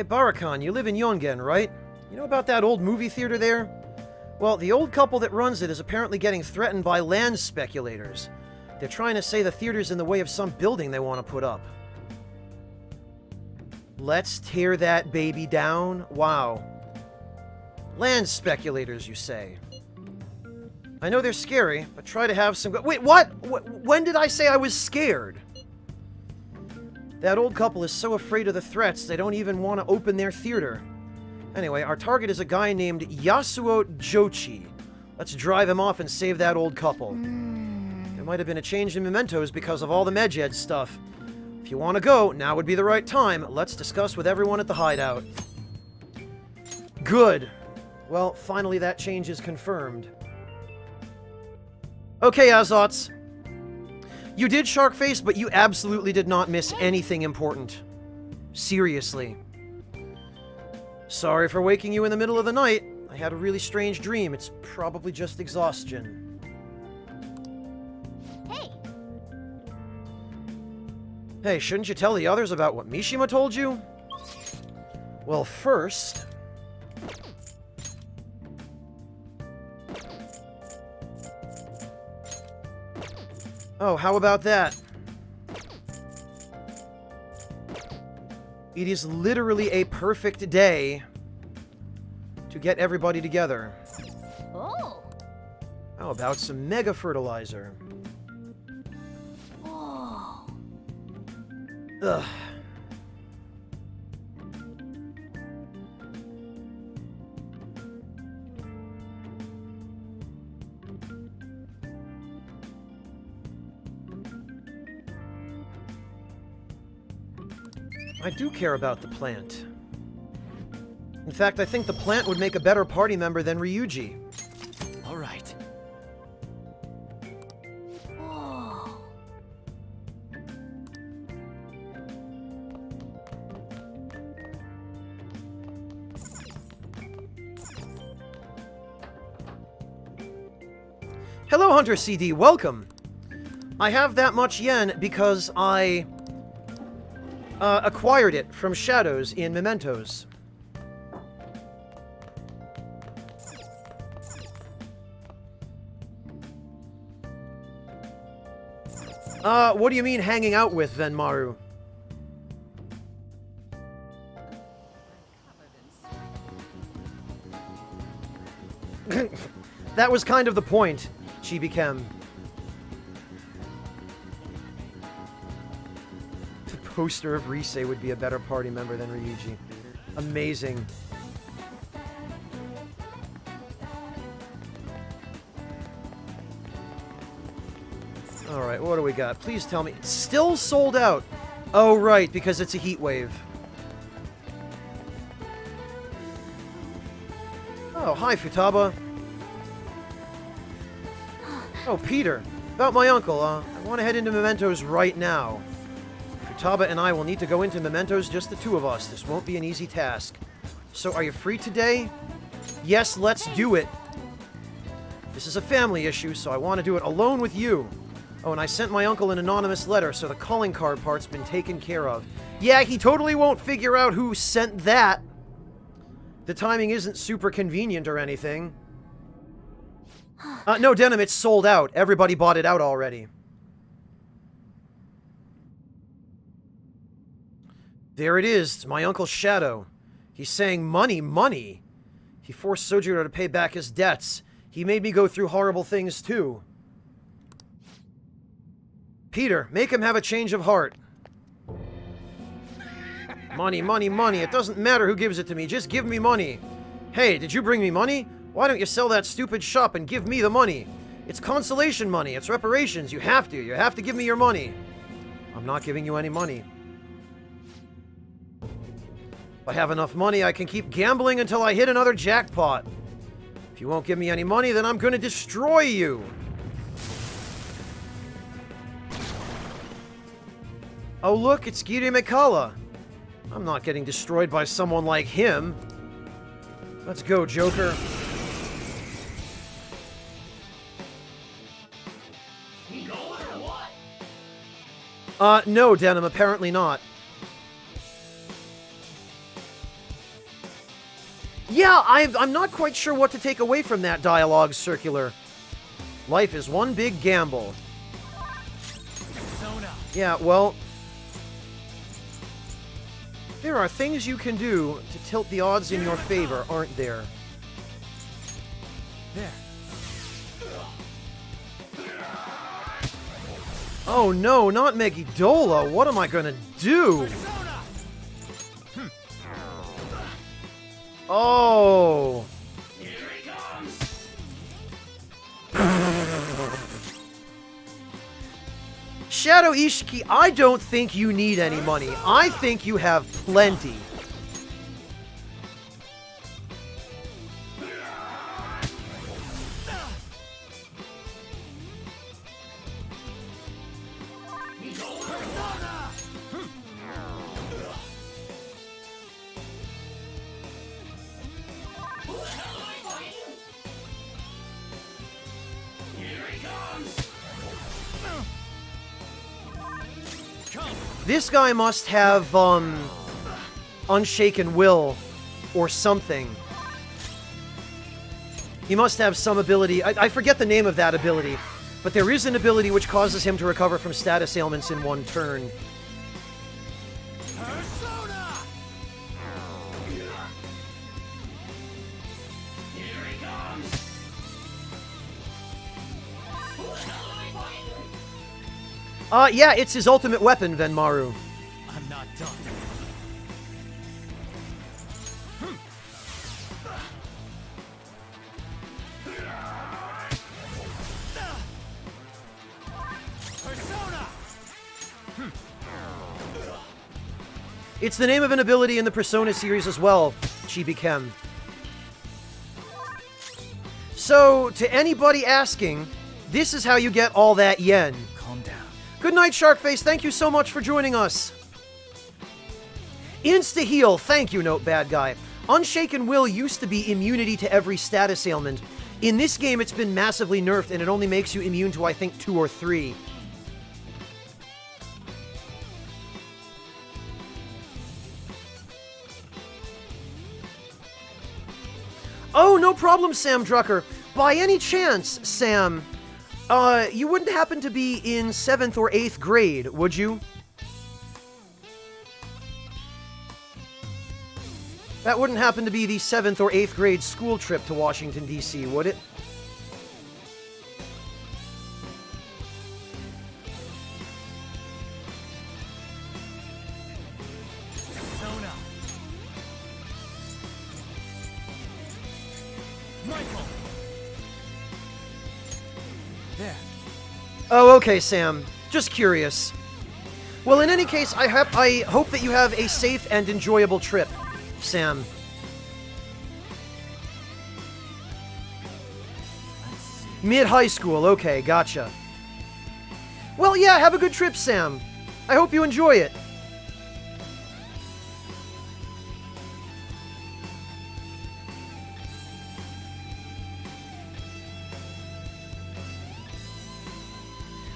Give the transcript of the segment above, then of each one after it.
Hey, Barakan, you live in Yongen, right? You know about that old movie theater there? Well, the old couple that runs it is apparently getting threatened by land speculators. They're trying to say the theater's in the way of some building they want to put up. Let's tear that baby down? Wow. Land speculators, you say? I know they're scary, but try to have some... Wait, what? When did I say I was scared? That old couple is so afraid of the threats, they don't even want to open their theater. Anyway, our target is a guy named Yasuo Jochi. Let's drive him off and save that old couple. There might have been a change in mementos because of all the Medjed stuff. If you want to go, now would be the right time. Let's discuss with everyone at the hideout. Good. Well, finally that change is confirmed. Okay, Azots. You did shark face, but you absolutely did not miss anything important. Seriously. Sorry for waking you in the middle of the night. I had a really strange dream. It's probably just exhaustion. Hey! Hey, shouldn't you tell the others about what Mishima told you? Well, first... Oh, how about that? It is literally a perfect day to get everybody together. Oh! How about some mega fertilizer? Oh! Ugh. I do care about the plant. In fact, I think the plant would make a better party member than Ryuji. All right. Oh! Hello, Hunter CD. Welcome. I have that much yen because I acquired it from Shadows in Mementos. What do you mean hanging out with, then, Maru? That was kind of the point, Chibi-Kem. The poster of Rise would be a better party member than Ryuji. Amazing. Alright, what do we got? Please tell me. It's still sold out! Oh, right, because it's a heat wave. Oh, hi, Futaba. Oh, Peter. About my uncle, I want to head into Mementos right now. Futaba and I will need to go into Mementos, just the two of us. This won't be an easy task. So, are you free today? Yes, let's do it. This is a family issue, so I want to do it alone with you. Oh, and I sent my uncle an anonymous letter, so the calling card part's been taken care of. Yeah, he totally won't figure out who sent that. The timing isn't super convenient or anything. No, Denim, it's sold out. Everybody bought it out already. There it is. It's my Uncle Shadow. He's saying, money, money. He forced Sojiro to pay back his debts. He made me go through horrible things, too. Peter, make him have a change of heart. Money, money, money. It doesn't matter who gives it to me. Just give me money. Hey, did you bring me money? Why don't you sell that stupid shop and give me the money? It's consolation money. It's reparations. You have to. You have to give me your money. I'm not giving you any money. If I have enough money, I can keep gambling until I hit another jackpot. If you won't give me any money, then I'm going to destroy you. Oh look, it's Giri Mikala. I'm not getting destroyed by someone like him. Let's go, Joker. We going or what? No, Denim, apparently not. Yeah, I'm not quite sure what to take away from that dialogue circular. Life is one big gamble. Persona. Yeah, well... There are things you can do to tilt the odds in your favor, aren't there? There. Oh no, not Megiddola! What am I gonna do? Persona. Oh... Here he comes. Shadow Ishiki, I don't think you need any money. I think you have plenty. Persona. Here he comes. Come. This guy must have, Unshaken Will or something. He must have some ability. I forget the name of that ability, but there is an ability which causes him to recover from status ailments in one turn. Persona. Here he comes. Yeah, it's his ultimate weapon, Venmaru. I'm not done. Persona. It's the name of an ability in the Persona series as well, Chibi-Ken. So, to anybody asking, this is how you get all that yen. Calm down. Good night, Sharkface. Thank you so much for joining us. Insta-heal. Thank you, Note Bad Guy. Unshaken Will used to be immunity to every status ailment. In this game, it's been massively nerfed, and it only makes you immune to, I think, 2 or 3. Oh, no problem, Sam Drucker. By any chance, Sam, you wouldn't happen to be in 7th or 8th grade, would you? That wouldn't happen to be the 7th or 8th grade school trip to Washington, D.C., would it? Persona. Michael. There. Oh, okay, Sam. Just curious. Well, in any case, I hope that you have a safe and enjoyable trip, Sam. Let's see. Mid-high school, okay, gotcha. Well, yeah, have a good trip, Sam. I hope you enjoy it.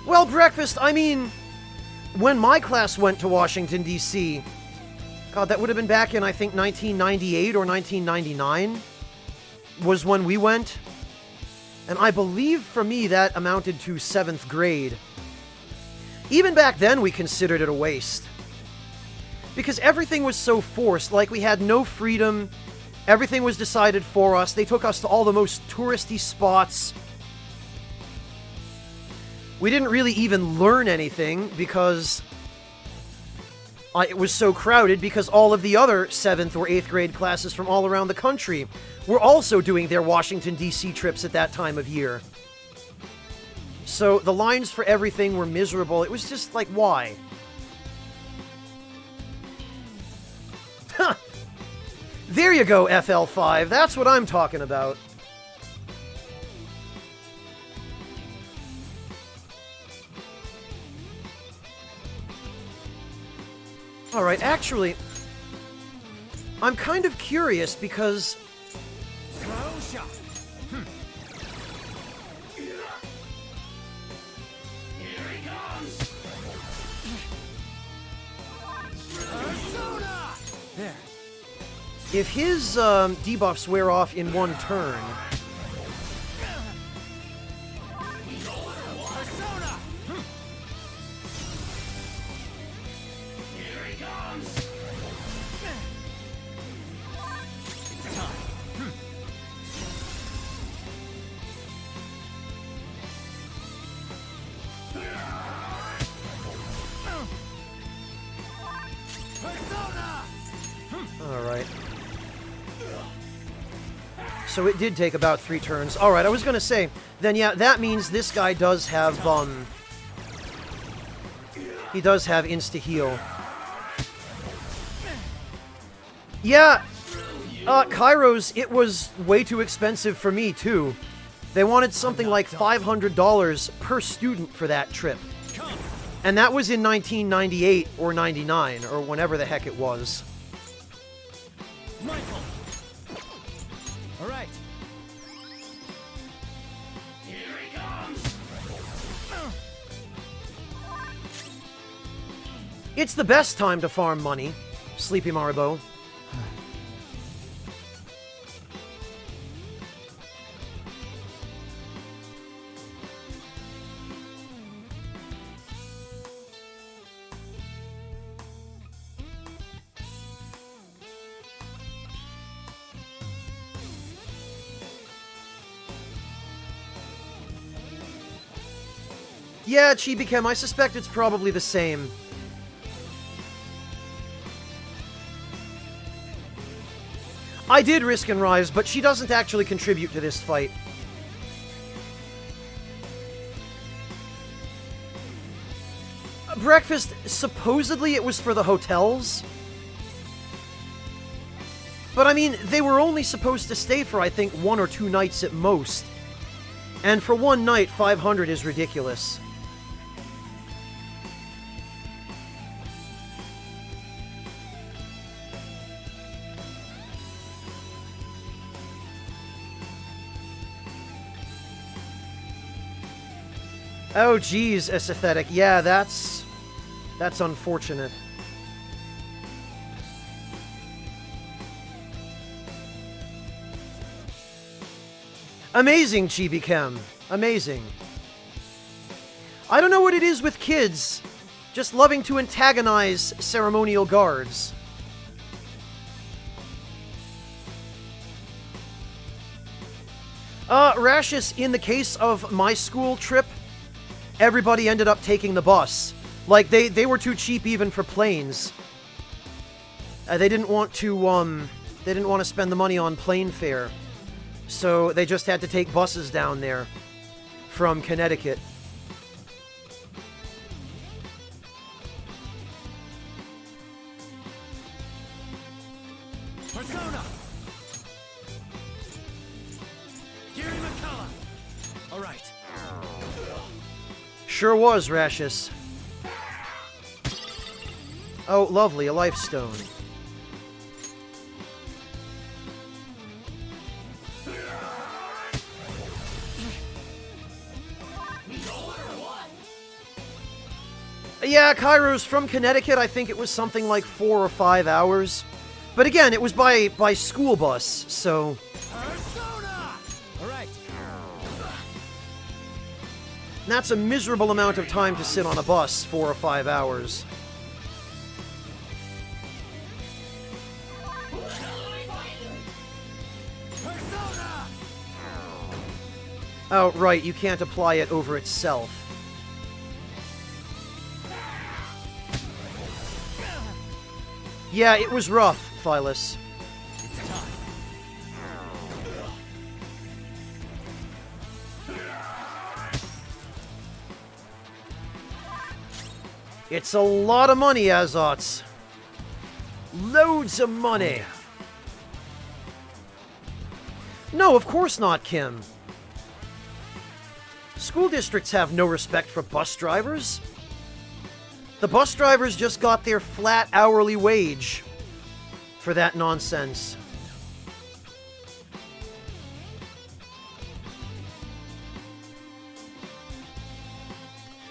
Well, breakfast, I mean, when my class went to Washington, D.C., God, that would have been back in, I think, 1998 or 1999 was when we went. And I believe, for me, that amounted to 7th grade. Even back then, we considered it a waste. Because everything was so forced, like we had no freedom, everything was decided for us, they took us to all the most touristy spots. We didn't really even learn anything because it was so crowded, because all of the other 7th or 8th grade classes from all around the country were also doing their Washington, D.C. trips at that time of year. So the lines for everything were miserable. It was just like, why? There you go, FL5. That's what I'm talking about. Alright, actually, I'm kind of curious because... Slow shot. Here he comes. Persona. There. If his debuffs wear off in one turn, Persona! Here he comes! It's time. Persona! alright. So it did take about 3 turns. Alright, I was gonna say, then yeah, that means this guy does have, he does have insta-heal. Yeah, Kairos, it was way too expensive for me, too. They wanted something like $500 per student for that trip. And that was in 1998 or 99, or whenever the heck it was. Michael! Alright. Here he comes! It's the best time to farm money, Sleepy Maribo. Yeah, Chibi-Chem, I suspect it's probably the same. I did risk and rise, but she doesn't actually contribute to this fight. Breakfast, supposedly it was for the hotels. But I mean, they were only supposed to stay for, I think, 1 or 2 nights at most. And for one night, 500 is ridiculous. Oh, geez, Aesthetic. Yeah, that's unfortunate. Amazing, Chibi-Chem. Amazing. I don't know what it is with kids, just loving to antagonize ceremonial guards. Rashus, in the case of my school trip, everybody ended up taking the bus. Like, they were too cheap even for planes. They didn't want to spend the money on plane fare. So they just had to take buses down there from Connecticut. Persona! Gary McCullough! Alright. Sure was, Rashus. Oh, lovely, a life stone. Yeah, Kairos from Connecticut, I think it was something like 4 or 5 hours. But again, it was by school bus, so... Persona! Alright. That's a miserable amount of time to sit on a bus, 4 or 5 hours. Persona! Oh, right, you can't apply it over itself. Yeah, it was rough, Phyllis. It's time. It's a lot of money, Azots. Loads of money. No, of course not, Kim. School districts have no respect for bus drivers. The bus drivers just got their flat hourly wage for that nonsense.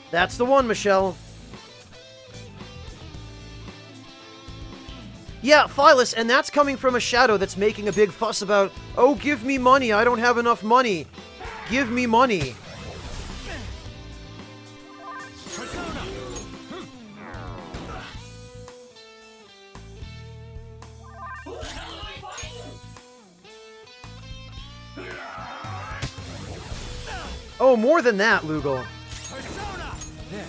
That's the one, Michelle. Yeah, Phyllis, and that's coming from a shadow that's making a big fuss about, oh, give me money, I don't have enough money. Give me money. Persona! Oh, more than that, Lugal. Persona! There.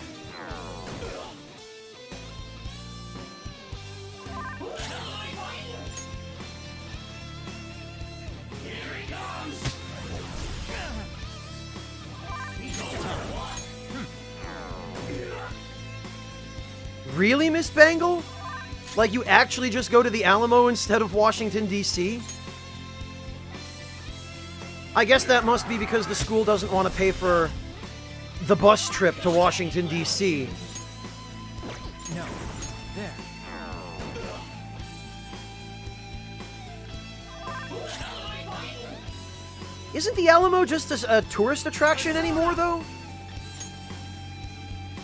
Really, Miss Bangle? Like, you actually just go to the Alamo instead of Washington, D.C.? I guess that must be because the school doesn't want to pay for the bus trip to Washington, D.C. No. There. Isn't the Alamo just a tourist attraction anymore, though?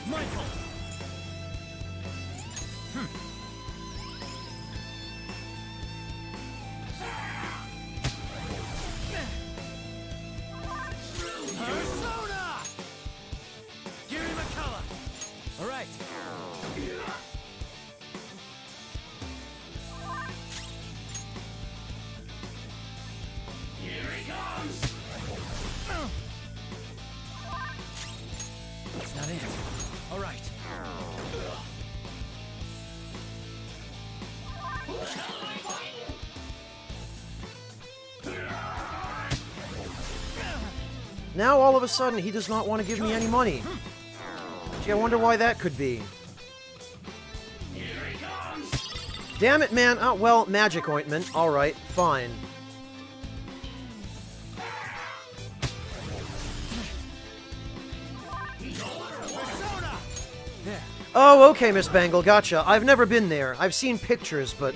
Michael! Persona! Gary McCullough! Alright. That's not it. Alright. Now, all of a sudden, he does not want to give me any money. Gee, I wonder why that could be. Damn it, man. Oh, well, magic ointment. Alright, fine. Persona! There. Oh, okay, Miss Bangle, gotcha. I've never been there. I've seen pictures, but...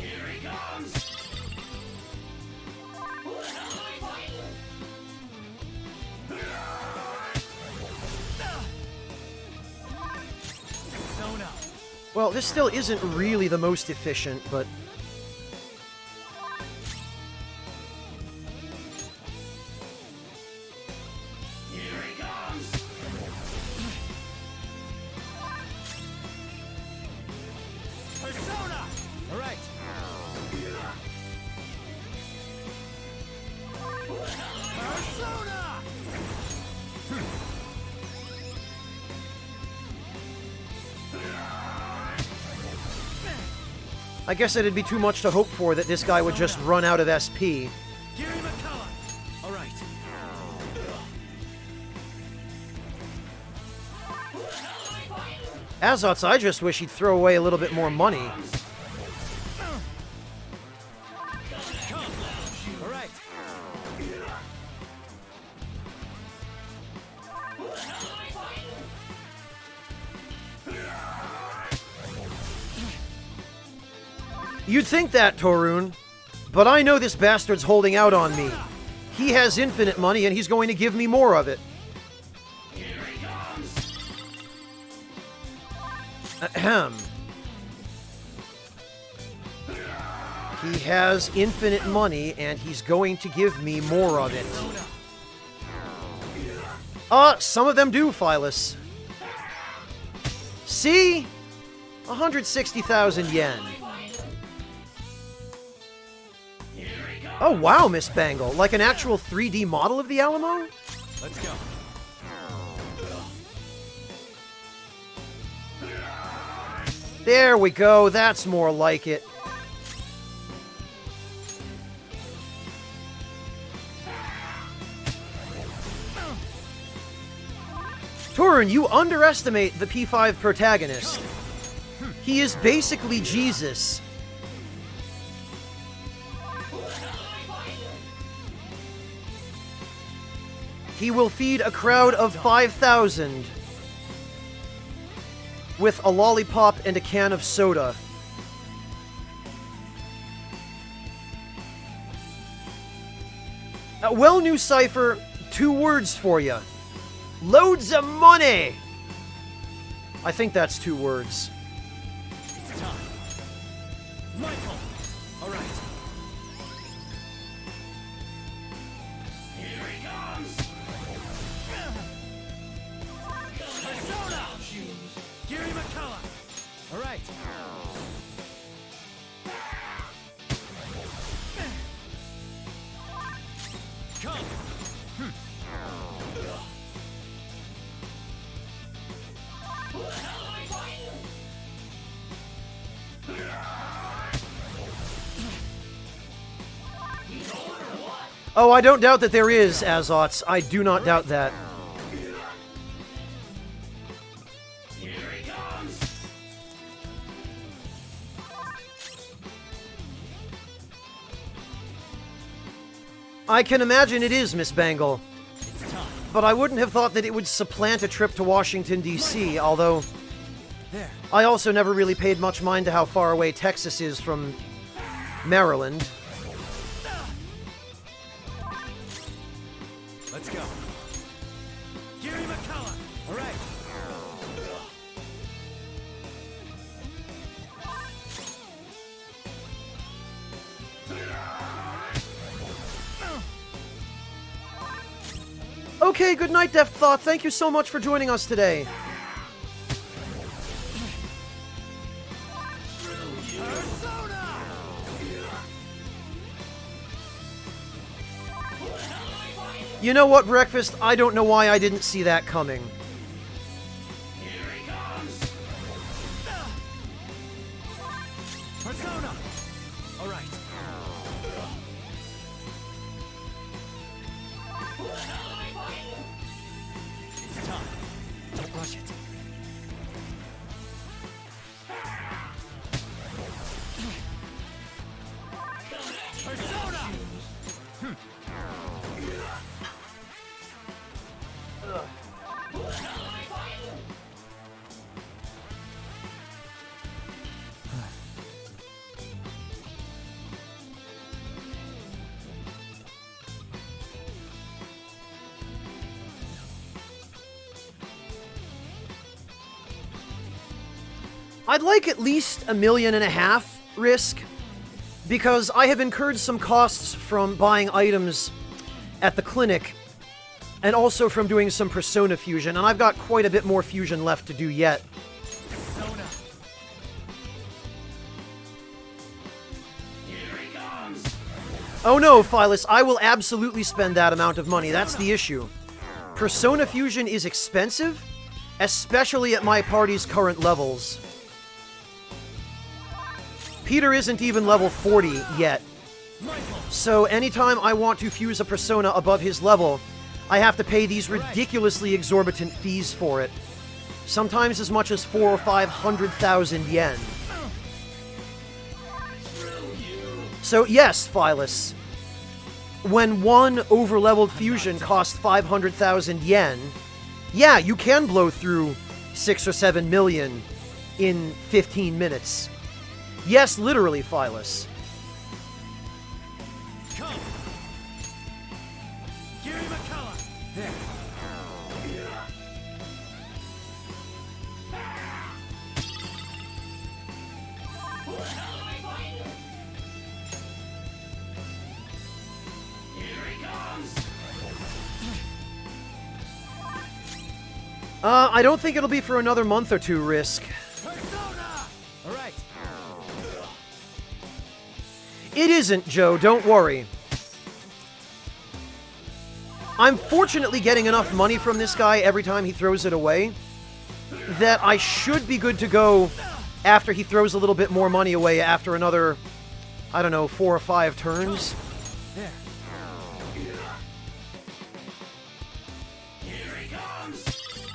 Persona! Well, this still isn't really the most efficient, but... Persona! Alright. Persona! I guess it'd be too much to hope for that this guy would just run out of SP. Gary McCullough! Alright. Azots, I just wish he'd throw away a little bit more money. Come! Alright. You'd think that, Torun. But I know this bastard's holding out on me. He has infinite money, and he's going to give me more of it. Ahem. He has infinite money, and he's going to give me more of it. Some of them do, Phyllis. See? 160,000 yen. Oh, wow, Miss Bangle. Like an actual 3D model of the Alamo? Let's go. There we go. That's more like it. Torun, you underestimate the P5 protagonist. He is basically Jesus. He will feed a crowd of 5,000 with a lollipop and a can of soda. Well, new Cypher, 2 words for you. Loads of money! I think that's 2 words. It's time. Michael! All right. Persona! Gary McCullough! All right. Come! Oh, I don't doubt that there is, Azots. I do not doubt that. I can imagine it is, Miss Bangle. It's time. But I wouldn't have thought that it would supplant a trip to Washington, D.C., although There. I also never really paid much mind to how far away Texas is from Maryland. Let's go. Gary McCullough! All right. Okay, good night, Deft Thought. Thank you so much for joining us today. Persona! You know what, Breakfast? I don't know why I didn't see that coming. Persona! All right. It's time. Don't rush it. Persona! I'd like at least $1.5 million risk, because I have incurred some costs from buying items at the clinic, and also from doing some Persona fusion, and I've got quite a bit more fusion left to do yet. Persona! Oh no, Phyllis, I will absolutely spend that amount of money. That's the issue. Persona fusion is expensive, especially at my party's current levels. Peter isn't even level 40 yet. So anytime I want to fuse a Persona above his level, I have to pay these ridiculously exorbitant fees for it. Sometimes as much as 400,000 or 500,000 yen. So yes, Phyllis. When one overleveled fusion costs 500,000 yen, yeah, you can blow through 6 or 7 million in 15 minutes. Yes, literally, Phyllis. Come! Gary McCullough! There. I don't think it'll be for another month or two, Risk. Persona! All right. It isn't, Joe, don't worry. I'm fortunately getting enough money from this guy every time he throws it away that I should be good to go after he throws a little bit more money away after another, I don't know, 4 or 5 turns. There.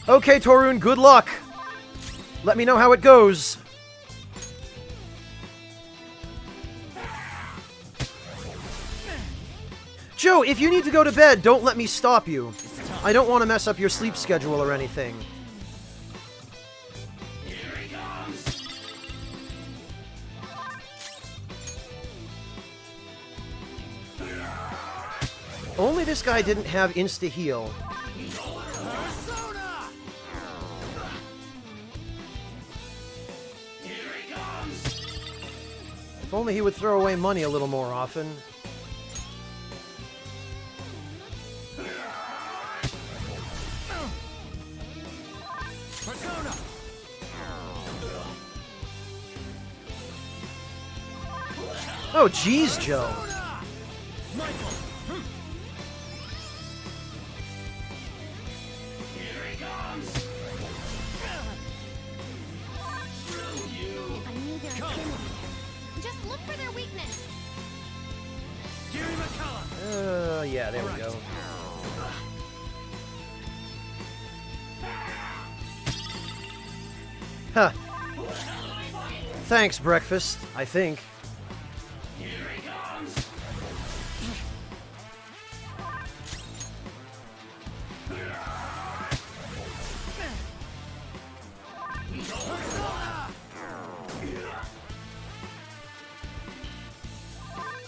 Okay, Torun, good luck. Let me know how it goes. Joe, if you need to go to bed, don't let me stop you. I don't want to mess up your sleep schedule or anything. Only this guy didn't have insta-heal. Persona! If only he would throw away money a little more often. Persona! Oh, jeez, Joe. Michael! I knew their affinity. Just look for their weakness. Gary McCullough! Yeah, there we go. Huh. Thanks, breakfast, I think.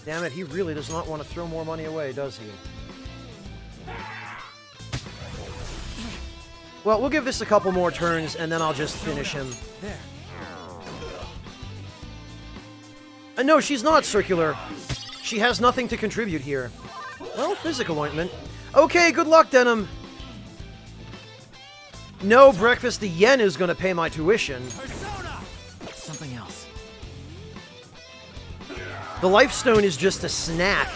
Damn it, he really does not want to throw more money away, does he? Well, we'll give this a couple more turns, and then I'll just finish him. There. No, she's not circular. She has nothing to contribute here. Well, physical ointment. Okay, good luck, Denim. No, breakfast, the yen is going to pay my tuition. Persona! Something else. The life stone is just a snack.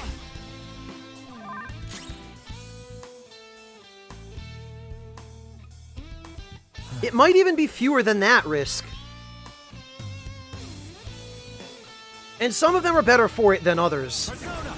It might even be fewer than that, Risk. And some of them are better for it than others. Persona!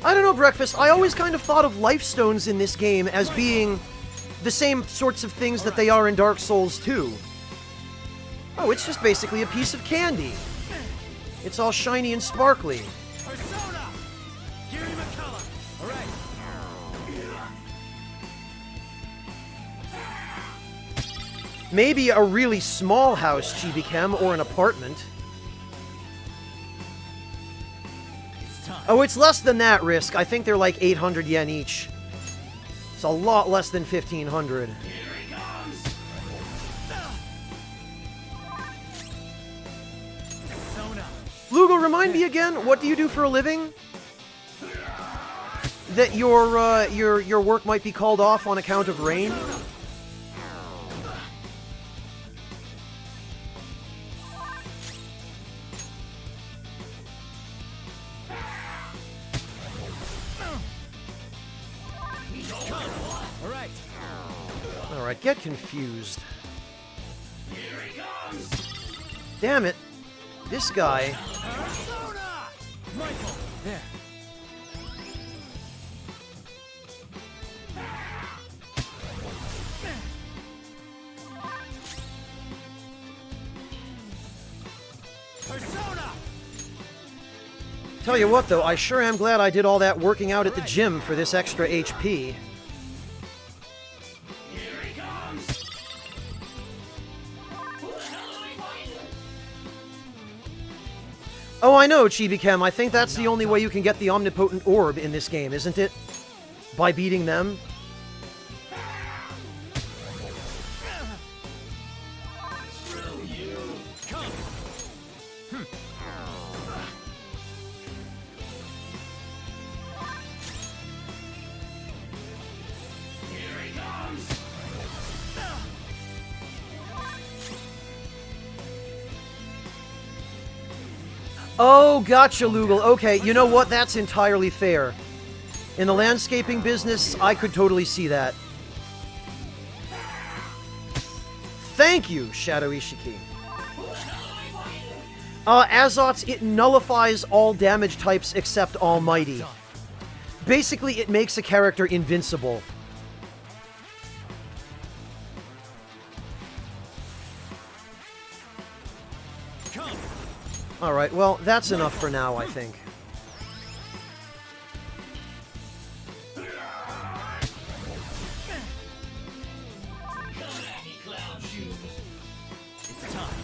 I don't know, Breakfast. I always kind of thought of life stones in this game as being the same sorts of things that they are in Dark Souls 2. Oh, it's just basically a piece of candy. It's all shiny and sparkly. Persona! Gary McCullough! Alright. Maybe a really small house, Chibi-Chem, or an apartment. It's time. Oh, it's less than that, Risk. I think they're like 800 yen each. It's a lot less than 1,500. Persona! Lugal, remind me again, what do you do for a living? That your work might be called off on account of rain? Alright. Alright, get confused. Damn it. This guy... Persona! Michael! There. Persona! Tell you what, though, I sure am glad I did all that working out at the gym for this extra HP. Oh, I know, Chibi-Chem. I think that's the only way you can get the Omnipotent Orb in this game, isn't it? By beating them? Come! Oh, gotcha, Lugal. Okay, you know what? That's entirely fair. In the landscaping business, I could totally see that. Thank you, Shadow Ishiki. Azots, it nullifies all damage types except Almighty. Basically, it makes a character invincible. Come! Alright, well, that's enough for now, I think. It's time.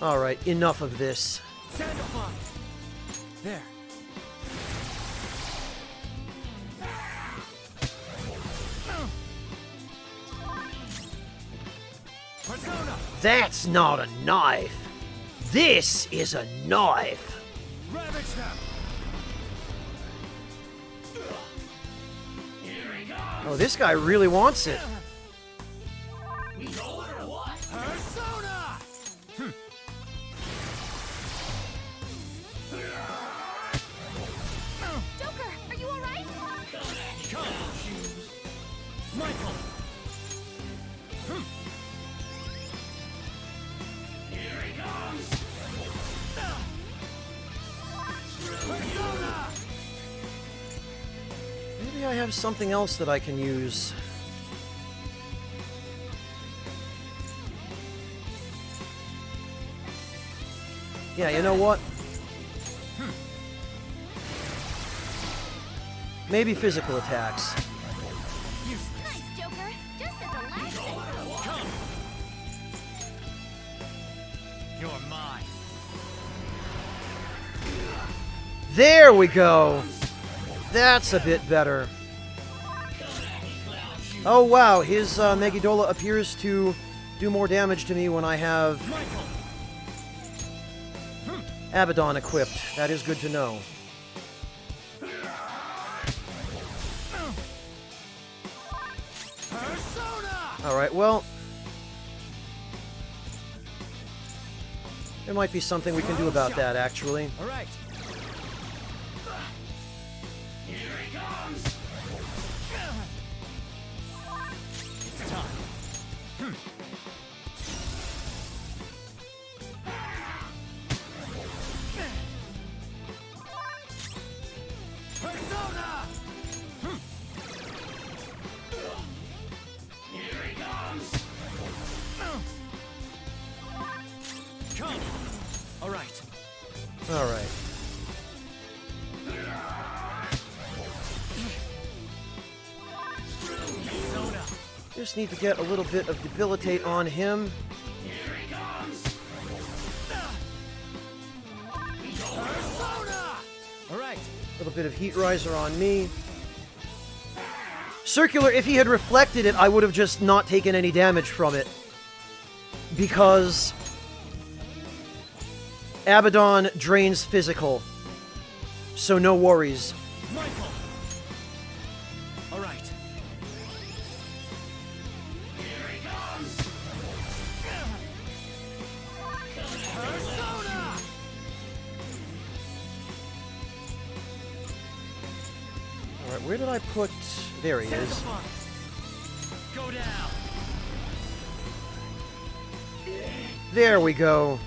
Alright, enough of this. Sandify! There. Persona! That's not a knife. This is a knife. Ravage them! Oh, this guy really wants it. Persona! Joker, are you alright? Come! Michael! Persona! Maybe I have something else that I can use. Yeah, you know what? Maybe physical attacks. Nice, Joker. Just as a last thing. Come! You're mine. There we go. That's a bit better. Oh wow, his Megiddola appears to do more damage to me when I have Michael! Abaddon equipped. That is good to know. Persona! Alright, well... there might be something we can do about that, actually. All right. It's time. Persona! Come. All right. Alright. Persona. Just need to get a little bit of debilitate on him. Persona! All right. A little bit of heat riser on me. Circular, if he had reflected it, I would have just not taken any damage from it. Because Abaddon drains physical. So no worries. Michael. All right. Persona! Alright, where did I put... there he is. Sacrifice. Go down. There we go.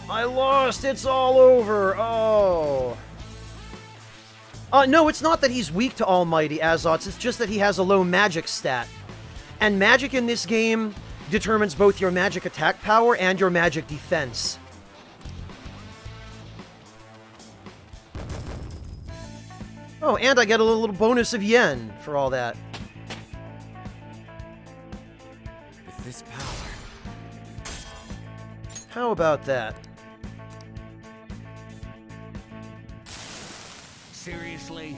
I lost! It's all over! Oh. No, it's not that he's weak to Almighty Azots, it's just that he has a low magic stat. And magic in this game determines both your magic attack power and your magic defense. Oh, and I get a little bonus of yen for all that. With this power. How about that? Seriously?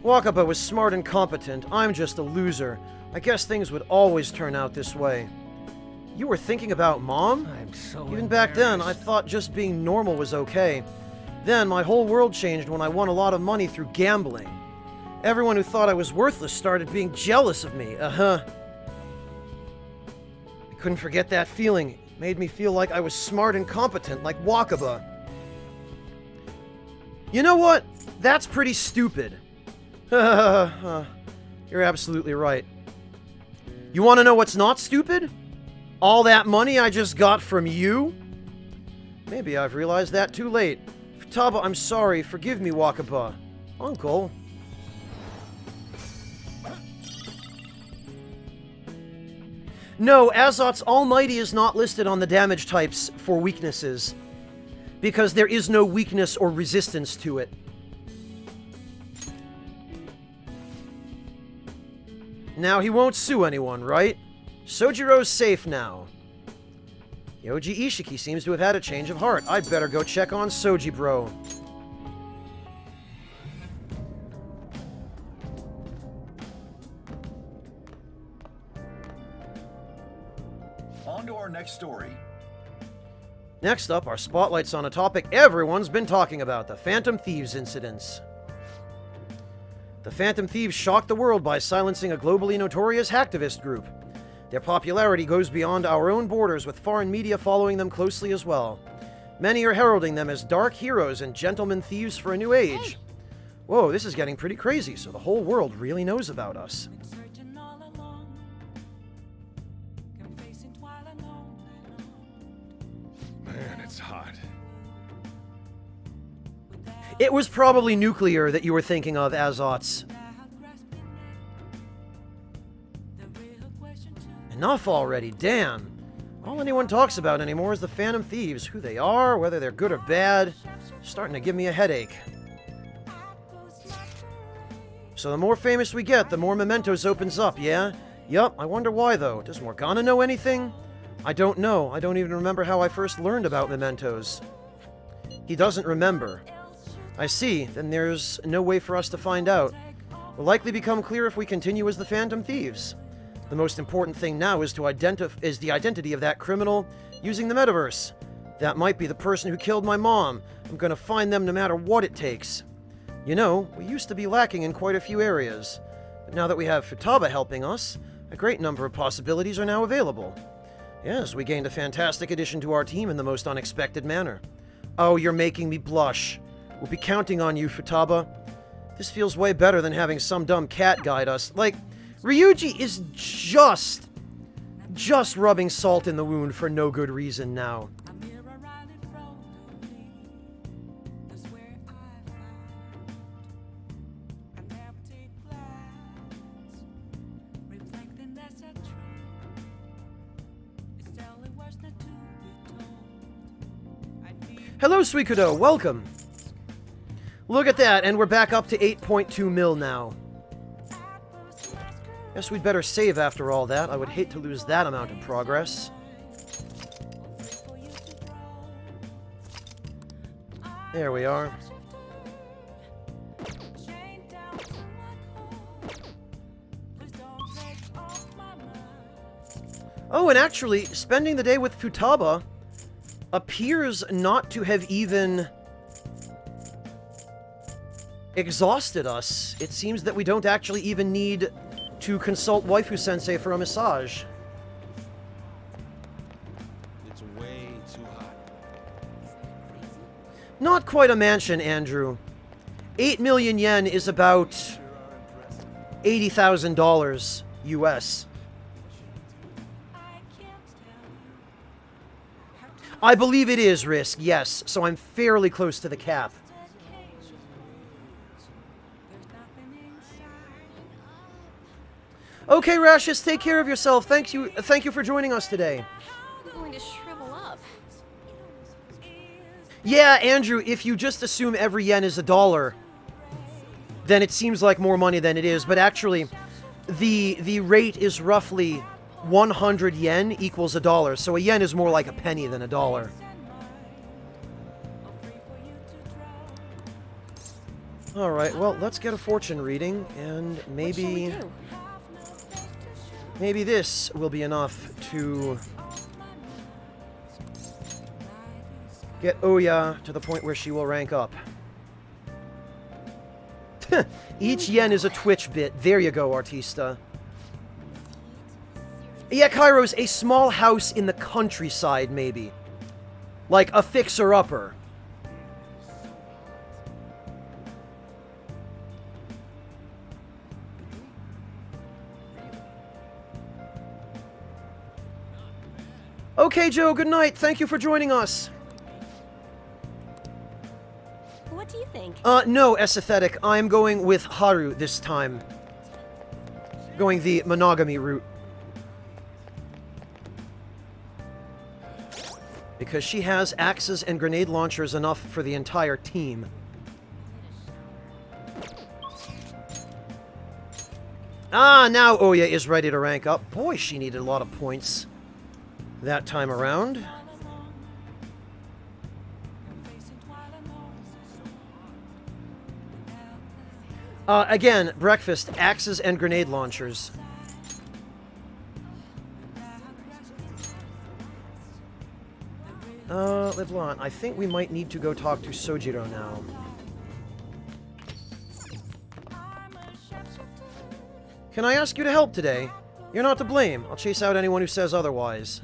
Wakaba was smart and competent. I'm just a loser. I guess things would always turn out this way. You were thinking about Mom? I'm so Even back then, I thought just being normal was okay. Then, my whole world changed when I won a lot of money through gambling. Everyone who thought I was worthless started being jealous of me. I couldn't forget that feeling. It made me feel like I was smart and competent, like Wakaba. You know what? That's pretty stupid. You're absolutely right. You want to know what's not stupid? All that money I just got from you? Maybe I've realized that too late. Futaba, I'm sorry. Forgive me, Wakaba. Uncle. No, Azot's Almighty is not listed on the damage types for weaknesses, because there is no weakness or resistance to it. Now he won't sue anyone, right? Sojiro's safe now. Yoji Ishiki seems to have had a change of heart. I'd better go check on Soji Bro. On to our next story. Next up, our spotlight's on a topic everyone's been talking about, the Phantom Thieves incidents. The Phantom Thieves shocked the world by silencing a globally notorious hacktivist group. Their popularity goes beyond our own borders, with foreign media following them closely as well. Many are heralding them as dark heroes and gentlemen thieves for a new age. Whoa, this is getting pretty crazy, so the whole world really knows about us. Man, it's hot. It was probably nuclear that you were thinking of, Azots. Enough already, damn. All anyone talks about anymore is the Phantom Thieves. Who they are, whether they're good or bad. Starting to give me a headache. So the more famous we get, the more Mementos opens up, yeah? Yup, I wonder why though. Does Morgana know anything? I don't know. I don't even remember how I first learned about Mementos. He doesn't remember. I see. Then there's no way for us to find out. Will likely become clear if we continue as the Phantom Thieves. The most important thing now is the identity of that criminal using the metaverse. That might be the person who killed my mom. I'm gonna find them no matter what it takes. You know, we used to be lacking in quite a few areas. But now that we have Futaba helping us, a great number of possibilities are now available. Yes, we gained a fantastic addition to our team in the most unexpected manner. Oh, you're making me blush. We'll be counting on you, Futaba. This feels way better than having some dumb cat guide us. Like, Ryuji is just rubbing salt in the wound for no good reason now. Hello, Suikudo, welcome. Look at that, and we're back up to 8.2 mil now. Guess we'd better save after all that. I would hate to lose that amount of progress. There we are. Oh, and actually, spending the day with Futaba appears not to have even exhausted us. It seems that we don't actually even need to consult Waifu-sensei for a massage. It's way too hot. Not quite a mansion, Andrew. 8 million yen is about $80,000 US. I believe it is Risk, yes, so I'm fairly close to the cap. Okay, Rashis, take care of yourself. Thank you for joining us today. I'm going to shrivel up. Yeah, Andrew, if you just assume every yen is $1, then it seems like more money than it is, but actually, the rate is roughly 100 yen equals $1, so a yen is more like a penny than $1. Alright, well, let's get a fortune reading, and maybe this will be enough to get Oya to the point where she will rank up. Each yen is a Twitch bit. There you go, Artista. Yeah, Kairos, a small house in the countryside, maybe. Like a fixer-upper. Okay, Joe, good night. Thank you for joining us. What do you think? No, Aesthetic. I'm going with Haru this time. Going the monogamy route. Because she has axes and grenade launchers enough for the entire team. Ah, now Oya is ready to rank up. Boy, she needed a lot of points that time around. Again, breakfast, axes, and grenade launchers. Livlon, I think we might need to go talk to Sojiro now. Can I ask you to help today? You're not to blame. I'll chase out anyone who says otherwise.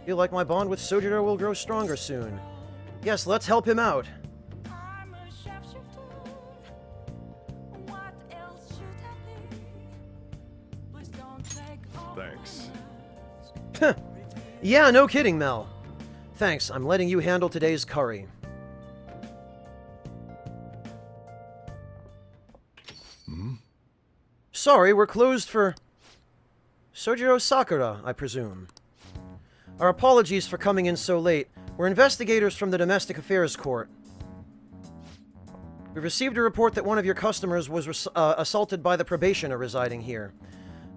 Feel like my bond with Sojiro will grow stronger soon. Yes, let's help him out. Thanks. Yeah, no kidding, Mel. Thanks, I'm letting you handle today's curry. Sorry, we're closed for... Sojiro Sakura, I presume. Our apologies for coming in so late. We're investigators from the Domestic Affairs Court. We received a report that one of your customers was assaulted by the probationer residing here.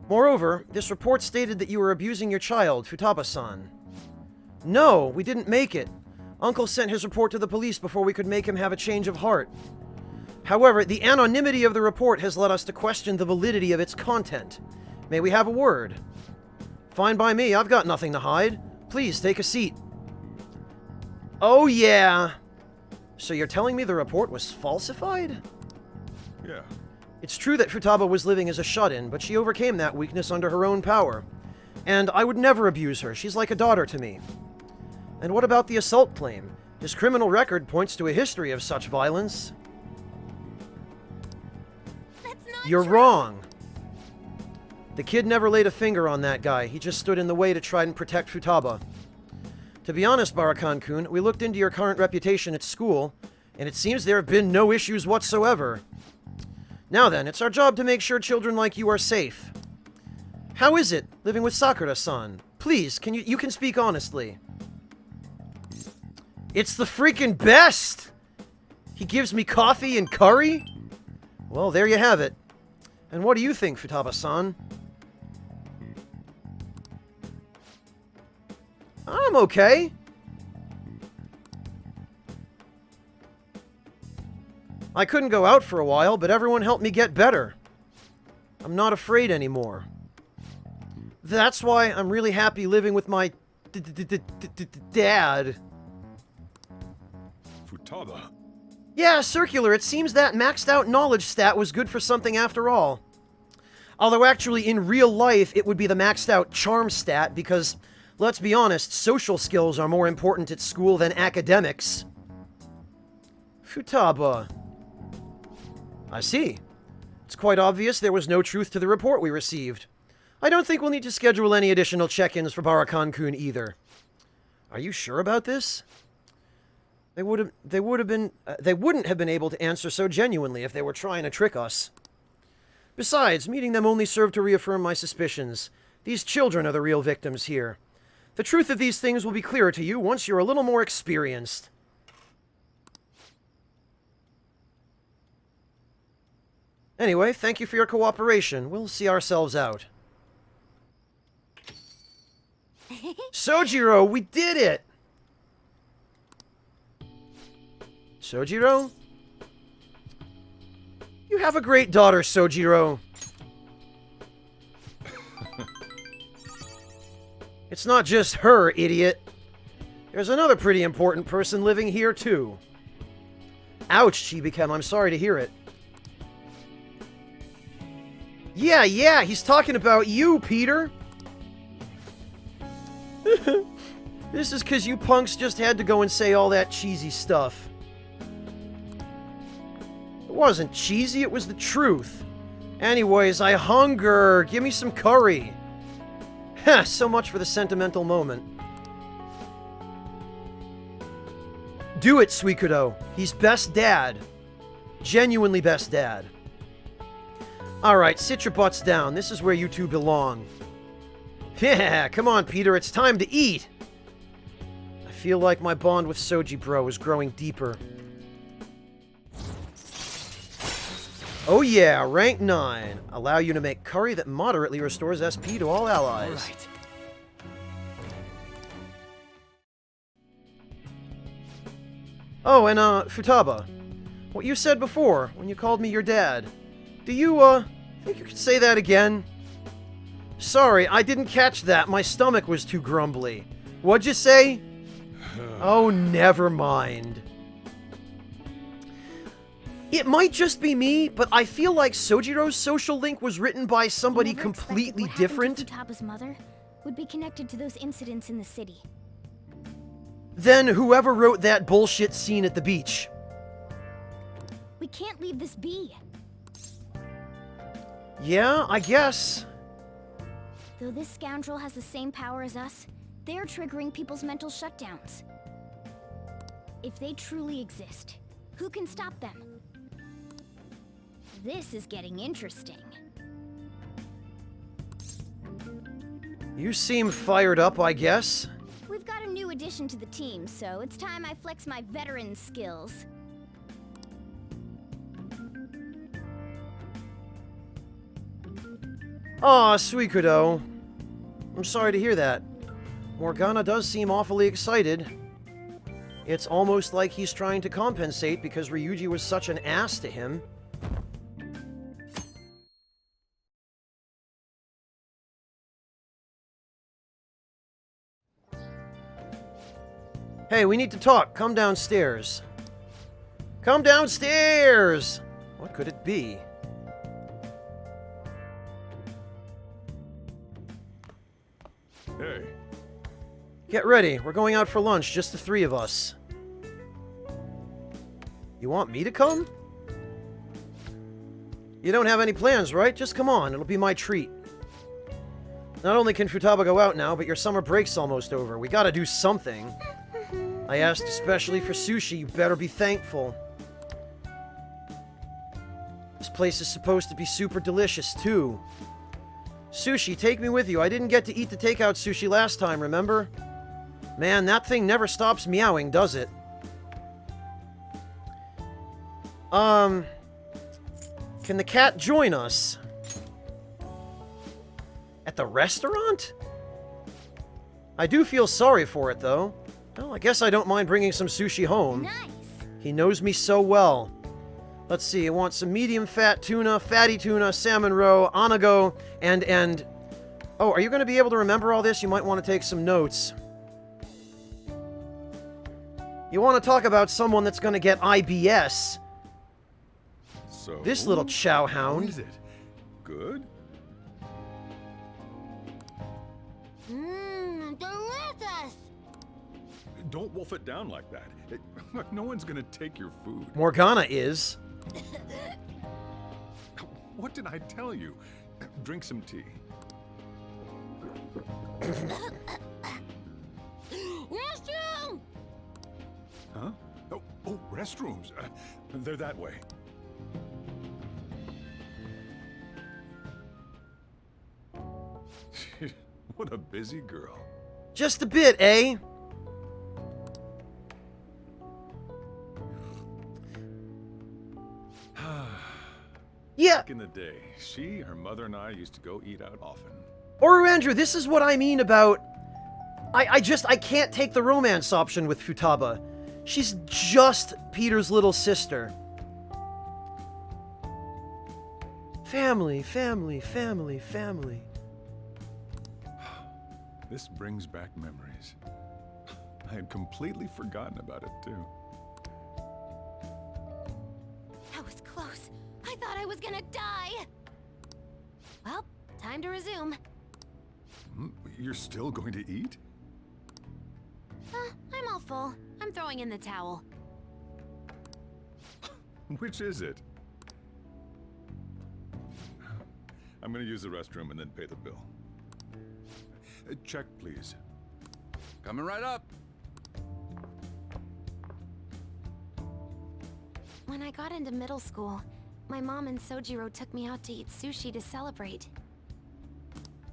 Moreover, this report stated that you were abusing your child, Futaba-san. No, we didn't make it. Uncle sent his report to the police before we could make him have a change of heart. However, the anonymity of the report has led us to question the validity of its content. May we have a word? Fine by me, I've got nothing to hide. Please, take a seat. Oh yeah! So you're telling me the report was falsified? Yeah. It's true that Futaba was living as a shut-in, but she overcame that weakness under her own power. And I would never abuse her, she's like a daughter to me. And what about the assault claim? His criminal record points to a history of such violence. That's not You're true. wrong. The kid never laid a finger on that guy, he just stood in the way to try and protect Futaba. To be honest, Barakan-kun, we looked into your current reputation at school, and it seems there have been no issues whatsoever. Now then, it's our job to make sure children like you are safe. How is it, living with Sakura-san? Please, you can speak honestly. It's the freaking best! He gives me coffee and curry? Well, there you have it. And what do you think, Futaba-san? I'm okay. I couldn't go out for a while, but everyone helped me get better. I'm not afraid anymore. That's why I'm really happy living with my dad. Futaba. Yeah, Circular, it seems that maxed out knowledge stat was good for something after all. Although actually in real life it would be the maxed out charm stat because, let's be honest, social skills are more important at school than academics. Futaba. I see. It's quite obvious there was no truth to the report we received. I don't think we'll need to schedule any additional check-ins for Barakan-kun either. Are you sure about this? They wouldn't have been able to answer so genuinely if they were trying to trick us. Besides, meeting them only served to reaffirm my suspicions. These children are the real victims here. The truth of these things will be clearer to you once you're a little more experienced. Anyway, thank you for your cooperation. We'll see ourselves out. Sojiro, we did it! Sojiro? You have a great daughter, Sojiro. It's not just her, idiot. There's another pretty important person living here, too. Ouch, Chibikem, I'm sorry to hear it. Yeah, he's talking about you, Peter. This is because you punks just had to go and say all that cheesy stuff. It wasn't cheesy, it was the truth. Anyways, I hunger. Give me some curry. Heh, so much for the sentimental moment. Do it, Suikudo. He's best dad. Genuinely best dad. Alright, sit your butts down. This is where you two belong. Yeah, come on, Peter. It's time to eat. I feel like my bond with Soji Bro is growing deeper. Oh yeah, rank 9. Allow you to make curry that moderately restores SP to all allies. All right. Oh, and Futaba. What you said before, when you called me your dad. Do you, think you could say that again? Sorry, I didn't catch that. My stomach was too grumbly. What'd you say? Oh, never mind. It might just be me, but I feel like Sojiro's social link was written by somebody Never expected completely what happened different. to Futaba's mother would be connected to those incidents in the city. Then whoever wrote that bullshit scene at the beach. We can't leave this be. Yeah, I guess. Though this scoundrel has the same power as us, they're triggering people's mental shutdowns. If they truly exist, who can stop them? This is getting interesting. You seem fired up, I guess. We've got a new addition to the team, so it's time I flex my veteran skills. Aw, Suikudo. I'm sorry to hear that. Morgana does seem awfully excited. It's almost like he's trying to compensate because Ryuji was such an ass to him. Hey, we need to talk. Come downstairs. Come downstairs! What could it be? Hey, Get ready. We're going out for lunch, just the three of us. You want me to come? You don't have any plans, right? Just come on. It'll be my treat. Not only can Futaba go out now, but your summer break's almost over. We gotta do something. I asked especially for sushi. You better be thankful. This place is supposed to be super delicious, too. Sushi, take me with you. I didn't get to eat the takeout sushi last time, remember? Man, that thing never stops meowing, does it? Can the cat join us? At the restaurant? I do feel sorry for it, though. Well, I guess I don't mind bringing some sushi home. Nice! He knows me so well. Let's see, I want some medium-fat tuna, fatty tuna, salmon roe, anago, and... Oh, are you going to be able to remember all this? You might want to take some notes. You want to talk about someone that's going to get IBS. so... This little chow How hound. is it? Good? Mmm, delicious! Don't wolf it down like that. No one's gonna take your food. Morgana is. What did I tell you? Drink some tea. Restroom! Huh? Oh, restrooms. They're that way. What a busy girl. Just a bit, eh? Yeah, Back in the day, she, her mother, and I used to go eat out often. Oru Andrew, this is what I mean about... I can't take the romance option with Futaba. She's just Peter's little sister. Family, family, family, family. This brings back memories. I had completely forgotten about it, too. That was close. I thought I was gonna die. Well, time to resume. You're still going to eat? I'm all full. I'm throwing in the towel. Which is it? I'm gonna use the restroom and then pay the bill. Check, please. Coming right up. When I got into middle school, my mom and Sojiro took me out to eat sushi to celebrate.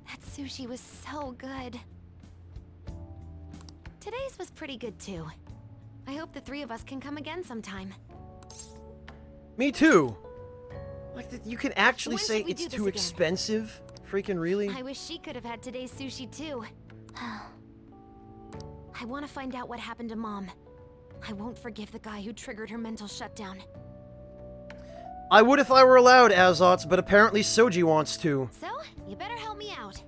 That sushi was so good. Today's was pretty good too. I hope the three of us can come again sometime. Me too. Like, you can actually When say should we it's do this too again? expensive? Freaking really? I wish she could have had today's sushi too. I want to find out what happened to Mom. I won't forgive the guy who triggered her mental shutdown. I would if I were allowed, Azots, but apparently Soji wants to. So, you better help me out.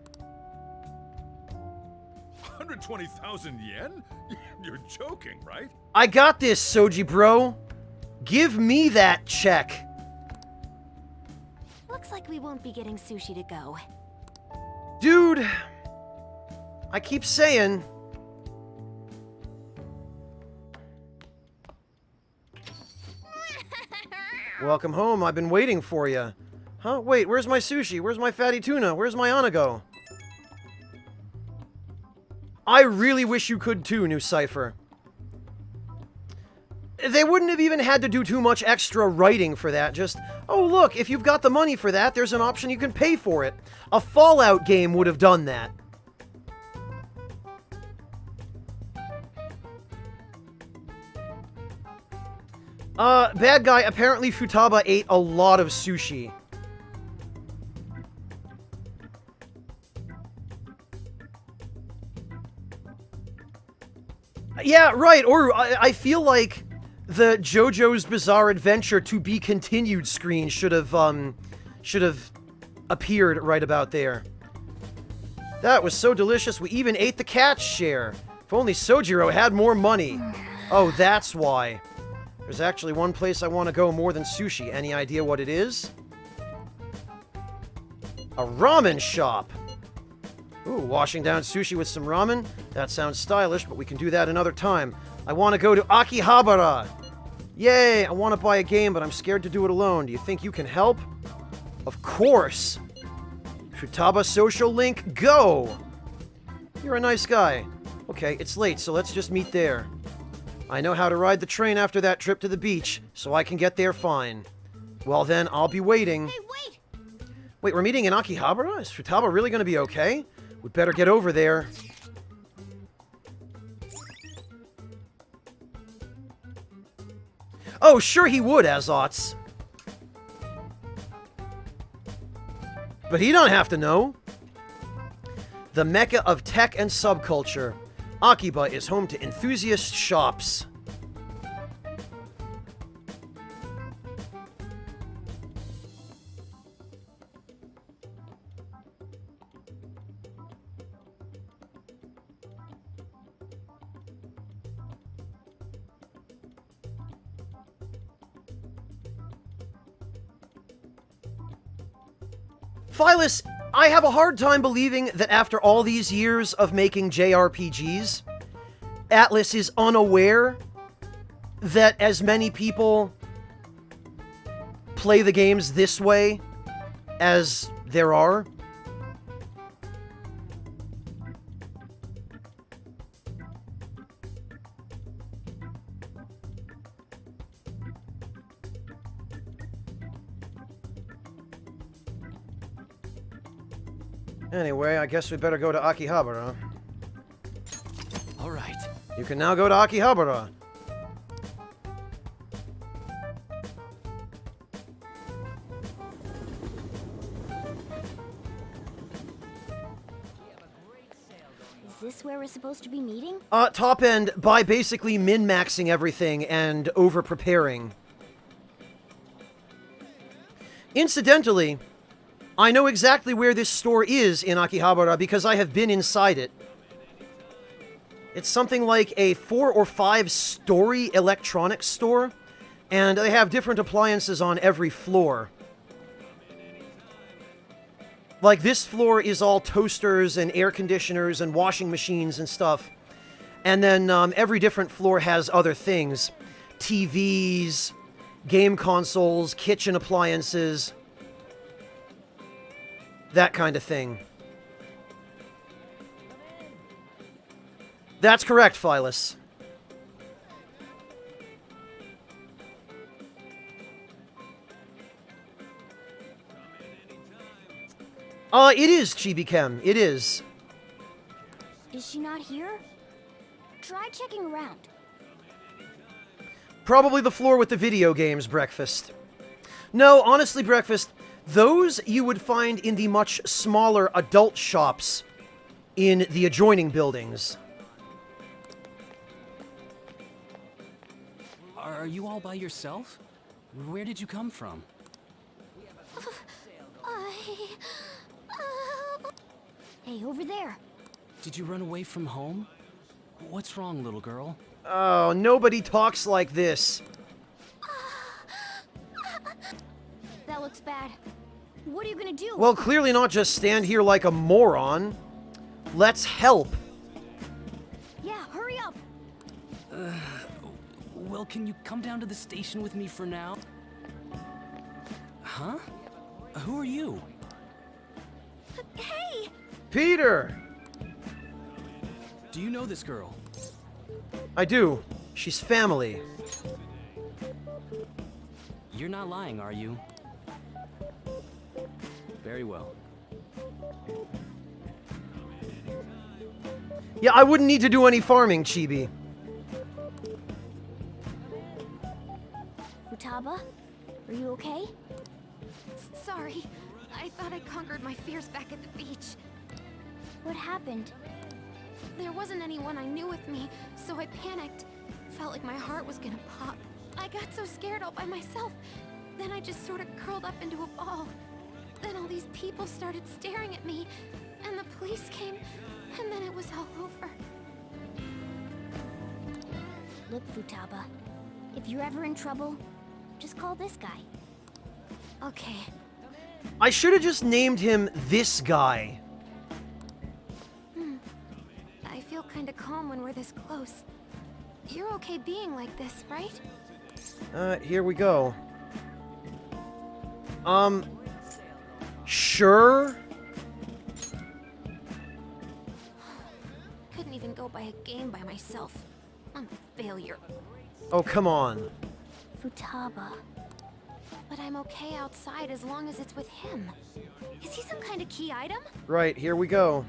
120,000 yen? You're joking, right? I got this, Soji bro. Give me that check. Looks like we won't be getting sushi to go. Dude, I keep saying... Welcome home, I've been waiting for you. Huh? Wait, where's my sushi? Where's my fatty tuna? Where's my Anago? I really wish you could too, New Cypher. They wouldn't have even had to do too much extra writing for that. Just, oh look, if you've got the money for that, there's an option you can pay for it. A Fallout game would have done that. Bad guy, apparently Futaba ate a lot of sushi. Yeah, right, or I feel like the JoJo's Bizarre Adventure to be continued screen should have appeared right about there. That was so delicious, we even ate the cat's share. If only Sojiro had more money. Oh, that's why. There's actually one place I want to go more than sushi. Any idea what it is? A ramen shop. Ooh, washing down sushi with some ramen? That sounds stylish, but we can do that another time. I want to go to Akihabara. Yay, I want to buy a game, but I'm scared to do it alone. Do you think you can help? Of course. Futaba social link, go! You're a nice guy. Okay, it's late, so let's just meet there. I know how to ride the train after that trip to the beach, so I can get there fine. Well then, I'll be waiting. Hey, wait! Wait, we're meeting in Akihabara? Is Futaba really going to be okay? We'd better get over there. Oh, sure he would, Azots. But he don't have to know. The mecca of tech and subculture. Akiba is home to enthusiast shops. Phyllis, I have a hard time believing that after all these years of making JRPGs, Atlus is unaware that as many people play the games this way as there are. Anyway, I guess we better go to Akihabara. All right. You can now go to Akihabara. Is this where we're supposed to be meeting? Top end by basically min-maxing everything and over-preparing. Incidentally, I know exactly where this store is in Akihabara because I have been inside it. It's something like a 4 or 5 story electronics store, and they have different appliances on every floor. Like, this floor is all toasters and air conditioners and washing machines and stuff. And then every different floor has other things. TVs, game consoles, kitchen appliances, that kind of thing. That's correct, Phyllis. It is, Chibi-Kem. It is. Is she not here? Try checking around. Probably the floor with the video games, Breakfast. No, honestly, Breakfast, those you would find in the much smaller adult shops in the adjoining buildings. Are you all by yourself? Where did you come from? Hey, over there. Did you run away from home? What's wrong, little girl? Oh, nobody talks like this. That looks bad. What are you gonna do? Well, clearly not just stand here like a moron. Let's help. Yeah, hurry up. Well, can you come down to the station with me for now? Huh? Who are you? Hey! Peter! Do you know this girl? I do. She's family. You're not lying, are you? Very well. Yeah, I wouldn't need to do any farming, Chibi. Futaba? Are you okay? Sorry. I thought I conquered my fears back at the beach. What happened? There wasn't anyone I knew with me, so I panicked. Felt like my heart was gonna pop. I got so scared all by myself. Then I just sort of curled up into a ball. Then all these people started staring at me, and the police came, and then it was all over. Look, Futaba. If you're ever in trouble, just call this guy. Okay. I should have just named him this guy. I feel kinda calm when we're this close. You're okay being like this, right? Here we go. Sure? Couldn't even go by a game by myself. I'm a failure. Oh, come on. Futaba. But I'm okay outside as long as it's with him. Is he some kind of key item? Right, here we go.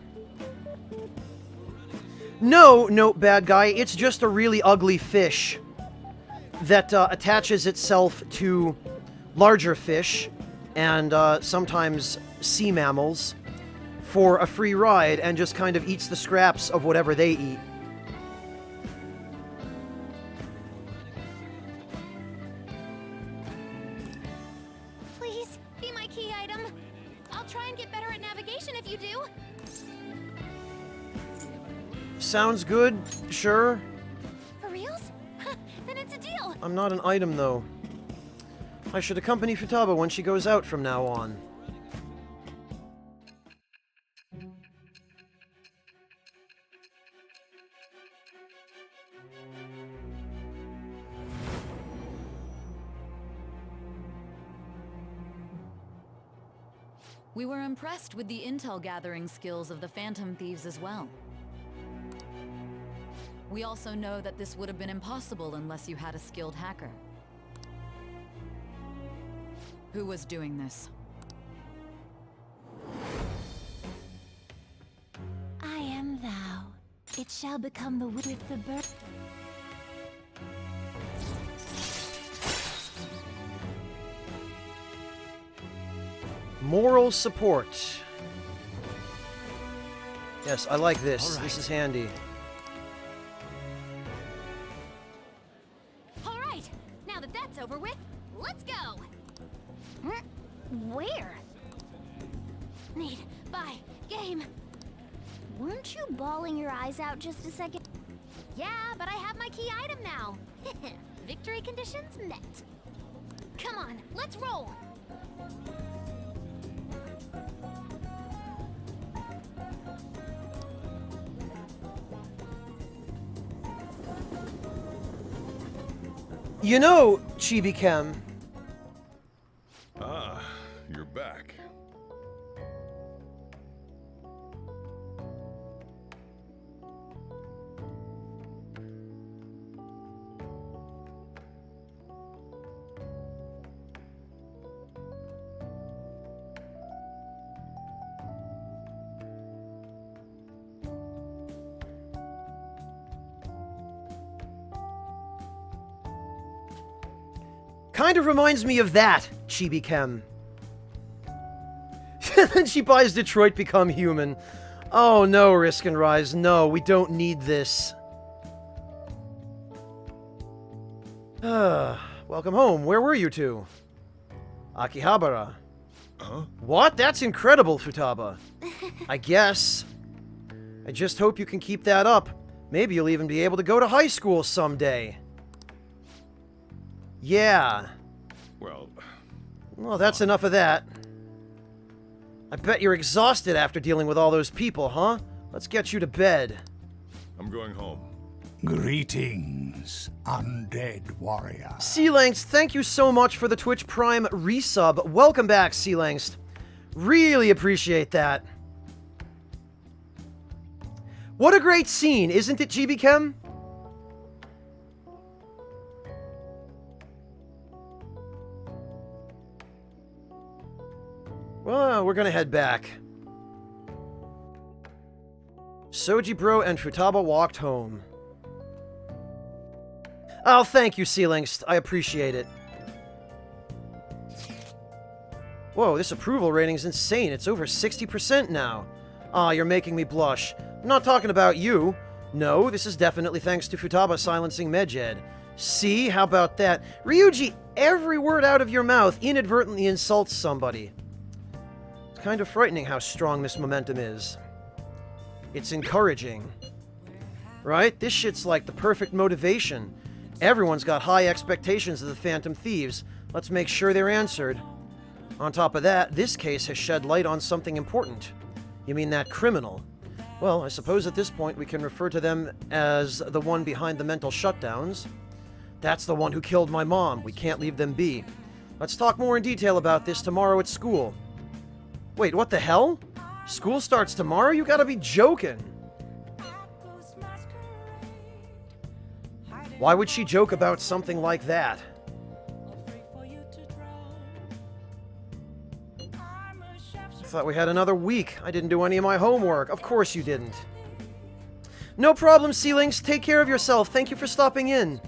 No, bad guy. It's just a really ugly fish that attaches itself to larger fish and sometimes sea mammals for a free ride and just kind of eats the scraps of whatever they eat. Please, be my key item. I'll try and get better at navigation if you do. Sounds good, sure. For reals? Then it's a deal. I'm not an item, though. I should accompany Futaba when she goes out from now on. We were impressed with the intel gathering skills of the Phantom Thieves as well. We also know that this would have been impossible unless you had a skilled hacker. Who was doing this? I am thou. It shall become the with the bird. Moral support. Yes, I like this. All right. This is handy. All right. Now that that's over with, let's go. Where? Need, buy, game. Weren't you bawling your eyes out just a second? Yeah, but I have my key item now. Victory conditions met. Come on, let's roll. You know, Chibi-Kem, Ah, you're back. kind of reminds me of that, Chibi-Kem. Then she buys Detroit Become Human. Oh no, Risk and Rise, no, we don't need this. Welcome home. Where were you two? Akihabara. What? That's incredible, Futaba. I guess. I just hope you can keep that up. Maybe you'll even be able to go to high school someday. Yeah. Well, that's enough of that. I bet you're exhausted after dealing with all those people, huh? Let's get you to bed. I'm going home. Greetings, undead warrior. Sealangst, thank you so much for the Twitch Prime resub. Welcome back, Sealangst. Really appreciate that. What a great scene, isn't it, GB Chem? Well, we're gonna head back. Soji Bro and Futaba walked home. Oh, thank you, Sealangst. I appreciate it. Whoa, this approval rating's insane. It's over 60% now. Ah, you're making me blush. I'm not talking about you. No, this is definitely thanks to Futaba silencing Medjed. See? How about that? Ryuji, every word out of your mouth inadvertently insults somebody. It's kind of frightening how strong this momentum is. It's encouraging. Right? This shit's like the perfect motivation. Everyone's got high expectations of the Phantom Thieves. Let's make sure they're answered. On top of that, this case has shed light on something important. You mean that criminal? Well, I suppose at this point we can refer to them as the one behind the mental shutdowns. That's the one who killed my mom. We can't leave them be. Let's talk more in detail about this tomorrow at school. Wait, what the hell? School starts tomorrow? You gotta be joking. Why would she joke about something like that? I thought we had another week. I didn't do any of my homework. Of course you didn't. No problem, Sealings. Take care of yourself. Thank you for stopping in.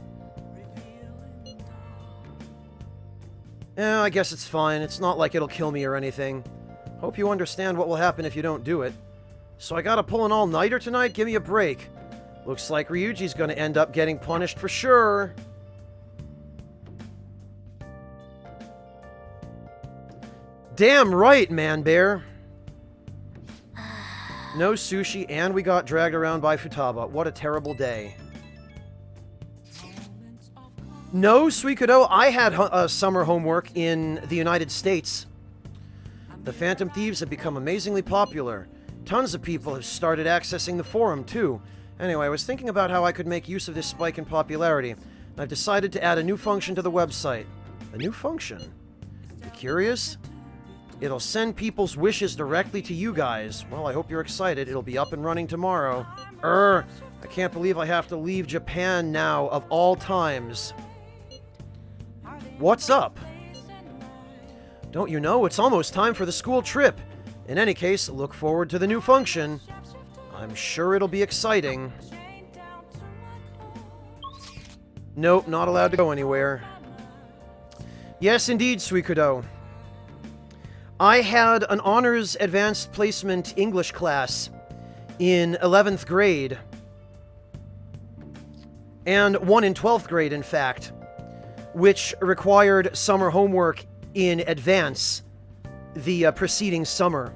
I guess it's fine. It's not like it'll kill me or anything. Hope you understand what will happen if you don't do it. So I gotta pull an all-nighter tonight? Give me a break. Looks like Ryuji's gonna end up getting punished for sure. Damn right, Man Bear. No sushi, and we got dragged around by Futaba. What a terrible day. No, Suikodo, I had summer homework in the United States. The Phantom Thieves have become amazingly popular. Tons of people have started accessing the forum, too. Anyway, I was thinking about how I could make use of this spike in popularity. I've decided to add a new function to the website. A new function? You curious? It'll send people's wishes directly to you guys. Well, I hope you're excited. It'll be up and running tomorrow. I can't believe I have to leave Japan now, of all times. What's up? Don't you know? It's almost time for the school trip. In any case, look forward to the new function. I'm sure it'll be exciting. Nope, not allowed to go anywhere. Yes, indeed, Suikodo. I had an honors advanced placement English class in 11th grade. And one in 12th grade, in fact, which required summer homework in advance the preceding summer.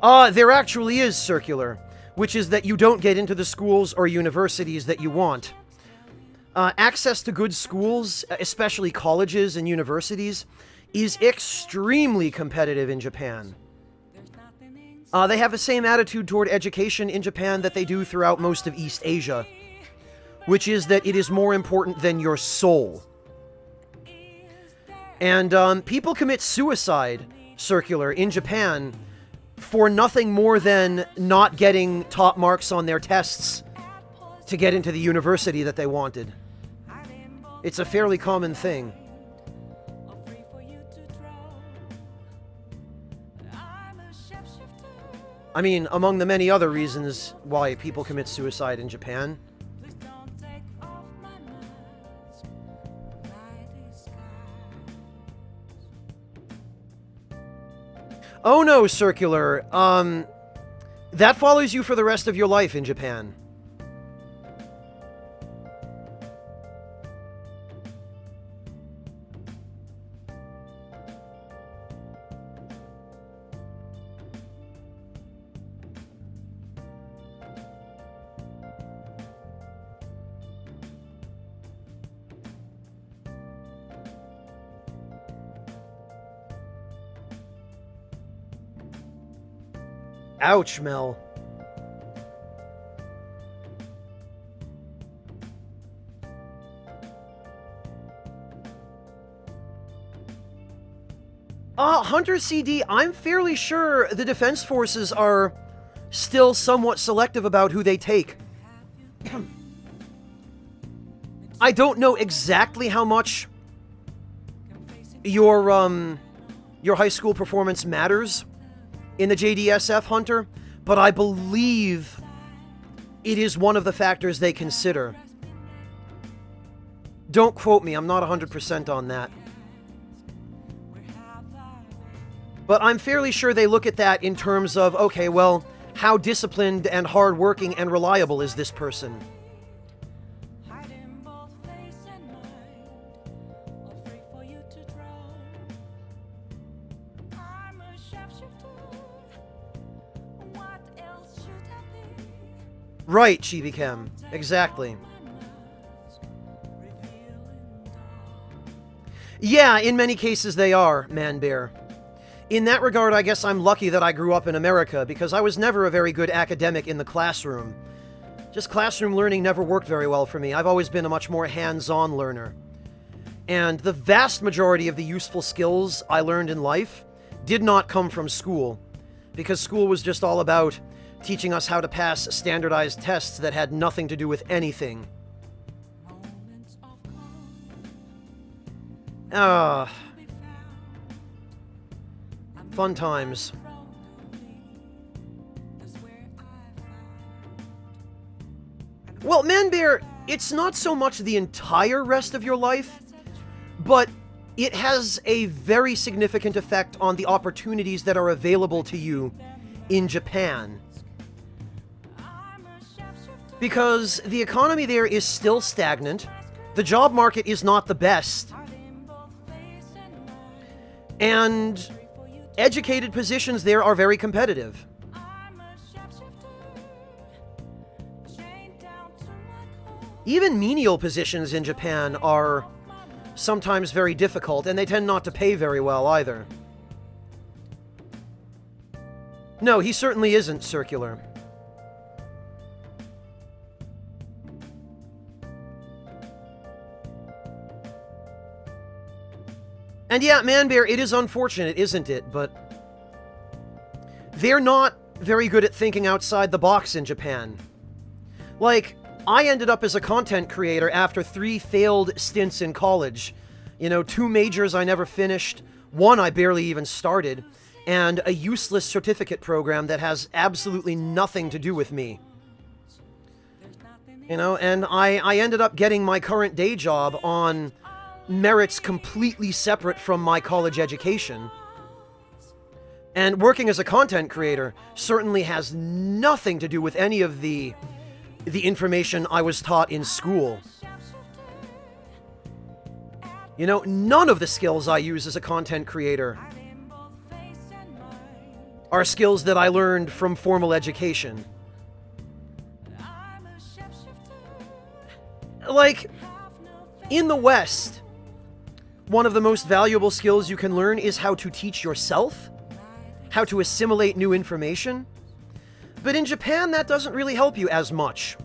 There actually is circular, which is that you don't get into the schools or universities that you want. Access to good schools, especially colleges and universities, is extremely competitive in Japan. They have the same attitude toward education in Japan that they do throughout most of East Asia, which is that it is more important than your soul. And people commit suicide, circular, in Japan for nothing more than not getting top marks on their tests to get into the university that they wanted. It's a fairly common thing. I mean, among the many other reasons why people commit suicide in Japan. Oh no, circular. That follows you for the rest of your life in Japan. Ouch, Mel. Hunter CD, I'm fairly sure the Defense Forces are still somewhat selective about who they take. I don't know exactly how much your high school performance matters in the JDSF, Hunter, but I believe it is one of the factors they consider. Don't quote me, I'm not 100% on that. But I'm fairly sure they look at that in terms of, okay, well, how disciplined and hardworking and reliable is this person? Right, Chibi-Chem. Exactly. Yeah, in many cases they are, Man-Bear. In that regard, I guess I'm lucky that I grew up in America, because I was never a very good academic in the classroom. Just classroom learning never worked very well for me. I've always been a much more hands-on learner. And the vast majority of the useful skills I learned in life did not come from school, because school was just all about teaching us how to pass standardized tests that had nothing to do with anything. Fun times. Well, Man-Bear, it's not so much the entire rest of your life, but it has a very significant effect on the opportunities that are available to you in Japan. Because the economy there is still stagnant, the job market is not the best, and educated positions there are very competitive. Even menial positions in Japan are sometimes very difficult, and they tend not to pay very well either. No, he certainly isn't circular. And yeah, Man-Bear, it is unfortunate, isn't it? But they're not very good at thinking outside the box in Japan. Like, I ended up as a content creator after 3 failed stints in college. You know, 2 majors I never finished, 1 I barely even started, and a useless certificate program that has absolutely nothing to do with me. You know, and I ended up getting my current day job on merits completely separate from my college education. And working as a content creator certainly has nothing to do with any of the information I was taught in school. You know, none of the skills I use as a content creator are skills that I learned from formal education. Like, in the West, one of the most valuable skills you can learn is how to teach yourself, how to assimilate new information. But in Japan, that doesn't really help you as much.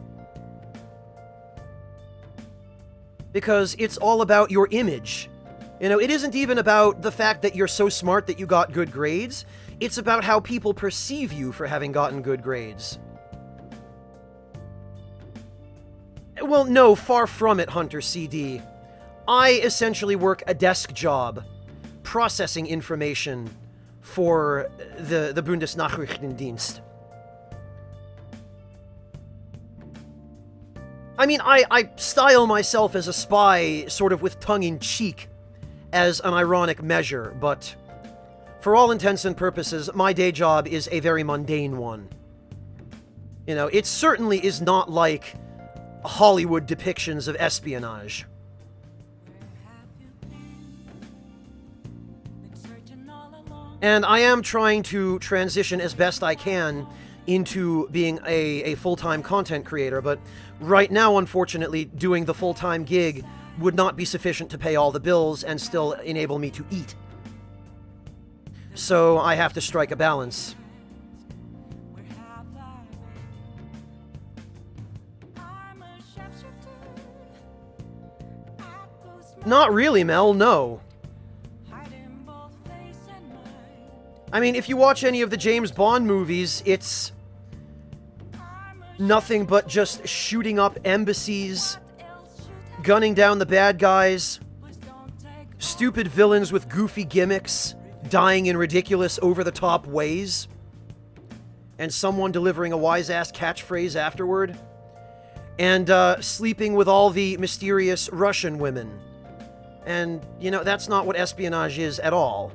Because it's all about your image. You know, it isn't even about the fact that you're so smart that you got good grades. It's about how people perceive you for having gotten good grades. Well, no, far from it, Hunter CD. I essentially work a desk job, processing information for the Bundesnachrichtendienst. I mean, I style myself as a spy sort of with tongue-in-cheek as an ironic measure, but for all intents and purposes, my day job is a very mundane one. You know, it certainly is not like Hollywood depictions of espionage. And I am trying to transition as best I can into being a full-time content creator, but right now, unfortunately, doing the full-time gig would not be sufficient to pay all the bills and still enable me to eat. So I have to strike a balance. Not really, Mel, no. I mean, if you watch any of the James Bond movies, it's nothing but just shooting up embassies, gunning down the bad guys, stupid villains with goofy gimmicks, dying in ridiculous, over-the-top ways, and someone delivering a wise-ass catchphrase afterward, and sleeping with all the mysterious Russian women. And, you know, that's not what espionage is at all.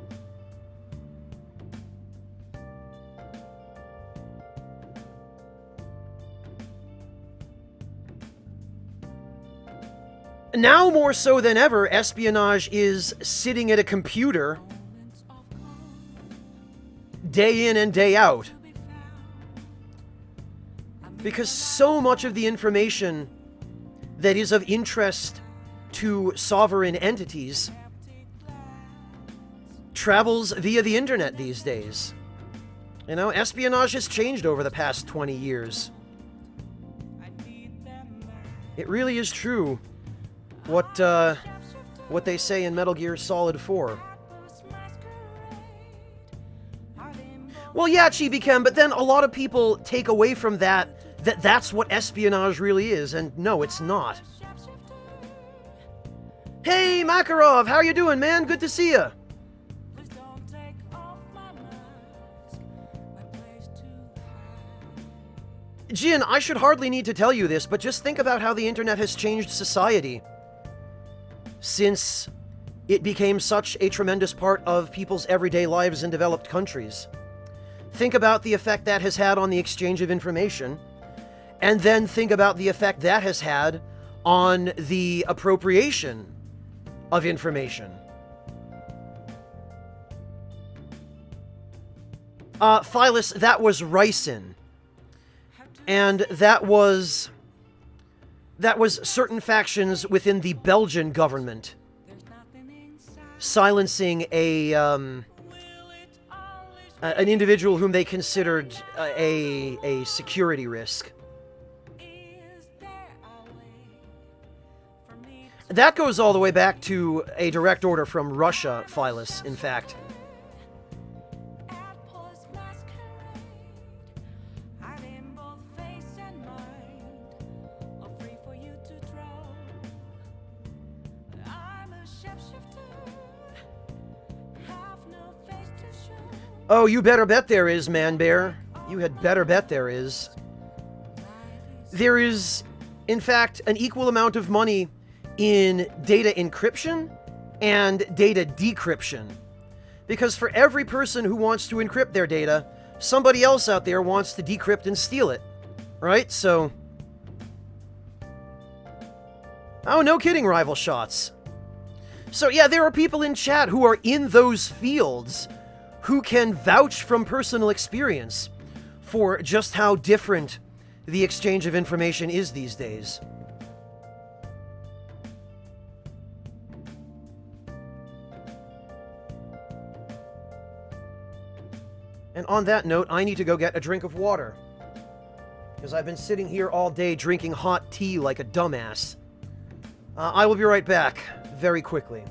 Now more so than ever, espionage is sitting at a computer day in and day out. Because so much of the information that is of interest to sovereign entities travels via the internet these days. You know, espionage has changed over the past 20 years. It really is true what they say in Metal Gear Solid 4. Well, yeah, Chibi Ken, but then a lot of people take away from that's what espionage really is, and no, it's not. Hey, Makarov, how you doing, man? Good to see ya. Jin, I should hardly need to tell you this, but just think about how the internet has changed society since it became such a tremendous part of people's everyday lives in developed countries. Think about the effect that has had on the exchange of information, and then think about the effect that has had on the appropriation of information. Phyllis, that was ricin. And that was certain factions within the Belgian government silencing an individual whom they considered a security risk. That goes all the way back to a direct order from Russia, Phyllis, in fact. Oh, you better bet there is, Man Bear. You had better bet there is. There is, in fact, an equal amount of money in data encryption and data decryption. Because for every person who wants to encrypt their data, somebody else out there wants to decrypt and steal it. Right? So... oh, no kidding, rival shots. So yeah, there are people in chat who are in those fields who can vouch from personal experience for just how different the exchange of information is these days. And on that note, I need to go get a drink of water, because I've been sitting here all day drinking hot tea like a dumbass. I will be right back, very quickly.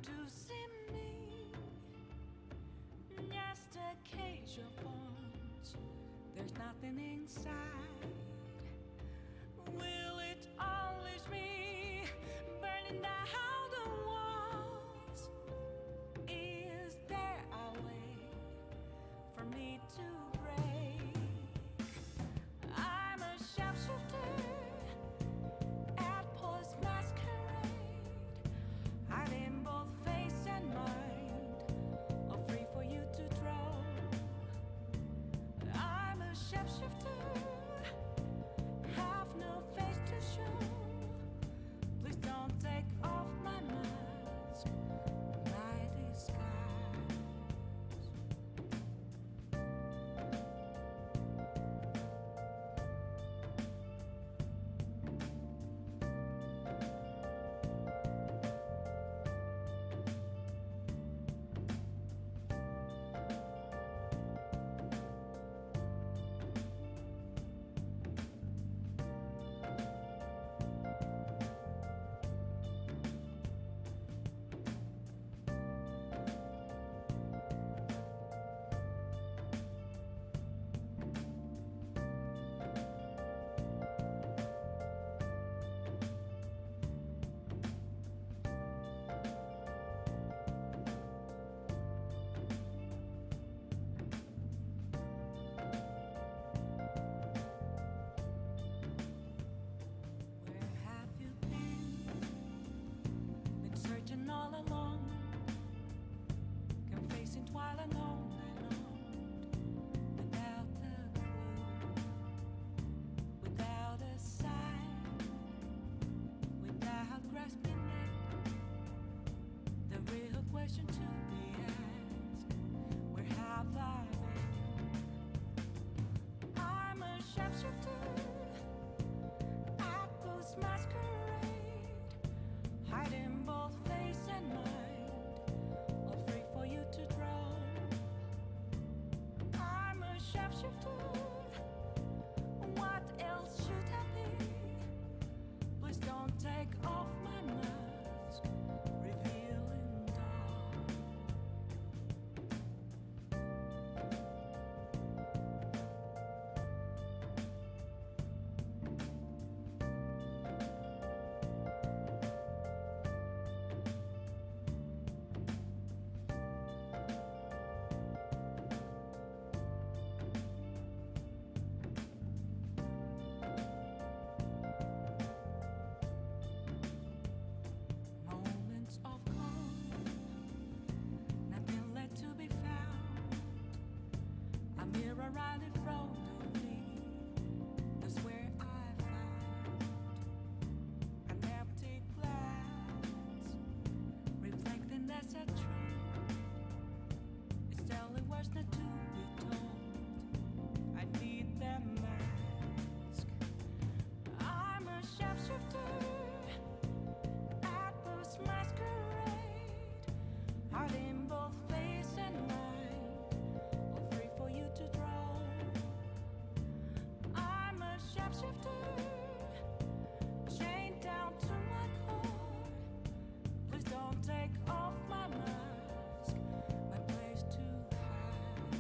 Have to see me, just a cage of bones. There's nothing inside. Will it always be burning down the walls? Is there a way for me to break? I'm a sharpshooter at Post Masquerade, hiding both face and mind, all free for you to draw. I'm a shapeshifter, have no face to show. Please don't take off my mask, my disguise. Where have you been? Been searching all along, confessing twilight on and on, without a clue, without a sign, without grasping it. The real question to be asked: where have I been? I'm a sharpshooter at Post Masquerade, hiding both face and mind, all free for you to draw. I'm a sharpshooter, what else should I be? Please don't take off my mask, revealing dark. Moments of calm, nothing left to be found. A mirror right in front of me, that's where I found an empty glass, reflecting that's a truth. It's telling words not to be told. I need that mask. I'm a sharpshooter at Post Masquerade, hiding both face and mind, all free for you to draw. I'm a sharpshooter, chained down to my core. Please don't take off my mask, my place to hide.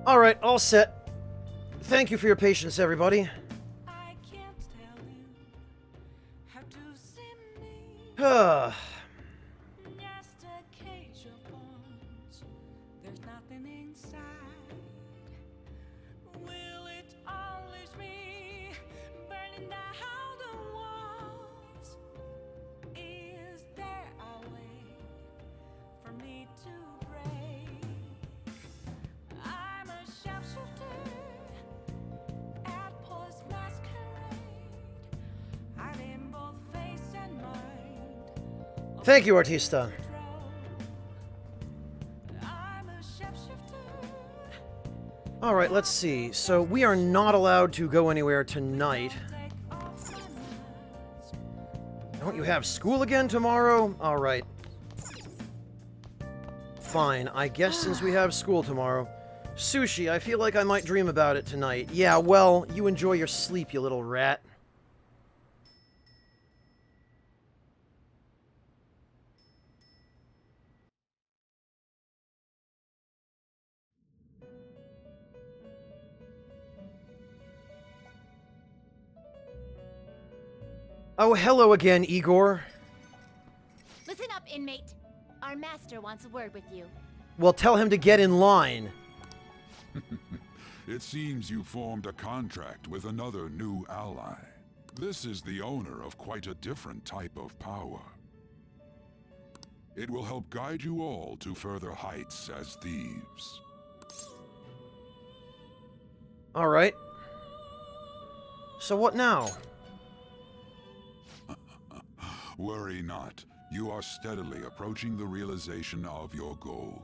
All right, all set. Thank you for your patience, everybody. I can't tell you how to see me. Ah, Just a cage of bones. There's nothing inside. Will it always be burning down the walls? Is there a way for me to break? I'm a sharpshooter at Post Masquerade, hiding both face and mind. thank you, Artista. I'm a sharpshooter Alright, let's see. So, we are not allowed to go anywhere tonight. Don't you have school again tomorrow? Alright. Fine, I guess since we have school tomorrow. Sushi, I feel like I might dream about it tonight. Yeah, well, you enjoy your sleep, you little rat. Oh, hello again, Igor. Listen up, inmate. Our master wants a word with you. Well, tell him to get in line. It seems you formed a contract with another new ally. This is the owner of quite a different type of power. It will help guide you all to further heights as thieves. Alright. So what now? Worry not. You are steadily approaching the realization of your goal.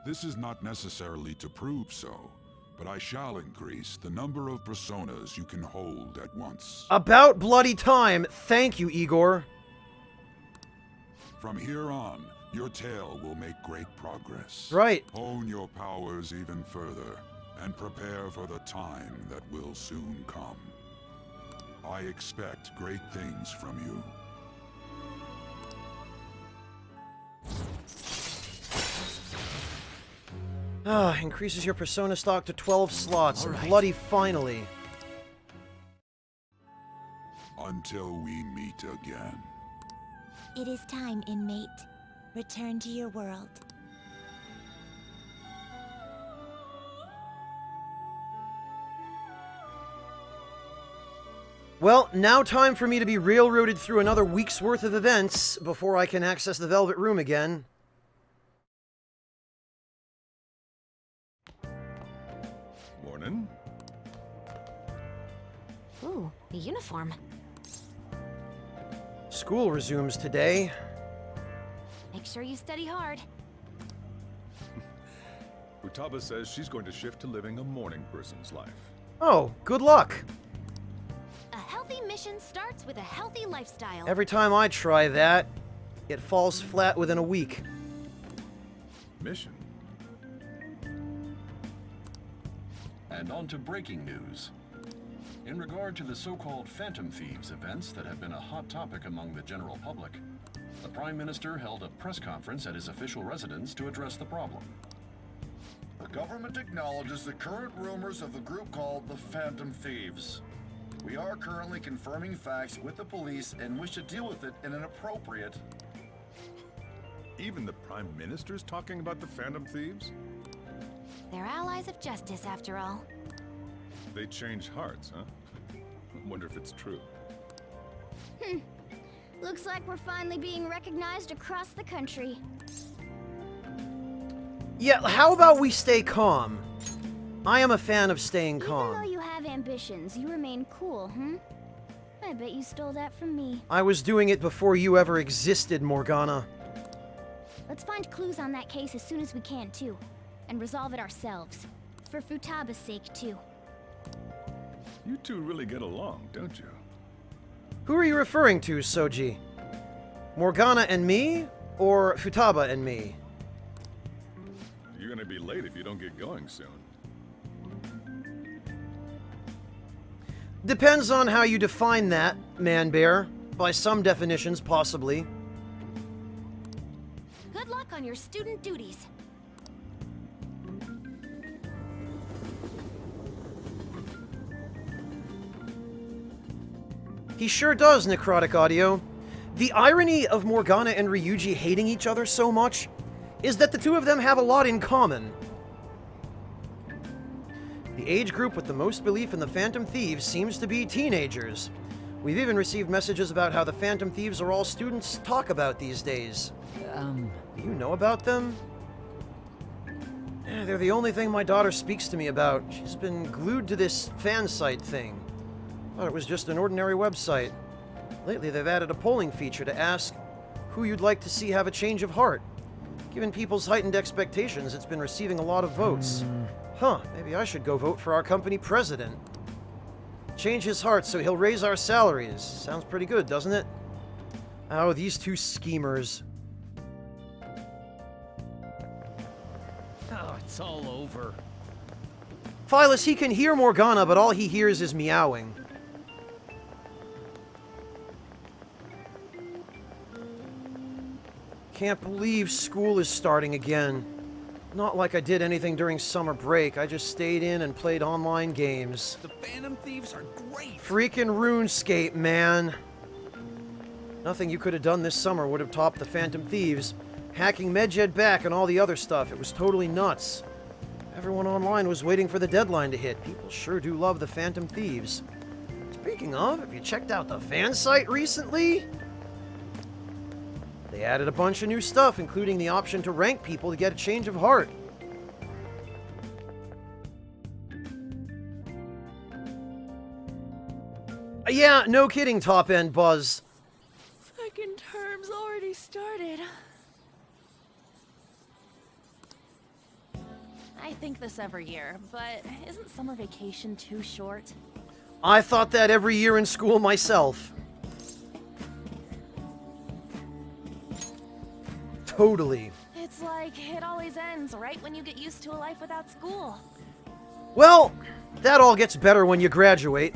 This is not necessarily to prove so, but I shall increase the number of personas you can hold at once. About bloody time! Thank you, Igor. From here on, your tale will make great progress. Right. Hone your powers even further, and prepare for the time that will soon come. I expect great things from you. Increases your persona stock to 12 slots. Bloody finally. Until we meet again. It is time, inmate. Return to your world. Well, now time for me to be railroaded through another week's worth of events before I can access the Velvet Room again. Morning. Ooh, a uniform. School resumes today. Make sure you study hard. Futaba says she's going to shift to living a morning person's life. Oh, good luck. A healthy mission starts with a healthy lifestyle. Every time I try that, it falls flat within a week. Mission? And on to breaking news. In regard to the so-called Phantom Thieves events that have been a hot topic among the general public, the Prime Minister held a press conference at his official residence to address the problem. The government acknowledges the current rumors of the group called the Phantom Thieves. We are currently confirming facts with the police and wish to deal with it in an appropriate... Even the Prime Minister's talking about the Phantom Thieves? They're allies of justice, after all. They change hearts, huh? Wonder if it's true. Looks like we're finally being recognized across the country. Yeah, how about we stay calm? I am a fan of staying Even calm. though you have ambitions, you remain cool, I bet you stole that from me. I was doing it before you ever existed, Morgana. Let's find clues on that case as soon as we can, too. And resolve it ourselves. For Futaba's sake, too. You two really get along, don't you? Who are you referring to, Soji? Morgana and me? Or Futaba and me? You're gonna be late if you don't get going soon. Depends on how you define that, Man-Bear. By some definitions, possibly. Good luck on your student duties. He sure does, Necrotic Audio. The irony of Morgana and Ryuji hating each other so much is that the two of them have a lot in common. The age group with the most belief in the Phantom Thieves seems to be teenagers. We've even received messages about how the Phantom Thieves are all students talk about these days. Do you know about them? They're the only thing my daughter speaks to me about. She's been glued to this fan site thing. Thought it was just an ordinary website. Lately, they've added a polling feature to ask who you'd like to see have a change of heart. Given people's heightened expectations, it's been receiving a lot of votes. Huh, maybe I should go vote for our company president. Change his heart so he'll raise our salaries. Sounds pretty good, doesn't it? Oh, these two schemers. Oh, it's all over. Phyllis, he can hear Morgana, but all he hears is meowing. Can't believe school is starting again. Not like I did anything during summer break. I just stayed in and played online games. The Phantom Thieves are great. Freaking RuneScape, man. Nothing you could have done this summer would have topped the Phantom Thieves. Hacking Medjed back and all the other stuff. It was totally nuts. Everyone online was waiting for the deadline to hit. People sure do love the Phantom Thieves. Speaking of, have you checked out the fan site recently? They added a bunch of new stuff, including the option to rank people to get a change of heart. Yeah, no kidding, Top End Buzz. Second term's already started. I think this every year, but isn't summer vacation too short? I thought that every year in school myself. Totally. It's like it always ends right when you get used to a life without school. Well, that all gets better when you graduate.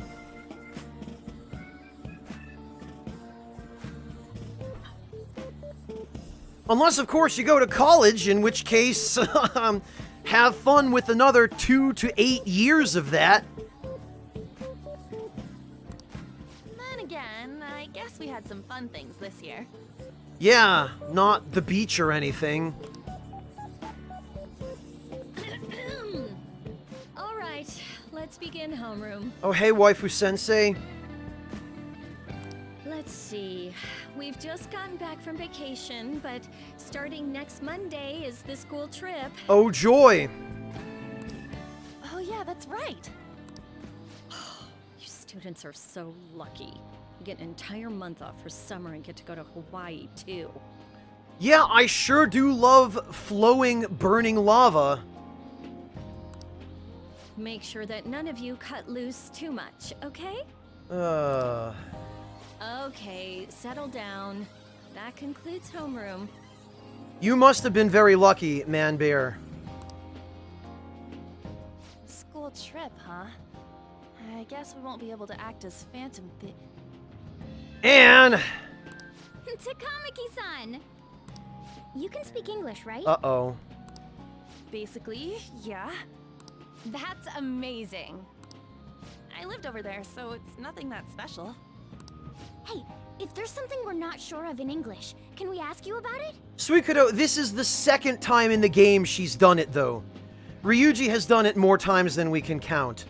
Unless, of course, you go to college, in which case, have fun with another 2 to 8 years of that. Then again, I guess we had some fun things this year. Yeah, not the beach or anything. All right, let's begin homeroom. Oh, hey, waifu-sensei. Let's see. We've just gotten back from vacation, but starting next Monday is the school trip. Oh, joy. Oh yeah, that's right. You students are so lucky. You get an entire month off for summer and get to go to Hawaii, too. Yeah, I sure do love flowing, burning lava. Make sure that none of you cut loose too much, okay? Okay, settle down. That concludes homeroom. You must have been very lucky, Man Bear. School trip, huh? I guess we won't be able to act as Phantom And... Takamaki-san! You can speak English, right? Uh-oh. Basically, yeah. That's amazing. I lived over there, so it's nothing that special. Hey, if there's something we're not sure of in English, can we ask you about it? Suikodo, this is the second time in the game she's done it, though. Ryuji has done it more times than we can count.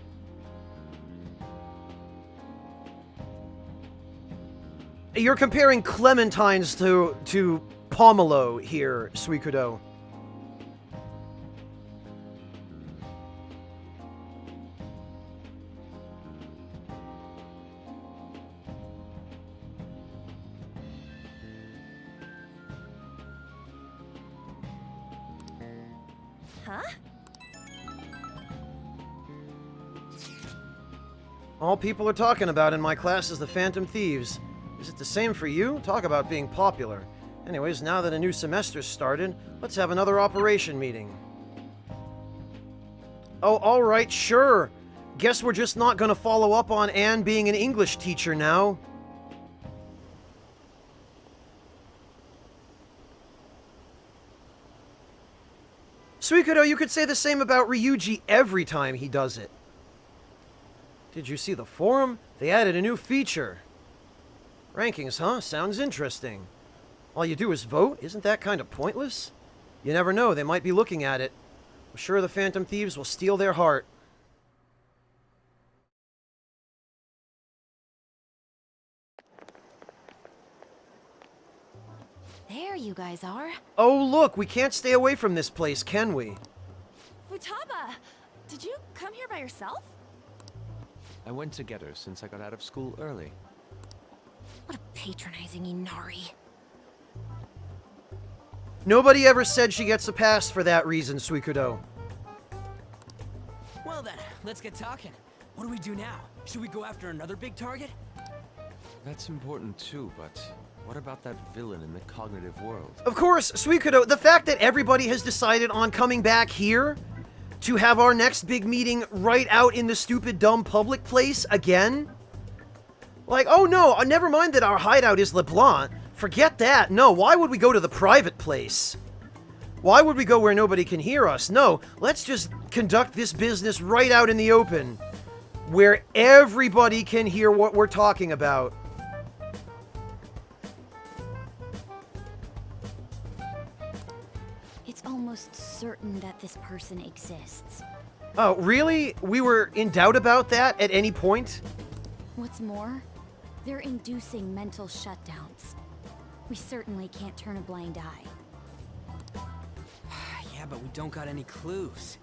You're comparing clementines to pomelo here, Suikodo. Huh? All people are talking about in my class is the Phantom Thieves. Is it the same for you? Talk about being popular. Anyways, now that a new semester's started, let's have another operation meeting. Oh, alright, sure. Guess we're just not gonna follow up on Anne being an English teacher now. Suikodo, you could say the same about Ryuji every time he does it. Did you see the forum? They added a new feature. Rankings, huh? Sounds interesting. All you do is vote? Isn't that kind of pointless? You never know, they might be looking at it. I'm sure the Phantom Thieves will steal their heart. There you guys are. Oh, look, we can't stay away from this place, can we? Futaba! Did you come here by yourself? I went to get her since I got out of school early. What a patronizing Inari. Nobody ever said she gets a pass for that reason, Suikodo. Well then, let's get talking. What do we do now? Should we go after another big target? That's important too, but what about that villain in the cognitive world? Of course, Suikodo, the fact that everybody has decided on coming back here to have our next big meeting right out in the stupid, dumb public place again? Like, oh no, never mind that our hideout is LeBlanc. Forget that. No, why would we go to the private place? Why would we go where nobody can hear us? No, let's just conduct this business right out in the open, where everybody can hear what we're talking about. It's almost certain that this person exists. Oh, really? We were in doubt about that at any point? What's more, they're inducing mental shutdowns. We certainly can't turn a blind eye. Yeah, but we don't got any clues.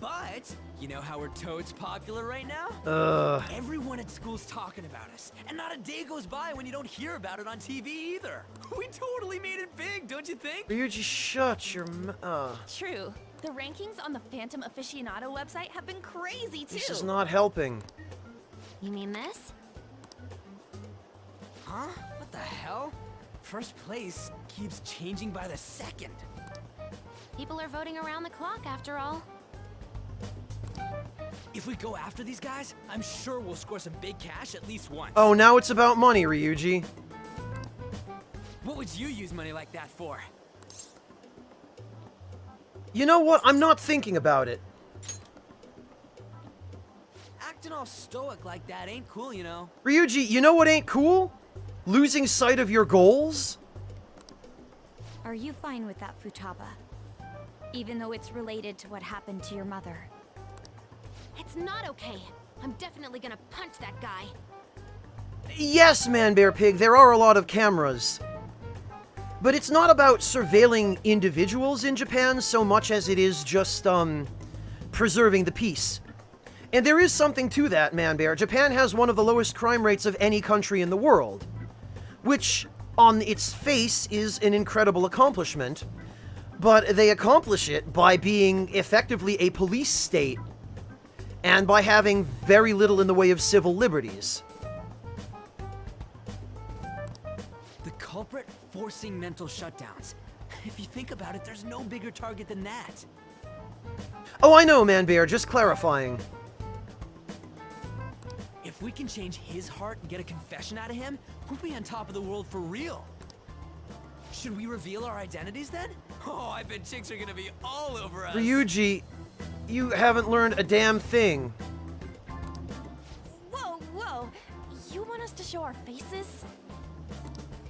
But, you know how we're totes popular right now? Everyone at school's talking about us, and not a day goes by when you don't hear about it on TV either. We totally made it big, don't you think? Ryuji, shut your True. The rankings on the Phantom Aficionado website have been crazy, too. This is not helping. You mean this? Huh? What the hell? First place keeps changing by the second. People are voting around the clock, after all. If we go after these guys, I'm sure we'll score some big cash at least once. Oh, now it's about money, Ryuji. What would you use money like that for? You know what? I'm not thinking about it. Acting all stoic like that ain't cool, you know. Ryuji, you know what ain't cool? Losing sight of your goals? Are you fine with that, Futaba? Even though it's related to what happened to your mother. It's not okay. I'm definitely gonna punch that guy. Yes, Man-Bear-Pig, there are a lot of cameras. But it's not about surveilling individuals in Japan so much as it is just, preserving the peace. And there is something to that, Man-Bear. Japan has one of the lowest crime rates of any country in the world, which, on its face, is an incredible accomplishment. But they accomplish it by being effectively a police state, and by having very little in the way of civil liberties. The culprit forcing mental shutdowns. If you think about it, there's no bigger target than that. Oh, I know, Man-Bear, just clarifying. If we can change his heart and get a confession out of him, we'll be on top of the world for real. Should we reveal our identities then? Oh, I bet chicks are gonna be all over us. Ryuji, you haven't learned a damn thing. Whoa, whoa. You want us to show our faces?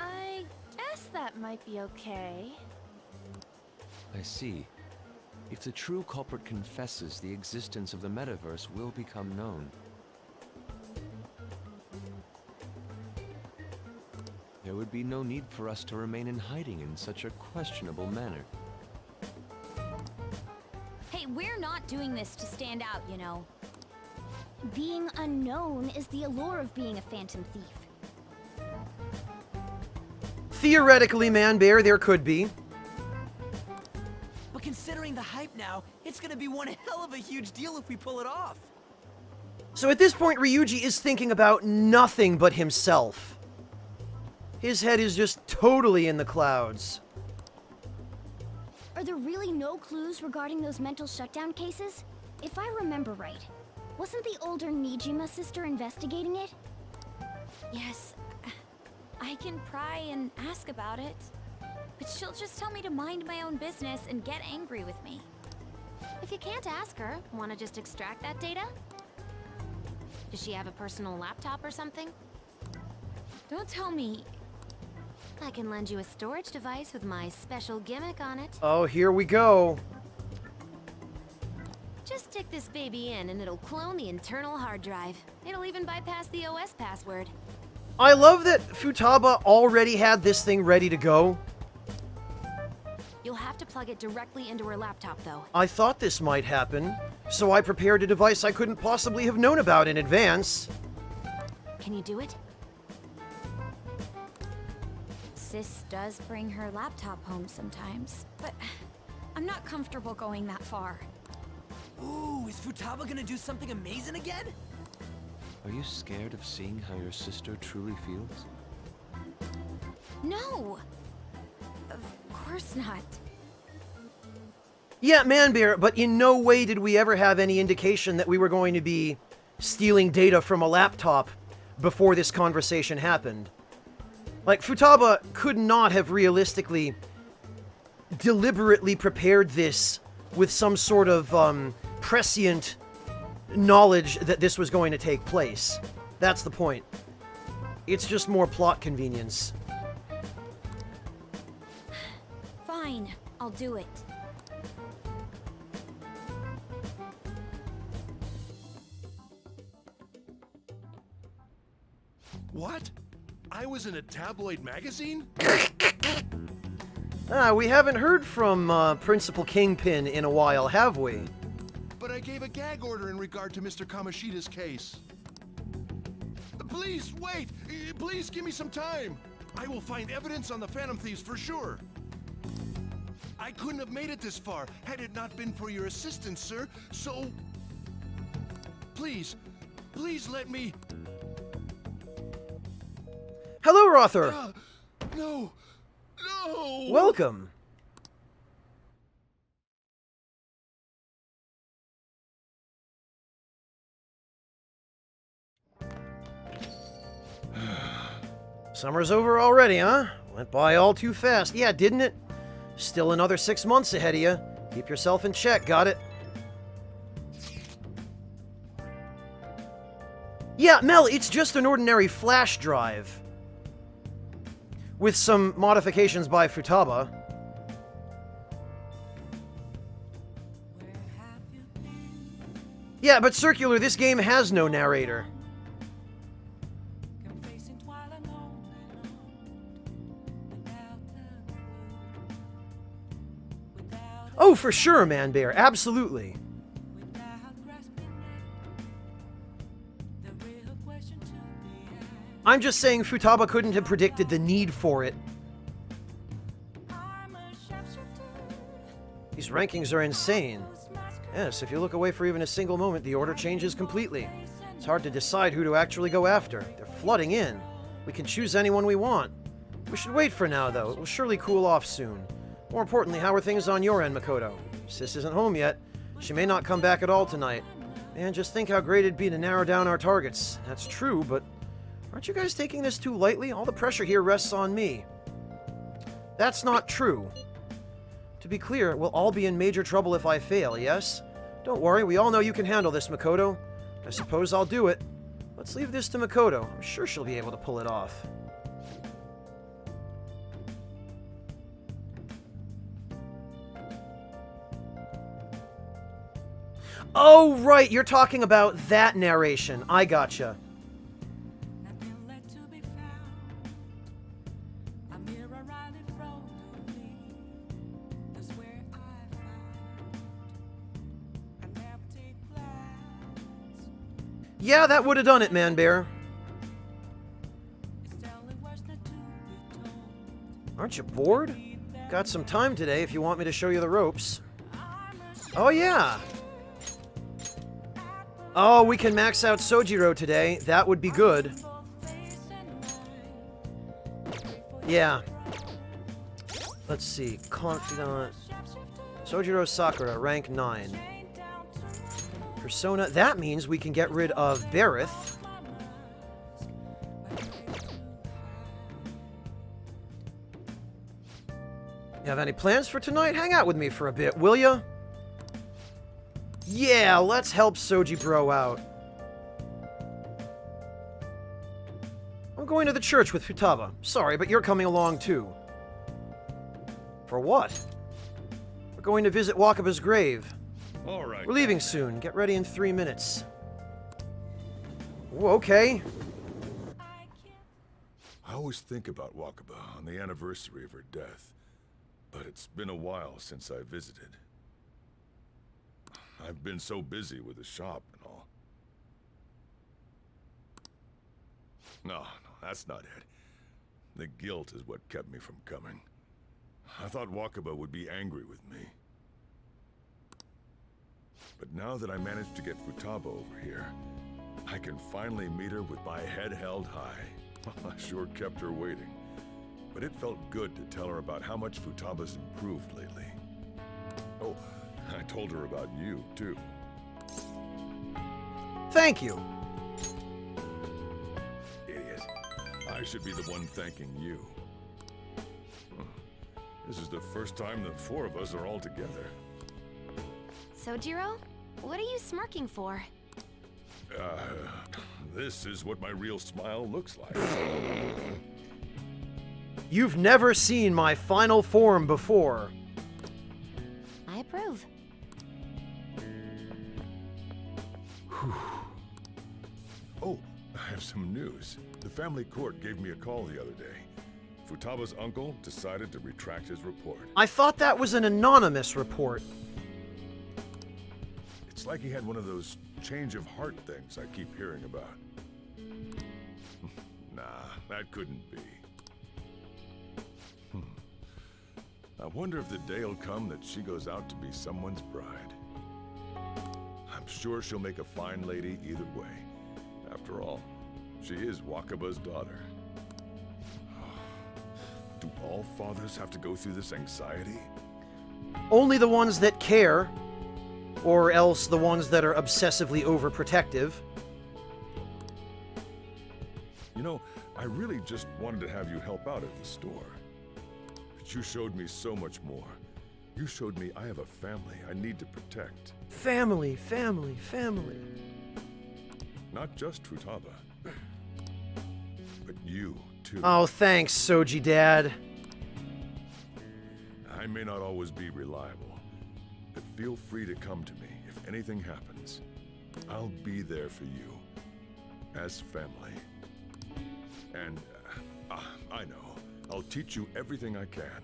I guess that might be okay. I see. If the true culprit confesses, the existence of the metaverse will become known. There would be no need for us to remain in hiding in such a questionable manner. Hey, we're not doing this to stand out, you know. Being unknown is the allure of being a phantom thief. Theoretically, Man-Bear, there could be. But considering the hype now, it's gonna be one hell of a huge deal if we pull it off. So at this point, Ryuji is thinking about nothing but himself. His head is just totally in the clouds. Are there really no clues regarding those mental shutdown cases? If I remember right, wasn't the older Nijima sister investigating it? Yes, I can pry and ask about it. But she'll just tell me to mind my own business and get angry with me. If you can't ask her, wanna just extract that data? Does she have a personal laptop or something? Don't tell me. I can lend you a storage device with my special gimmick on it. Oh, here we go. Just stick this baby in and it'll clone the internal hard drive. It'll even bypass the OS password. I love that Futaba already had this thing ready to go. You'll have to plug it directly into her laptop, though. I thought this might happen, so I prepared a device I couldn't possibly have known about in advance. Can you do it? Sis does bring her laptop home sometimes, but I'm not comfortable going that far. Ooh, is Futaba gonna do something amazing again? Are you scared of seeing how your sister truly feels? No! Of course not. Yeah, Manbear, but in no way did we ever have any indication that we were going to be stealing data from a laptop before this conversation happened. Like, Futaba could not have realistically deliberately prepared this with some sort of prescient knowledge that this was going to take place. That's the point. It's just more plot convenience. Fine, I'll do it. What? I was in a tabloid magazine? We haven't heard from Principal Kingpin in a while, have we? But I gave a gag order in regard to Mr. Kamoshida's case. Please, wait! Please give me some time! I will find evidence on the Phantom Thieves for sure. I couldn't have made it this far had it not been for your assistance, sir, so... Please, please let me... Hello, Rother! No! No! Welcome! Summer's over already, huh? Went by all too fast. Yeah, didn't it? Still another 6 months ahead of you. Keep yourself in check, got it? Yeah, Mel, it's just an ordinary flash drive. With some modifications by Futaba. Yeah, but Circular, this game has no narrator. Oh, for sure, Manbear, absolutely. I'm just saying Futaba couldn't have predicted the need for it. These rankings are insane. Yes, if you look away for even a single moment, the order changes completely. It's hard to decide who to actually go after. They're flooding in. We can choose anyone we want. We should wait for now, though. It will surely cool off soon. More importantly, how are things on your end, Makoto? Sis isn't home yet. She may not come back at all tonight. Man, just think how great it'd be to narrow down our targets. That's true, but aren't you guys taking this too lightly? All the pressure here rests on me. That's not true. To be clear, we'll all be in major trouble if I fail, yes? Don't worry, we all know you can handle this, Makoto. I suppose I'll do it. Let's leave this to Makoto. I'm sure she'll be able to pull it off. Oh, right, you're talking about that narration. I gotcha. Yeah, that would have done it, Manbear. Aren't you bored? Got some time today if you want me to show you the ropes. Oh, yeah. Oh, we can max out Sojiro today. That would be good. Yeah. Let's see. Confidant. Sojiro Sakura, rank 9. Persona. That means we can get rid of Barith. You have any plans for tonight? Hang out with me for a bit, will ya? Yeah, let's help Soji Bro out. I'm going to the church with Futaba. Sorry, but you're coming along too. For what? We're going to visit Wakaba's grave. All right. We're leaving soon. Get ready in 3 minutes. Ooh, okay. I always think about Wakaba on the anniversary of her death, but it's been a while since I visited. I've been so busy with the shop and all. No, that's not it. The guilt is what kept me from coming. I thought Wakaba would be angry with me. But now that I managed to get Futaba over here, I can finally meet her with my head held high. I sure kept her waiting. But it felt good to tell her about how much Futaba's improved lately. Oh, I told her about you, too. Thank you. Idiot. I should be the one thanking you. This is the first time the four of us are all together. Sojiro, what are you smirking for? This is what my real smile looks like. You've never seen my final form before. I approve. Oh, I have some news. The family court gave me a call the other day. Futaba's uncle decided to retract his report. I thought that was an anonymous report. It's like he had one of those change of heart things I keep hearing about. Nah, that couldn't be. I wonder if the day will come that she goes out to be someone's bride. I'm sure she'll make a fine lady either way. After all, she is Wakaba's daughter. Do all fathers have to go through this anxiety? Only the ones that care, or else the ones that are obsessively overprotective. You know, I really just wanted to have you help out at the store. But you showed me so much more. You showed me I have a family I need to protect. Family, family, family. Not just Futaba, but you, too. Oh, thanks, Soji Dad. I may not always be reliable, but feel free to come to me if anything happens. I'll be there for you, as family. And, I know, I'll teach you everything I can.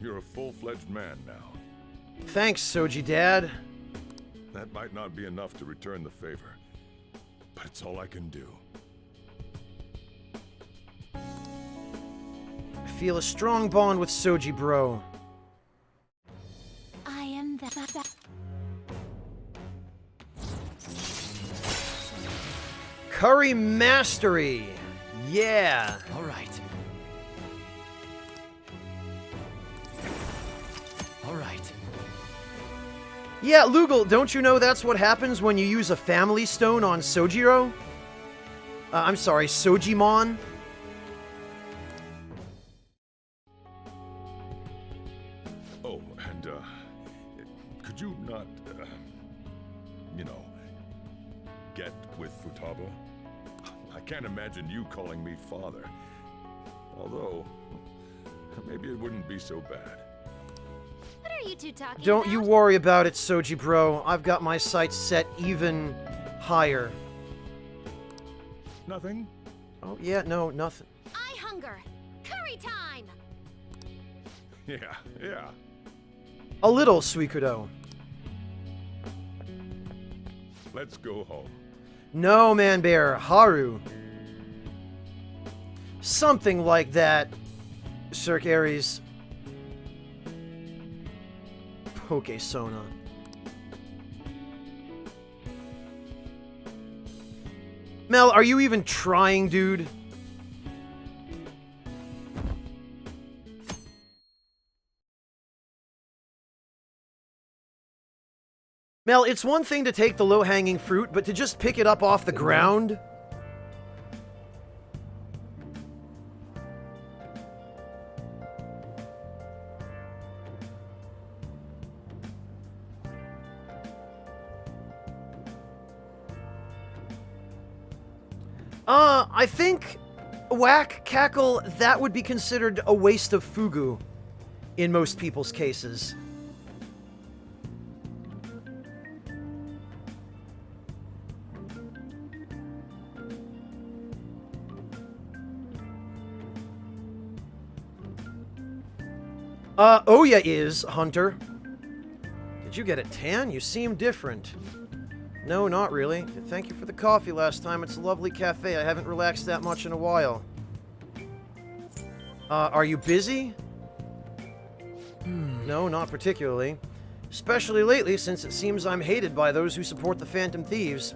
You're a full-fledged man now. Thanks, Soji Dad. That might not be enough to return the favor, but it's all I can do. I feel a strong bond with Soji Bro. I am the... Curry Mastery! Yeah! Alright. Alright. Yeah, Lugal, don't you know that's what happens when you use a family stone on Sojiro? I'm sorry, Sojimon? Oh, and, could you not, you know, get with Futaba? I can't imagine you calling me father. Although, maybe it wouldn't be so bad. What are you two talking Don't about? you worry about it, Soji Bro. I've got my sights set even higher. Nothing? Oh, yeah, no, nothing. I hunger. Curry time! Yeah. A little, Suikudo. Let's go home. No, Man Bear, Haru. Something like that, Cirque Aries. Poke-Sona. Mel, are you even trying, dude? Mel, it's one thing to take the low-hanging fruit, but to just pick it up off the ground? I think, Whack, Cackle, that would be considered a waste of Fugu in most people's cases. Oya is, Hunter. Did you get a tan? You seem different. No, not really. Thank you for the coffee last time. It's a lovely cafe. I haven't relaxed that much in a while. Are you busy? No, not particularly. Especially lately, since it seems I'm hated by those who support the Phantom Thieves.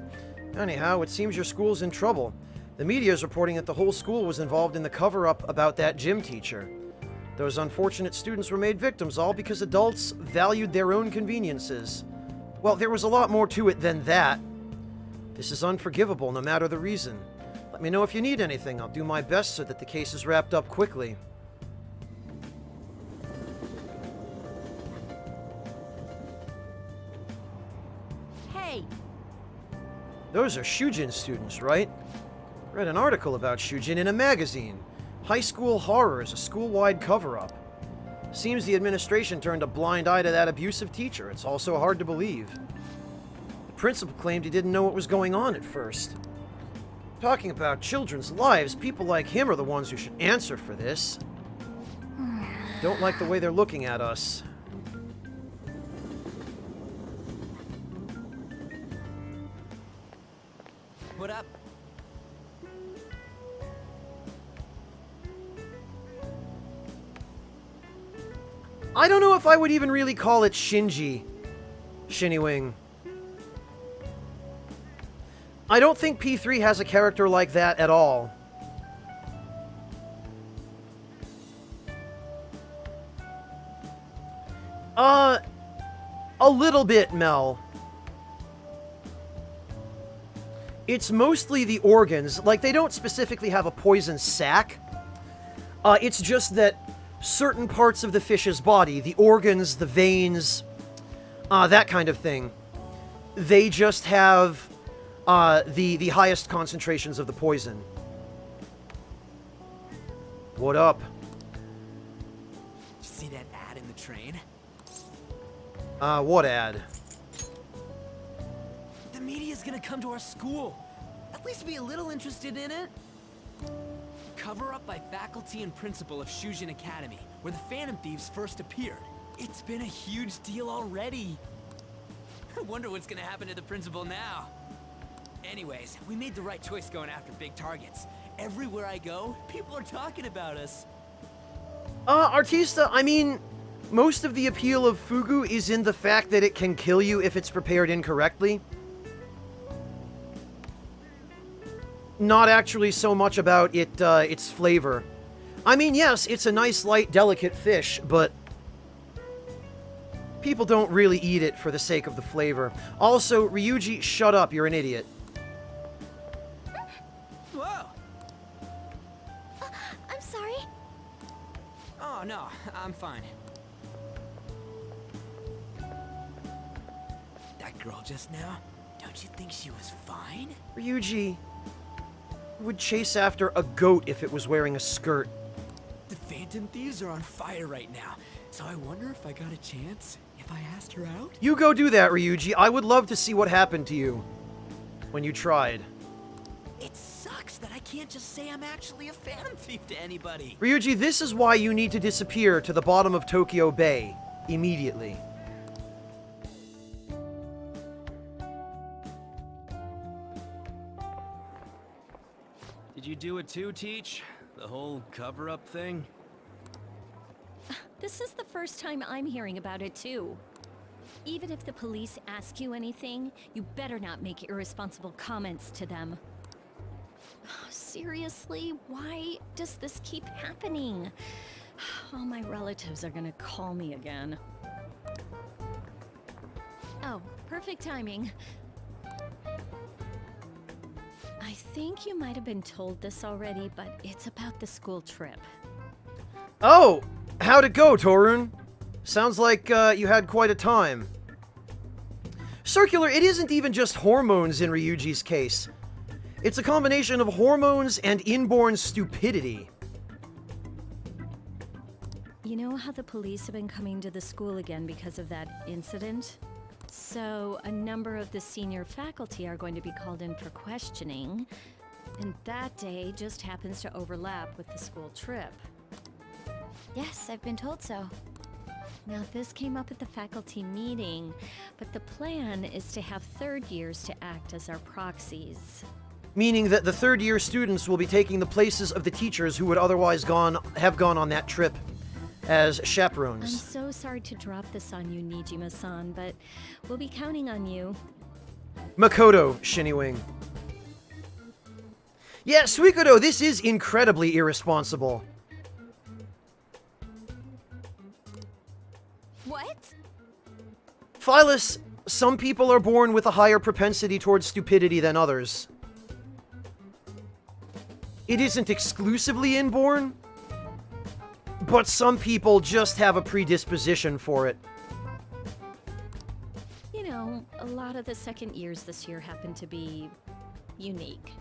Anyhow, it seems your school's in trouble. The media is reporting that the whole school was involved in the cover-up about that gym teacher. Those unfortunate students were made victims, all because adults valued their own conveniences. Well, there was a lot more to it than that. This is unforgivable, no matter the reason. Let me know if you need anything. I'll do my best so that the case is wrapped up quickly. Hey! Those are Shujin students, right? Read an article about Shujin in a magazine. High school horror is a school-wide cover-up. Seems the administration turned a blind eye to that abusive teacher. It's also hard to believe. The principal claimed he didn't know what was going on at first. Talking about children's lives, people like him are the ones who should answer for this. Don't like the way they're looking at us. What up? I don't know if I would even really call it Shinji. Shinny-Wing. I don't think P3 has a character like that at all. A little bit, Mel. It's mostly the organs. Like, they don't specifically have a poison sac. It's just that certain parts of the fish's body, the organs, the veins, that kind of thing, they just have the highest concentrations of the poison. What up? Did you see that ad in the train? What ad? The media's gonna come to our school. At least be a little interested in it. Cover up by faculty and principal of Shujin Academy, where the Phantom Thieves first appeared. It's been a huge deal already. I wonder what's gonna happen to the principal now. Anyways, we made the right choice going after big targets. Everywhere I go, people are talking about us. Artista, I mean, most of the appeal of Fugu is in the fact that it can kill you if it's prepared incorrectly. Not actually so much about its flavor. I mean, yes, it's a nice, light, delicate fish, but people don't really eat it for the sake of the flavor. Also, Ryuji, shut up, you're an idiot. Whoa! I'm sorry. Oh, no, I'm fine. That girl just now, don't you think she was fine? Ryuji would chase after a goat if it was wearing a skirt. The Phantom Thieves are on fire right now, so I wonder if I got a chance if I asked her out? You go do that, Ryuji. I would love to see what happened to you when you tried. It sucks that I can't just say I'm actually a Phantom Thief to anybody. Ryuji, this is why you need to disappear to the bottom of Tokyo Bay immediately. Did you do it too, Teach? The whole cover-up thing? This is the first time I'm hearing about it, too. Even if the police ask you anything, you better not make irresponsible comments to them. Seriously, why does this keep happening? All my relatives are gonna call me again. Oh, perfect timing. I think you might have been told this already, but it's about the school trip. Oh! How'd it go, Torun? Sounds like you had quite a time. Circular, it isn't even just hormones in Ryuji's case. It's a combination of hormones and inborn stupidity. You know how the police have been coming to the school again because of that incident? So, a number of the senior faculty are going to be called in for questioning, and that day just happens to overlap with the school trip. Yes, I've been told so. Now, this came up at the faculty meeting, but the plan is to have third years to act as our proxies. Meaning that the third-year students will be taking the places of the teachers who would otherwise have gone on that trip as I'm chaperones. so sorry to drop this on you, Nijima-san, but we'll be counting on you. Makoto, Shiniwing. Yeah, Suikodo, this is incredibly irresponsible. What? Phyllis, some people are born with a higher propensity towards stupidity than others. It isn't exclusively inborn, but some people just have a predisposition for it. You know, a lot of the second years this year happen to be unique.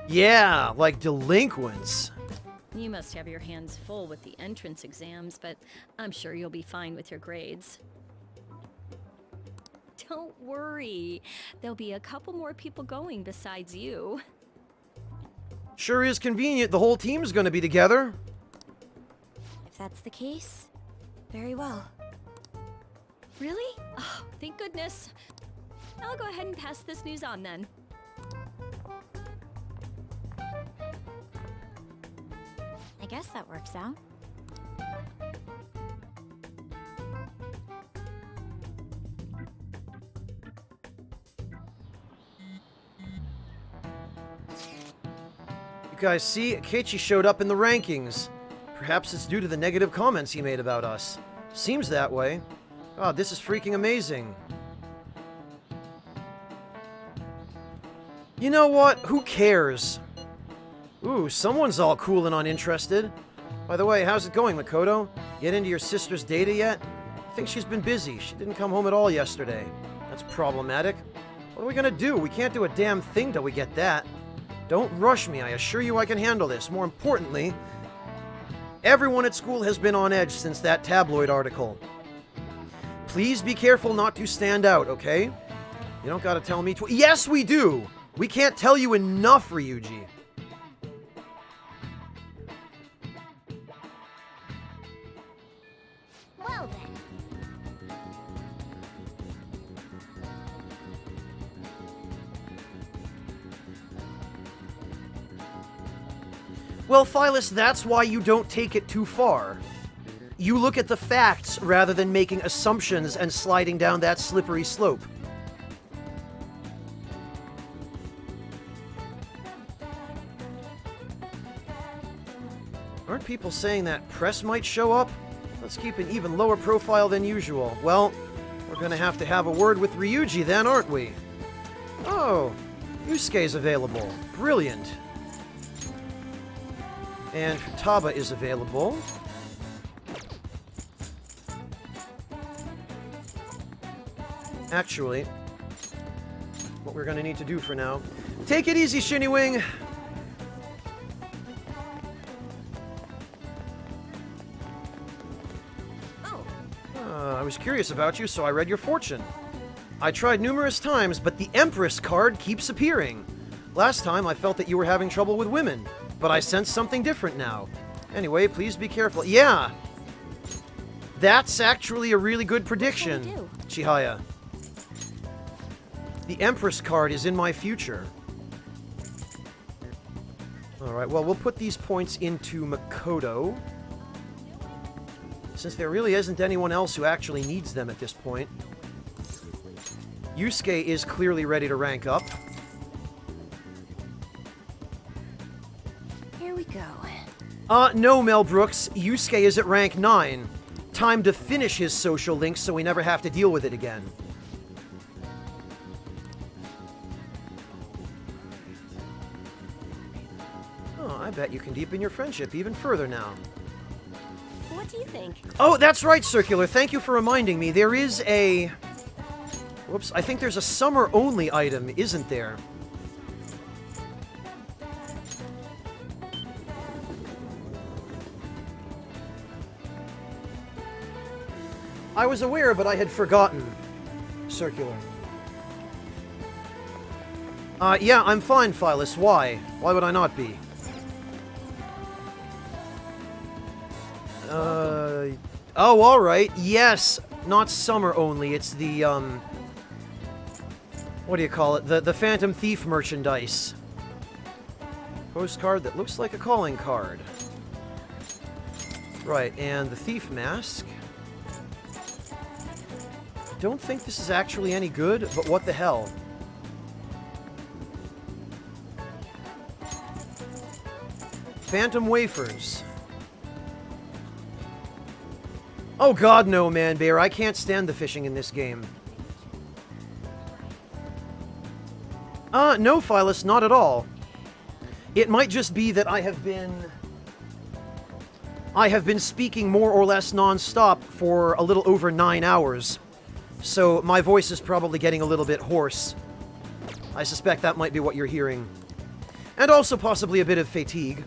Yeah, like delinquents. You must have your hands full with the entrance exams, but I'm sure you'll be fine with your grades. Don't worry. There'll be a couple more people going besides you. Sure is convenient. The whole team's gonna be together. If that's the case, very well. Really? Oh, thank goodness. I'll go ahead and pass this news on then. I guess that works out. You guys see, Keiichi showed up in the rankings. Perhaps it's due to the negative comments he made about us. Seems that way. God, this is freaking amazing. You know what? Who cares? Ooh, someone's all cool and uninterested. By the way, how's it going, Makoto? Get into your sister's data yet? I think she's been busy. She didn't come home at all yesterday. That's problematic. What are we gonna do? We can't do a damn thing till we get that. Don't rush me. I assure you I can handle this. More importantly, everyone at school has been on edge since that tabloid article. Please be careful not to stand out, okay? You don't gotta tell me yes, we do! We can't tell you enough, Ryuji. Well then. Well, Phyllis, that's why you don't take it too far. You look at the facts rather than making assumptions and sliding down that slippery slope. Aren't people saying that press might show up? Let's keep an even lower profile than usual. Well, we're gonna have to have a word with Ryuji then, aren't we? Oh, Yusuke's available. Brilliant. And Futaba is available. Actually, what we're gonna need to do for now... Take it easy, Shiniwing! I was curious about you, so I read your fortune. I tried numerous times, but the Empress card keeps appearing. Last time, I felt that you were having trouble with women, but I sense something different now. Anyway, please be careful. Yeah! That's actually a really good prediction, Chihaya. The Empress card is in my future. Alright, well, we'll put these points into Makoto. Since there really isn't anyone else who actually needs them at this point. Yusuke is clearly ready to rank up. Here we go. No, Mel Brooks. Yusuke is at rank 9. Time to finish his social links so we never have to deal with it again. Oh, I bet you can deepen your friendship even further now. What do you think? Oh, that's right, Circular. Thank you for reminding me. There is a... Whoops, I think there's a summer-only item, isn't there? I was aware, but I had forgotten. Circular. Yeah, I'm fine, Phyllis. Why? Why would I not be? Oh, alright. Yes, not summer only. It's the, what do you call it? The Phantom Thief merchandise. Postcard that looks like a calling card. Right, and the thief mask. Don't think this is actually any good, but what the hell. Phantom wafers. Oh god, no, man, Bear. I can't stand the fishing in this game. No, Phyllis, not at all. It might just be that I have been speaking more or less non-stop for a little over 9 hours. So my voice is probably getting a little bit hoarse. I suspect that might be what you're hearing. And also possibly a bit of fatigue.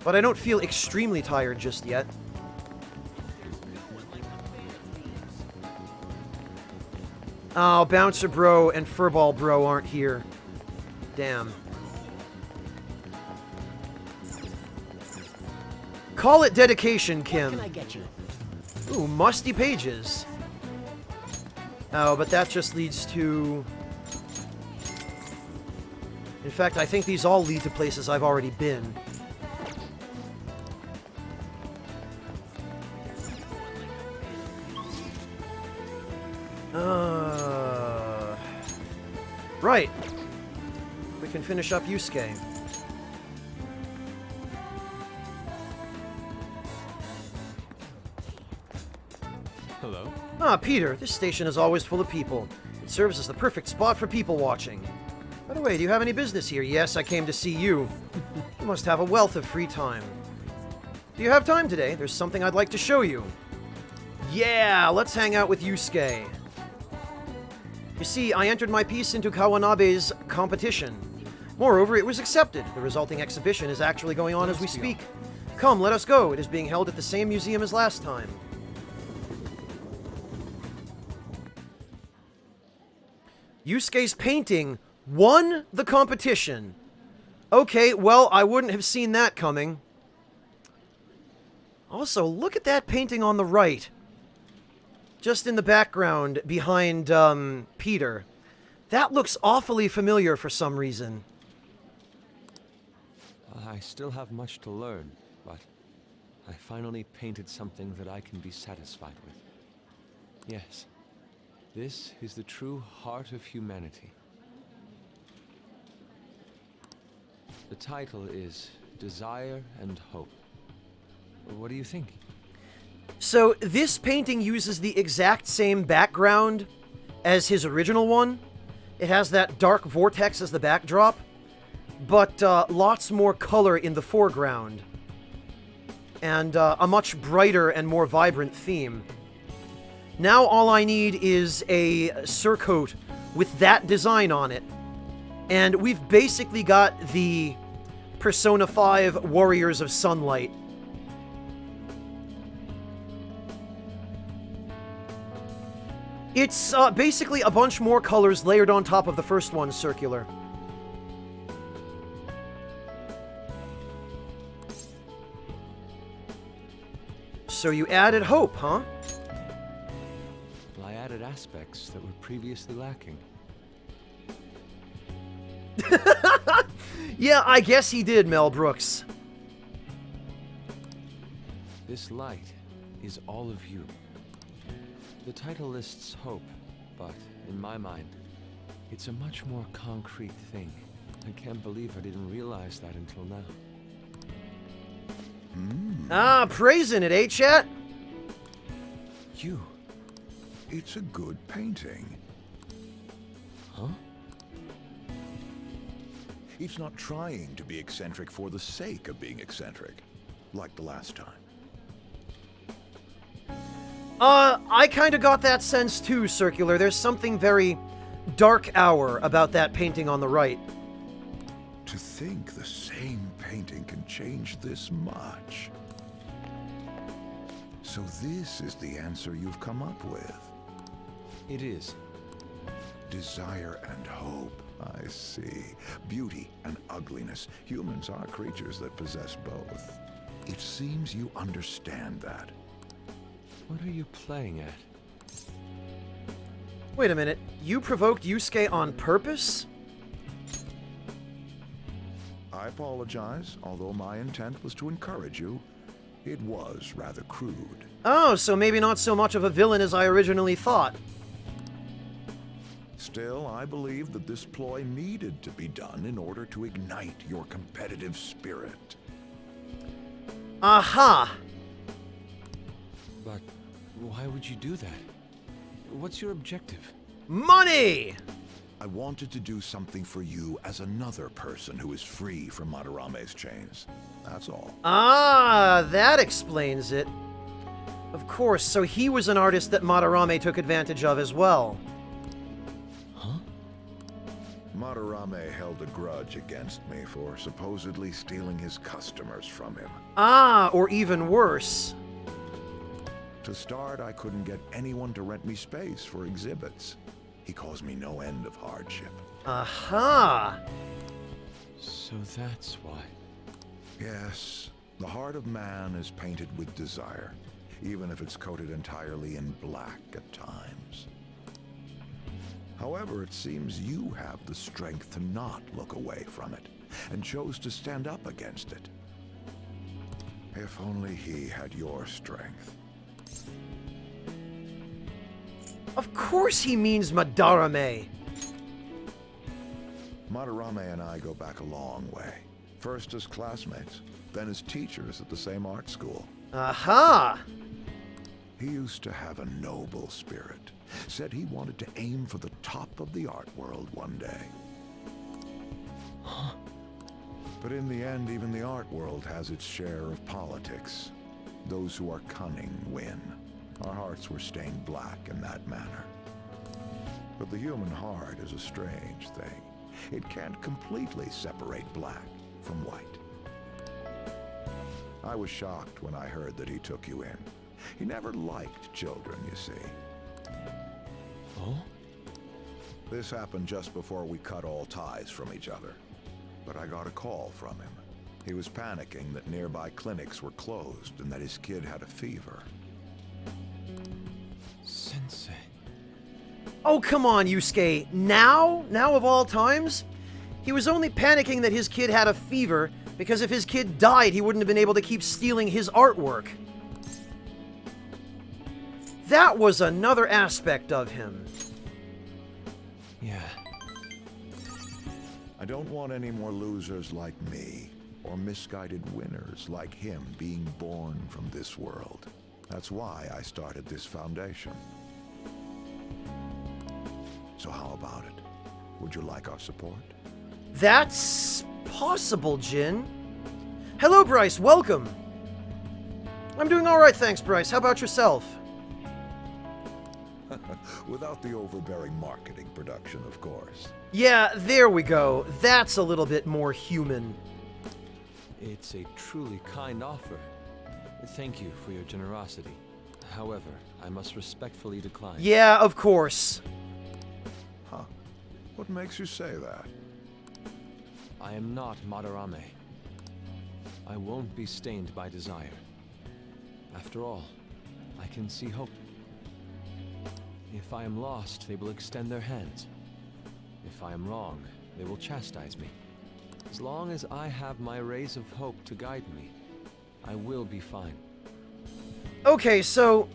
But I don't feel extremely tired just yet. Oh, Bouncer Bro and Furball Bro aren't here. Damn. Call it dedication, Kim. What can I get you? Ooh, musty pages. Oh, but that just leads to... In fact, I think these all lead to places I've already been. Right. We can finish up Yusuke. Hello? Ah, Peter, this station is always full of people. It serves as the perfect spot for people watching. By the way, do you have any business here? Yes, I came to see you. You must have a wealth of free time. Do you have time today? There's something I'd like to show you. Yeah, let's hang out with Yusuke. You see, I entered my piece into Kawanabe's competition. Moreover, it was accepted. The resulting exhibition is actually going on as we speak. Come, let us go. It is being held at the same museum as last time. Yusuke's painting won the competition. Okay, well, I wouldn't have seen that coming. Also, look at that painting on the right. Just in the background, behind, Peter. That looks awfully familiar for some reason. I still have much to learn, but I finally painted something that I can be satisfied with. Yes, this is the true heart of humanity. The title is Desire and Hope. What do you think? So, this painting uses the exact same background as his original one. It has that dark vortex as the backdrop, but lots more color in the foreground. And a much brighter and more vibrant theme. Now all I need is a surcoat with that design on it. And we've basically got the Persona 5 Warriors of Sunlight. It's basically a bunch more colors layered on top of the first one circular. So you added hope, huh? Well, I added aspects that were previously lacking. Yeah, I guess he did, Mel Brooks. This light is all of you. The title lists hope, but in my mind, it's a much more concrete thing. I can't believe I didn't realize that until now. Ah, praising it, eh, chat? You. It's a good painting. Huh? It's not trying to be eccentric for the sake of being eccentric, like the last time. I kind of got that sense too, Circular. There's something very Dark Hour about that painting on the right. To think the same painting can change this much. So this is the answer you've come up with. It is. Desire and hope. I see. Beauty and ugliness. Humans are creatures that possess both. It seems you understand that. What are you playing at? Wait a minute. You provoked Yusuke on purpose? I apologize. Although my intent was to encourage you, it was rather crude. Oh, so maybe not so much of a villain as I originally thought. Still, I believe that this ploy needed to be done in order to ignite your competitive spirit. Aha! But why would you do that? What's your objective? Money! I wanted to do something for you as another person who is free from Madarame's chains. That's all. Ah, that explains it. Of course, so he was an artist that Madarame took advantage of as well. Huh? Madarame held a grudge against me for supposedly stealing his customers from him. Ah, or even worse. To start, I couldn't get anyone to rent me space for exhibits. He caused me no end of hardship. Aha! So that's why. Yes, the heart of man is painted with desire, even if it's coated entirely in black at times. However, it seems you have the strength to not look away from it, and chose to stand up against it. If only he had your strength. Of course he means Madarame. Madarame and I go back a long way. First as classmates, then as teachers at the same art school. Aha! He used to have a noble spirit. Said he wanted to aim for the top of the art world one day. But in the end, even the art world has its share of politics. Those who are cunning win. Our hearts were stained black in that manner. But the human heart is a strange thing. It can't completely separate black from white. I was shocked when I heard that he took you in. He never liked children, you see. Oh? This happened just before we cut all ties from each other. But I got a call from him. He was panicking that nearby clinics were closed and that his kid had a fever. Sensei. Oh, come on, Yusuke. Now? Now of all times? He was only panicking that his kid had a fever because if his kid died, he wouldn't have been able to keep stealing his artwork. That was another aspect of him. Yeah. I don't want any more losers like me, or misguided winners like him being born from this world. That's why I started this foundation. So how about it? Would you like our support? That's possible, Jin. Hello, Bryce. Welcome. I'm doing all right, thanks, Bryce. How about yourself? Without the overbearing marketing production, of course. Yeah, there we go. That's a little bit more human. It's a truly kind offer. Thank you for your generosity. However, I must respectfully decline. Yeah, of course. Huh. What makes you say that? I am not Madarame. I won't be stained by desire. After all, I can see hope. If I am lost, they will extend their hands. If I am wrong, they will chastise me. As long as I have my rays of hope to guide me, I will be fine. Okay, so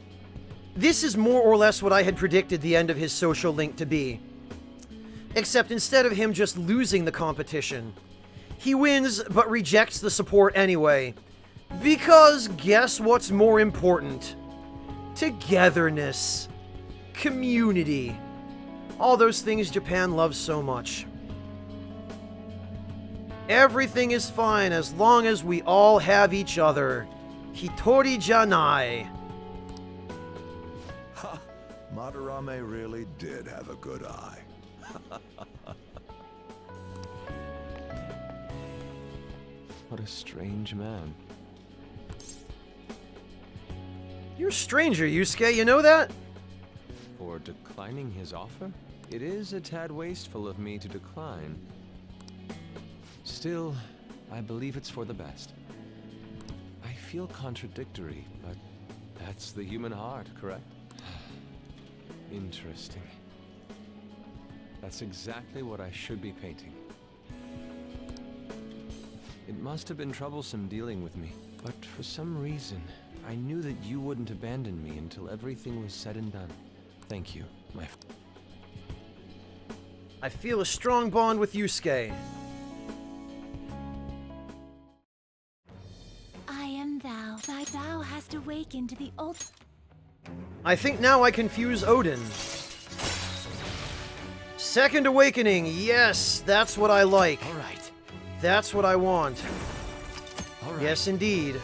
this is more or less what I had predicted the end of his social link to be. Except instead of him just losing the competition, he wins but rejects the support anyway. Because guess what's more important? Togetherness. Community. All those things Japan loves so much. Everything is fine as long as we all have each other. Hitori janai. Ha! Madarame really did have a good eye. What a strange man. You're a stranger, Yusuke, you know that? For declining his offer? It is a tad wasteful of me to decline. Still, I believe it's for the best. I feel contradictory, but that's the human heart, correct? Interesting. That's exactly what I should be painting. It must have been troublesome dealing with me, but for some reason, I knew that you wouldn't abandon me until everything was said and done. Thank you, my I feel a strong bond with Yusuke. I am thou. Thou hast awakened to the old. I think now I confuse Odin. Second Awakening, yes, that's what I like. All right. That's what I want. All right. Yes, indeed.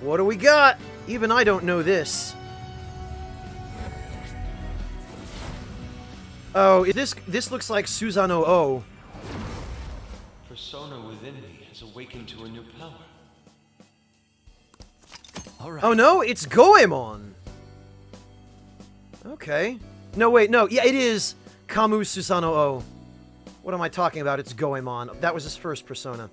What do we got? Even I don't know this. Oh, this looks like Susanoo O. persona within me has awakened to a new power. All right. Oh no, it's Goemon. Okay. No, wait, no. Yeah, it is Kamu Susanoo O. What am I talking about? It's Goemon. That was his first persona.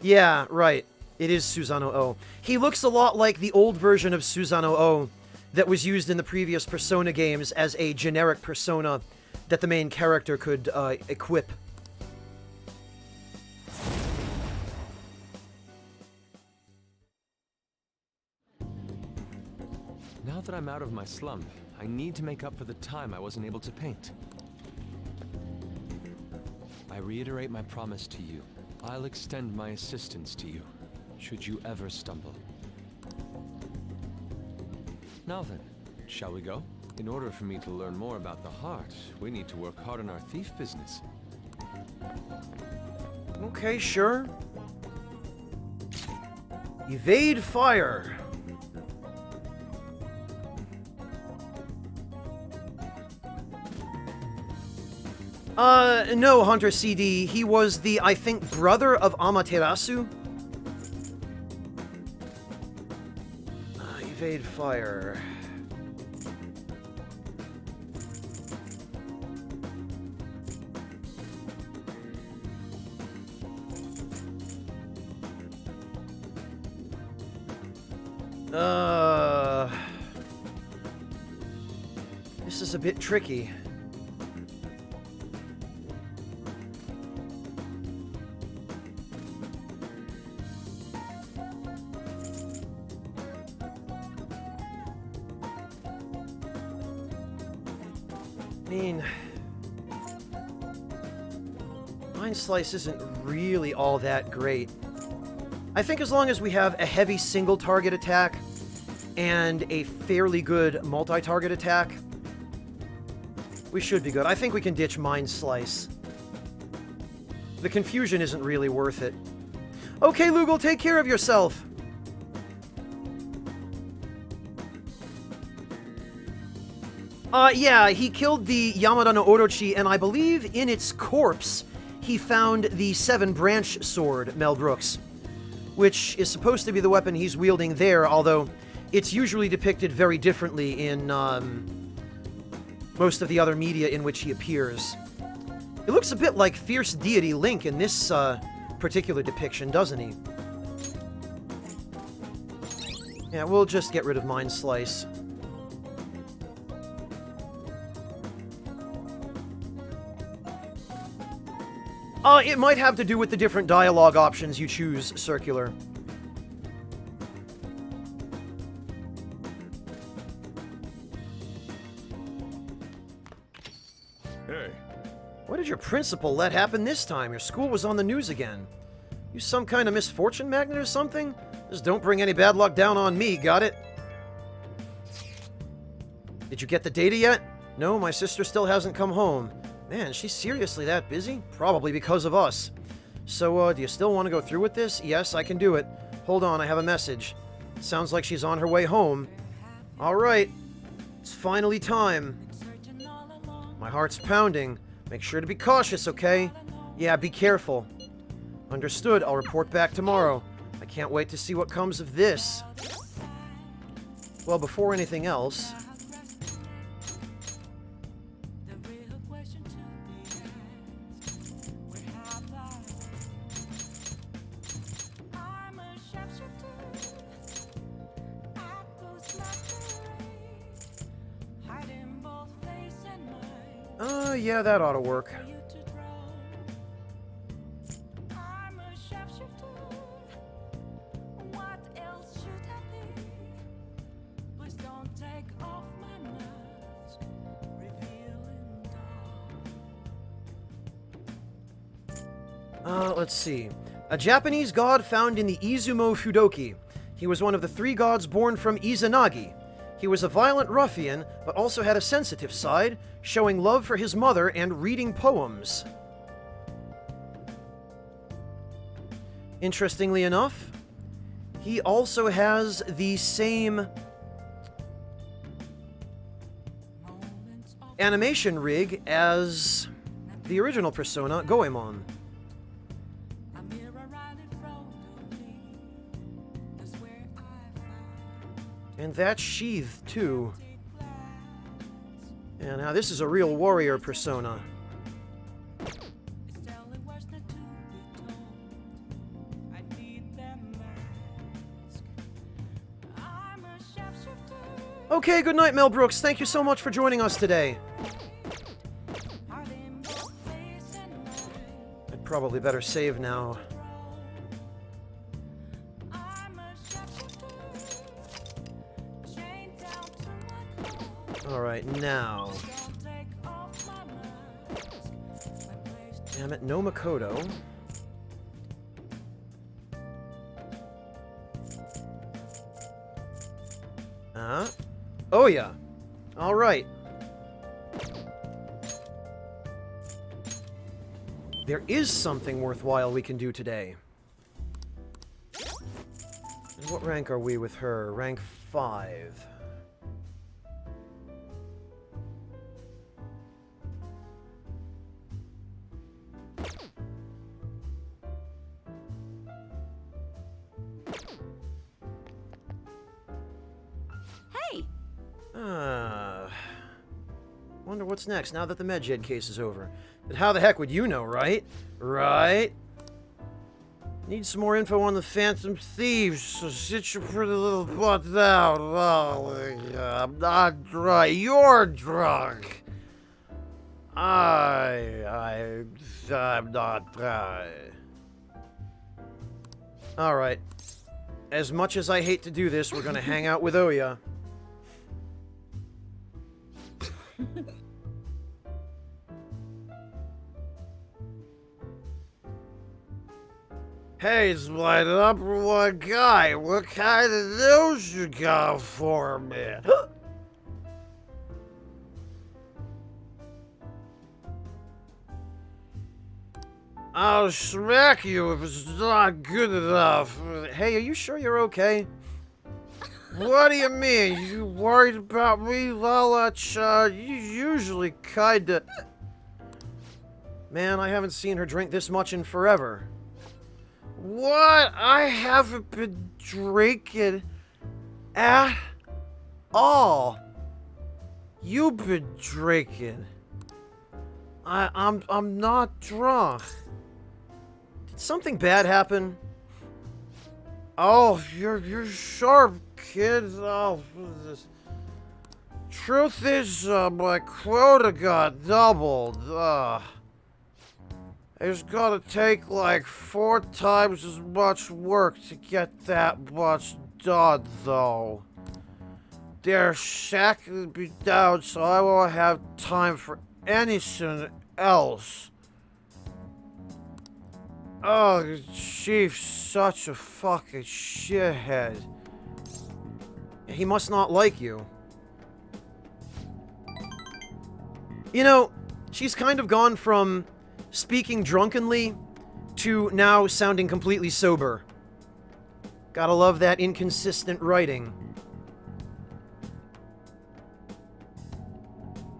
Yeah, right. It is Susanoo O. He looks a lot like the old version of Susanoo O that was used in the previous Persona games as a generic persona that the main character could equip. Now that I'm out of my slump, I need to make up for the time I wasn't able to paint. I reiterate my promise to you. I'll extend my assistance to you, should you ever stumble. Now then, shall we go? In order for me to learn more about the heart, we need to work hard on our thief business. Okay, sure. Evade fire. No, Hunter CD. He was the, I think, brother of Amaterasu. Evade fire. This is a bit tricky. Mind Slice isn't really all that great. I think as long as we have a heavy single target attack and a fairly good multi-target attack, we should be good. I think we can ditch Mind Slice. The confusion isn't really worth it. Okay, Lugal, take care of yourself. Yeah, he killed the Yamada no Orochi, and I believe in its corpse, he found the Seven Branch Sword, Mel Brooks, which is supposed to be the weapon he's wielding there, although it's usually depicted very differently in most of the other media in which he appears. It looks a bit like Fierce Deity Link in this particular depiction, doesn't he? Yeah, we'll just get rid of Mind Slice. It might have to do with the different dialogue options you choose, Circular. Hey. What did your principal let happen this time? Your school was on the news again. You some kind of misfortune magnet or something? Just don't bring any bad luck down on me, got it? Did you get the data yet? No, my sister still hasn't come home. Man, she's seriously that busy? Probably because of us. So, do you still want to go through with this? Yes, I can do it. Hold on, I have a message. Sounds like she's on her way home. Alright. It's finally time. My heart's pounding. Make sure to be cautious, okay? Yeah, be careful. Understood, I'll report back tomorrow. I can't wait to see what comes of this. Well, before anything else... Yeah, that ought to work. I'm a shapeshifter. What else should I be? Please don't take off my mask, revealing dark. Let's see. A Japanese god found in the Izumo Fudoki. He was one of the 3 gods born from Izanagi. He was a violent ruffian, but also had a sensitive side, showing love for his mother and reading poems. Interestingly enough, he also has the same animation rig as the original Persona, Goemon. And that sheath, too. And now this is a real warrior persona. Okay, good night, Mel Brooks. Thank you so much for joining us today. I'd probably better save now. Alright, now. Damn it, no Makoto. Oh yeah. Alright. There is something worthwhile we can do today. And what rank are we with her? Rank 5. Wonder what's next now that the Medjed case is over. But how the heck would you know, right? Right? Need some more info on the Phantom Thieves, so sit your pretty little butt down. Oh, I'm not drunk. You're drunk. I'm not drunk. Alright. As much as I hate to do this, we're gonna hang out with Oya. Hey, split it up for one guy. What kind of news you got for me? I'll smack you if it's not good enough. Hey, are you sure you're okay? What do you mean? You worried about me, Lala-chan? You usually kinda... Man, I haven't seen her drink this much in forever. What? I haven't been drinking at all. You've been drinking. I'm not drunk. Did something bad happen? Oh, you're sharp, kid. Oh, this. Truth is, my quota got doubled. It's gonna take like 4 times as much work to get that much done, though. They're shacking me down, so I won't have time for anything else. Oh, the chief's such a fucking shithead. He must not like you. You know, she's kind of gone from speaking drunkenly to now sounding completely sober. Gotta love that inconsistent writing.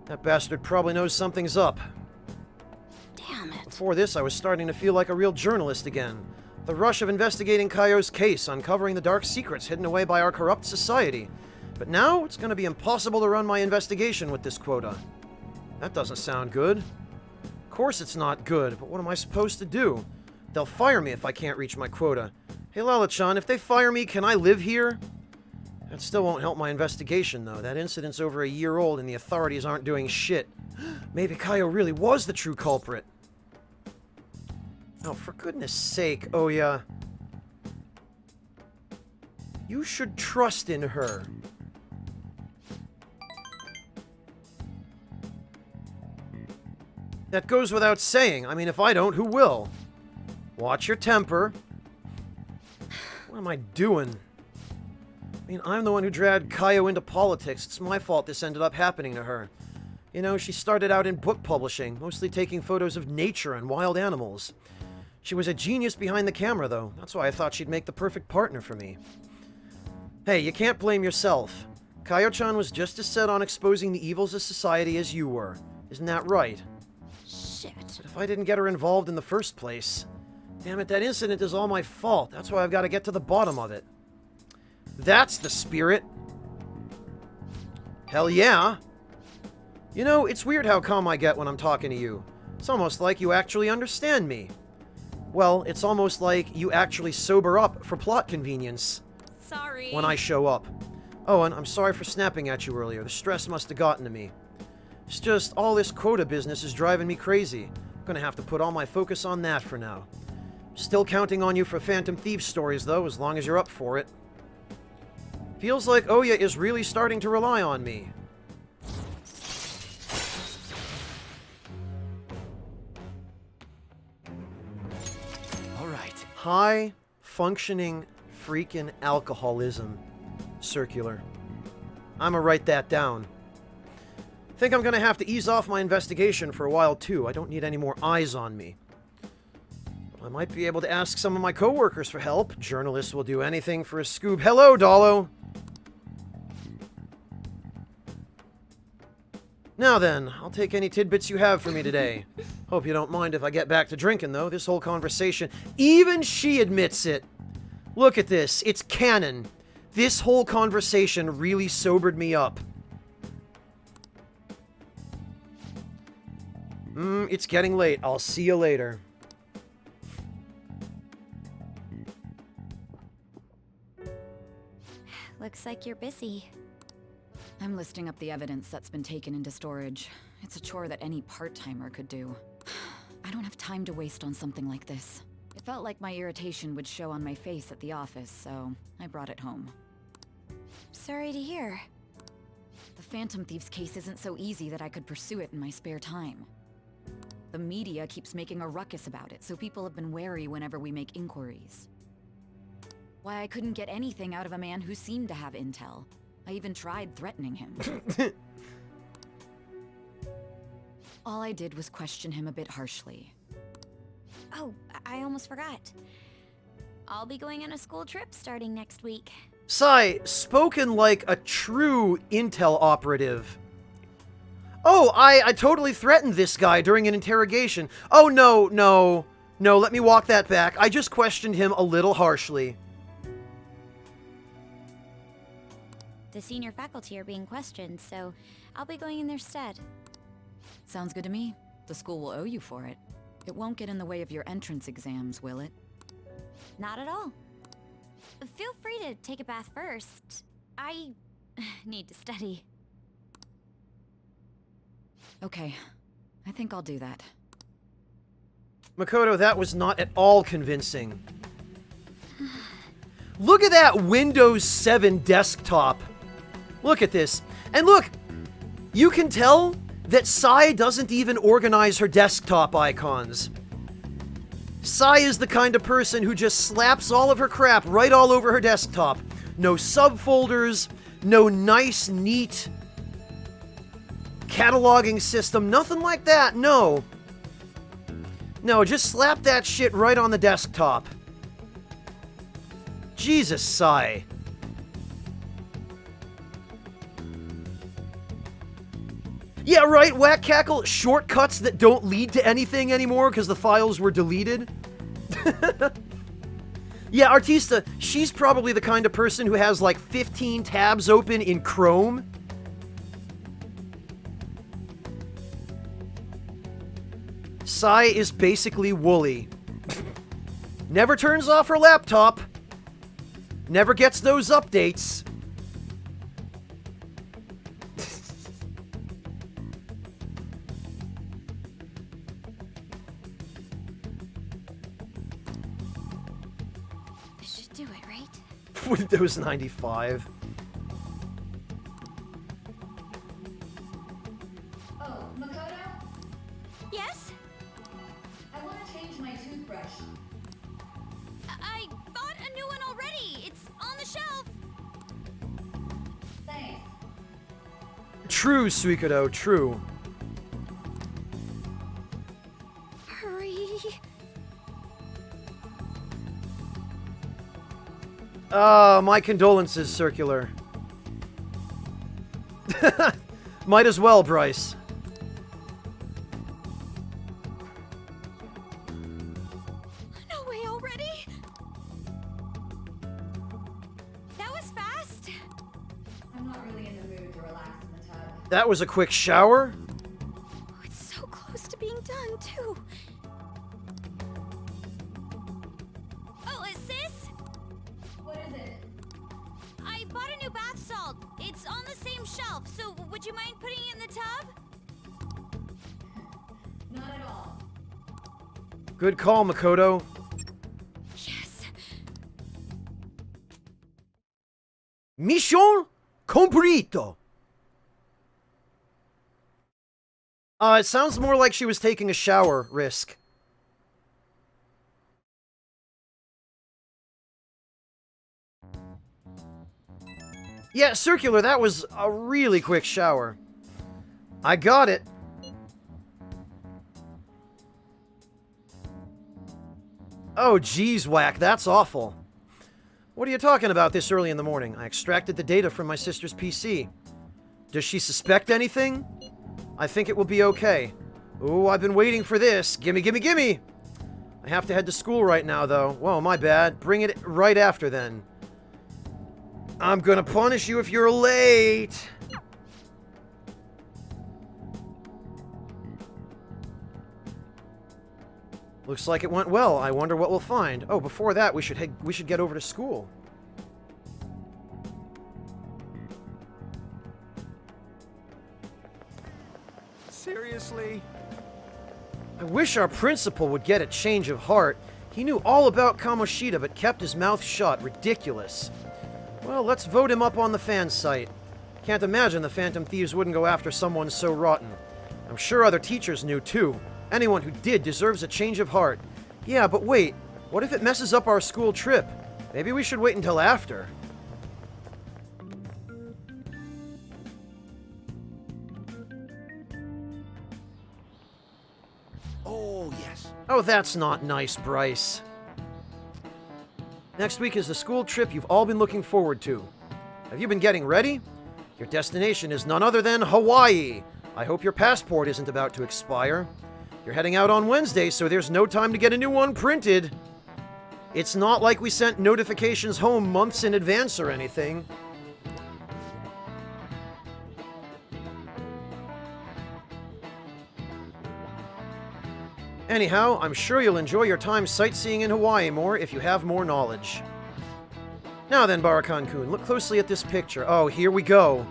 That bastard probably knows something's up. Damn it. Before this, I was starting to feel like a real journalist again. The rush of investigating Kaio's case, uncovering the dark secrets hidden away by our corrupt society. But now, it's gonna be impossible to run my investigation with this quota. That doesn't sound good. Of course it's not good, but what am I supposed to do? They'll fire me if I can't reach my quota. Hey Lala-chan, if they fire me, can I live here? That still won't help my investigation, though. That incident's over a year old and the authorities aren't doing shit. Maybe Kaio really was the true culprit. Oh, for goodness sake, Oya. You should trust in her. That goes without saying. I mean, if I don't, who will? Watch your temper. What am I doing? I mean, I'm the one who dragged Kaio into politics. It's my fault this ended up happening to her. You know, she started out in book publishing, mostly taking photos of nature and wild animals. She was a genius behind the camera, though. That's why I thought she'd make the perfect partner for me. Hey, you can't blame yourself. Kaio-chan was just as set on exposing the evils of society as you were. Isn't that right? Shit. But if I didn't get her involved in the first place... Damn it, that incident is all my fault. That's why I've got to get to the bottom of it. That's the spirit. Hell yeah. You know, it's weird how calm I get when I'm talking to you. It's almost like you actually understand me. Well, it's almost like you actually sober up for plot convenience. Sorry. When I show up. Oh, and I'm sorry for snapping at you earlier. The stress must have gotten to me. It's just all this quota business is driving me crazy. I'm gonna have to put all my focus on that for now. Still counting on you for Phantom Thieves stories, though, as long as you're up for it. Feels like Oya is really starting to rely on me. All right. High-functioning freaking alcoholism. Circular. I'ma write that down. Think I'm gonna have to ease off my investigation for a while, too. I don't need any more eyes on me. I might be able to ask some of my coworkers for help. Journalists will do anything for a scoop. Hello, Dalo! Now then, I'll take any tidbits you have for me today. Hope you don't mind if I get back to drinking, though. This whole conversation... Even she admits it! Look at this. It's canon. This whole conversation really sobered me up. It's getting late. I'll see you later. Looks like you're busy. I'm listing up the evidence that's been taken into storage. It's a chore that any part-timer could do. I don't have time to waste on something like this. It felt like my irritation would show on my face at the office, so I brought it home. Sorry to hear. The Phantom Thieves case isn't so easy that I could pursue it in my spare time. The media keeps making a ruckus about it, so people have been wary whenever we make inquiries. Why I couldn't get anything out of a man who seemed to have intel. I even tried threatening him. All I did was question him a bit harshly. Oh, I almost forgot. I'll be going on a school trip starting next week. Sai, spoken like a true intel operative. Oh, I totally threatened this guy during an interrogation. Oh, no, let me walk that back. I just questioned him a little harshly. The senior faculty are being questioned, so I'll be going in their stead. Sounds good to me. The school will owe you for it. It won't get in the way of your entrance exams, will it? Not at all. Feel free to take a bath first. I need to study. Okay. I think I'll do that. Makoto, that was not at all convincing. Look at that Windows 7 desktop. Look at this. And look, you can tell that Sai doesn't even organize her desktop icons. Sai is the kind of person who just slaps all of her crap right all over her desktop. No subfolders, no nice, neat cataloging system, nothing like that, no. No, just slap that shit right on the desktop. Jesus, Sai. Yeah, right, Whack Cackle, shortcuts that don't lead to anything anymore because the files were deleted. Yeah, Artista, she's probably the kind of person who has like 15 tabs open in Chrome. Sai is basically Wooly. Never turns off her laptop. Never gets those updates. This should do it, right? Windows 95. Oh, Makoto? Yes? I want to change my toothbrush. I bought a new one already. It's on the shelf. Thanks. True, Suikodo, true. Hurry. My condolences, Circular. Might as well, Bryce. No way already? That was fast. I'm not really in the mood to relax in the tub. That was a quick shower? Oh, it's so close to being done, too. Oh, sis? What is it? I bought a new bath salt. It's on the same shelf, so would you mind putting it in the tub? Not at all. Good call, Makoto. Yes. Mission completo. It sounds more like she was taking a shower, Risk. Yeah, Circular, that was a really quick shower. I got it. Oh, geez, Whack, that's awful. What are you talking about this early in the morning? I extracted the data from my sister's PC. Does she suspect anything? I think it will be okay. Ooh, I've been waiting for this. Gimme, gimme, gimme! I have to head to school right now, though. Whoa, my bad. Bring it right after, then. I'm gonna punish you if you're late! Looks like it went well. I wonder what we'll find. Oh, before that, we should get over to school. Seriously? I wish our principal would get a change of heart. He knew all about Kamoshida, but kept his mouth shut. Ridiculous. Well, let's vote him up on the fan site. Can't imagine the Phantom Thieves wouldn't go after someone so rotten. I'm sure other teachers knew, too. Anyone who did deserves a change of heart. Yeah, but wait. What if it messes up our school trip? Maybe we should wait until after. Oh, yes. Oh, that's not nice, Bryce. Next week is the school trip you've all been looking forward to. Have you been getting ready? Your destination is none other than Hawaii. I hope your passport isn't about to expire. You're heading out on Wednesday, so there's no time to get a new one printed. It's not like we sent notifications home months in advance or anything. Anyhow, I'm sure you'll enjoy your time sightseeing in Hawaii more if you have more knowledge. Now then, Barakan-kun, look closely at this picture. Oh, here we go.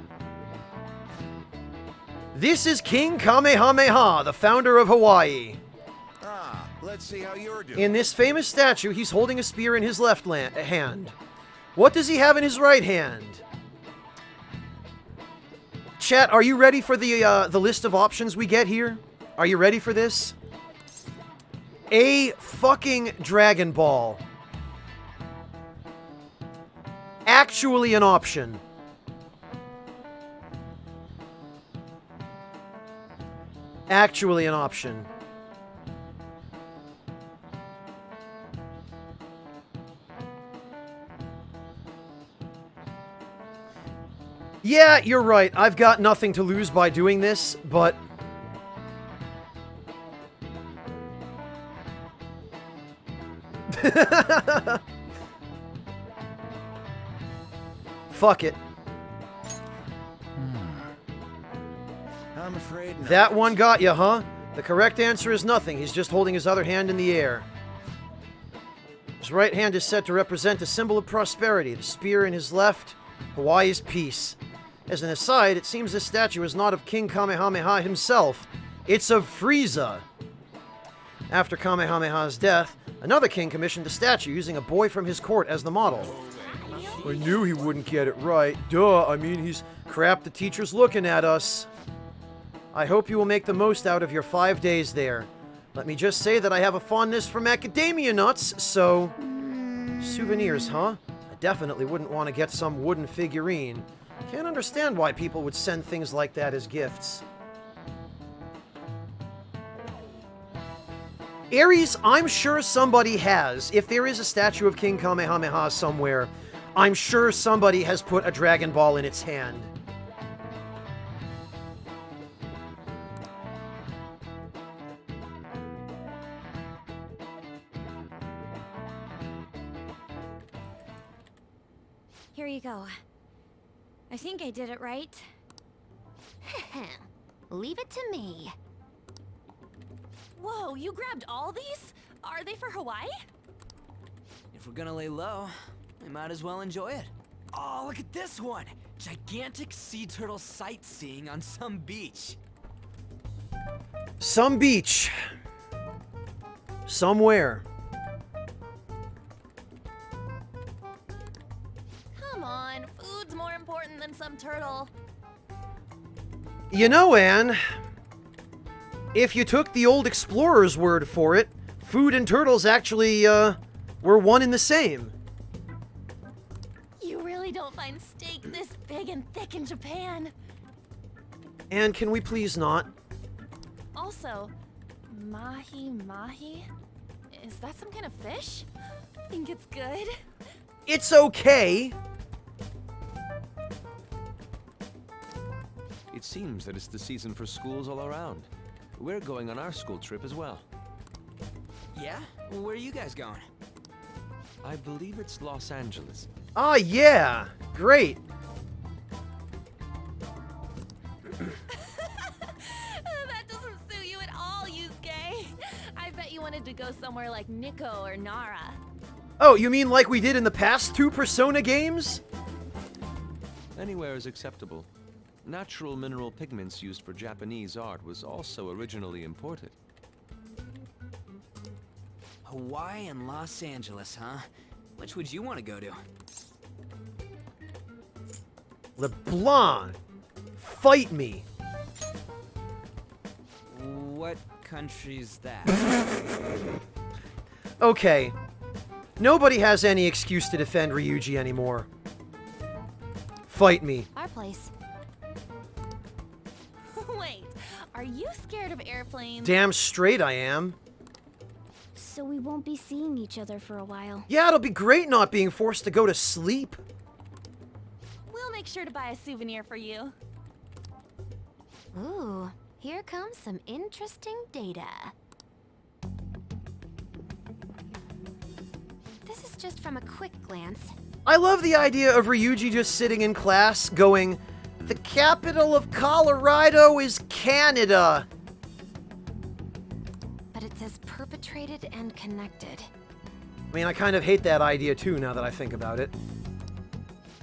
This is King Kamehameha, the founder of Hawaii. Ah, let's see how you're doing. In this famous statue, he's holding a spear in his left hand. What does he have in his right hand? Chat, are you ready for the list of options we get here? Are you ready for this? A fucking Dragon Ball. Actually an option. Actually an option. Yeah, you're right. I've got nothing to lose by doing this, but... Fuck it. I'm afraid not. That one got you, huh? The correct answer is nothing. He's just holding his other hand in the air. His right hand is said to represent a symbol of prosperity. The spear in his left, Hawaii's peace. As an aside, it seems this statue is not of King Kamehameha himself. It's of Frieza. After Kamehameha's death, Another king commissioned a statue using a boy from his court as the model. I knew he wouldn't get it right. Duh, I mean, he's crap, the teacher's looking at us. I hope you will make the most out of your 5 days there. Let me just say that I have a fondness for macadamia nuts, so... Souvenirs, huh? I definitely wouldn't want to get some wooden figurine. Can't understand why people would send things like that as gifts. Ares, I'm sure somebody has. If there is a statue of King Kamehameha somewhere, I'm sure somebody has put a Dragon Ball in its hand. Here you go. I think I did it right. Leave it to me. Whoa, you grabbed all these? Are they for Hawaii? If we're gonna lay low, we might as well enjoy it. Oh, look at this one! Gigantic sea turtle sightseeing on some beach. Some beach. Somewhere. Come on, food's more important than some turtle. You know, Anne, if you took the old explorer's word for it, food and turtles actually, were one and the same. You really don't find steak this big and thick in Japan. Anne, can we please not? Also, mahi-mahi? Is that some kind of fish? Think it's good? It's okay. It seems that it's the season for schools all around. We're going on our school trip as well. Yeah? Where are you guys going? I believe it's Los Angeles. Ah, yeah. Great. That doesn't suit you at all, Yusuke. I bet you wanted to go somewhere like Nikko or Nara. Oh, you mean like we did in the past 2 Persona games? Anywhere is acceptable. Natural mineral pigments used for Japanese art was also originally imported. Hawaii and Los Angeles, huh? Which would you want to go to? LeBlanc, fight me. What country's that? Okay. Nobody has any excuse to defend Ryuji anymore. Fight me. Our place. Wait, are you scared of airplanes? Damn straight I am. So we won't be seeing each other for a while. Yeah, it'll be great not being forced to go to sleep. We'll make sure to buy a souvenir for you. Ooh, here comes some interesting data. This is just from a quick glance. I love the idea of Ryuji just sitting in class going, "The capital of Colorado is Canada." But it says perpetrated and connected. I mean, I kind of hate that idea too, now that I think about it.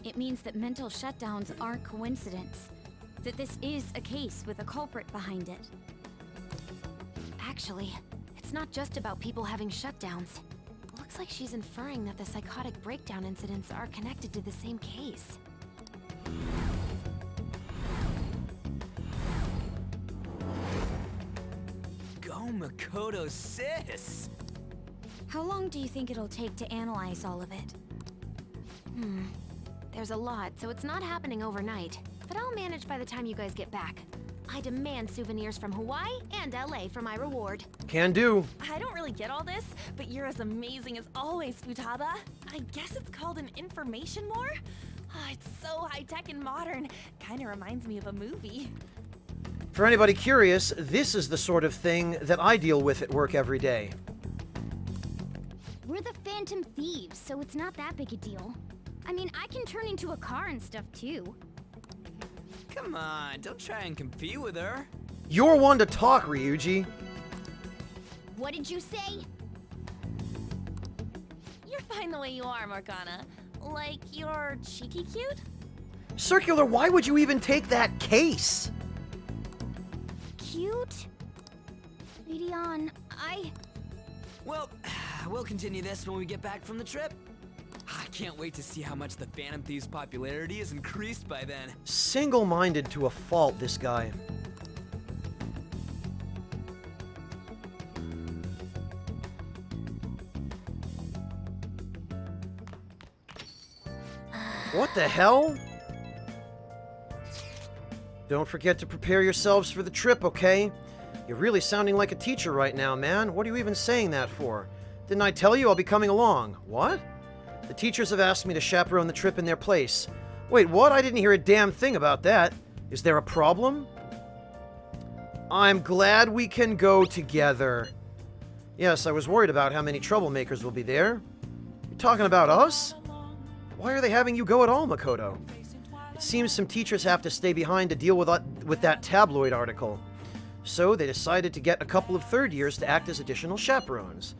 It means that mental shutdowns aren't coincidence. That this is a case with a culprit behind it. Actually, it's not just about people having shutdowns. Looks like she's inferring that the psychotic breakdown incidents are connected to the same case. Go Makoto sis! How long do you think it'll take to analyze all of it? There's a lot, so it's not happening overnight. But I'll manage by the time you guys get back. I demand souvenirs from Hawaii and LA for my reward. Can do. I don't really get all this, but you're as amazing as always, Futaba. I guess it's called an information war? It's so high-tech and modern. Kinda reminds me of a movie. For anybody curious, this is the sort of thing that I deal with at work every day. We're the Phantom Thieves, so it's not that big a deal. I mean, I can turn into a car and stuff too. Come on, don't try and compete with her. You're one to talk, Ryuji. What did you say? You're fine the way you are, Morgana. Like, you're cheeky cute? Circular, why would you even take that case? Cute? Lady On, Well, We'll continue this when we get back from the trip. I can't wait to see how much the Phantom Thieves' popularity is increased by then. Single-minded to a fault, this guy. What the hell? Don't forget to prepare yourselves for the trip, okay? You're really sounding like a teacher right now, man. What are you even saying that for? Didn't I tell you I'll be coming along? What? The teachers have asked me to chaperone the trip in their place. Wait, what? I didn't hear a damn thing about that. Is there a problem? I'm glad we can go together. Yes, I was worried about how many troublemakers will be there. You're talking about us? Why are they having you go at all, Makoto? It seems some teachers have to stay behind to deal with that tabloid article. So they decided to get a couple of third years to act as additional chaperones.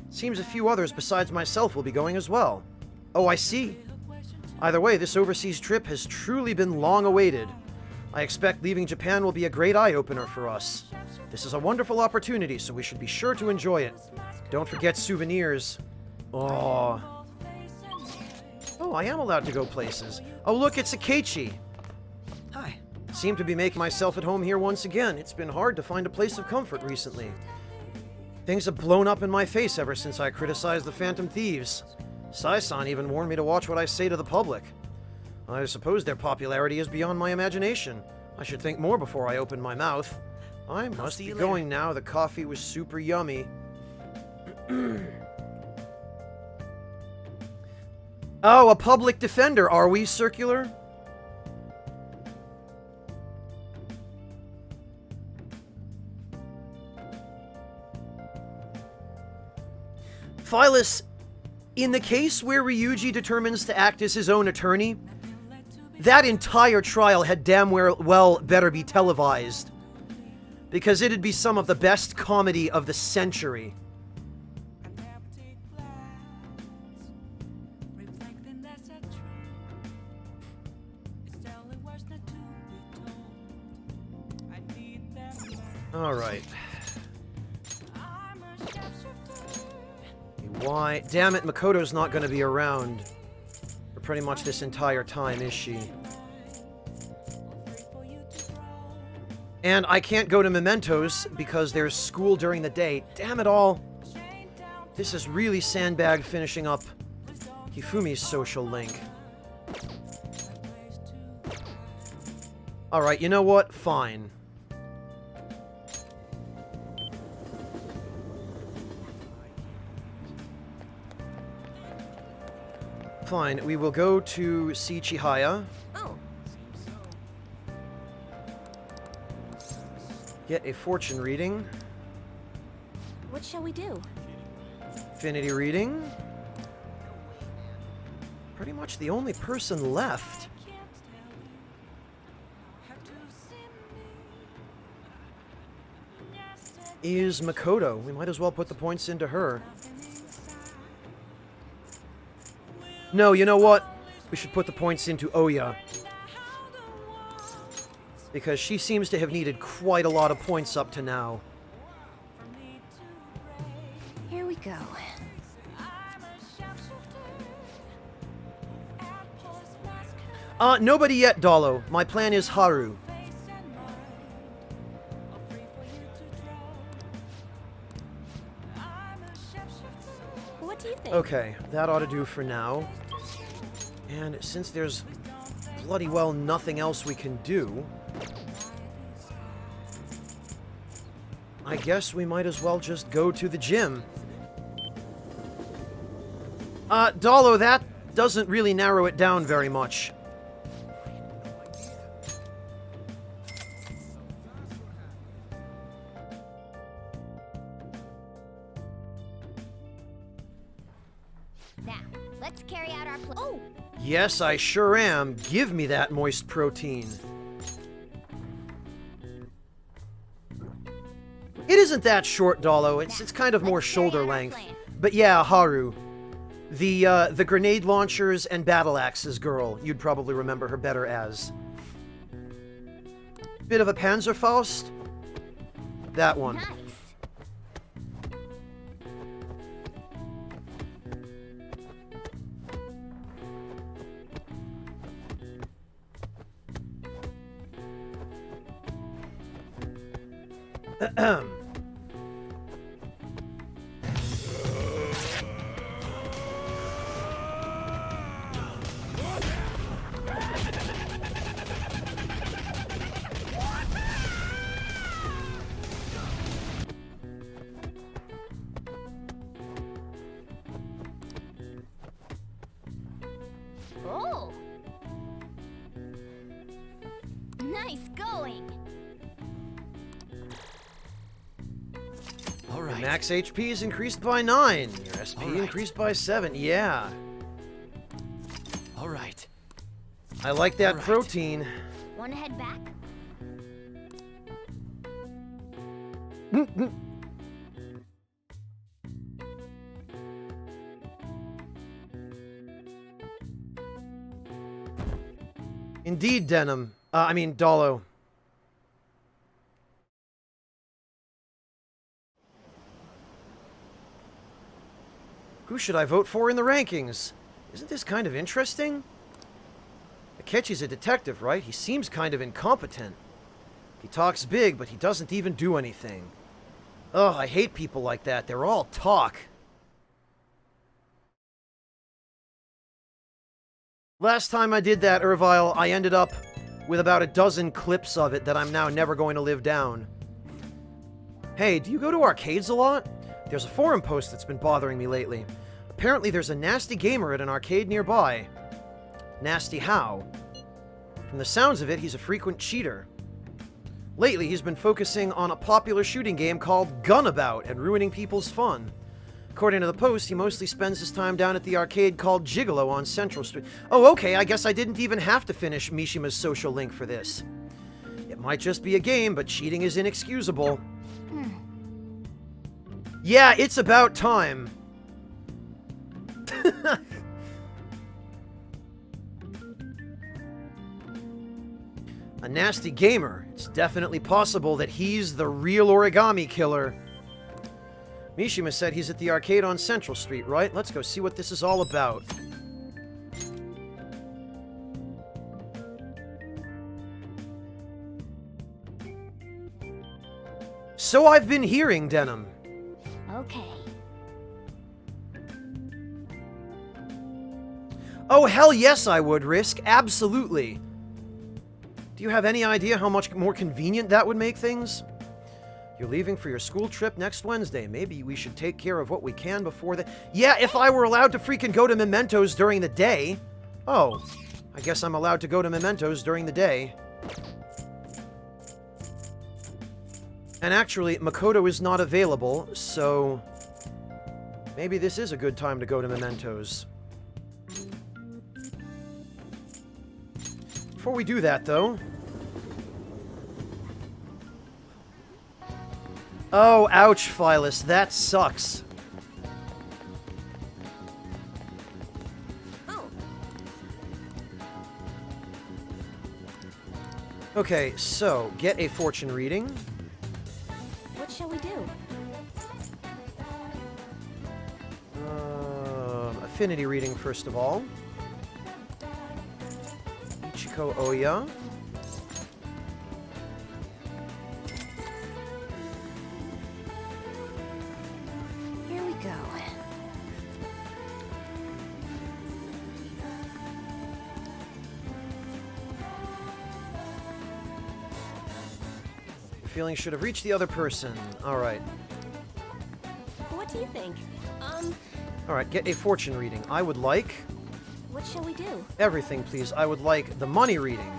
It seems a few others besides myself will be going as well. Oh, I see. Either way, this overseas trip has truly been long awaited. I expect leaving Japan will be a great eye-opener for us. This is a wonderful opportunity, so we should be sure to enjoy it. Don't forget souvenirs. Oh, I am allowed to go places. Oh, look, it's Akechi. Hi. Seem to be making myself at home here once again. It's been hard to find a place of comfort recently. Things have blown up in my face ever since I criticized the Phantom Thieves. Sai-san even warned me to watch what I say to the public. I suppose their popularity is beyond my imagination. I should think more before I open my mouth. I must be going now. The coffee was super yummy. Oh, a public defender, are we, Circular? Phyllis, in the case where Ryuji determines to act as his own attorney, that entire trial had damn well better be televised. Because it'd be some of the best comedy of the century. Alright. Why? Damn it, Makoto's not going to be around for pretty much this entire time, is she? And I can't go to Mementos because there's school during the day. Damn it all. This is really sandbag finishing up Hifumi's social link. Alright, you know what? Fine. Fine, we will go to see Chihaya. Oh. Get a fortune reading. What shall we do? Affinity reading. Pretty much the only person left. Is Makoto. We might as well put the points into her. No, you know what? We should put the points into Oya. Because she seems to have needed quite a lot of points up to now. Here we go. Nobody yet, Dolo. My plan is Haru. What do you think? Okay, that ought to do for now. And since there's bloody well nothing else we can do, I guess we might as well just go to the gym. Dolo, that doesn't really narrow it down very much. Now, let's carry out our plan. Oh! Yes, I sure am. Give me that moist protein. It isn't that short, Dolo. It's kind of more shoulder length. But yeah, Haru. The grenade launchers and battle axes girl. You'd probably remember her better as. Bit of a Panzerfaust. That one. Nice. Oh! Nice going! Your max HP is increased by 9. Your SP increased by 7. Yeah. Alright. I like that protein. Wanna head back? Indeed, Denim. I mean, Dolo. Who should I vote for in the rankings? Isn't this kind of interesting? Akechi's a detective, right? He seems kind of incompetent. He talks big, but he doesn't even do anything. Ugh, I hate people like that. They're all talk. Last time I did that, Irvile, I ended up with about a dozen clips of it that I'm now never going to live down. Hey, do you go to arcades a lot? There's a forum post that's been bothering me lately. Apparently there's a nasty gamer at an arcade nearby. Nasty how? From the sounds of it, he's a frequent cheater. Lately, he's been focusing on a popular shooting game called Gunabout and ruining people's fun. According to the post, he mostly spends his time down at the arcade called Gigolo on Central Street. Oh, okay, I guess I didn't even have to finish Mishima's social link for this. It might just be a game, but cheating is inexcusable. Yeah, it's about time. A nasty gamer. It's definitely possible that he's the real origami killer. Mishima said he's at the arcade on Central Street, right? Let's go see what this is all about. So I've been hearing, Denim. Okay. Oh, hell yes I would, Risk. Absolutely. Do you have any idea how much more convenient that would make things? You're leaving for your school trip next Wednesday. Maybe we should take care of what we can before the... Yeah, if I were allowed to freaking go to Mementos during the day. Oh, I guess I'm allowed to go to Mementos during the day. And actually, Makoto is not available, so... maybe this is a good time to go to Mementos. Before we do that, though... Oh, ouch, Phyllis. That sucks. Okay, so, get a fortune reading. What shall we do? Affinity reading, first of all. Ichiko Oya. Here we go. Feeling should have reached the other person. Alright. What do you think? Alright, get a fortune reading. I would like... What shall we do? Everything, please. I would like the money reading.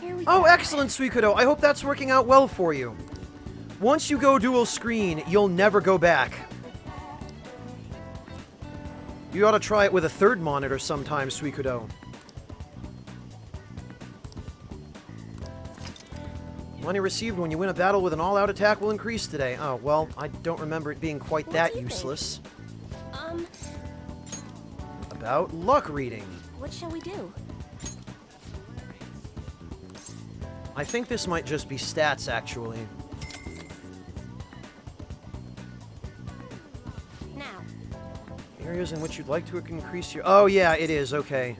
Here we Oh, go. excellent, Suikodo. I hope that's working out well for you. Once you go dual screen, you'll never go back. You ought to try it with a third monitor sometime, Suikodo. Money received when you win a battle with an all-out attack will increase today. Oh, well, I don't remember it being quite that useless. About luck reading. What shall we do? I think this might just be stats, actually. Now. Areas in which you'd like to increase your... Oh, yeah, it is. Okay.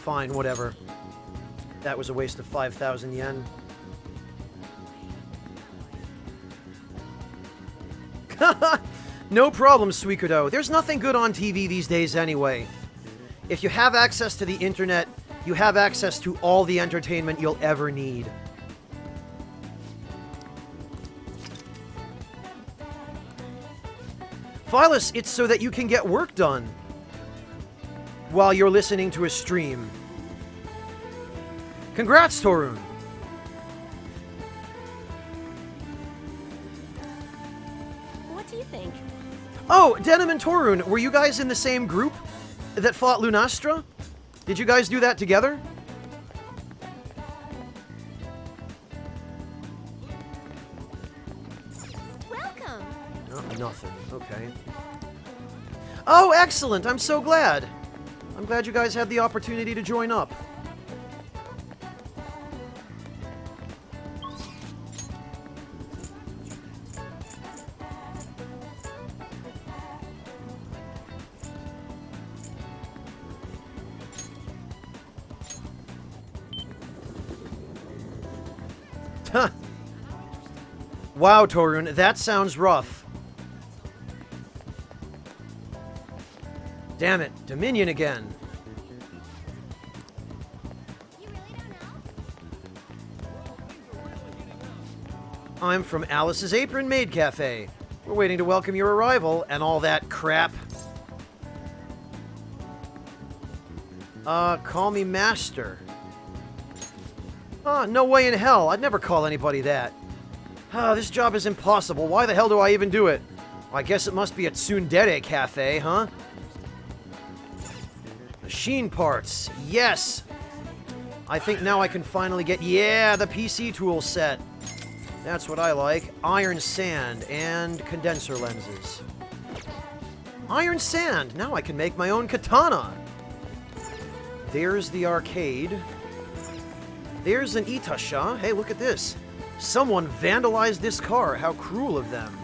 fine, whatever. That was a waste of 5,000 yen. No problem, Suikodo. There's nothing good on TV these days anyway. If you have access to the internet, you have access to all the entertainment you'll ever need. Phyllis, it's so that you can get work done while you're listening to a stream. Congrats, Torun. What do you think? Oh, Denim and Torun, were you guys in the same group that fought Lunastra? Did you guys do that together? Welcome. Oh, nothing. Okay. Oh, excellent. I'm so glad. I'm glad you guys had the opportunity to join up. Huh. Wow, Torun, that sounds rough. Damn it, Dominion again. I'm from Alice's Apron Maid Cafe. We're waiting to welcome your arrival and all that crap. Call me Master. No way in hell. I'd never call anybody that. This job is impossible. Why the hell do I even do it? Well, I guess it must be a Tsundere Cafe, huh? Machine parts. Yes! I think now I can finally get... Yeah, the PC tool set. That's what I like. Iron sand and condenser lenses. Iron sand! Now I can make my own katana. There's the arcade. There's an Itasha. Hey, look at this. Someone vandalized this car. How cruel of them.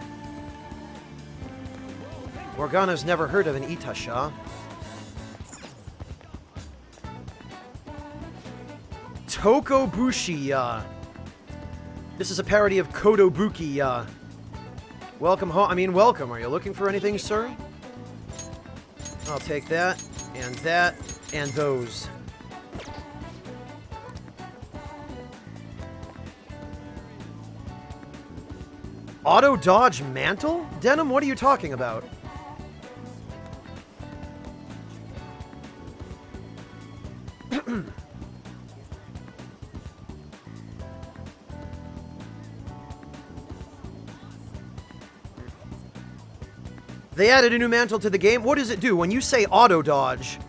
Morgana's never heard of an Itasha. Tokobushi-ya. This is a parody of Kotobuki-ya. Welcome home. I mean, welcome. Are you looking for anything, sir? I'll take that, and those. Auto dodge mantle? Denim, what are you talking about? They added a new mantle to the game. What does it do when you say auto dodge?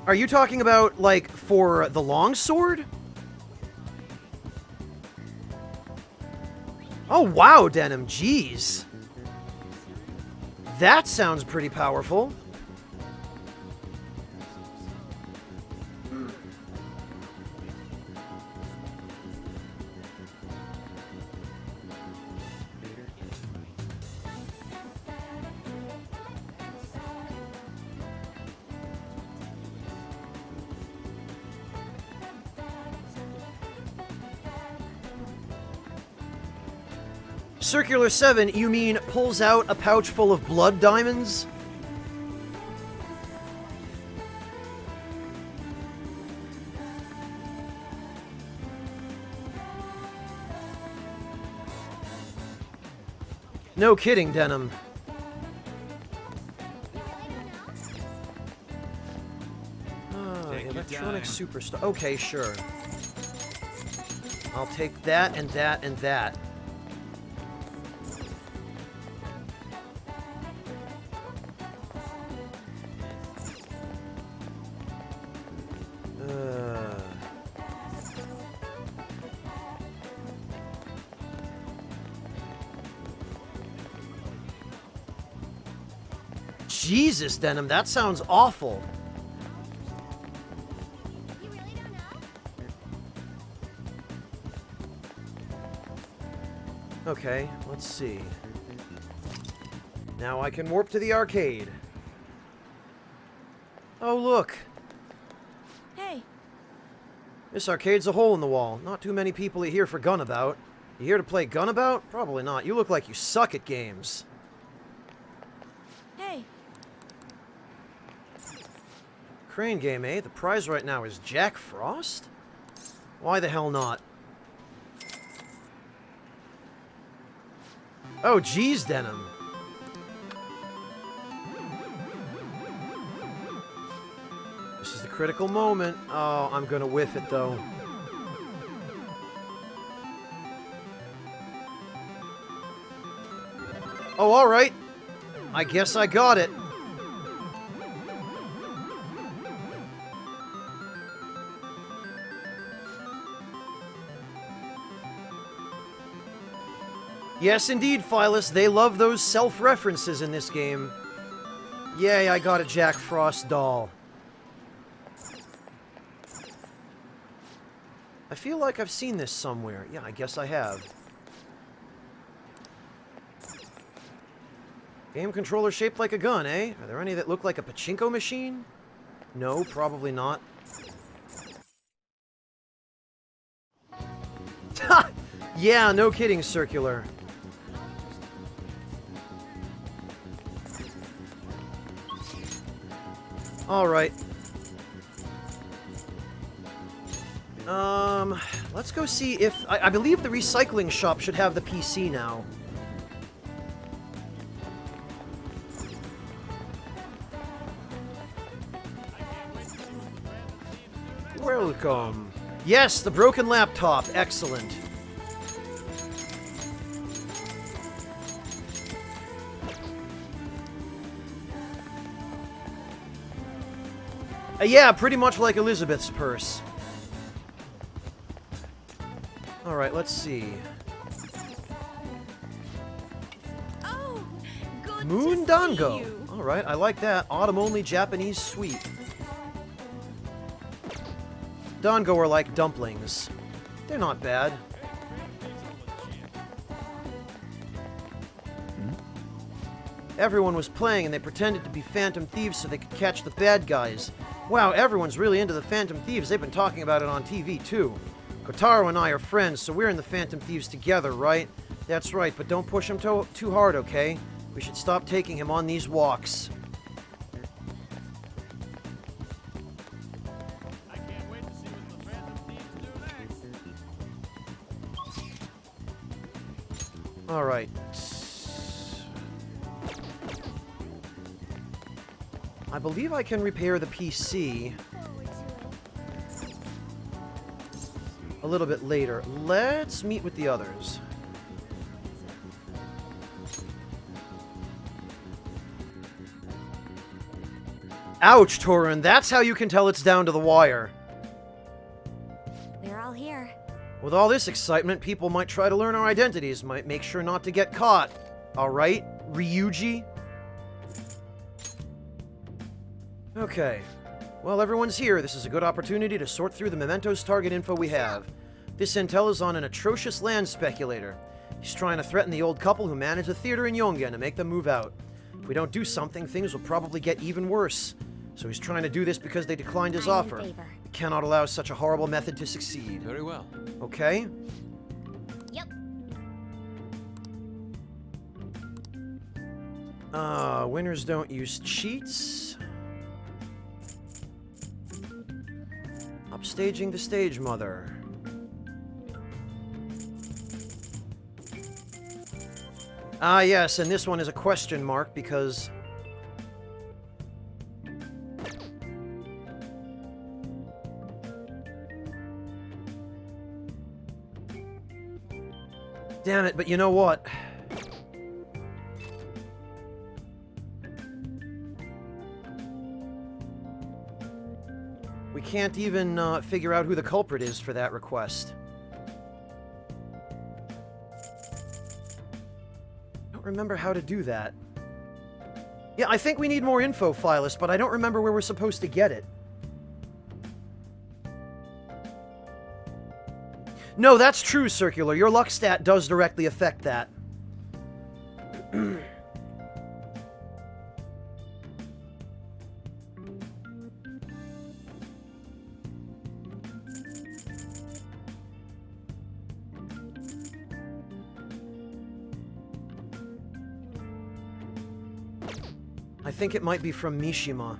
Are you talking about, like, for the longsword? Oh, wow, Denim. Jeez. That sounds pretty powerful. Circular 7, you mean pulls out a pouch full of blood diamonds? No kidding, Denim. Electronic Superstar. Okay, sure. I'll take that and that and that. Jesus, Denim, that sounds awful. Okay, let's see. Now I can warp to the arcade. Oh, look. Hey. This arcade's a hole in the wall. Not too many people are here for Gunabout. You here to play Gunabout? Probably not. You look like you suck at games. Hey. Crane game, eh? The prize right now is Jack Frost? Why the hell not? Oh, geez, Denim. This is the critical moment. Oh, I'm gonna whiff it, though. Oh, alright. I guess I got it. Yes, indeed, Phyllis. They love those self-references in this game. Yay, I got a Jack Frost doll. I feel like I've seen this somewhere. Yeah, I guess I have. Game controller shaped like a gun, eh? Are there any that look like a pachinko machine? No, probably not. Yeah, no kidding, Circular. Alright. Let's go see if... I believe the recycling shop should have the PC now. Welcome. Yes, the broken laptop. Excellent. Yeah, pretty much like Elizabeth's purse. Alright, let's see. Oh, good Moon Dango. Alright, I like that. Autumn-only Japanese sweet. Dango are like dumplings. They're not bad. Everyone was playing and they pretended to be Phantom Thieves so they could catch the bad guys. Wow, everyone's really into the Phantom Thieves. They've been talking about it on TV, too. Kotaro and I are friends, so we're in the Phantom Thieves together, right? That's right, but don't push him too hard, okay? We should stop taking him on these walks. I can't wait to see what the Phantom Thieves do next. Alright. I believe I can repair the PC a little bit later. Let's meet with the others. Ouch, Torun. That's how you can tell it's down to the wire. They're all here. With all this excitement, people might try to learn our identities, might make sure not to get caught. Alright, Ryuji? Okay. Well, everyone's here. This is a good opportunity to sort through the mementos target info we have. This intel is on an atrocious land speculator. He's trying to threaten the old couple who manage a theater in Yongen to make them move out. If we don't do something, things will probably get even worse. So he's trying to do this because they declined his offer. We cannot allow such a horrible method to succeed. Very well. Okay? Yep. Winners don't use cheats. Upstaging the stage mother. Ah, yes, and this one is a question mark because... Damn it, but you know what? We can't even figure out who the culprit is for that request. I don't remember how to do that. Yeah, I think we need more info, Phyllis, but I don't remember where we're supposed to get it. No, that's true, Circular. Your luck stat does directly affect that. think it might be from Mishima.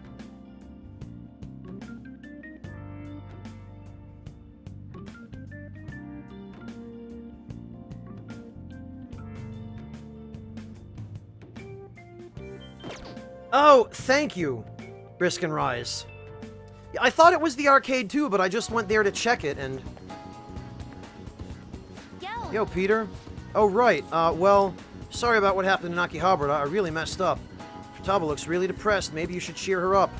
Oh, thank you, Risk and Rise. I thought it was the arcade too, but I just went there to check it and... Yo, Peter. Oh, right. Well, sorry about what happened to Nakihabara. I really messed up. Futaba looks really depressed. Maybe you should cheer her up.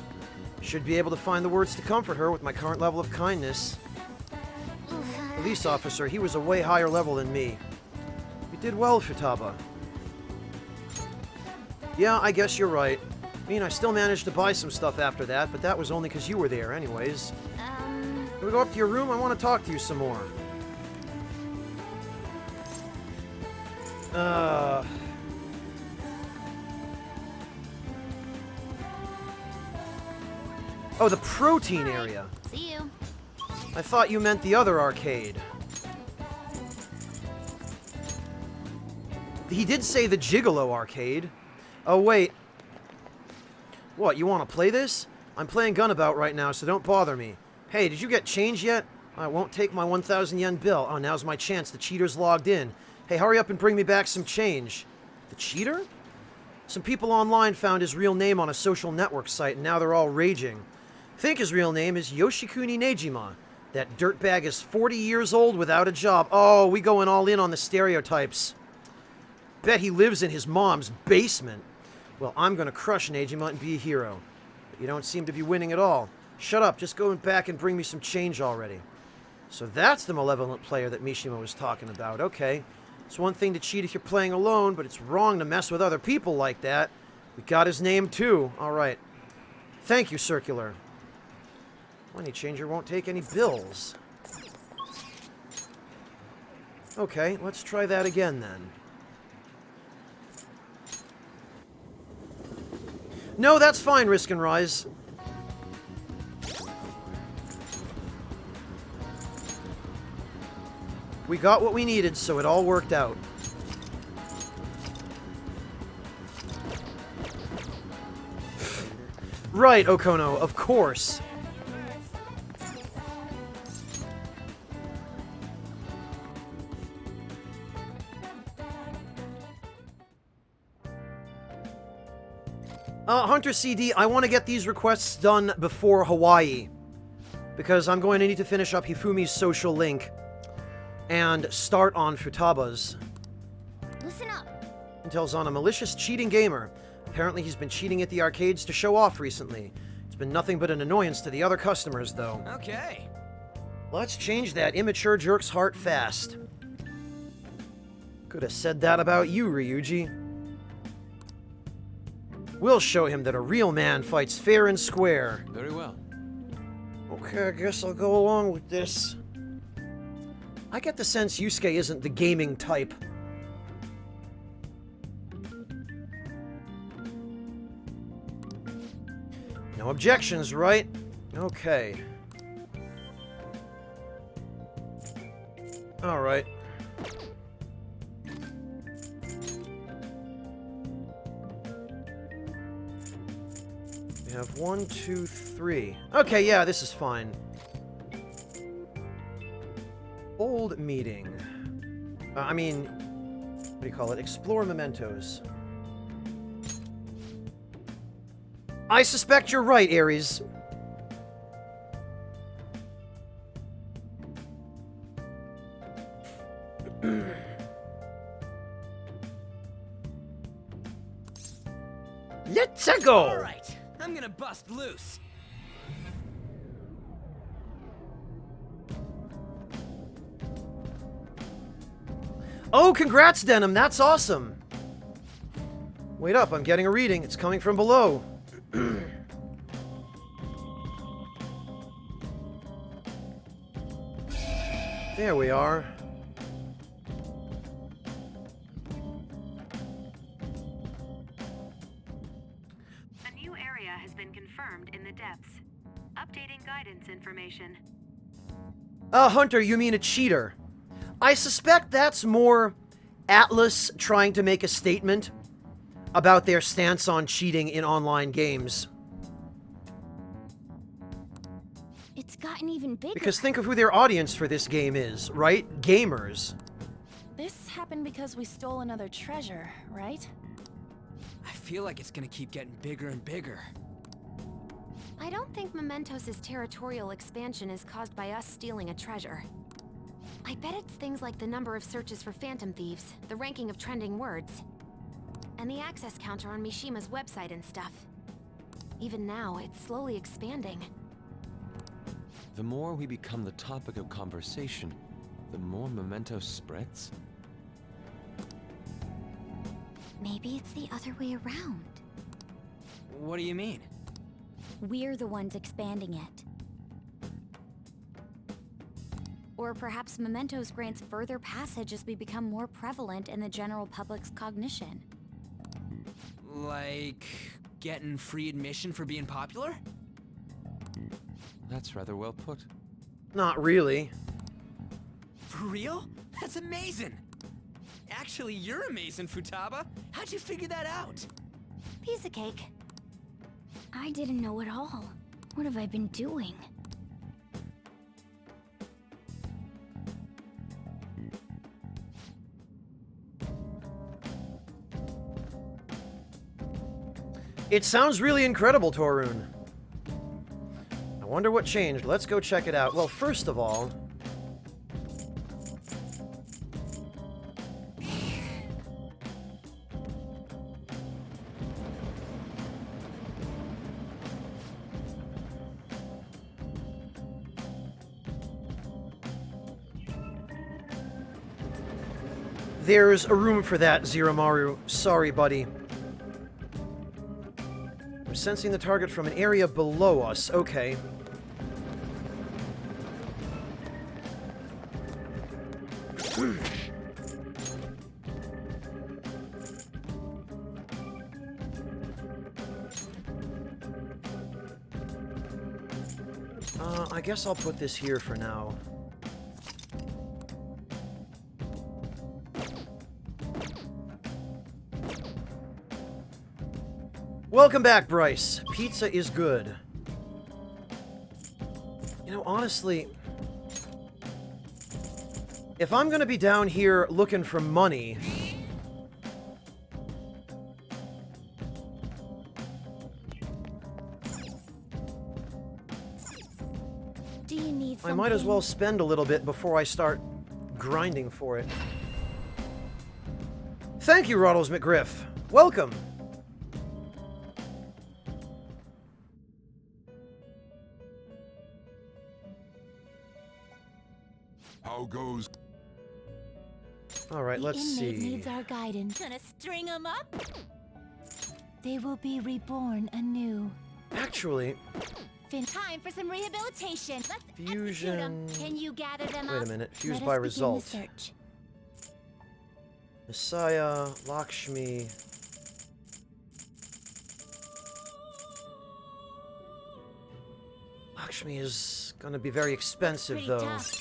Should be able to find the words to comfort her with my current level of kindness. Police officer, he was a way higher level than me. You did well, Futaba. Yeah, I guess you're right. I mean, I still managed to buy some stuff after that, but that was only because you were there anyways. Can we go up to your room? I want to talk to you some more. Oh, the protein area. See you. I thought you meant the other arcade. He did say the Gigolo arcade. Oh, wait. What, you want to play this? I'm playing Gunabout right now, so don't bother me. Hey, did you get change yet? I won't take my 1,000 yen bill. Oh, now's my chance. The cheater's logged in. Hey, hurry up and bring me back some change. The cheater? Some people online found his real name on a social network site, and now they're all raging. Think his real name is Yoshikuni Nejima. That dirtbag is 40 years old without a job. Oh, we going all in on the stereotypes. Bet he lives in his mom's basement. Well, I'm gonna crush Nejima and be a hero. But you don't seem to be winning at all. Shut up, just go back and bring me some change already. So that's the malevolent player that Mishima was talking about. Okay. It's one thing to cheat if you're playing alone, but it's wrong to mess with other people like that. We got his name too. Alright. Thank you, Circular. Money changer won't take any bills. Okay, let's try that again then. No, that's fine, Risk and Rise. We got what we needed, so it all worked out. Right, Okono, of course. Hunter CD, I want to get these requests done before Hawaii. Because I'm going to need to finish up Hifumi's social link. And start on Futaba's. Listen up. Intel's on a malicious cheating gamer. Apparently he's been cheating at the arcades to show off recently. It's been nothing but an annoyance to the other customers, though. Okay. Let's change that immature jerk's heart fast. Could have said that about you, Ryuji. We'll show him that a real man fights fair and square. Very well. Okay, I guess I'll go along with this. I get the sense Yusuke isn't the gaming type. No objections, right? Okay. Alright. We have 1, 2, 3. Okay, yeah, this is fine. Old meeting. What do you call it? Explore mementos. I suspect you're right, Ares. Let's go! Alright, I'm gonna bust loose. Oh, congrats, Denim. That's awesome. Wait up, I'm getting a reading. It's coming from below. There we are. A new area has been confirmed in the depths. Updating guidance information. Hunter, you mean a cheater. I suspect that's more Atlas trying to make a statement. about their stance on cheating in online games. It's gotten even bigger. Because think of who their audience for this game is, right? Gamers. This happened because we stole another treasure, right? I feel like it's gonna keep getting bigger and bigger. I don't think Mementos' territorial expansion is caused by us stealing a treasure. I bet it's things like the number of searches for Phantom Thieves, the ranking of trending words, and the access counter on Mishima's website and stuff. Even now, it's slowly expanding. The more we become the topic of conversation, the more Mementos spreads. Maybe it's the other way around. What do you mean? We're the ones expanding it. Or perhaps Mementos grants further passage as we become more prevalent in the general public's cognition. Like getting free admission for being popular? That's rather well put. Not really. For real? That's amazing! Actually, you're amazing, Futaba. How'd you figure that out? Piece of cake. I didn't know at all. What have I been doing? It sounds really incredible, Torun. I wonder what changed. Let's go check it out. Well, first of all... There's a room for that, Zeromaru. Sorry, buddy. We're sensing the target from an area below us. Okay. I guess I'll put this here for now. Welcome back, Bryce. Pizza is good. You know, honestly, if I'm gonna be down here looking for money... Do you need something? I might as well spend a little bit before I start grinding for it. Thank you, Roddles McGriff. Welcome. How goes? All right, let's Inmate see. needs our guidance. Gonna string them up? They will be reborn anew. Actually, Time for some rehabilitation. Let's Fusion- execute 'em. Can you gather them up? wait a minute. Fuse Let by us begin the result. search. Messiah, Lakshmi. Lakshmi is gonna be very expensive, Pretty though. tough.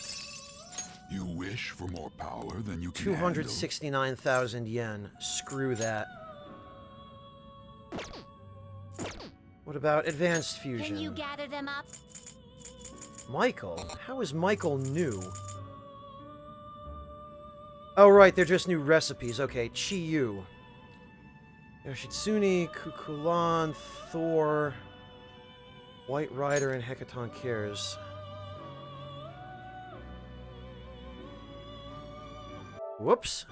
You wish for more power than you can handle. 269,000 yen. Screw that. What about advanced fusion? Can you gather them up? Michael? How is Michael new? Oh, right, they're just new recipes. Okay, Chiyu. Yoshitsune, Kukulan, Thor, White Rider, and Hecaton Cares. Whoops.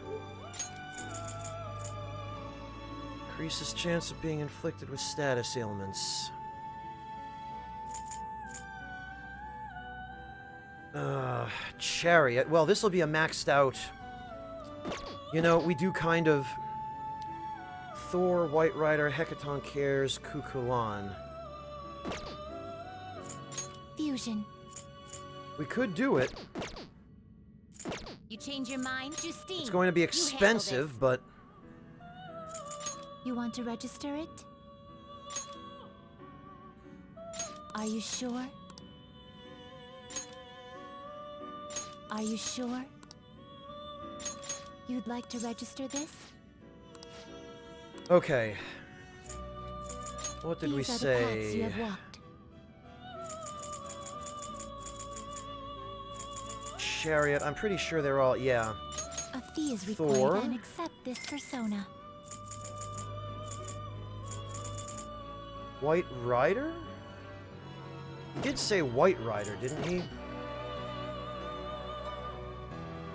Increases chance of being inflicted with status ailments. Chariot. Well, this will be a maxed out... You know, we do kind of... Thor, White Rider, Hecaton Cares, Kukulan. Fusion. We could do it. You change your mind, Justine. It's going to be You handle expensive, but... this. You want to register it? Are you sure? Are you sure? You'd like to register this? Okay. What did we These are the paths you say? have walked. Chariot. I'm pretty sure they're all. Yeah. A fee is Thor. required and accept this persona. White Rider? He did say White Rider, didn't he?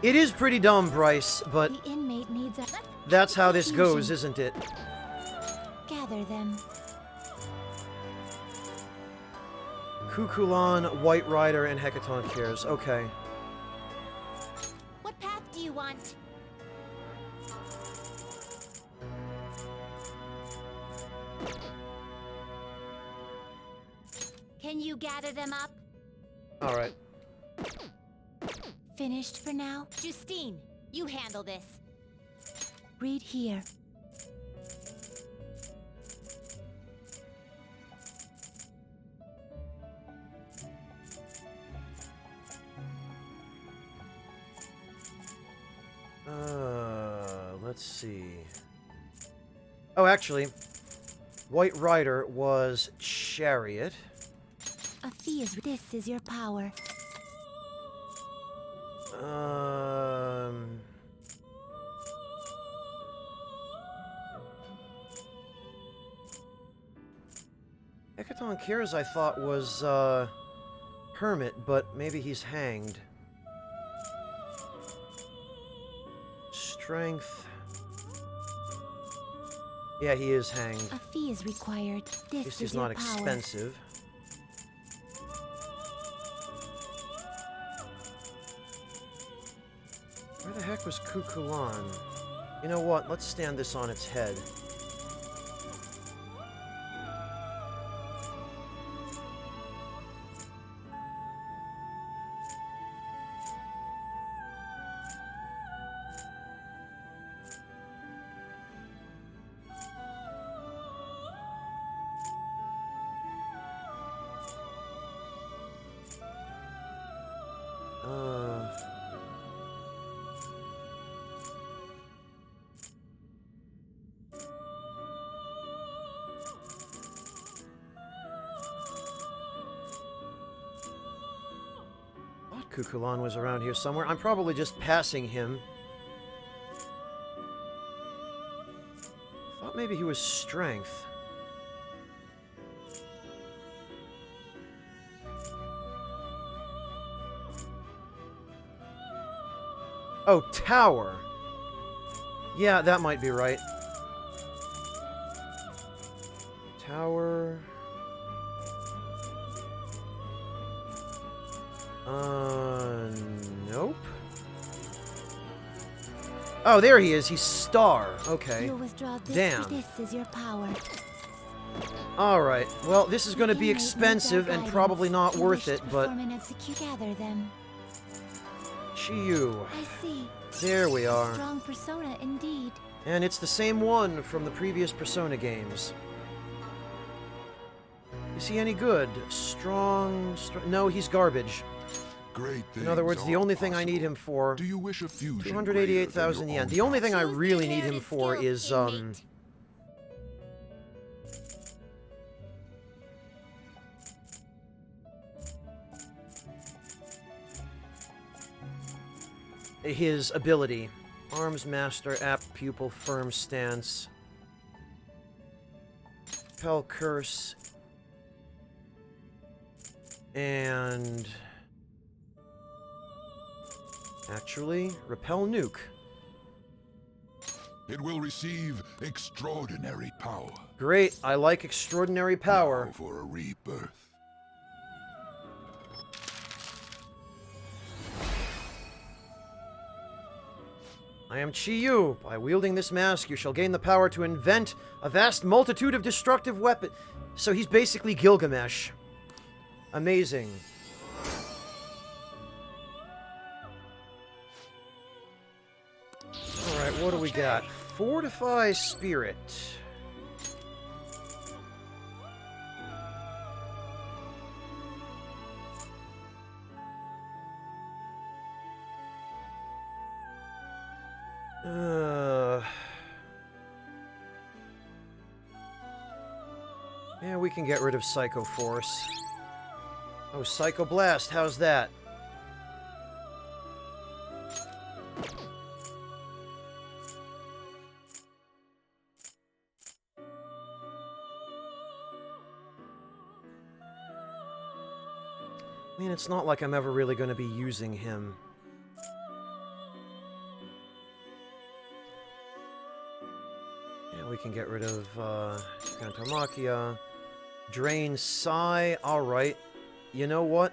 It is pretty dumb, Bryce, but The inmate needs a... that's how this Confusion. goes, isn't it? Gather them. Kukulon, White Rider, and Hecaton Cares. Okay. What path do you want? Can you gather them up? Alright. Finished for now? Justine, you handle this. Read here. Let's see. Oh, actually, White Rider was Chariot. A fee is... This is your power. Hecaton Cares, I thought, was, Hermit, but maybe he's hanged. Strength. Yeah, he is hanged. A fee is required. At This least is he's your not power. expensive. Where the heck was Kukulon? You know what? Let's stand this on its head. Kukulon was around here somewhere. I'm probably just passing him. Thought maybe he was strength. Oh, tower. Yeah, that might be right. Tower. Nope. Oh, there he is. He's Star. Okay. You'll withdraw this. Damn. This is your power. Alright. Well, this is going to be Inmate needs expensive our and guidance. probably not You worth wish it, to but... perform and execute. Gather them. Chiyu. I see. There we are. Strong persona indeed. And it's the same one from the previous Persona games. Is he any good? Strong... No, he's garbage. Great In other words, the only thing I need him for... Do you wish a fusion 288,000 yen. The only thing I really need him for is, his ability. Arms Master, Apt Pupil, Firm Stance. Repel Curse. And... actually, Repel Nuke. It will receive extraordinary power. Great, I like extraordinary power. Now for a rebirth. I am Chiyu. By wielding this mask, you shall gain the power to invent a vast multitude of destructive weapons. So he's basically Gilgamesh. Amazing. Alright, what do we got? Fortify Spirit. Yeah, we can get rid of Psycho Force. Oh, Psycho Blast, how's that? I mean, it's not like I'm ever really going to be using him. Yeah, we can get rid of Gigantomachia. Drain Psy. Alright. You know what?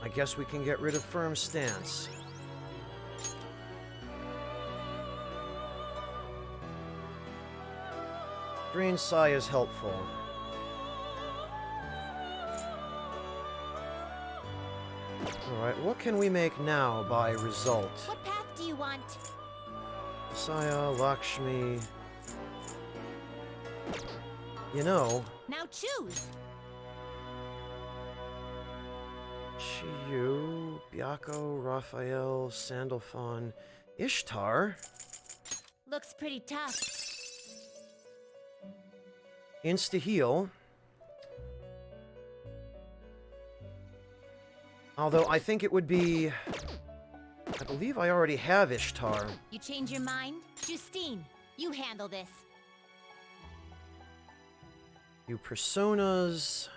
I guess we can get rid of Firm Stance. Drain Psy is helpful. Alright, what can we make now by result? What path do you want? Saya, Lakshmi... You know... Now choose! Chiyu, Byakko, Raphael, Sandalphon, Ishtar... Looks pretty tough. Insta-heal. Although I think it would be... I believe I already have Ishtar. You change your mind? Justine, you handle this. You personas...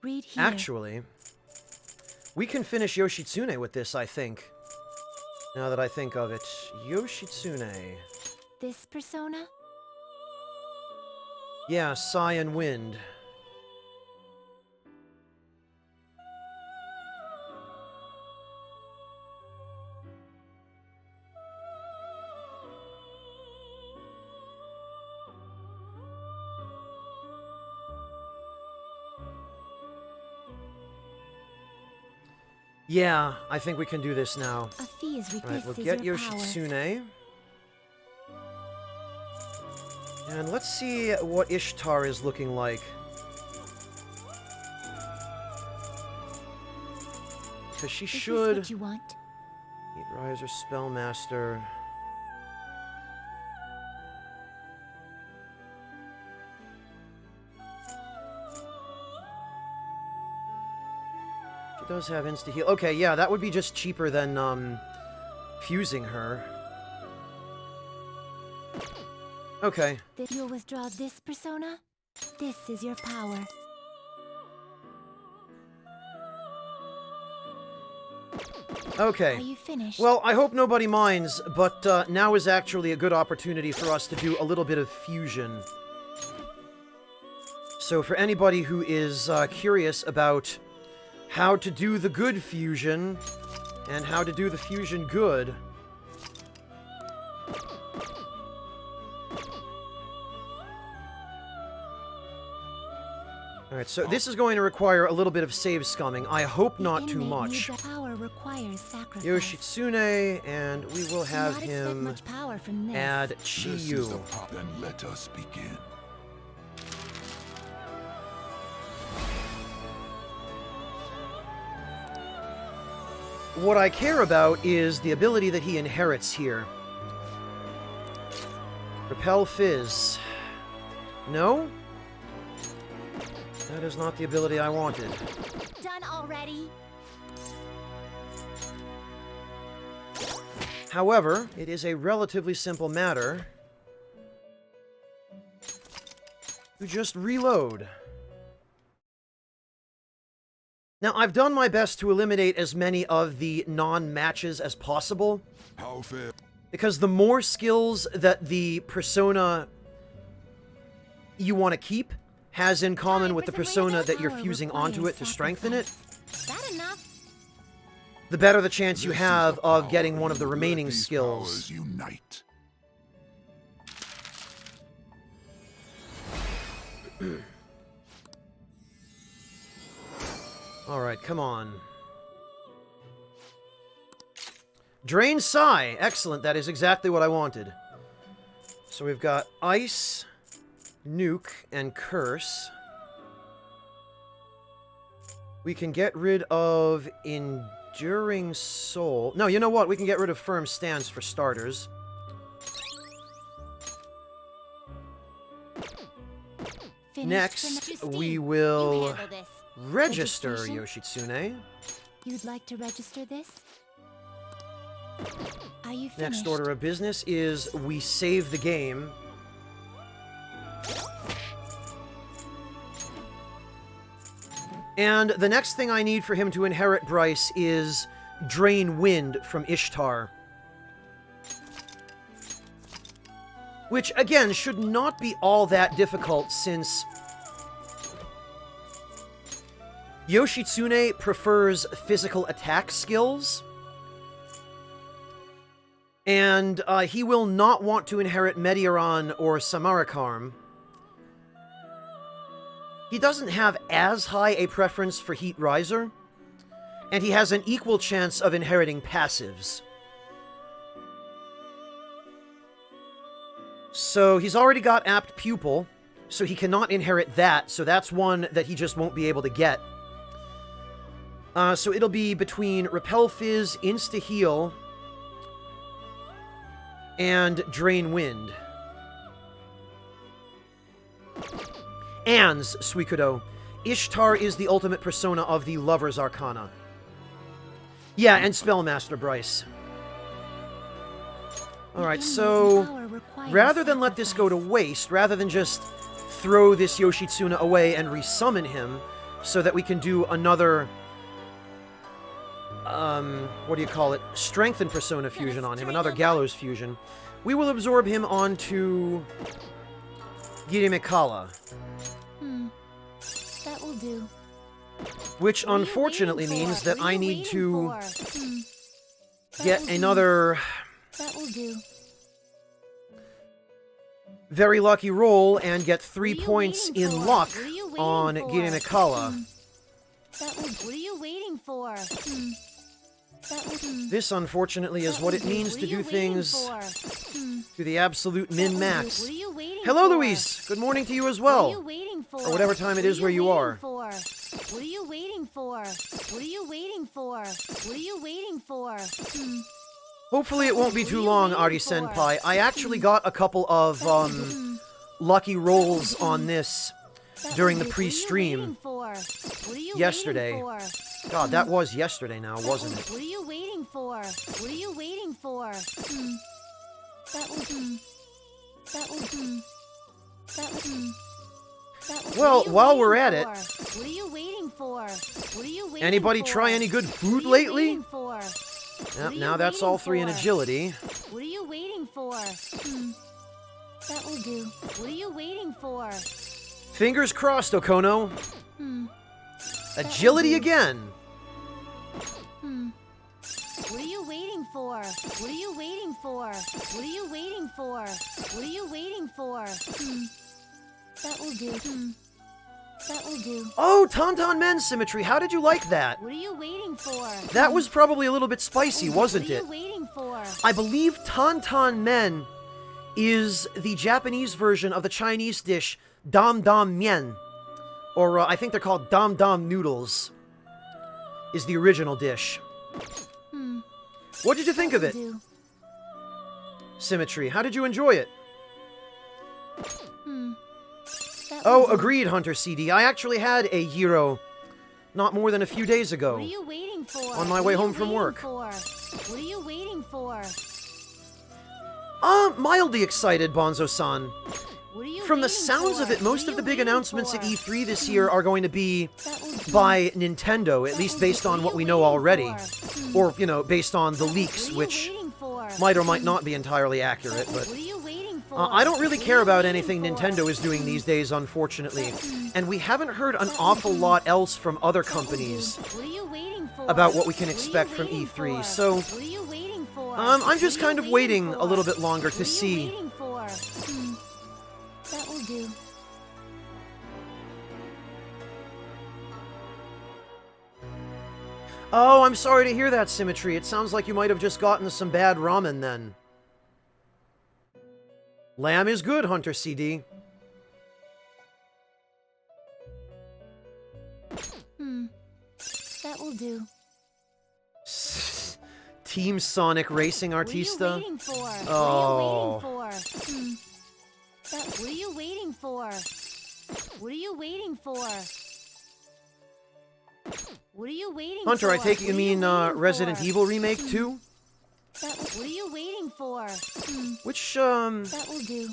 Read here. Actually, we can finish Yoshitsune with this, I think. Now that I think of it. Yoshitsune. This persona? Yeah, Psy and Wind. Yeah, I think we can do this now. A fee is Right, we'll get Yoshitsune. And let's see what Ishtar is looking like. Because she should... What you want? Heat Riser, Spellmaster... She does have insta-heal. Okay, yeah, that would be just cheaper than, fusing her. Okay. You'll withdraw this persona? This is your power. Okay. Are you finished? Well, I hope nobody minds, but now is actually a good opportunity for us to do a little bit of fusion. So for anybody who is curious about how to do the good fusion and how to do the fusion good... Alright, so this is going to require a little bit of save scumming. I hope not too much. Power requires sacrifice. Yoshitsune, and we will have him much power from this. add This is Chiyu. the pop, then let us begin. What I care about is the ability that he inherits here. Repel Fizz. No? That is not the ability I wanted. Done already? However, it is a relatively simple matter to just reload. Now, I've done my best to eliminate as many of the non-matches as possible. How fair? Because the more skills that the persona you want to keep has in common with the persona that you're fusing onto it to strengthen it, That enough? the better the chance you have of getting one of the remaining skills. Unite. Alright, come on. Drain Psy! Excellent, that is exactly what I wanted. So we've got Ice, Nuke, and Curse. We can get rid of Enduring Soul. No, you know what? We can get rid of Firm Stance for starters. Next, we will register Yoshitsune. You'd like to register this? Are you finished? Next order of business is we save the game. And the next thing I need for him to inherit Bryce is Drain Wind from Ishtar. Which, again, should not be all that difficult since Yoshitsune prefers physical attack skills. And he will not want to inherit Medioran or Samarakarm. He doesn't have as high a preference for Heat Riser, and he has an equal chance of inheriting passives. So he's already got Apt Pupil, so he cannot inherit that, so that's one that he just won't be able to get. So it'll be between Repel Fizz, Insta-Heal, and Drain Wind. Ans, Suikodo. Ishtar is the ultimate persona of the Lover's Arcana. Yeah, and Spellmaster Bryce. Alright, so rather than let this go to waste, rather than just throw this Yoshitsune away and resummon him so that we can do another, what do you call it? Strengthened Persona fusion on him, another Gallows fusion. We will absorb him onto Girimekala. That will do. Which unfortunately means that I need to get another That will do. very lucky roll and get 3 points in luck on Girimekala. What are you waiting for? This, unfortunately, is what it means to do things to the absolute min-max. Hello, Luis! Good morning to you as well. Or whatever time it is where you are. What are you waiting for? What are you waiting for? What are you waiting for? Hopefully it won't be too long, Ari-senpai. I actually got a couple of, lucky rolls on this during the pre-stream yesterday. God, that was yesterday now, wasn't it? What are you waiting for? What are you waiting for? Well, while we're at it, What are you waiting for? What are you waiting anybody for? try any good food What are you lately? waiting for? Yep, now that's all 3 in agility. What are you waiting for? That will do. What are you waiting for? Fingers crossed, Okono. Agility again. What are you waiting for? What are you waiting for? What are you waiting for? What are you waiting for? That will do. That will do. Oh, Tauntaun Men Symmetry, how did you like that? What are you waiting for? That was probably a little bit spicy, wasn't it? What are you waiting for? I believe Tauntaun Men is the Japanese version of the Chinese dish Dam Dam Mian. Or I think they're called Dam Dam Noodles. Is the original dish. What did you think of it? Symmetry, how did you enjoy it? Oh, agreed, Hunter CD. I actually had a gyro not more than a few days ago. What are you waiting for? On my way home from work. What are you waiting for? Mildly excited, Bonzo-san. From the sounds of it, most of the big announcements at E3 this year are going to be by Nintendo, at least based on what we know already. Or, you know, based on the leaks, which might or might not be entirely accurate, but I don't really care about anything Nintendo is doing these days, unfortunately. And we haven't heard an awful lot else from other companies about what we can expect from E3, so I'm just kind of waiting a little bit longer to see. That will do. Oh, I'm sorry to hear that, Symmetry. It sounds like you might have just gotten some bad ramen then. Lamb is good, Hunter CD. That will do. Team Sonic Racing Artista. What are you waiting for? Oh. What are you waiting for? What are you waiting for? What are you waiting for? Hunter, I take it you mean Resident Evil Remake 2? What are you waiting for? Which, That will do.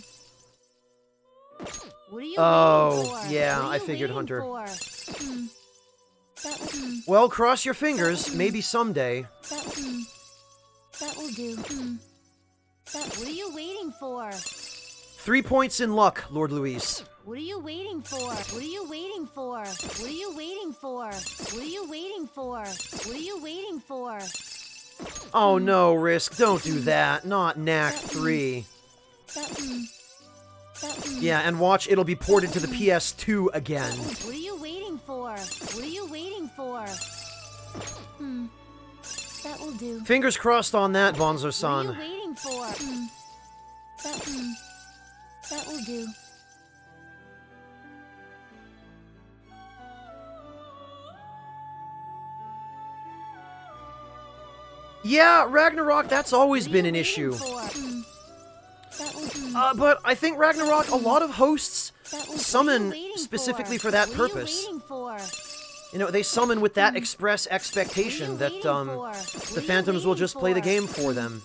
What are you Oh, waiting for? yeah, What are I you figured, waiting Hunter. for? Well, cross your fingers. Maybe someday. That will do. What are you waiting for? 3 points in luck, Lord Luis. What are you waiting for? What are you waiting for? What are you waiting for? What are you waiting for? What are you waiting for? Oh no, Risk, don't do that. Not Knack 3. Yeah, and watch, it'll be ported to the PS2 again. What are you waiting for? What are you waiting for? That will do. Fingers crossed on that, What are Bonzo-san. you waiting for? That will do. Yeah, Ragnarok, that's always been an issue. But I think Ragnarok, a lot of hosts summon specifically for that purpose. You know, they summon with that express expectation that the Phantoms will just play the game for them.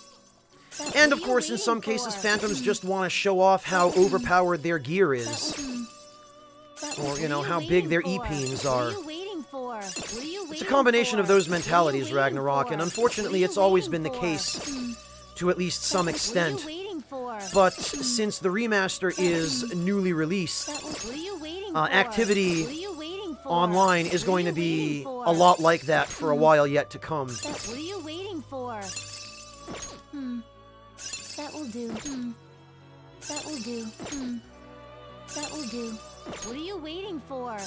And of course, in some cases, Phantoms just want to show off how overpowered their gear is. Or, you know, how big their E-Peens are. It's a combination of those mentalities, Ragnarok, and unfortunately it's always been the case, to at least some extent. But since the remaster is newly released, activity online is going to be a lot like that for a while yet to come. What are you waiting for? That will do. That will do. That will do. What are you waiting for?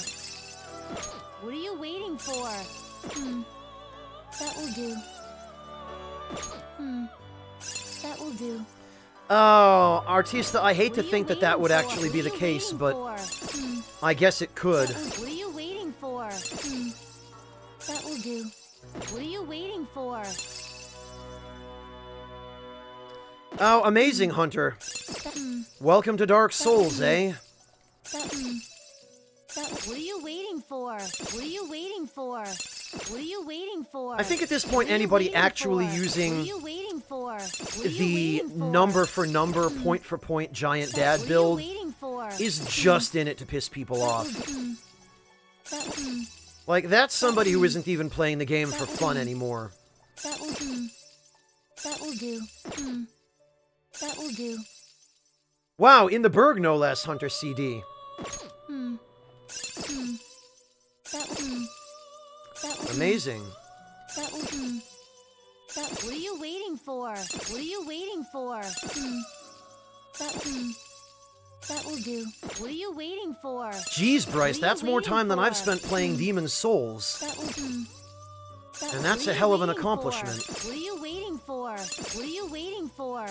What are you waiting for? That will do. That will do. Oh, Artista, I hate to think that that would actually be the case, but I guess it could. What are you waiting for? That will do. What are you waiting for? Oh, amazing, Hunter. Welcome to Dark Souls, eh? What are you waiting for? What are you waiting for? What are you waiting for? I think at this point anybody actually using the number for number, point for point giant dad build is just in it to piss people off. Like, that's somebody who isn't even playing the game for fun anymore. That will do. That will do. That will do. Wow, in the Berg no less, Hunter CD. Amazing. That will do. What are you waiting for? What are you waiting for? That will do. What are you waiting for? Jeez, Bryce, that's more time than I've spent playing Demon's Souls. That will do. And that's a hell of an accomplishment. What are you waiting for? What are you waiting for?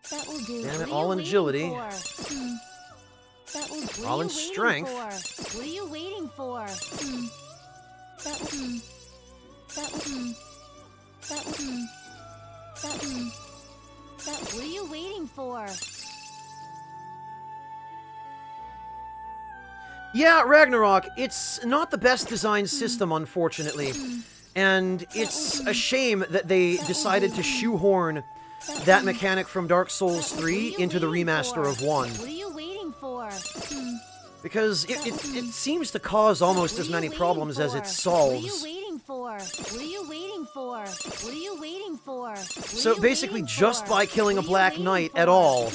That will do. Damn it, all in agility. That will, all in strength. What are you waiting for? That will do. That will do. That will do. That will do. What are you waiting for? Yeah, Ragnarok, it's not the best designed system, unfortunately. And it's a shame that they decided to shoehorn that mechanic from Dark Souls 3 into the remaster of 1. What are you waiting for? Because it seems to cause almost as many problems as it solves. What are you waiting for? What are you waiting for? What are you waiting for? So basically, just by killing a Black Knight at all,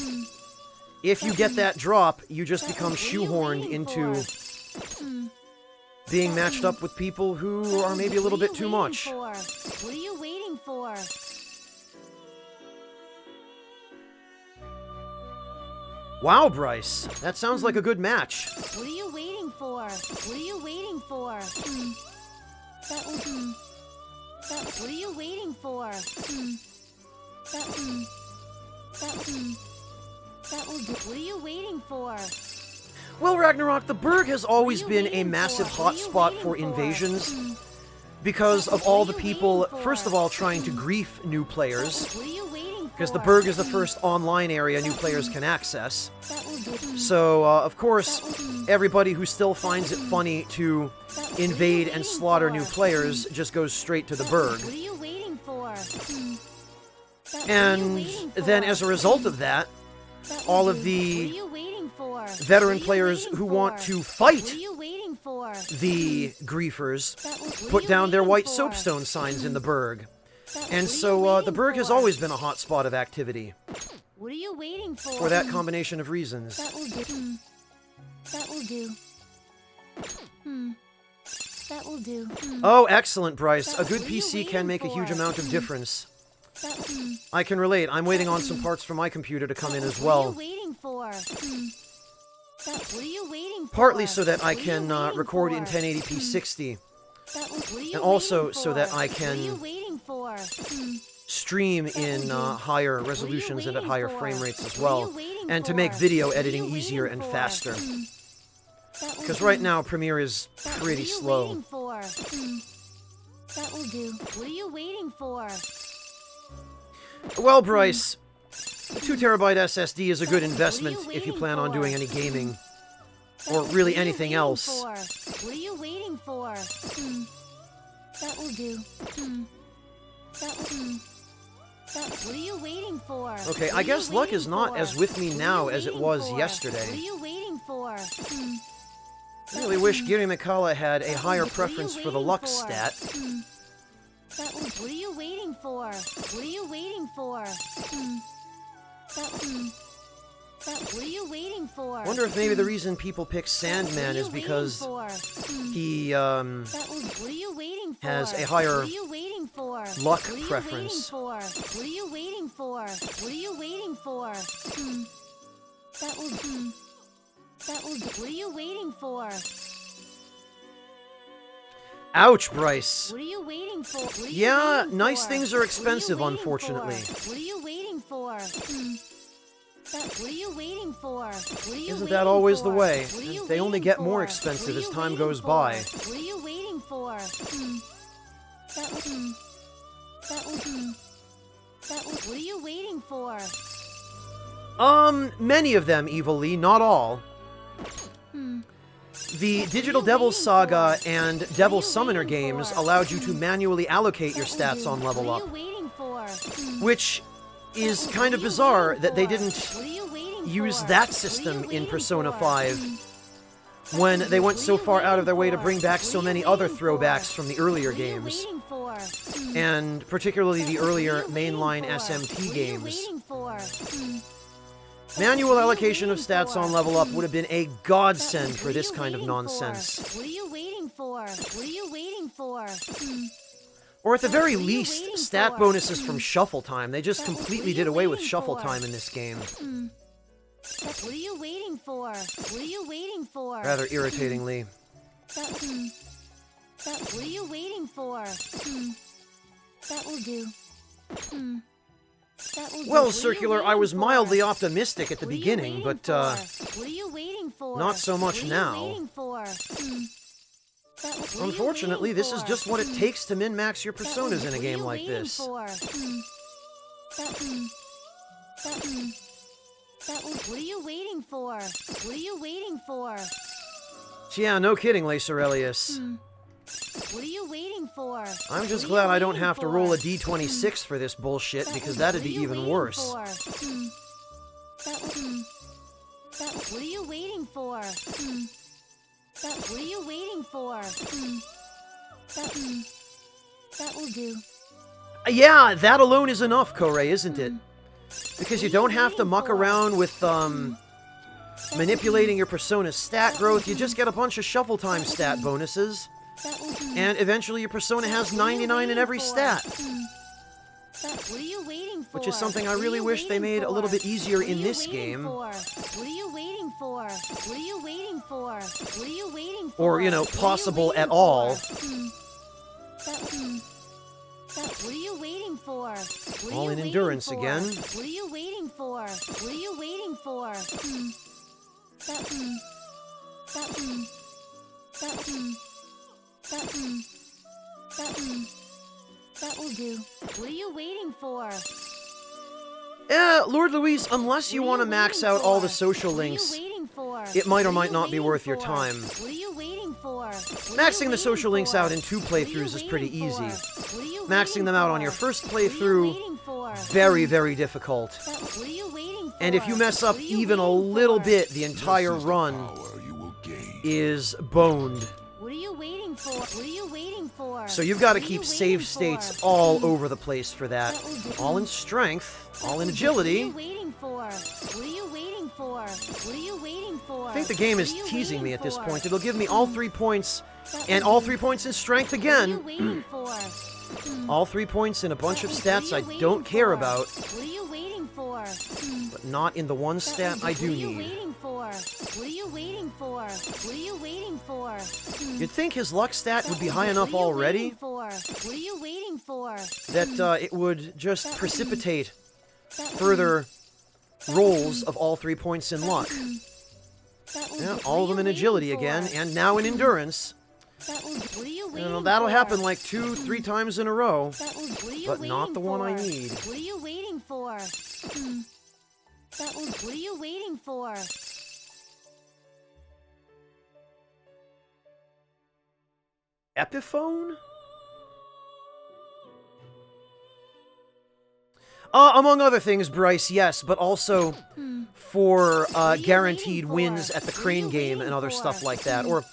if you get that drop, you just become shoehorned into being matched up with people who are maybe a little bit too much. What are you waiting for? Wow, Bryce, that sounds like a good match. What are you waiting for? What are you waiting for? That will do. What are you waiting for? That will do. That will do. That will do. What are you waiting for? Well, Ragnarok, the Burg has always been a massive hotspot for invasions because of all the people, first of all, trying to grief new players, because the Burg is the first online area new players can access. So, of course, everybody who still finds it funny to invade and slaughter new players just goes straight to the Burg. What are you waiting for? And then as a result of that, all of the veteran players who want to fight the griefers put down their white soapstone signs in the Burg. And so the Burg has always been a hot spot of activity. What are you waiting For that combination of reasons. That will do. That will do. That will do. Oh, excellent, Bryce. A good PC can make a huge amount of difference. I can relate. I'm waiting on some parts for my computer to come in as well. What are you waiting for? What are you waiting for? Partly so that I can record in 1080p 60. And also so that I can stream in higher resolutions and at higher frame rates as well. And to make video editing easier and faster. Because right now Premiere is pretty slow. That will do. What are you waiting for? Well, Bryce, the 2TB SSD is a good investment if you plan on doing any gaming. Or really anything else. What are you waiting for? That will do. What are you waiting for? Okay, I guess luck is not as with me now as it was yesterday. What are you waiting for? I really wish Giri Mikala had a higher preference for the luck stat. What are you waiting for? What are you waiting for? What are you waiting for? Wonder if maybe the reason people pick Sandman is because he has a higher luck preference. What are you waiting for? What are you waiting for? What are you waiting for? Ouch, Bryce. What are you waiting for? Yeah, nice things are expensive, unfortunately. What are you waiting for? What are you waiting for? Isn't that always the way? They only get more expensive as time goes by. What are you waiting for? What are you waiting for? Many of them, Evil Lee, not all. The Digital Devil Saga and Devil Summoner games allowed you to manually allocate your stats on Level Up. Which is kind of bizarre that they didn't use that system in Persona 5 when they went so far out of their way to bring back so many other throwbacks from the earlier games. And particularly the earlier mainline SMT games. Manual allocation of stats on Level Up would have been a godsend for this kind of nonsense. What are you waiting for? What are you waiting for? Or at the very least, stat bonuses from Shuffle Time. They just completely did away with Shuffle Time in this game. What are you waiting for? What are you waiting for? Rather irritatingly. What are you waiting for? That will do. Well, Circular, I was mildly optimistic at the beginning, but, what are you waiting for? not so much What are you now. waiting for? Unfortunately, this is just what it takes to min-max your personas in a game like this. What are you waiting for? What are you waiting for? Yeah, no kidding, Lacer Elias. What are you waiting for? I'm just glad I don't have to roll a d26 for this bullshit, because that'd be even worse. What are you waiting for? What are you waiting for? That will do. Yeah, that alone is enough, Korei, isn't it? Because you don't have to muck around with, manipulating your persona's stat growth, you just get a bunch of Shuffle Time stat bonuses. And eventually your persona has 99 in every stat. What are you waiting for? Which is something I really wish they made a little bit easier in this game. What are you waiting for? What are you waiting for? What are you waiting for? Or, you know, possible at all. What are you waiting for? What are All you in waiting endurance for? again. What are you waiting for? What are you waiting for? That That will do. What are you waiting for? Lord Luis, unless you want to max out all the social links, it might or might not be worth your time. What are you waiting for? Maxing the social links out in 2 playthroughs is pretty easy. Maxing them out on your first playthrough, very, very difficult. What are you waiting for? And if you mess up even a little bit, the entire run is boned. What are you waiting for? What are you waiting for? So you've got to keep save states all over the place for that. All in strength, all in agility. What are you waiting for? What are you waiting for? What are you waiting for? I think the game is teasing me at this point. It'll give me all 3 points, and all 3 points in strength again. All 3 points in a bunch of stats I don't care about, What are you waiting for? but not in the one stat I do What are you need. waiting for? What are you waiting for? What are you waiting for? You'd think his luck stat would be high enough already What are you waiting for? that it would just precipitate further rolls of all 3 points in luck. Yeah, all of them in agility again, and now in endurance. What are you You waiting know, that'll for? happen like 2-3 times in a row, What are you but not waiting the one I for? need. What are you waiting for? What are you waiting for? Epiphone? Among other things, Bryce, yes, but also for guaranteed wins at the Crane game and other stuff like that. Or,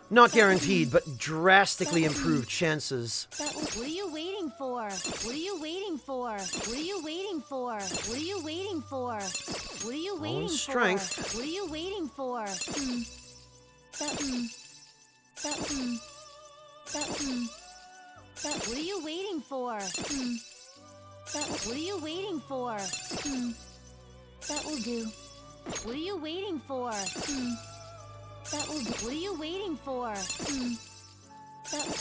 not guaranteed, but drastically improved chances. What are you waiting for? What are you waiting for? What are you waiting for? What are you waiting for? What are you waiting for? strength. What are you waiting for? What are you waiting for? What are you waiting for? That will do. What are you waiting for? That will do. What are you waiting for? What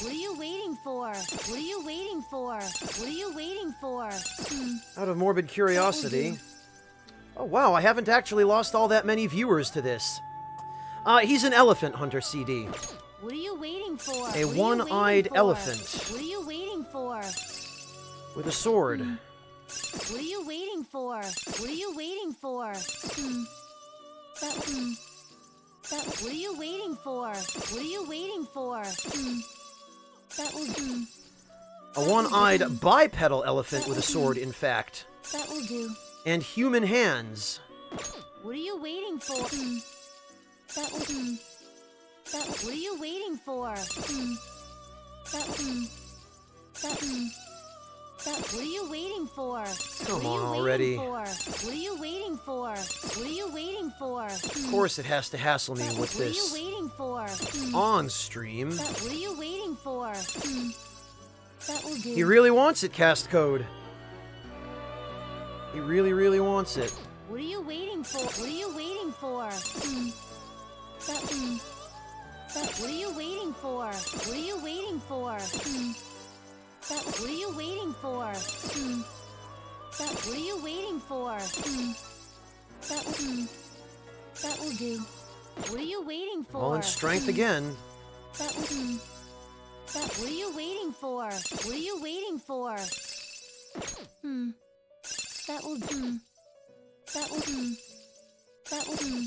are you waiting for? What are you waiting for? What are you waiting for? Out of morbid curiosity. Oh wow, I haven't actually lost all that many viewers to this. He's an elephant hunter CD. What are you waiting for? A What are you one-eyed waiting for? elephant. What are you waiting for? With a sword. What are you waiting for? What are you waiting for? What are you waiting for? What are you waiting for? That will do. A one-eyed bipedal elephant with a sword, in fact. That will do. And human hands. What are you waiting for? That will do. What are you waiting for? What are you waiting for? Come What are you on waiting already. for? What are you waiting for? What are you waiting for? Of course it has to hassle me with What are you this. waiting for? On stream. What are you waiting for? That will do. He really wants it, Cast Code. He really, really wants it. What are you waiting for? What are you waiting for? What are you waiting for? What are you waiting for? What are you waiting for? What are you waiting for? That will do. What are you waiting for? All in strength again. That will do. What are you waiting for? What are you waiting for? That will do. That will do. That will do.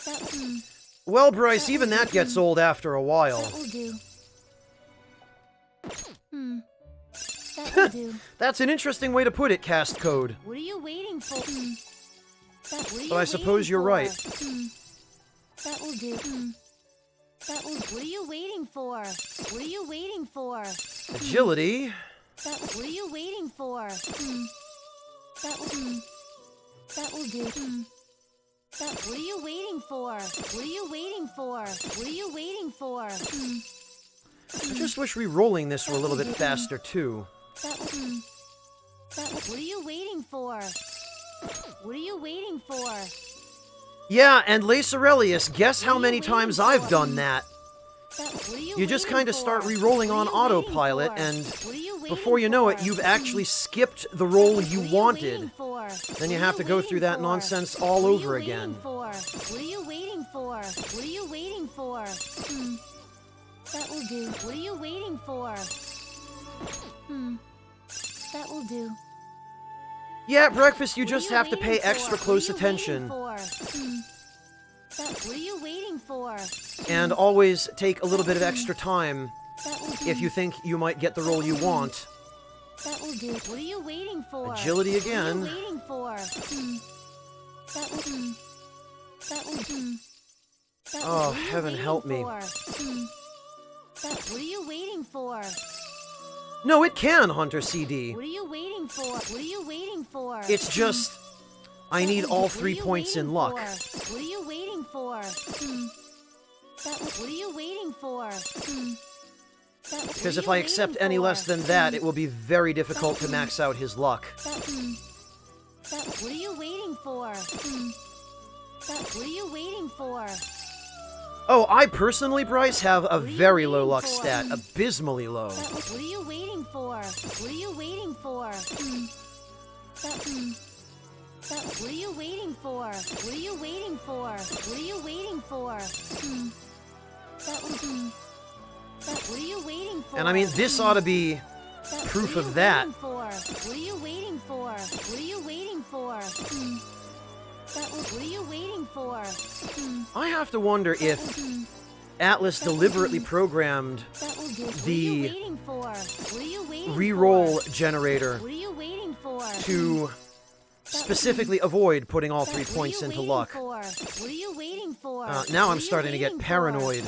That will do. Well, Bryce, even that gets old after a while. That will do. That will do. That's an interesting way to put it, Cast Code. What are you waiting for? What are you But I suppose waiting you're for? right. That will do. That will. What are you waiting for? What are you waiting for? Agility. What are you waiting for? That will. That will do. What are you waiting for? What are you waiting for? What are you waiting for? I just wish re-rolling this were a little bit faster, too. What are you waiting for? What are you waiting for? Yeah, and Lace Aurelius, guess how many times I've done that. What are You just kind of start re-rolling on autopilot, and before you know it, you've actually skipped the role you wanted. Then you have to go through that nonsense all over again. What are you waiting for? What are you waiting for? That will do. What are you waiting for? That will do. Yeah, at breakfast, you just have to pay extra close attention. What are you waiting for? And always take a little bit of extra time if you think you might get the role you want. That will do. What are you waiting for? Agility again. What are you waiting for? That will do. That will do. Oh, heaven help me. What are you waiting for? No, it can, Hunter CD. What are you waiting for? What are you waiting for? It's just, I need all 3 points in luck. What are you waiting for? What are you waiting for? Because if I accept any less than that, it will be very difficult to max out his luck. What are you waiting for? What are you waiting for? Oh, I personally, Bryce, have a very low luck stat. Abysmally low. What are you waiting for? What are you waiting for? What are you waiting for? What are you waiting for? What are you waiting for? What are you waiting for? And I mean, this ought to be proof of that. What are you waiting for? What are you waiting for? What are you waiting for? I have to wonder if Atlas deliberately programmed the reroll generator to specifically avoid putting all 3 points into luck. What are you waiting for? Now I'm starting to get paranoid.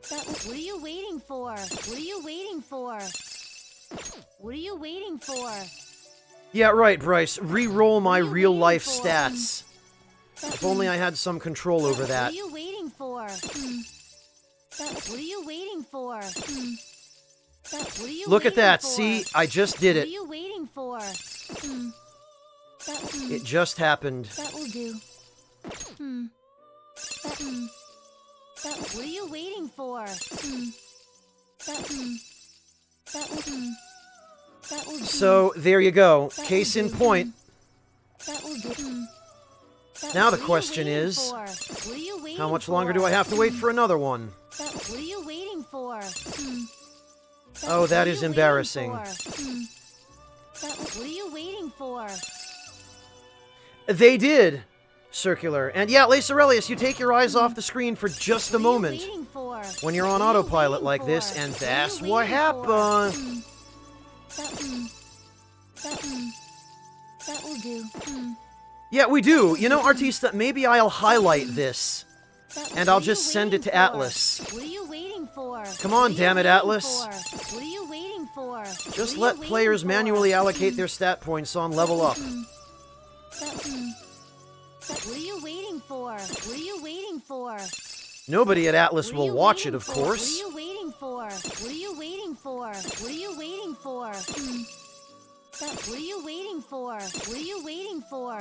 What are you waiting for? What are you waiting for? What are you waiting for? Yeah, right, Bryce. Reroll my real-life stats. If only I had some control over that. What are you waiting for? What are you waiting for? Look at that. See? I just did What it. are you waiting for? It just happened. That will do. What are you waiting for? That will do. So, there you go. Case in point. That will do. Now the question is, how much longer do I have to wait for another one? What are you waiting for? Oh, that is embarrassing. What are you waiting for? They did! Circular. And yeah, Lace Aurelius, you take your eyes off the screen for just a moment when you're on autopilot like this, and that's what happened. That will do. Yeah, we do. You know, Artista, maybe I'll highlight this, and I'll just send it to Atlas. What are you waiting for? Come on, damn it, Atlas. What are you waiting for? Just let players manually allocate their stat points on level up. What are you waiting for? What are you waiting for? Nobody at Atlas will watch it, of course. What are you waiting for? What are you waiting for? What are you waiting for? What are you waiting for? What are you waiting for?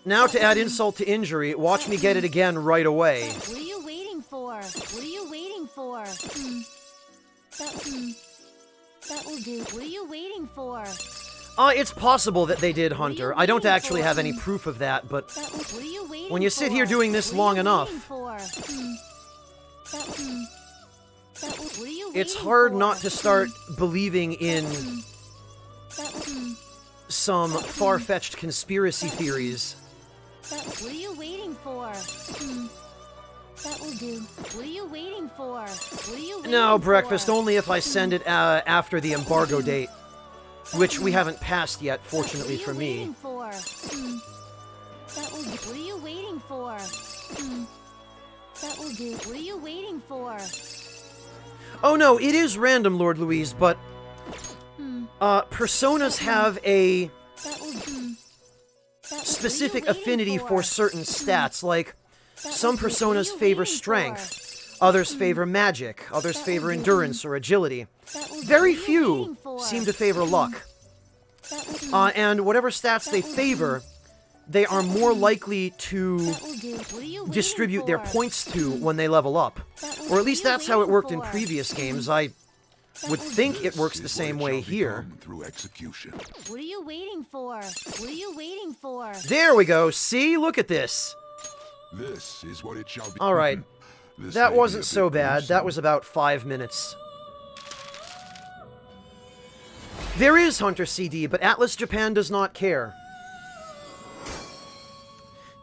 Now to add insult to injury, watch me get it again right away. What are you waiting for? What are you waiting for? That will do. What are you waiting for? It's possible that they did, Hunter. I don't actually have any proof of that, but when you sit here doing this long enough, it's hard not to start believing in some far-fetched conspiracy theories. What are you waiting for? That will do. What are you waiting for? What are you waiting No, for? breakfast only if I send it after the embargo date, which we haven't passed yet, fortunately for me. What are you waiting for? That will do. What are you waiting for? Oh no, it is random, Lord Louise, but personas have a specific affinity for certain stats, like some personas favor strength, others favor magic, others favor endurance or agility. Very few seem to favor luck. And whatever stats they favor, they are more likely to distribute their points to when they level up. Or at least that's how it worked in previous games. I would think it works the same way here. Through execution. What are you waiting for? What are you waiting for? There we go. See? Look at this. This is what it shall be. All right. This That may be wasn't a so bit bad. gruesome. That was about 5 minutes. There is Hunter CD, but Atlas Japan does not care.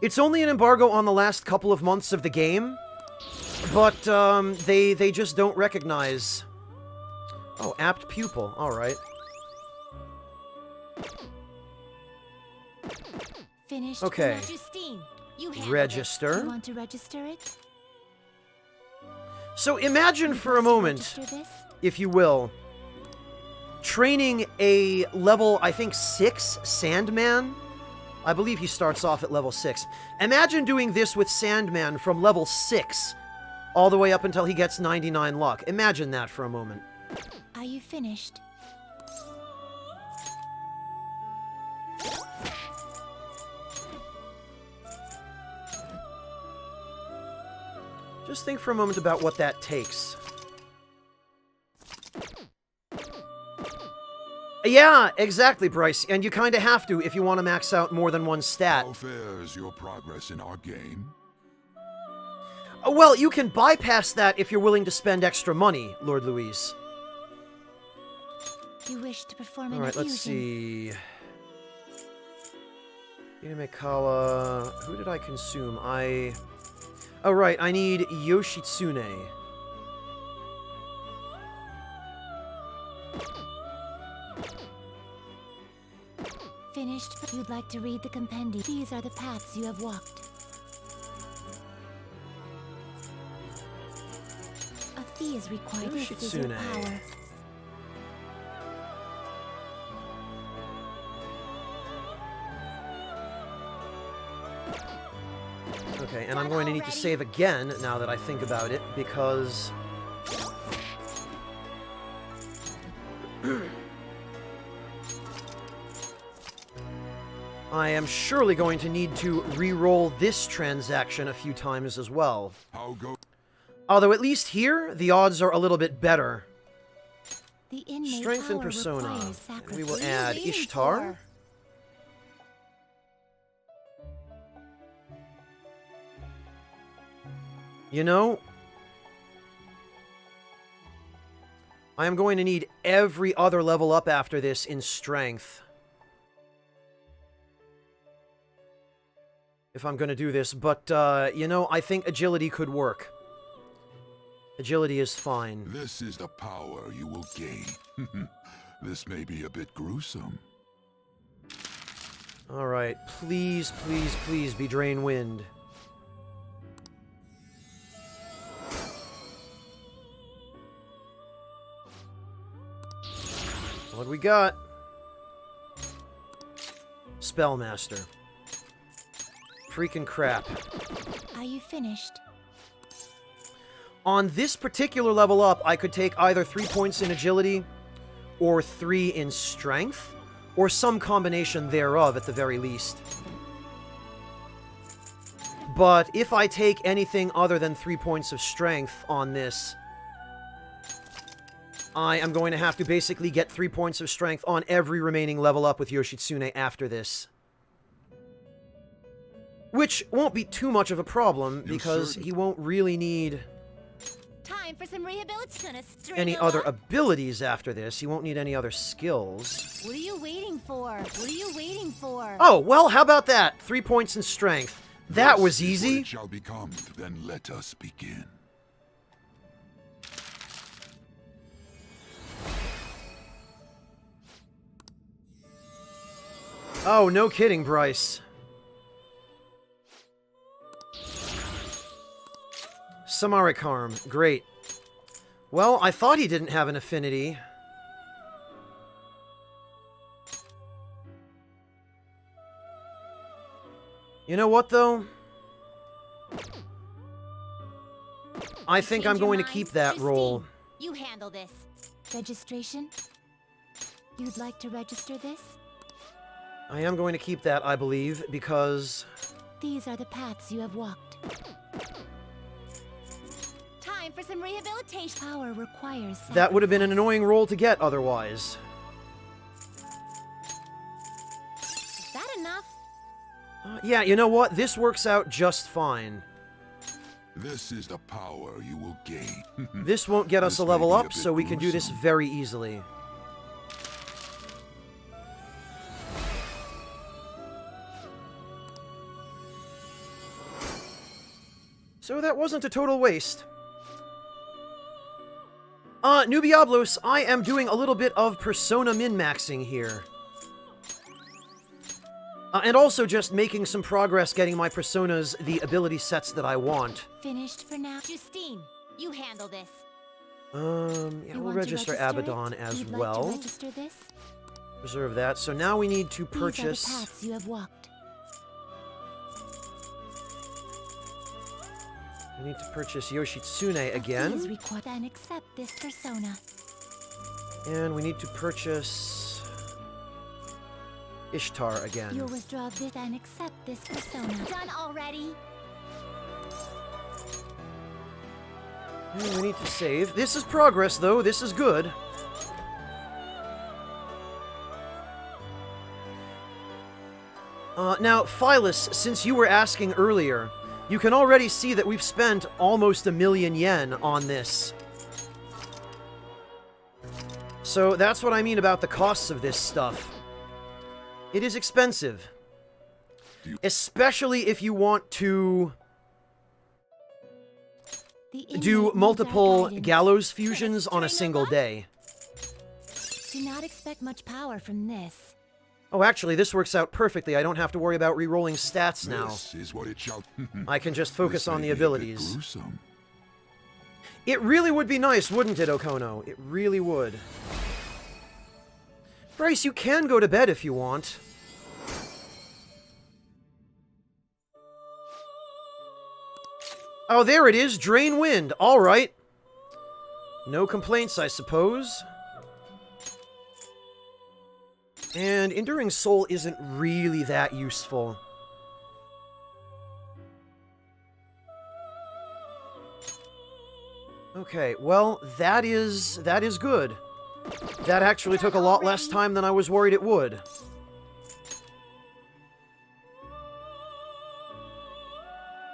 It's only an embargo on the last couple of months of the game, but they just don't recognize. Oh, apt pupil. All right. Finished. Okay. Justine, you handle Register. it. You want to register it? So imagine for a moment, Register this? if you will, training a level, I think, 6 Sandman. I believe he starts off at level 6. Imagine doing this with Sandman from level 6 all the way up until he gets 99 luck. Imagine that for a moment. Are you finished? Just think for a moment about what that takes. Yeah, exactly, Bryce. And you kind of have to if you want to max out more than one stat. How fares your progress in our game? Well, you can bypass that if you're willing to spend extra money, Lord Louise. You wish to perform All an right, let's infusion. see. Inamekawa. Who did I consume? Oh, right, I need Yoshitsune. Finished. You'd like to read the compendium. These are the paths you have walked. A fee is required. This is your Yoshitsune. power. Okay, and I'm going to need to save again now that I think about it, because... I am surely going to need to re-roll this transaction a few times as well. Although at least here, the odds are a little bit better. The inmate Strength and power persona. requires And we will sacrifice. add What are you waiting Ishtar. for? You know, I am going to need every other level up after this in strength. If I'm going to do this, but, you know, I think agility could work. Agility is fine. This is the power you will gain. This may be a bit gruesome. Alright, please, please, please be Drain Wind. What we got? Spellmaster. Freaking crap. Are you finished? On this particular level up, I could take either 3 points in agility, or 3 in strength, or some combination thereof at the very least. But if I take anything other than 3 points of strength on this, I am going to have to basically get 3 points of strength on every remaining level up with Yoshitsune after this. Which won't be too much of a problem, because he won't really need Time for some rehabilitation. any other abilities after this. He won't need any other skills. What are you waiting for? What are you waiting for? Oh, well, how about that? 3 points in strength. That was This is what easy. it shall become. Then let us begin. Oh, no kidding, Bryce. Samarikarm, great. Well, I thought he didn't have an affinity. You know what, though? I think I'm going to keep that roll. You handle this. Registration? You'd like to register this? I am going to keep that, I believe, because... These are the paths you have walked. time for some rehabilitation. Power requires That would have been an annoying roll to get otherwise. Is that enough? Yeah, you know what? This works out just fine. This is the power you will gain. This won't get us This a may level be a up, bit so we can do this gruesome. very easily. So that wasn't a total waste. Nubiablos, I am doing a little bit of persona min-maxing here. And also just making some progress getting my personas the ability sets that I want. Finished for now. Justine, you handle this. Yeah, You we'll want to register register Abaddon it? as You'd well. Like to register this? Reserve that. So now we need to These are the purchase... paths you have walked. We need to purchase Yoshitsune again. Please record and accept this persona. And we need to purchase... Ishtar again. You'll withdraw this and accept this persona. Done already? And we need to save. This is progress, though. This is good. Now, Phyllis, since you were asking earlier, you can already see that we've spent almost 1,000,000 yen on this. So that's what I mean about the costs of this stuff. It is expensive. Especially if you want to do multiple Gallows fusions on a single day. Do not expect much power from this. Oh, actually, this works out perfectly. I don't have to worry about re-rolling stats now. This is what it shall. I can just focus This on may the be a bit abilities. gruesome. It really would be nice, wouldn't it, Okono? It really would. Bryce, you can go to bed if you want. Oh, there it is. Drain wind. All right. No complaints, I suppose. And Enduring Soul isn't really that useful. Okay, well, that is good. That actually took a lot less time than I was worried it would.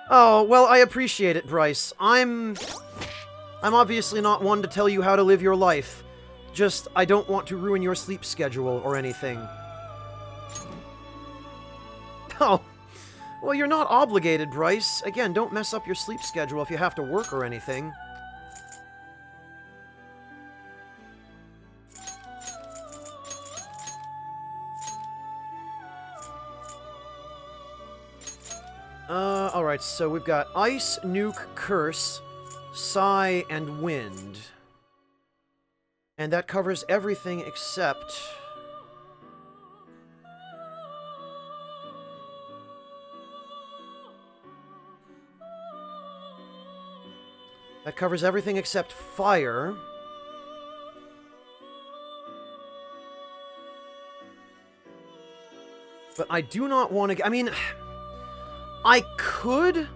Oh, well, I appreciate it, Bryce. I'm obviously not one to tell you how to live your life. Just, I don't want to ruin your sleep schedule or anything. Oh, well, you're not obligated, Bryce. Again, don't mess up your sleep schedule if you have to work or anything. Alright, so we've got Ice, Nuke, Curse, Sigh, and Wind. And that covers everything except... That covers everything except Fire. But I do not want to... I mean... I could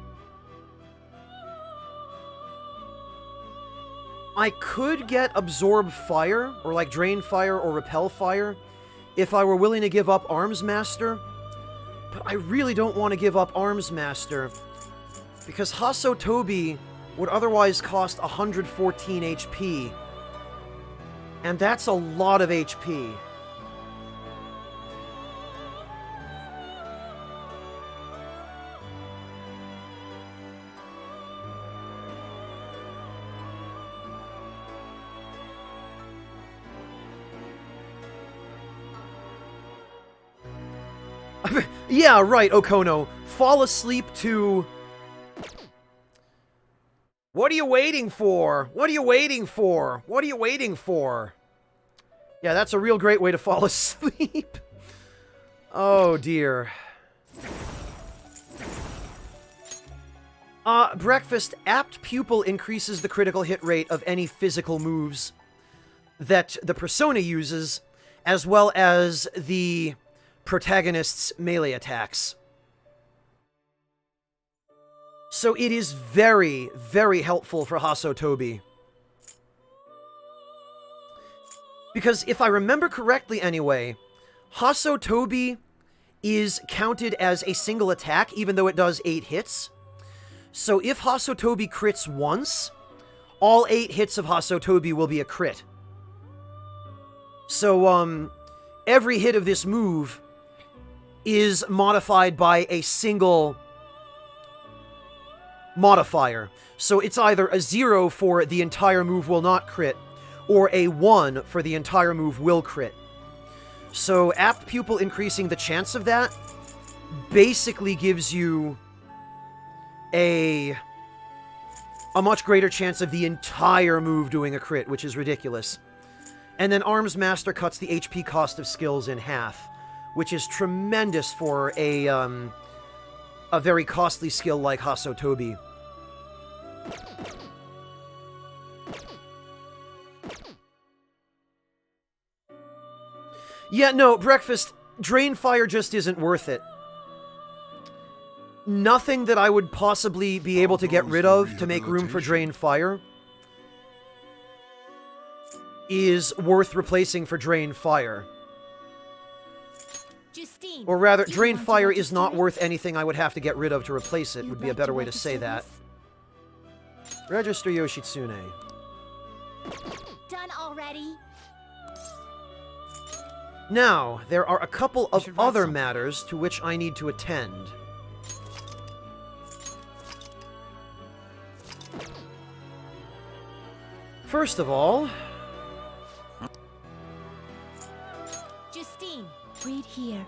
get Absorb Fire, or like Drain Fire or Repel Fire, if I were willing to give up Arms Master. But I really don't want to give up Arms Master, because Hasotobi would otherwise cost 114 HP. And that's a lot of HP. Yeah, right, Okono. Fall asleep to... What are you waiting for? What are you waiting for? What are you waiting for? Yeah, that's a real great way to fall asleep. Oh, dear. Breakfast. Apt Pupil increases the critical hit rate of any physical moves that the persona uses, as well as the protagonist's melee attacks. So it is very, very helpful for Hasotobi. Because if I remember correctly anyway, Hasotobi is counted as a single attack, even though it does 8 hits. So if Hasotobi crits once, all 8 hits of Hasotobi will be a crit. So, every hit of this move is modified by a single modifier. So it's either a 0 for the entire move will not crit, or a 1 for the entire move will crit. So apt pupil increasing the chance of that basically gives you a much greater chance of the entire move doing a crit, which is ridiculous. And then Arms Master cuts the HP cost of skills in half, which is tremendous for a very costly skill like Hasotobi. Yeah, no, Breakfast, Drain Fire just isn't worth it. Nothing that I would possibly be able to get rid of to make room for Drain Fire is worth replacing for Drain Fire. Justine, Or rather, do you Drain want to Fire is register not it? worth anything I would have to get rid of to replace it, You'd would be a like better to way to say register that. Register Yoshitsune. Done already? Now, there are a couple of other matters to which I need to attend. First of all, Justine, read here.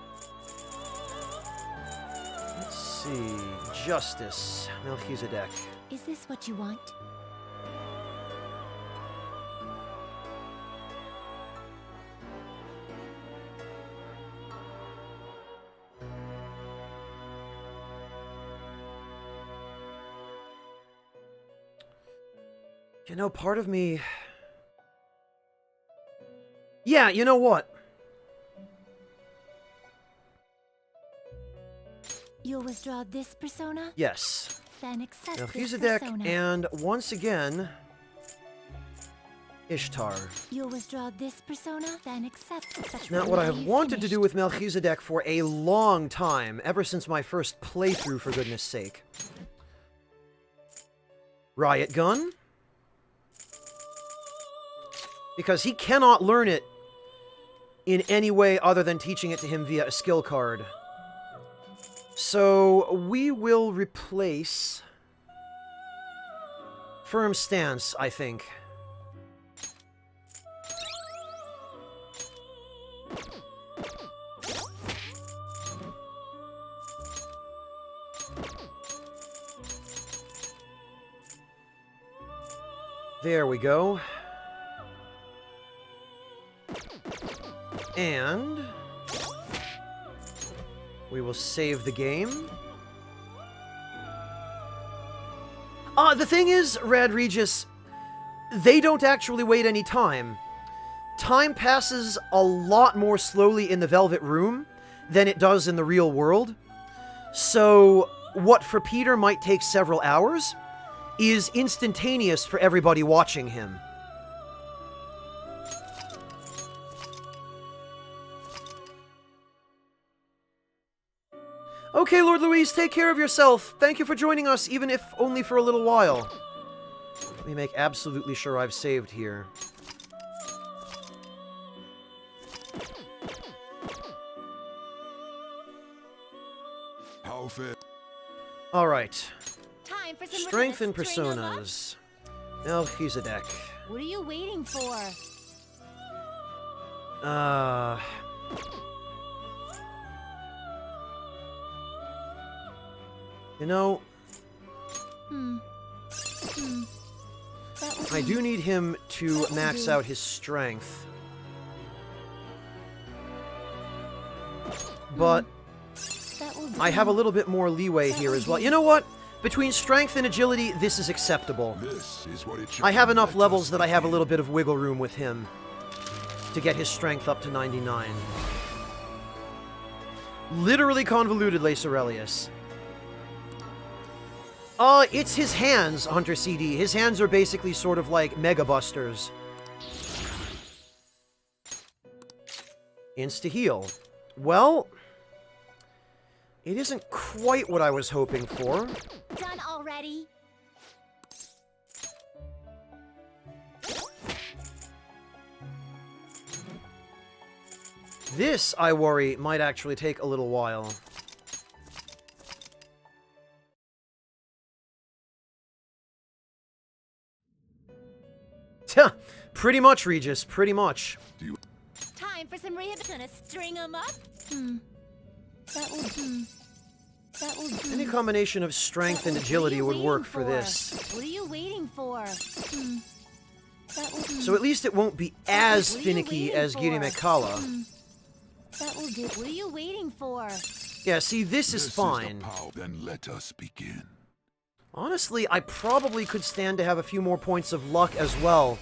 let's see. Justice. Melchizedek. Is this what you want? You know, part of me... Yeah, you know what? You'll withdraw this persona? Yes. Then accept this Melchizedek, persona. and once again, Ishtar. You'll withdraw this persona? Then accept such Now, what I have wanted to do with Melchizedek for a long time, ever since my first playthrough, for goodness sake. Riot Gun. Because he cannot learn it in any way other than teaching it to him via a skill card. So, we will replace Firm Stance, I think. There we go. And we will save the game. The thing is, Rad Regis, they don't actually wait any time. Time passes a lot more slowly in the Velvet Room than it does in the real world. So, what for Peter might take several hours is instantaneous for everybody watching him. Okay, Lord Louise, take care of yourself. Thank you for joining us, even if only for a little while. Let me make absolutely sure I've saved here. How fit? Alright. Time for some Strength and riddles. String 'em up. personas. Melchizedek. What are you waiting for? You know, That was I do need him to max out his strength. But that will I have a little bit more leeway here as well. You know what? Between strength and agility, this is acceptable. This is what it should I have be. enough levels that I have a little bit of wiggle room with him to get his strength up to 99. Literally convoluted, Lace Aurelius. It's his hands, Hunter CD. His hands are basically sort of like Mega Busters. Insta-heal. Well, it isn't quite what I was hoping for. Done already? This, I worry, might actually take a little while. Pretty much, Regis. Pretty much. Time for some rehabilitation. Gonna string 'em up? That will do. Any combination of strength and agility would work for this. What are you waiting for? That will do. So at least it won't be as finicky as Girimekala. That will do. What are you waiting for? Yeah, see, this is fine. Then let us begin. Honestly, I probably could stand to have a few more points of luck as well.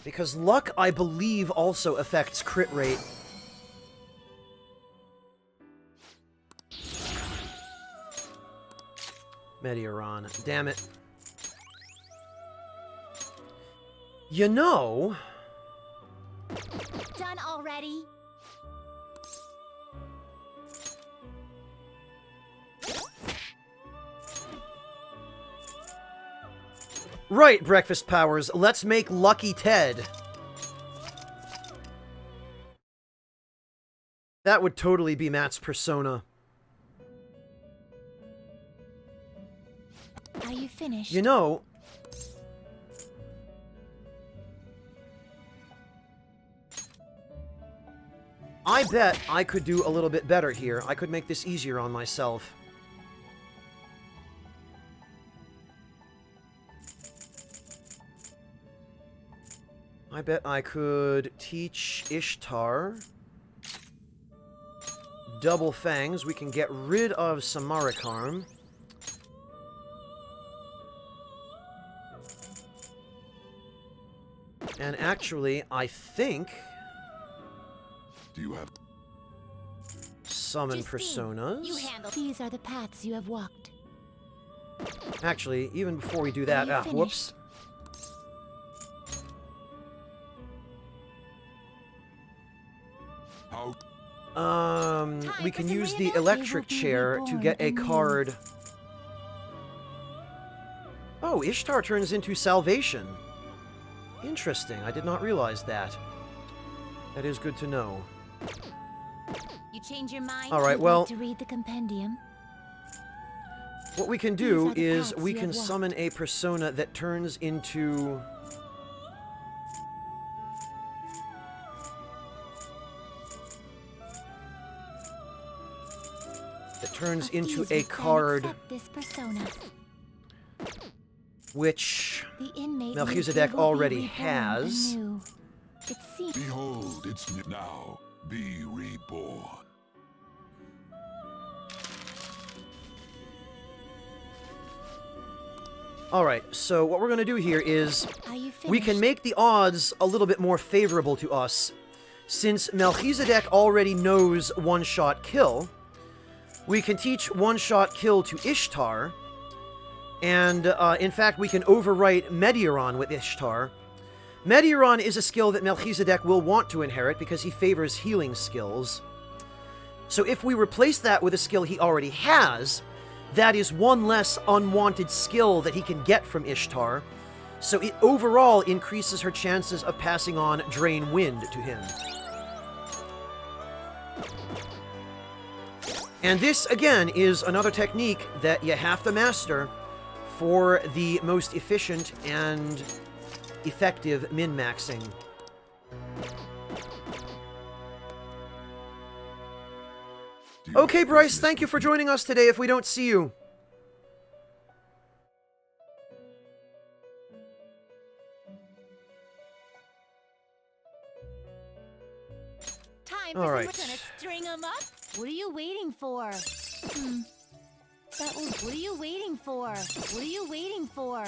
Because luck, I believe, also affects crit rate. Meteoron. Damn it. You know... Done already? Right, Breakfast Powers. Let's make Lucky Ted. That would totally be Matt's persona. Are you finished? You know... I bet I could do a little bit better here. I could make this easier on myself. I bet I could teach Ishtar Double Fangs. We can get rid of Samarikarm. And actually, I think... Do you have... Summon personas. You handle. These are the paths you have walked. Actually, even before we do that... whoops. We can use the electric chair to get a card. Oh, Ishtar turns into Salvation. Interesting, I did not realize that. That is good to know. You change your mind? All right, You'd well... like to read the compendium? What we can do is we can summon a persona that turns into... turns into a card this persona. Which Melchizedek already has. Behold, it's now. Be reborn. Alright, so what we're going to do here is we can make the odds a little bit more favorable to us. Since Melchizedek already knows one-shot kill, we can teach one-shot kill to Ishtar, and in fact we can overwrite Meteoron with Ishtar. Meteoron is a skill that Melchizedek will want to inherit because he favors healing skills. So if we replace that with a skill he already has, that is one less unwanted skill that he can get from Ishtar, so it overall increases her chances of passing on Drain Wind to him. And this, again, is another technique that you have to master for the most efficient and effective min-maxing. Okay, Bryce, thank you for joining us today if we don't see you. Time All for right. some string 'em up. What are you waiting for? That will. What are you waiting for? What are you waiting for?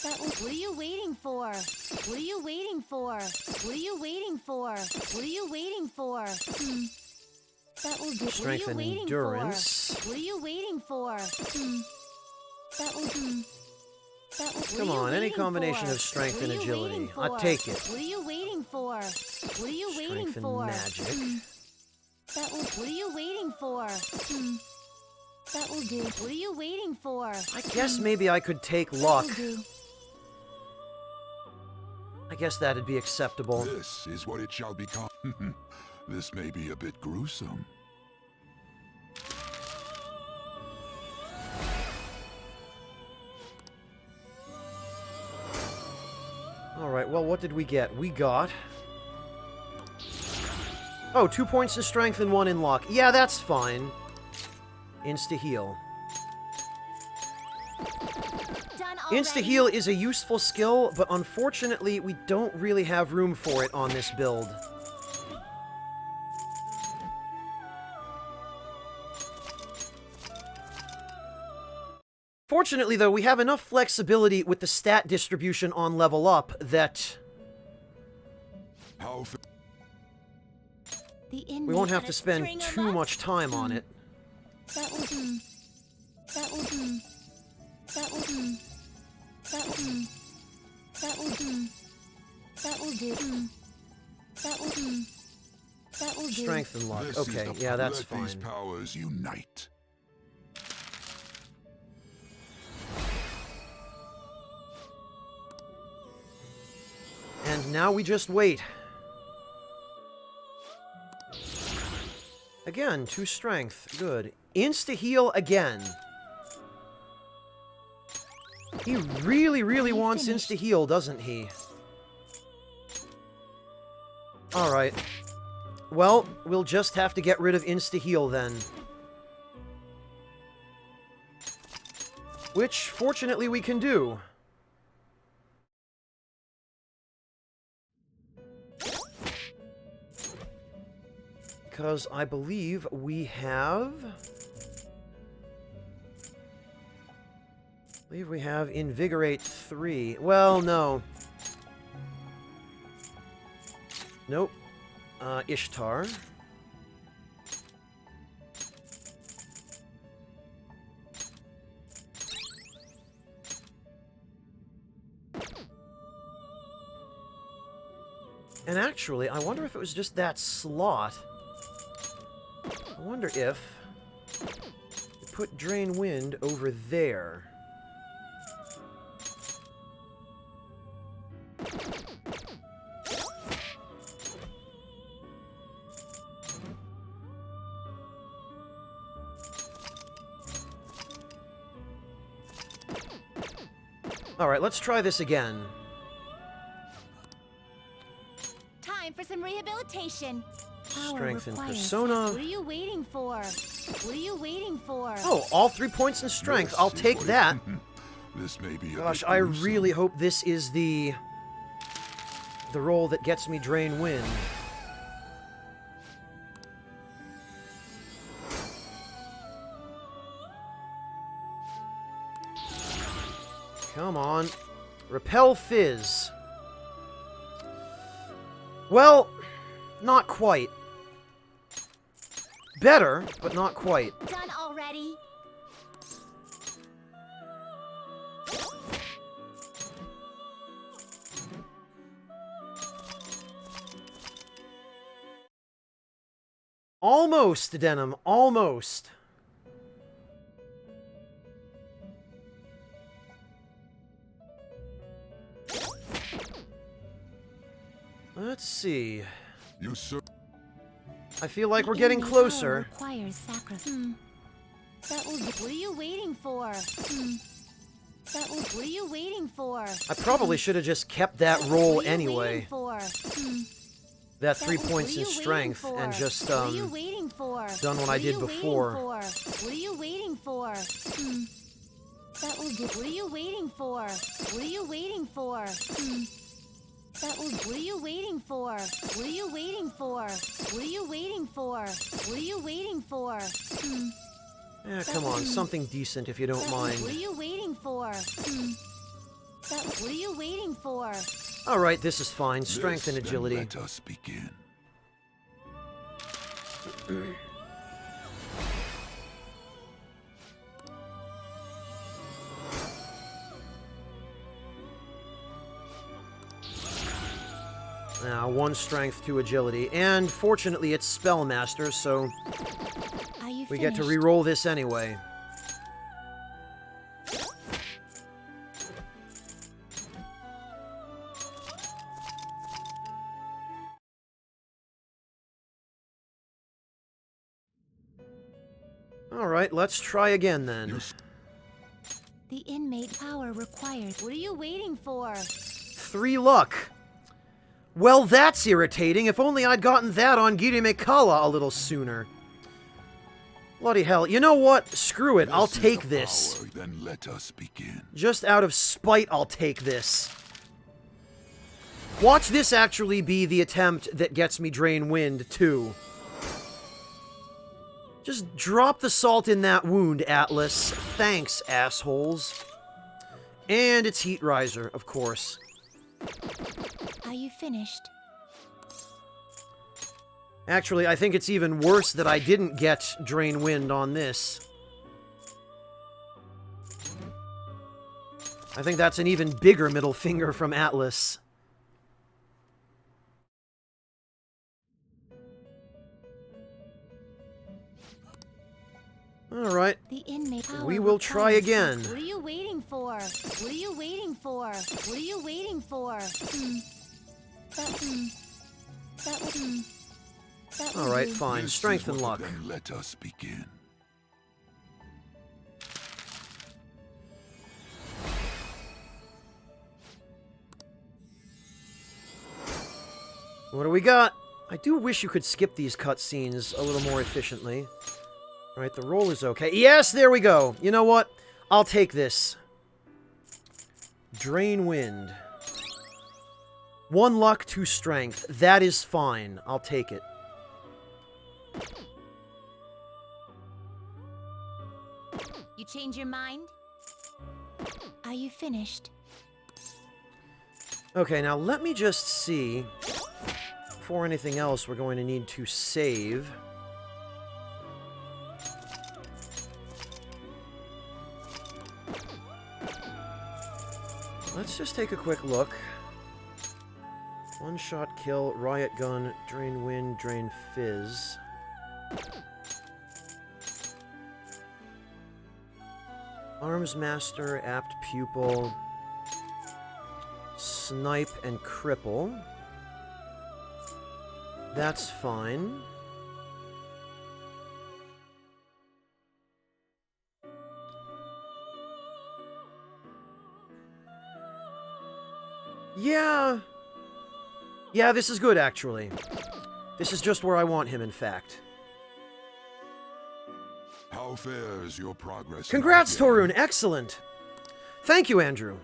That will. What are you waiting for? What are you waiting for? What are you waiting for? What are you waiting for? That will do. Strength and endurance. What are you waiting for? That will do. Come on, any combination of strength and agility. I'll take it. What are you waiting for? What are you waiting Strength and for? magic. That will. What are you waiting for? That will do. What are you waiting for? I guess maybe I could take luck. That will do. I guess that'd be acceptable. This is what it shall become. This may be a bit gruesome. Alright, well, what did we get? We got... Oh, 2 points in strength and 1 in luck. Yeah, that's fine. Insta-heal. Insta-heal is a useful skill, but unfortunately, we don't really have room for it on this build. Fortunately, though, we have enough flexibility with the stat distribution on level up that we won't have to spend too much time on it. That will do. That will do. That will do. That will do. That will do. That will do. That will do. That will do. Strength and luck. This Okay, is the yeah, that's let fine. these powers unite. And now we just wait. Again, 2 strength. Good. Insta-heal again. He really, really wants insta-heal, doesn't he? Alright. Well, we'll just have to get rid of insta-heal then. Which, fortunately, we can do. Because I believe we have... Invigorate 3. Well, no. Nope. Ishtar. And actually, I wonder if it was just that slot. I wonder if we put Drain Wind over there. Alright, let's try this again. Time for some rehabilitation. Strength and persona. What are you waiting for? What are you waiting for? Oh, all 3 points in strength. I'll take that. This may be a Gosh, bit I gruesome. really hope this is the roll that gets me Drain Wind. Come on. Repel Fizz. Well, not quite. Better, but not quite. Done already? Almost, Denim. Almost. Let's see. You sir. I feel like we're getting closer. Requires sacrifice. That will. What are you waiting for? That will. What are you waiting for? I probably should have just kept that roll What are you anyway. waiting for? That 3 points in strength and just What are you waiting for? done what I did before. What are you waiting for? That will do. What are you waiting for? What are you waiting for? That will. What are you waiting for? What are you waiting for? What are you waiting for? What are you waiting for? Yeah, come on, something decent if you don't mind. What are you waiting for? That. What are you waiting for? All right, this is fine. Strength and This, then agility. let us begin. Now, 1 strength, 2 agility. And fortunately, it's Spellmaster, so Are you we get to finished? re-roll this anyway. Alright, let's try again then. The inmate power required. What are you waiting for? 3 luck. Well, that's irritating. If only I'd gotten that on Giri Mikala a little sooner. Bloody hell. You know what? Screw it. I'll take this. Then let us begin. Just out of spite, I'll take this. Watch this actually be the attempt that gets me Drain Wind, too. Just drop the salt in that wound, Atlas. Thanks, assholes. And it's Heat Riser, of course. Are you finished? Actually, I think it's even worse that I didn't get Drain Wind on this. I think that's an even bigger middle finger from Atlas. Alright. The inmate power We will try required. again. What are you waiting for? What are you waiting for? What are you waiting for? That will Alright, do. fine. Strength and luck. Then let us begin. What do we got? I do wish you could skip these cutscenes a little more efficiently. Alright, the roll is okay. Yes, there we go. You know what? I'll take this. Drain Wind. 1 luck, 2 strength. That is fine. I'll take it. You change your mind? Are you finished? Okay, now let me just see. Before anything else, we're going to need to save. Let's just take a quick look. One-shot kill, riot gun, drain wind, drain fizz. Arms master, apt pupil, snipe and cripple. That's fine. Yeah. Yeah, this is good, actually. This is just where I want him, in fact. How fares your progress? Congrats, Torun! Excellent! Thank you, Andrew.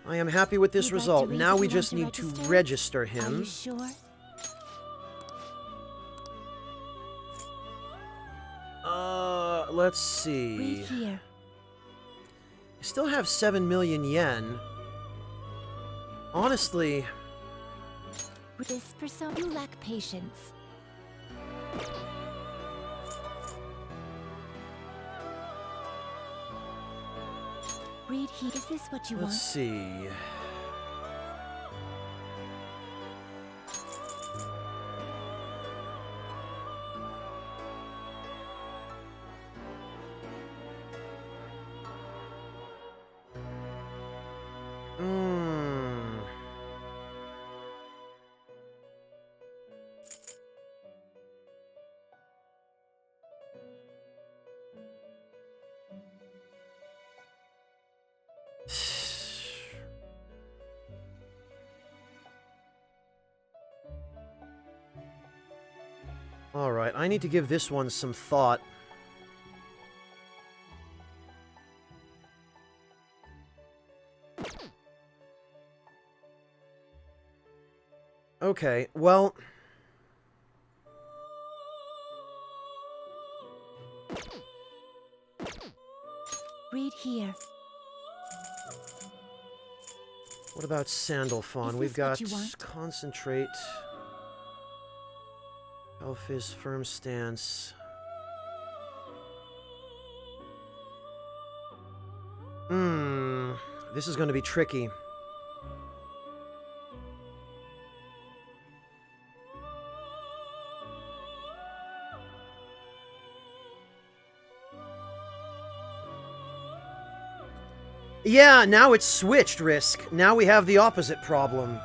I am happy with this You'd like result. to read Now if we you just want need to to register? register Are him. you sure? Let's see. Read here. I still have 7 million yen. Honestly, With this persona, you lack patience. Read here. Is this what you let's want? see. Hmm. Alright, I need to give this one some thought. Okay, well... Read here. What about Sandalphon? Is We've this what got you want? Concentrate, Elphys, Firm Stance. This is going to be tricky. Yeah, now it's switched, Risk. Now we have the opposite problem.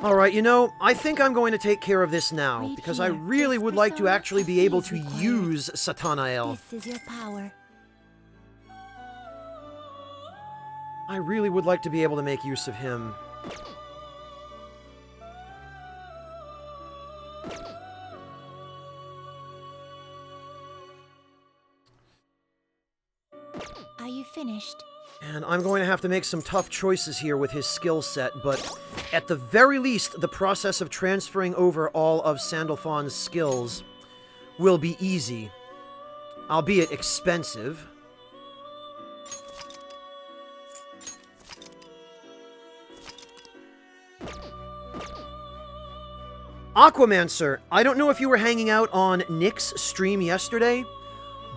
Alright, you know, I think I'm going to take care of this now, because I really would like to actually be able to use Satanael. This is your power. I really would like to be able to make use of him. Are you finished? And I'm going to have to make some tough choices here with his skill set, but at the very least, the process of transferring over all of Sandalphon's skills will be easy, albeit expensive. Aquamancer, I don't know if you were hanging out on Nick's stream yesterday.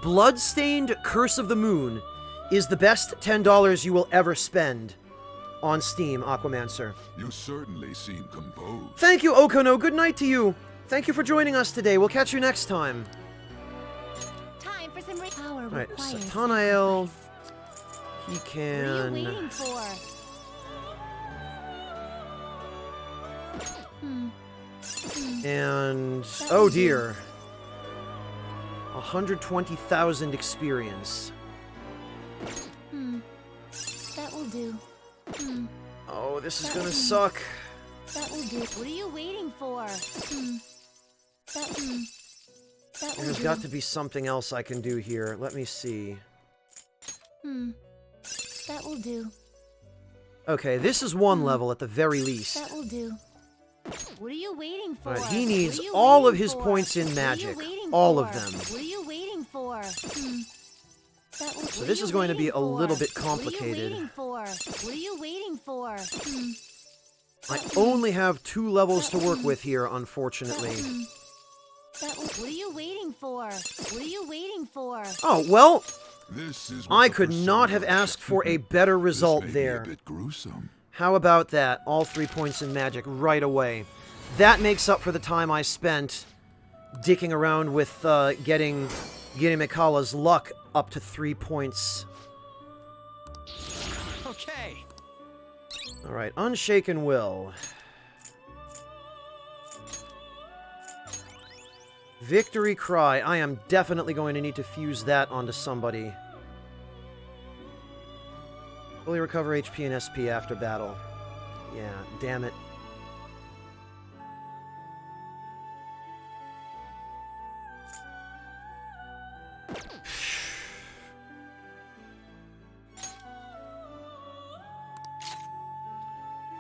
Bloodstained Curse of the Moon is the best $10 you will ever spend on Steam, Aquamancer. You certainly seem composed. Thank you, Okono. Good night to you. Thank you for joining us today. We'll catch you next time. Time for some power. Alright, requires Satanael. He What are can... you waiting for? And... oh dear. 120,000 experience. That will do. Oh, this is gonna suck. That will do. What are you waiting for? That will There's do. got to be something else I can do here. Let me see. That will do. Okay, this is one level at the very least. That will do. What are you waiting for? Alright, he What needs are you all of waiting his for? points in What are you magic. waiting All for? of them. What are you waiting for? That will, So this is going to be a little bit complicated. What are you waiting for? I only have 2 levels to work with here, unfortunately. What are you waiting for? What are you waiting for? Oh, well, This is I could not have asked for a better result there. a bit gruesome. How about that? All 3 points in magic right away. That makes up for the time I spent dicking around with getting Mikala's luck up to 3 points. Okay. Alright, Unshaken Will. Victory Cry. I am definitely going to need to fuse that onto somebody. Fully recover HP and SP after battle. Yeah, damn it.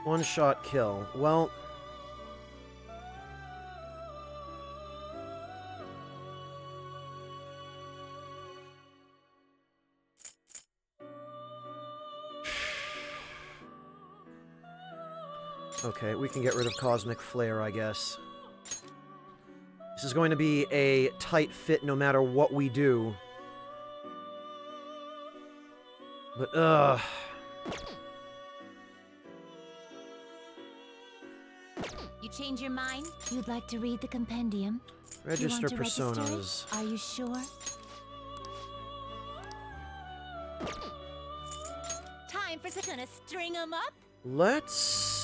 One-shot kill. Well... Okay, we can get rid of Cosmic Flare, I guess. This is going to be a tight fit no matter what we do. But, You change your mind? You'd like to read the compendium? Register You want to register it? personas. Are you sure? Time for gonna string them up? Let's...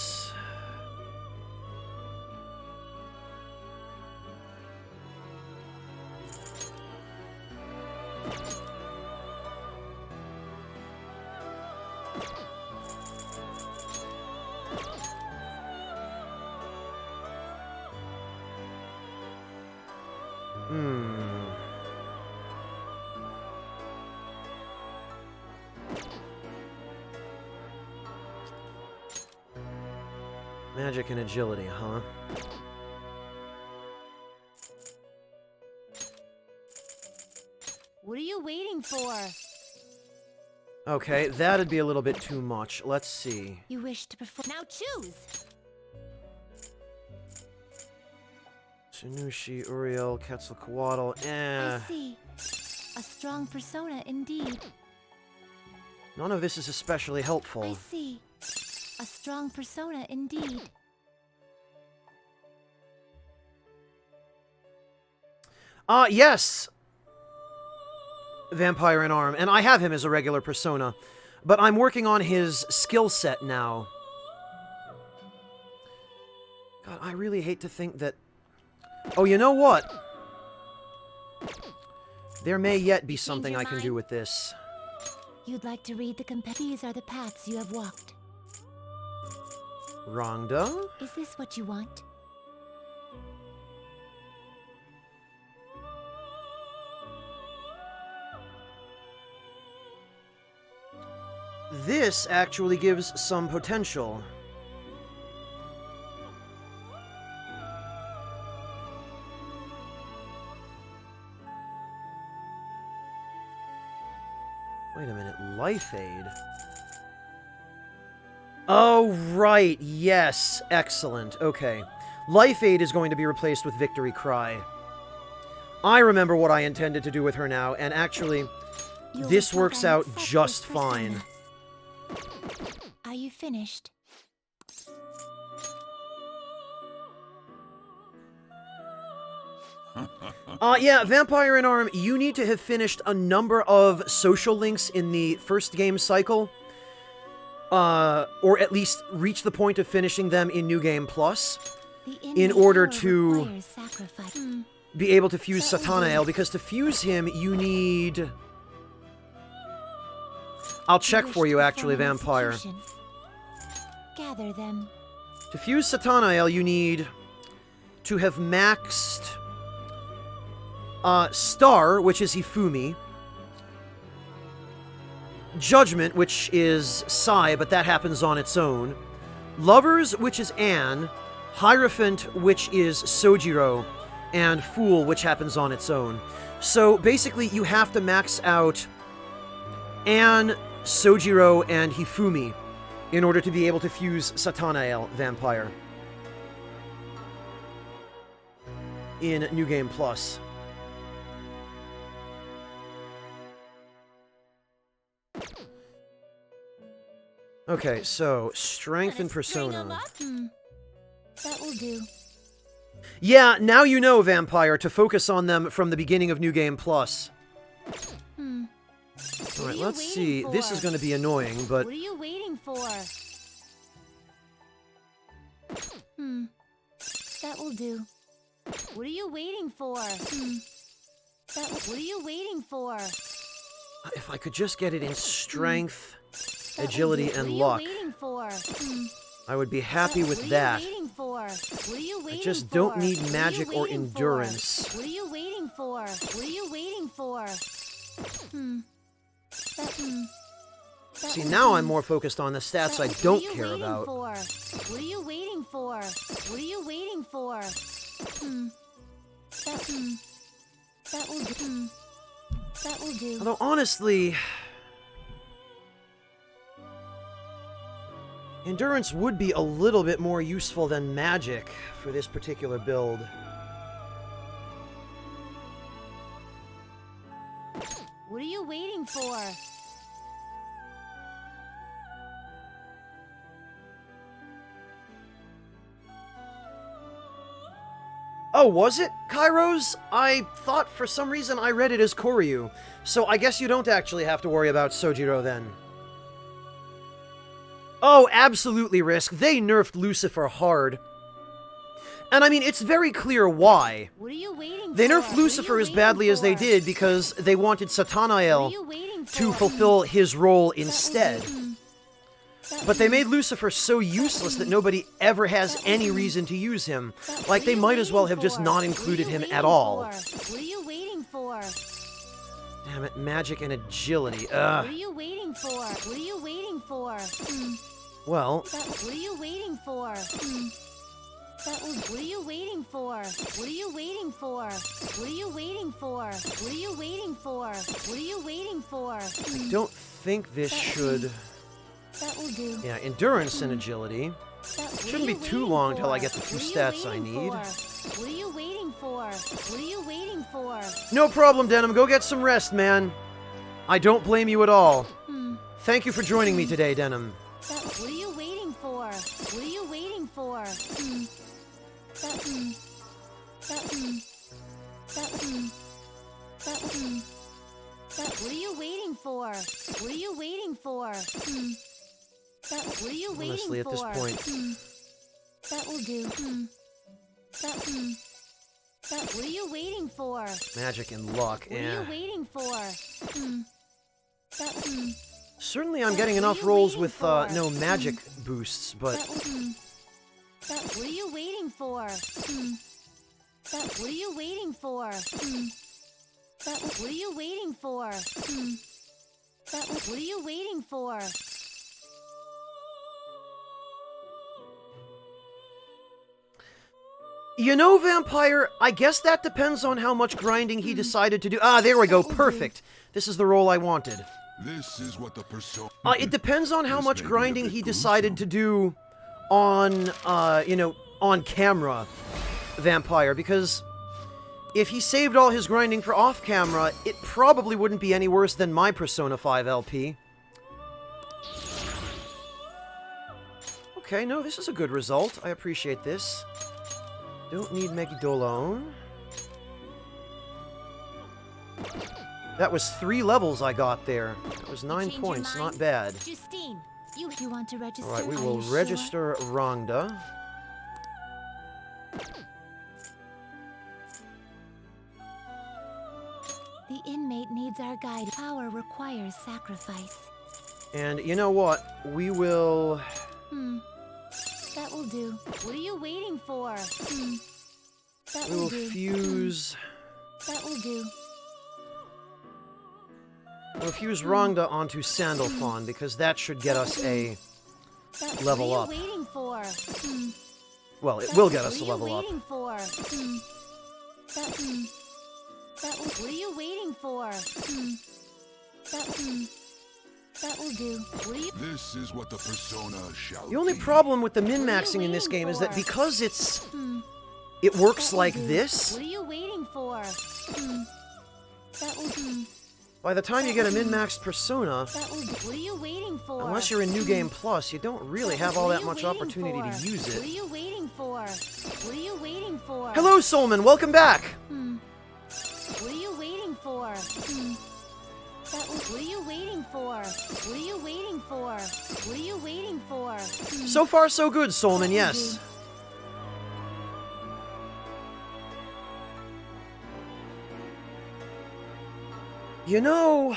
Magic and agility, huh? What are you waiting for? Okay, that'd be a little bit too much. Let's see. You wish to perform. Now choose! Tsunushi, Uriel, Quetzalcoatl, I see. A strong persona indeed. None of this is especially helpful. I see. A strong persona indeed. Yes! Vampire in Arm, and I have him as a regular persona, but I'm working on his skill set now. God, I really hate to think that... Oh, you know what? There may yet be something I can do with this. You'd like to read the These are the paths you have walked. Rhonda? Is this what you want? This actually gives some potential. Wait a minute, Life Aid? Oh, right, yes, excellent, okay. Life Aid is going to be replaced with Victory Cry. I remember what I intended to do with her now, and actually, this works out just fine. Are you finished? Yeah, Vampire in Arm, you need to have finished a number of social links in the first game cycle. Or at least reach the point of finishing them in New Game Plus. In order to be able to fuse Satanael, because to fuse him, you need... I'll check for you, actually, Vampire. Gather them. To fuse Satanael, you need to have maxed Star, which is Hifumi, Judgment, which is Sai, but that happens on its own, Lovers, which is Anne, Hierophant, which is Sojiro, and Fool, which happens on its own. So basically, you have to max out Anne, Sojiro, and Hifumi in order to be able to fuse Satanael, Vampire, in New Game Plus. Okay, so Strength and Persona. That will do. Yeah, now you know, Vampire, to focus on them from the beginning of New Game Plus. Alright, let's see. This is going to be annoying, but... What are you waiting for? That will do. What are you waiting for? What are you waiting for? If I could just get it in Strength, Agility, and Luck, I would be happy with that. I just don't need Magic or Endurance. What are you waiting for? What are you waiting for? See, now I'm more focused on the stats I don't care about. What are you waiting for? What are you waiting for? That will do. That will do. Although, honestly... Endurance would be a little bit more useful than Magic for this particular build. What are you waiting for? Oh, was it, Kairos? I thought for some reason I read it as Koryu. So I guess you don't actually have to worry about Sojiro then. Oh, absolutely, Risk. They nerfed Lucifer hard. And I mean, it's very clear why. What are you waiting They for? nerfed Lucifer as badly as they did because they wanted Satanael to fulfill his role instead. But they made Lucifer so useless that nobody ever has any reason to use him. Like, they might as well have just not included him at all. What are you waiting for? Damn it, Magic and Agility. What are you waiting for? What are you waiting for? Well... What are you waiting for? What are you waiting for? What are you waiting for? What are you waiting for? What are you waiting for? What are you waiting for? I don't think this should... That will do. Yeah, Endurance and Agility. Shouldn't be too long till I get the two stats I need. What are you waiting for? What are you waiting for? No problem, Denim. Go get some rest, man. I don't blame you at all. Thank you for joining me today, Denim. What are you waiting for? What are you waiting for? What are for? What are you waiting for? What are you waiting Honestly, at for? this point. That will do. What are you waiting for? Magic and luck, What are you waiting for? Certainly I'm getting enough rolls with no magic boosts, but... What are you waiting for? What are you waiting for? What are you waiting for? What are you waiting for? You know, Vampire, I guess that depends on how much grinding he decided to do. Ah, there we go, perfect. This is the roll I wanted. This is what the persona... It depends on how much grinding he decided to do on, you know, on camera, Vampire, because if he saved all his grinding for off-camera, it probably wouldn't be any worse than my Persona 5 LP. Okay, no, this is a good result. I appreciate this. Don't need Megidolon. That was 3 levels I got there. That was 9 points, not bad. Justine, you want to register? Alright, we Are will you sure? register Rhonda. The inmate needs our guide. Power requires sacrifice. And you know what? We will... That will do. What are you waiting for? That We will will do. fuse... That will do. We'll fuse Rhonda onto Sandalphon, because that should get us a level up. What are you waiting for? Well, it will get us a level up. What are you waiting for? What are you waiting for? That will do. What are you... This is what the persona shall The only be. problem with the min-maxing in this game is that because it's... It works like this, What are you waiting for? That will do. by the time you get a min-maxed Persona, That will do. What are you waiting for? unless you're in New Game Plus, you don't really have all What are that you much waiting opportunity for? to use What are it. you waiting for? What are you waiting for? Hello, Solman! Welcome back! What are you waiting for? What are you waiting for? What are you waiting for? What are you waiting for? So far, so good, Solman, yes. You know...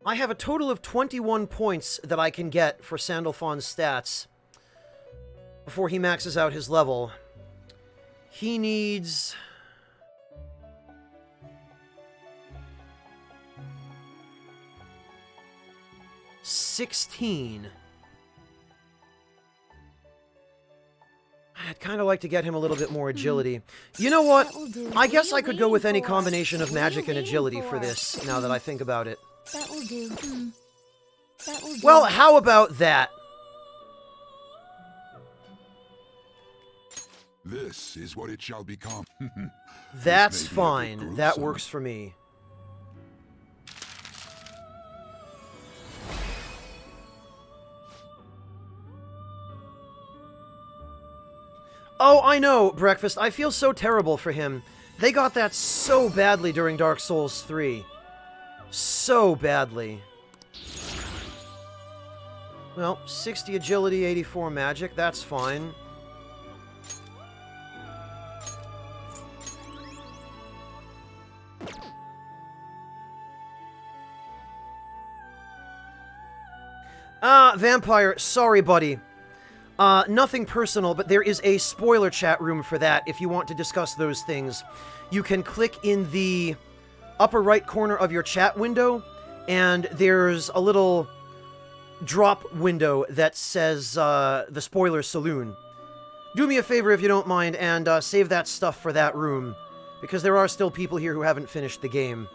I have a total of 21 points that I can get for Sandalphon's stats before he maxes out his level. He needs... $16. I'd kind of like to get him a little bit more agility. You know what? I guess I could go with any combination of magic and agility for this, now that I think about it. That will do. That will do. Well, how about that? This is what it shall become. That's may be a bit fine. That gruesome. works for me. Oh, I know, Breakfast. I feel so terrible for him. They got that so badly during Dark Souls 3. So badly. Well, 60 agility, 84 magic. That's fine. Vampire, sorry, buddy. Nothing personal, but there is a spoiler chat room for that if you want to discuss those things. You can click in the upper right corner of your chat window, and there's a little drop window that says, the Spoiler Saloon. Do me a favor if you don't mind, and save that stuff for that room, because there are still people here who haven't finished the game.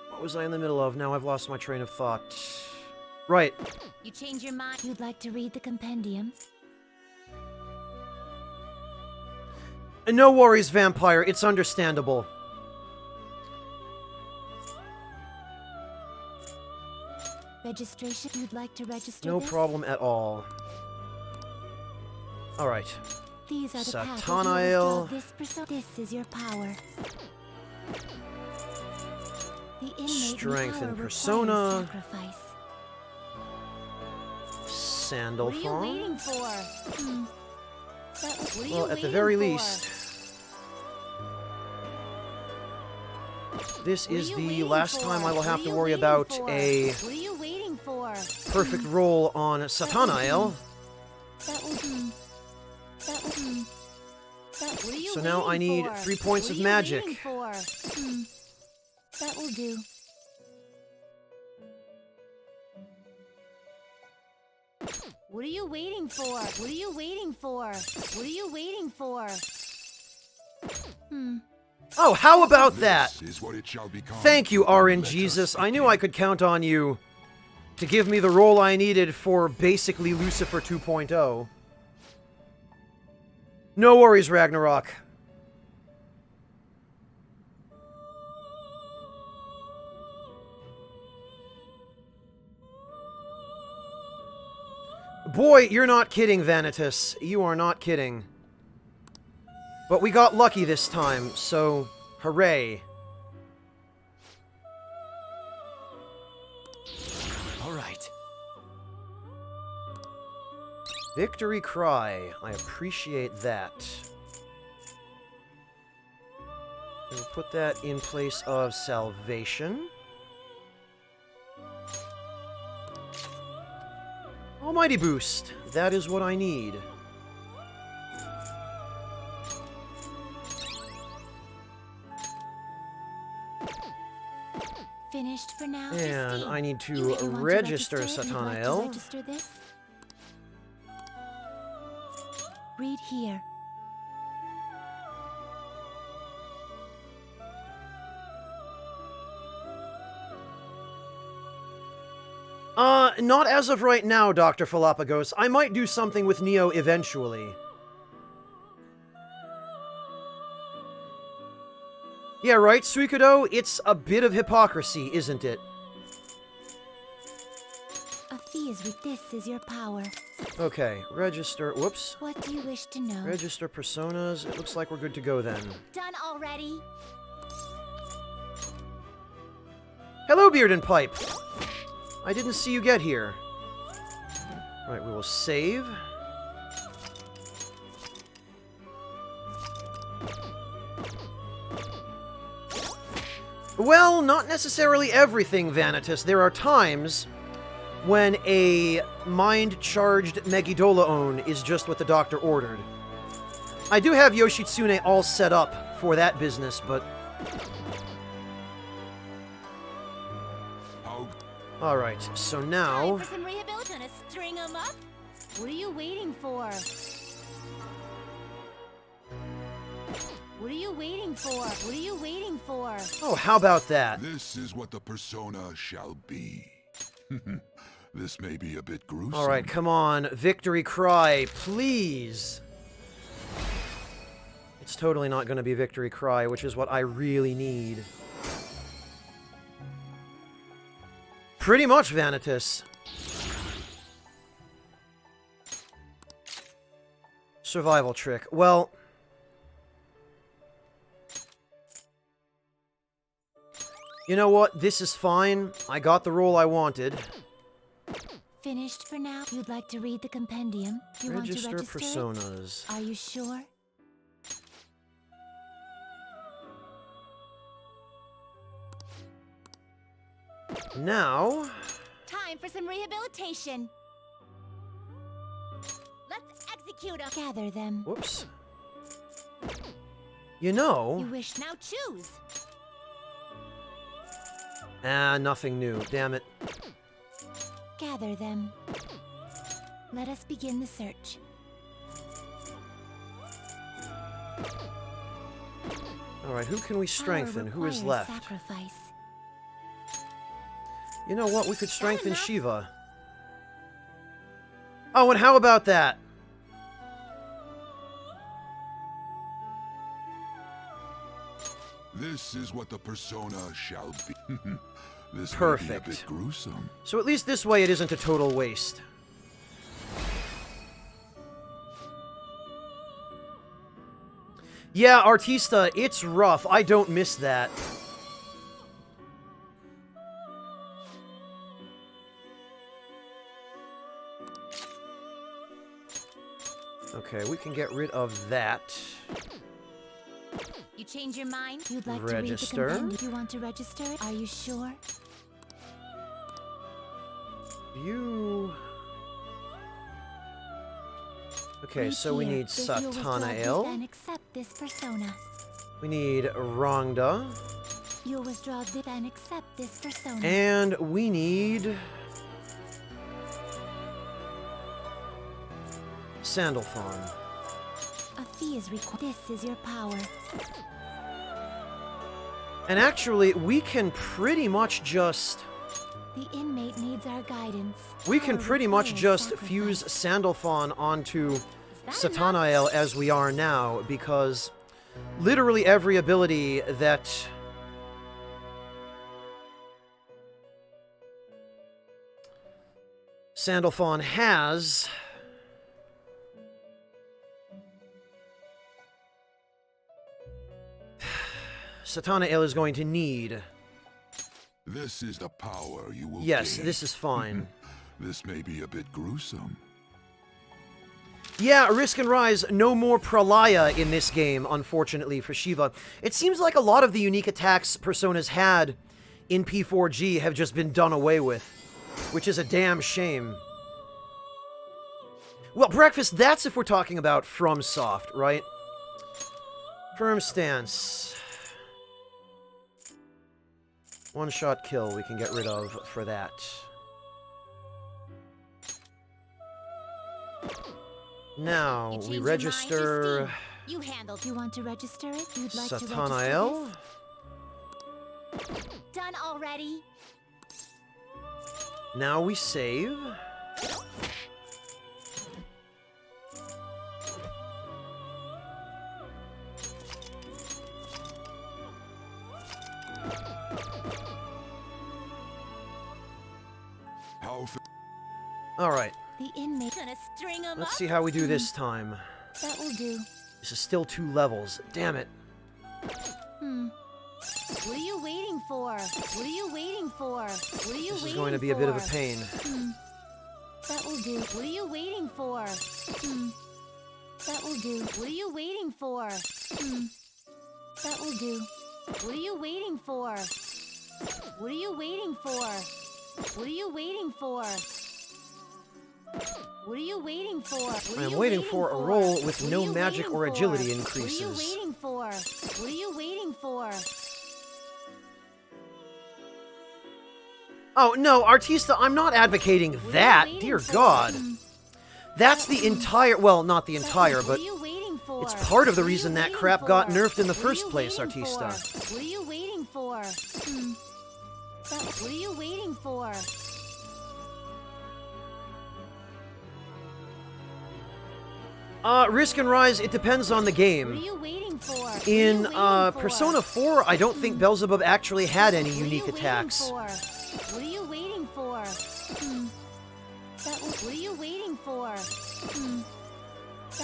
What was I in the middle of? Now I've lost my train of thought. Right. You change your mind. You'd like to read the compendium? No worries, Vampire. It's understandable. registration? You'd like to register No this? problem at all. Alright. These are the paths Satanael. This is your power. The innate Strength power and requires persona. sacrifice. Sandalphon. What are you waiting for? What are Well, you at the waiting very for? least, this is the last time I will have to worry about a What are you waiting for? perfect roll on Satanael. That will do. That will do. What are you So now I waiting need for? 3 points What of are you magic. waiting for? That will do. What are you waiting for? What are you waiting for? What are you waiting for? Oh, how about that? This is what it shall become. Thank you, RNGesus. I knew I could count on you to give me the role I needed for basically Lucifer 2.0. No worries, Ragnarok. Boy, you're not kidding, Vanitas. You are not kidding. But we got lucky this time, so hooray. All right. Victory cry. I appreciate that. We'll put that in place of salvation. Almighty boost. That is what I need. Finished for now. And I need You to really want register it? You'd like to Satanael. register this? Read here. Not as of right now, Dr. Falapagos. I might do something with Neo eventually. Yeah, right, Suikodo? It's a bit of hypocrisy, isn't it? A fuse with this is your power. Okay, register... Whoops. What do you wish to know? Register personas. It looks like we're good to go then. Done already? Hello, Beard and Pipe. I didn't see you get here. Alright, we will save. Well, not necessarily everything, Vanitas. There are times when a mind-charged Megidolaon is just what the doctor ordered. I do have Yoshitsune all set up for that business, but... Alright, so now... For some rehabilitation, gonna string 'em up? What are you waiting for? What are you waiting for? What are you waiting for? Oh, how about that? This is what the persona shall be. This may be a bit gruesome. Alright, come on. Victory cry, please. It's totally not going to be victory cry, which is what I really need. Pretty much, Vanitas. Survival trick. Well... You know what? This is fine. I got the role I wanted. Finished for now? You'd like to read the compendium? You Register want to register personas. It? Are you sure? Now... Time for some rehabilitation. Let's execute a... Gather them. Whoops. You know... You wish now choose. Ah, nothing new. Damn it. Gather them. Let us begin the search. Alright, who can we strengthen? Who is left? Sacrifice. You know what? We could strengthen Shiva. Oh, and how about that? This is what the persona shall be. This may be a Perfect. bit gruesome. So at least this way it isn't a total waste. Yeah, Artista, it's rough. I don't miss that. Okay, we can get rid of that. You change your mind? You'd like Register. to read the compendium? You want to register it? Are you sure? You... Okay, Read so we here. need If you'll withdraw this Satanael. and accept this persona. We need Rhonda. You'll withdraw this and accept this persona. And we need... Sandalphon. A fee is required. This is your power. And actually, we can pretty much just... The inmate needs our guidance. We can Power pretty much requires just sacrifice. fuse Sandalphon onto Satanael as we are now, because literally every ability that... Sandalphon has... Satanael is going to need. This is the power you will Yes, gain. this is fine. This may be a bit gruesome. Yeah, Risk and Rise, no more Pralaya in this game, unfortunately, for Shiva. It seems like a lot of the unique attacks Persona's had in P4G have just been done away with, which is a damn shame. Well, Breakfast, that's if we're talking about FromSoft, right? Firm Stance. One-shot kill we can get rid of for that. Now, You change we your mind, register Justine. You handled. You want to register it? You'd like to Satanael. register this? Done already. Now we save. All right. The inmate gonna string him Let's up. see how we do this time. That will do. This is still 2 levels. Damn it. What are you waiting for? What are you waiting for? What are you This is waiting going to be a bit of a for? pain. That will do. What are you waiting for? That will do. What are you waiting for? That will do. What are you waiting for? What are you waiting for? What are you waiting for? What are you waiting for? What are I'm you waiting for a roll with What are no you magic waiting or for? agility What are increases. you waiting for? What are you waiting for? Oh, no, Artista, I'm not advocating that. Dear God. That's the entire... Well, not the entire, but... It's part of the reason that crap got nerfed in the first place, Artista. What are you waiting for? What are you waiting for? Risk and Rise, it depends on the What are game. you waiting for? What are In you waiting for? Persona 4, I don't think Beelzebub actually had any What are you unique waiting attacks. for? What are you waiting for? What are you waiting for?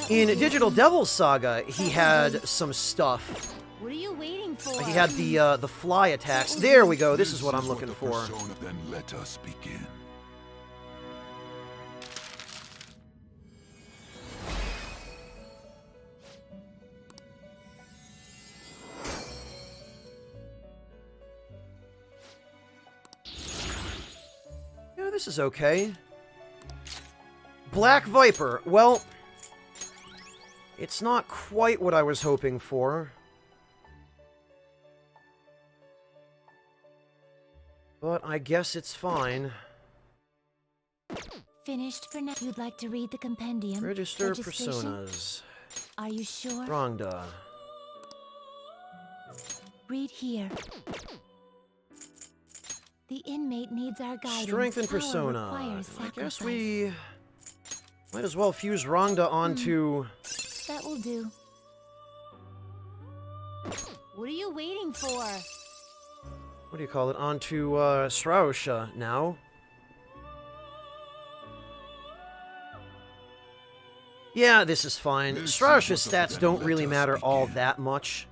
In Digital Devil's Saga, he had some stuff. What are you waiting for? He had the fly attacks. There we go. This is what I'm looking the for. Persona, then let us begin. Yeah, this is okay. Black Viper. Well, it's not quite what I was hoping for. But I guess it's fine. Finished for now. You'd like to read the compendium? Register Registration? personas. Are you sure? Rhonda. Read here. The inmate needs our guidance. Strength and Power persona. requires I guess sacrifice. we might as well fuse Rhonda onto... That will do. What are you waiting for? what do you call it? Onto Sraosha now. Yeah, this is fine. Sraosha's stats don't really matter all that much.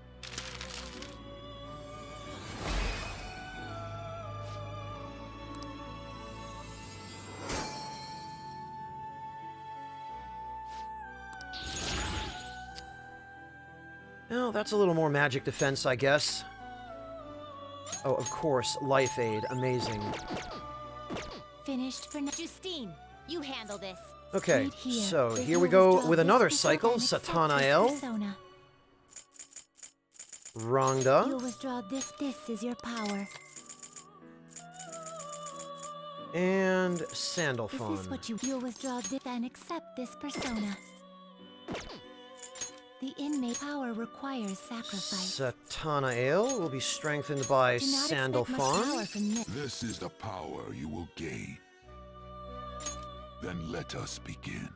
Well, that's a little more magic defense, I guess. Oh, of course, Life Aid. Amazing. Finished for now. Justine, you handle this. Okay, Right here. so If here you we go withdraw with this another persona cycle. and accept this Satanael. persona. Rhonda. You'll withdraw this. This is your power. And Is Sandalphon. this what you'll withdraw this and accept this persona? The inmate power requires sacrifice. Satanael will be strengthened by Do not expect much power Sandalphon. from this. This is the power you will gain. Then let us begin.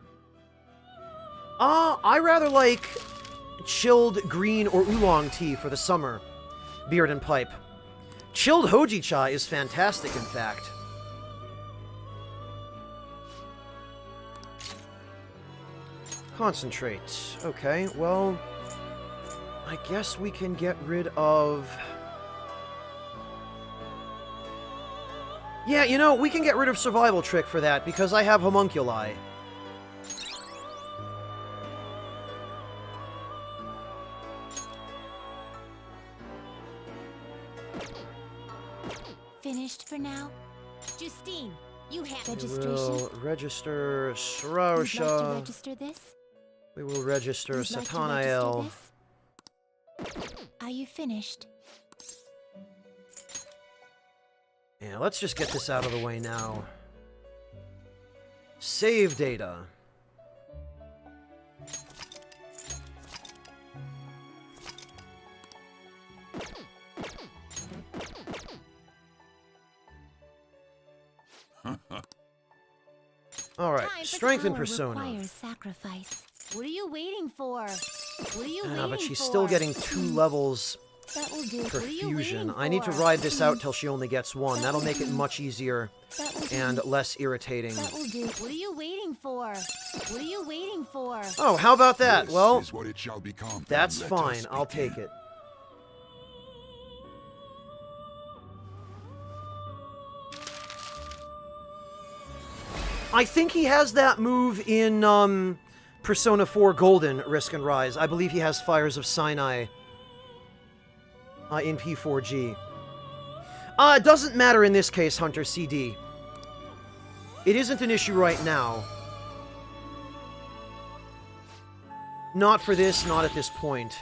I rather like chilled green or oolong tea for the summer. Beard and pipe. Chilled hojicha is fantastic, in fact. Concentrate. Okay, well, I guess we can get rid of... Yeah, you know, we can get rid of Survival Trick for that, because I have Homunculi. Finished for now? Justine, you have We registration. will register You'd like to Sraosha. register this? We will register You'd like to Satanael. register this? Are you finished? Yeah, let's just get this out of the way now. Save data. Alright, Time for strength and power persona. requires sacrifice. What are you waiting for? What are you Ah, waiting but she's for? still getting 2 levels That will do. per What are you fusion. waiting I need to for? ride this out till she only gets 1. That'll make it do. much easier That will do. and less irritating. That will do. What are you waiting for? What are you waiting for? Oh, how about that? This Well, is what it shall become. that's Then let fine. us I'll begin. take it. I think he has that move in Persona 4 Golden, Risk and Rise. I believe he has Fires of Sinai in P4G. It doesn't matter in this case, Hunter CD. It isn't an issue right now. Not for this, not at this point.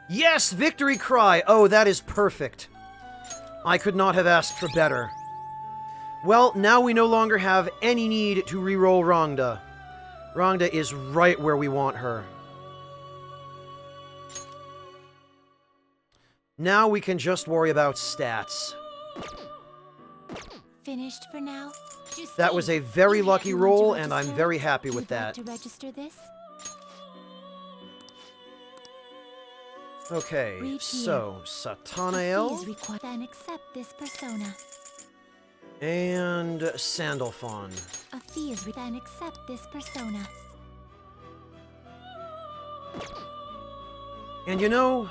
Yes, victory cry! Oh, that is perfect. I could not have asked for better. Well, now we no longer have any need to re-roll Rhonda. Rhonda is right where we want her. Now we can just worry about stats. Finished for now? Justine, That was a very you lucky want to roll, and I'm register? very happy with You'd like that. to register this? Okay, Read here. so, Satanael Please require and accept this persona. and Sandalphon. A fee is and accept this persona. And you know,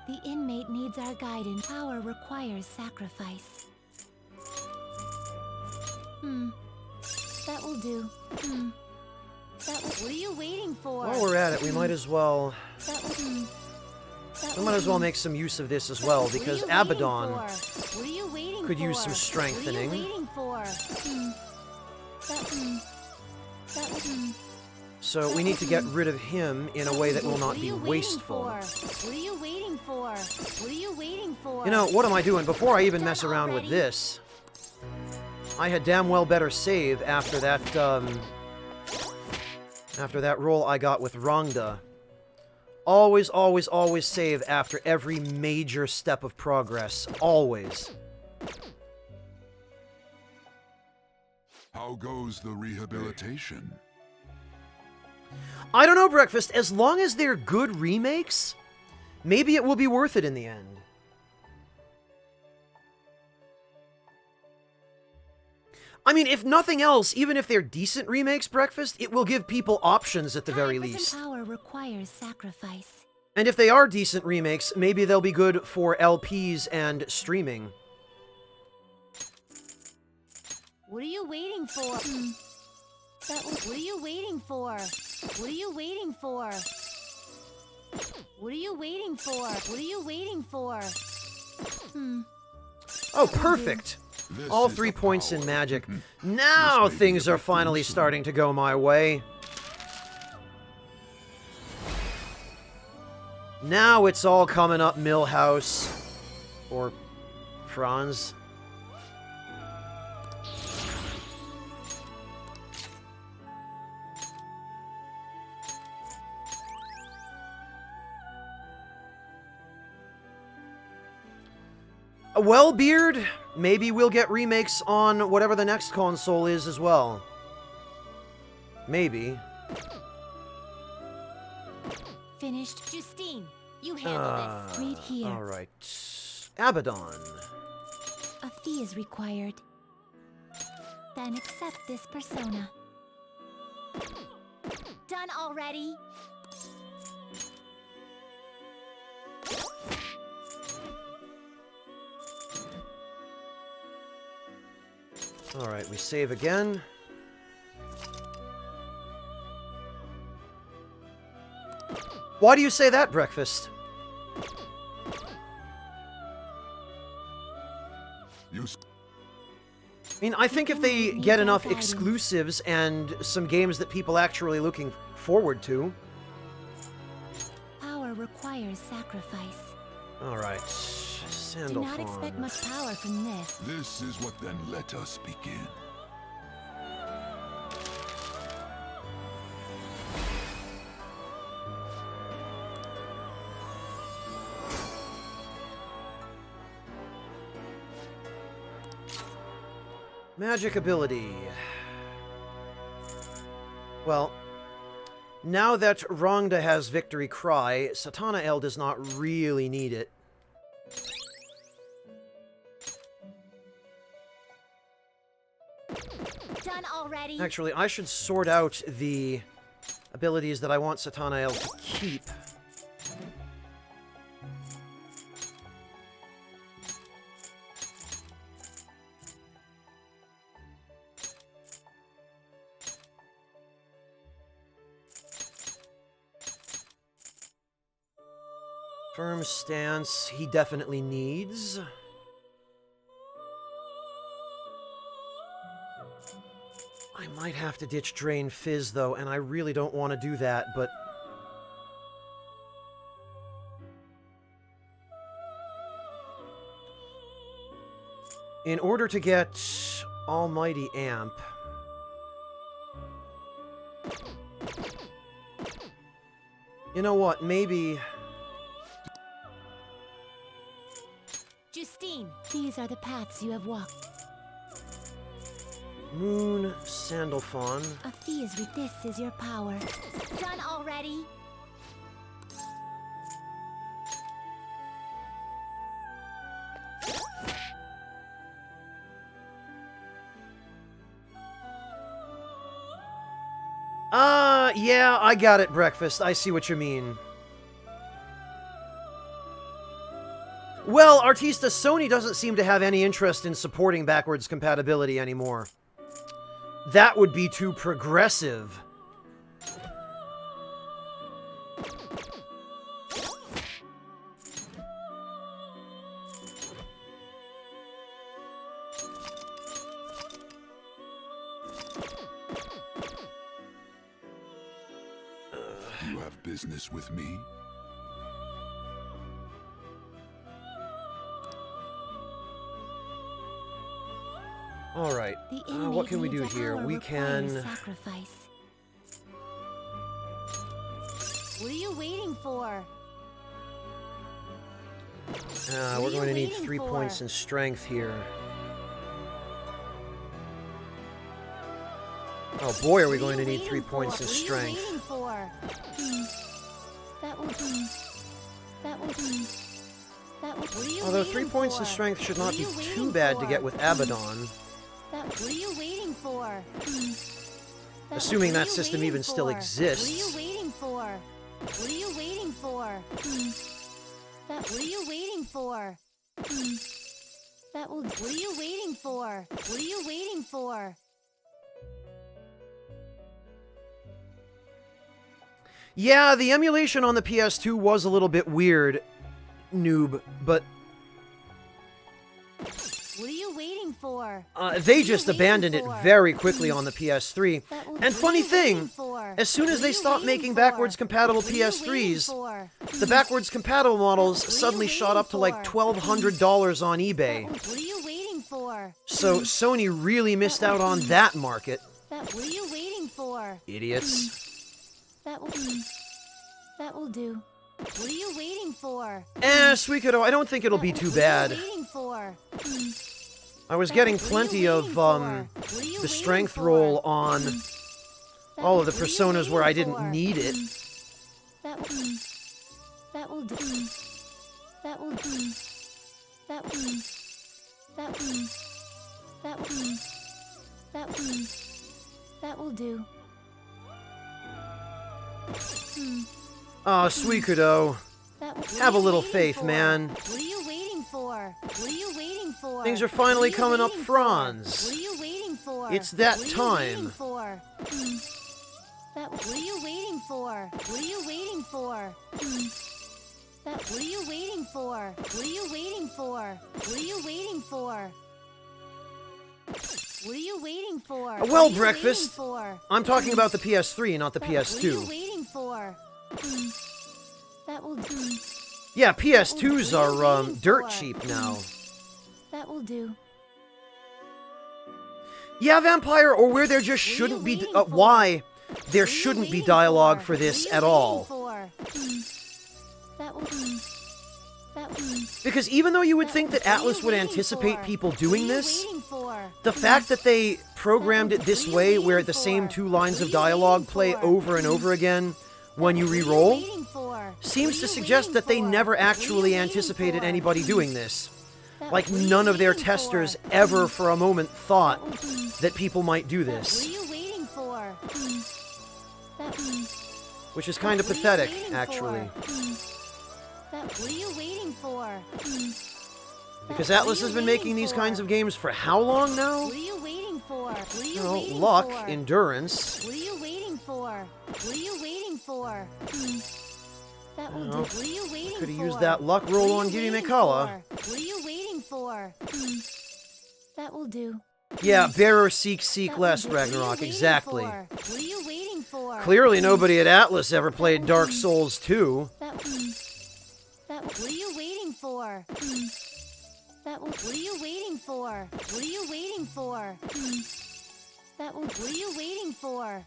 The inmate needs our guidance. Power requires sacrifice. That will do. That will. What are you waiting for? while we're at it, we might as well... That will. We might as well make some use of this as well, because Abaddon What are you waiting could for? use some strengthening. What are you waiting for? That. So we need to get rid of him in a way that will not be wasteful. What are you waiting for? What are you waiting for? You know, what am I doing? Before I even mess around with this, I had damn well better save after that roll I got with Rhonda. Always, always, always save after every major step of progress. Always. How goes the rehabilitation? I don't know, Breakfast. As long as they're good remakes, Maybe it will be worth it in the end. I mean, if nothing else, even if they're decent remakes, Breakfast, it will give people options at the very least. Power requires sacrifice. And if they are decent remakes, maybe they'll be good for LPs and streaming. What are you waiting for? What are you waiting for? What are you waiting for? What are you waiting for? What are you waiting for? Oh, perfect! All 3 points in magic. Now things are finally starting to go my way. Now it's all coming up Millhouse. Or Franz. Well, Beard, maybe we'll get remakes on whatever the next console is as well. Maybe. Finished. Justine, you handle this. Read here. Alright. Abaddon. A fee is required. Then accept this persona. Done already? Alright, we save again. Why do you say that, Breakfast? I mean, I think if they get enough exclusives and some games that people actually looking forward to. Power requires sacrifice. Alright, Do not expect much power from this. This is what then let us begin. Magic ability. Well, now that Rhonda has Victory Cry, Satanael does not really need it. Done already? Actually, I should sort out the abilities that I want Satanael to keep. Firm stance, he definitely needs. I might have to ditch Drain Fizz, though, and I really don't want to do that, but... in order to get Almighty Amp... you know what, maybe... Justine, these are the paths you have walked. Moon Sandalphon. A fee is this is your power. Done already? Yeah, I got it, Breakfast. I see what you mean. Well, Artista, Sony doesn't seem to have any interest in supporting backwards compatibility anymore. That would be too progressive. You have business with me? Alright, what can we do here? We can... sacrifice. What are you waiting for? we're going to need 3 points in strength here. Oh boy, are we going to need 3 points in strength. That That will do. That will. What are you Although waiting 3 points in for? strength should What not are be you too waiting bad to for? get with Abaddon. What are you waiting for? Assuming What are that you system waiting even still for? exists. What are you waiting for? What are you waiting for? What are you waiting for? That will. What are you waiting for? What are you waiting for? Yeah, the emulation on the PS2 was a little bit weird, noob, but What are you waiting for? they just abandoned it very quickly on the PS3. And funny thing, as soon as they stopped making backwards compatible PS3s, the backwards compatible models suddenly shot up to like $1,200 on eBay. What are you waiting for? So Sony really missed out on that market. What are you waiting for? Idiots. That will. That will do. What are you waiting for? Suikodo, I don't think it'll be too bad. What are you waiting for? I was getting plenty of the strength roll on all of the personas where I didn't need it. That will. That will do. That will do. That will. That will. That will. That will. That will do. Oh, Suikodo. Have a little faith, man. What are you waiting for? What are you waiting for? Things are finally coming up, Franz. What are you waiting for? It's that What are you time. waiting for? What are you waiting for? What are you waiting for? What are you waiting for? What are you waiting for? What are you waiting for? What are you waiting for? Well, What are you breakfast. waiting for? I'm talking about the PS3, not the What are you PS2. waiting for? That will do. Yeah, PS2s are dirt cheap now. That will do. Yeah, Vampire, or where there just shouldn't be. Why there shouldn't be dialogue for this at all. That will do. That will. Because even though you would think that Atlas would anticipate people doing this, the fact that they programmed it this way, where the same 2 lines of dialogue play over and over again when you re-roll, seems to suggest that they never actually anticipated anybody doing this. Like, none of their testers ever for a moment thought that people might do What are this. you waiting for? Which is kind of pathetic, actually. What are you waiting for? Because Atlas has been making these kinds of games for how long now? What are you waiting for? What are you You know, waiting luck, for? endurance. What are you waiting for? What are you waiting for? That will do. Well, What are you waiting for? Could have used that luck roll on Giri Mikala. What are you waiting for? That will do. Yeah, bearer seek less, Ragnarok, exactly. What are you waiting for? Clearly nobody at Atlas ever played Dark Souls 2. What are you waiting for? What are you waiting for? What are you waiting for? What are you waiting for?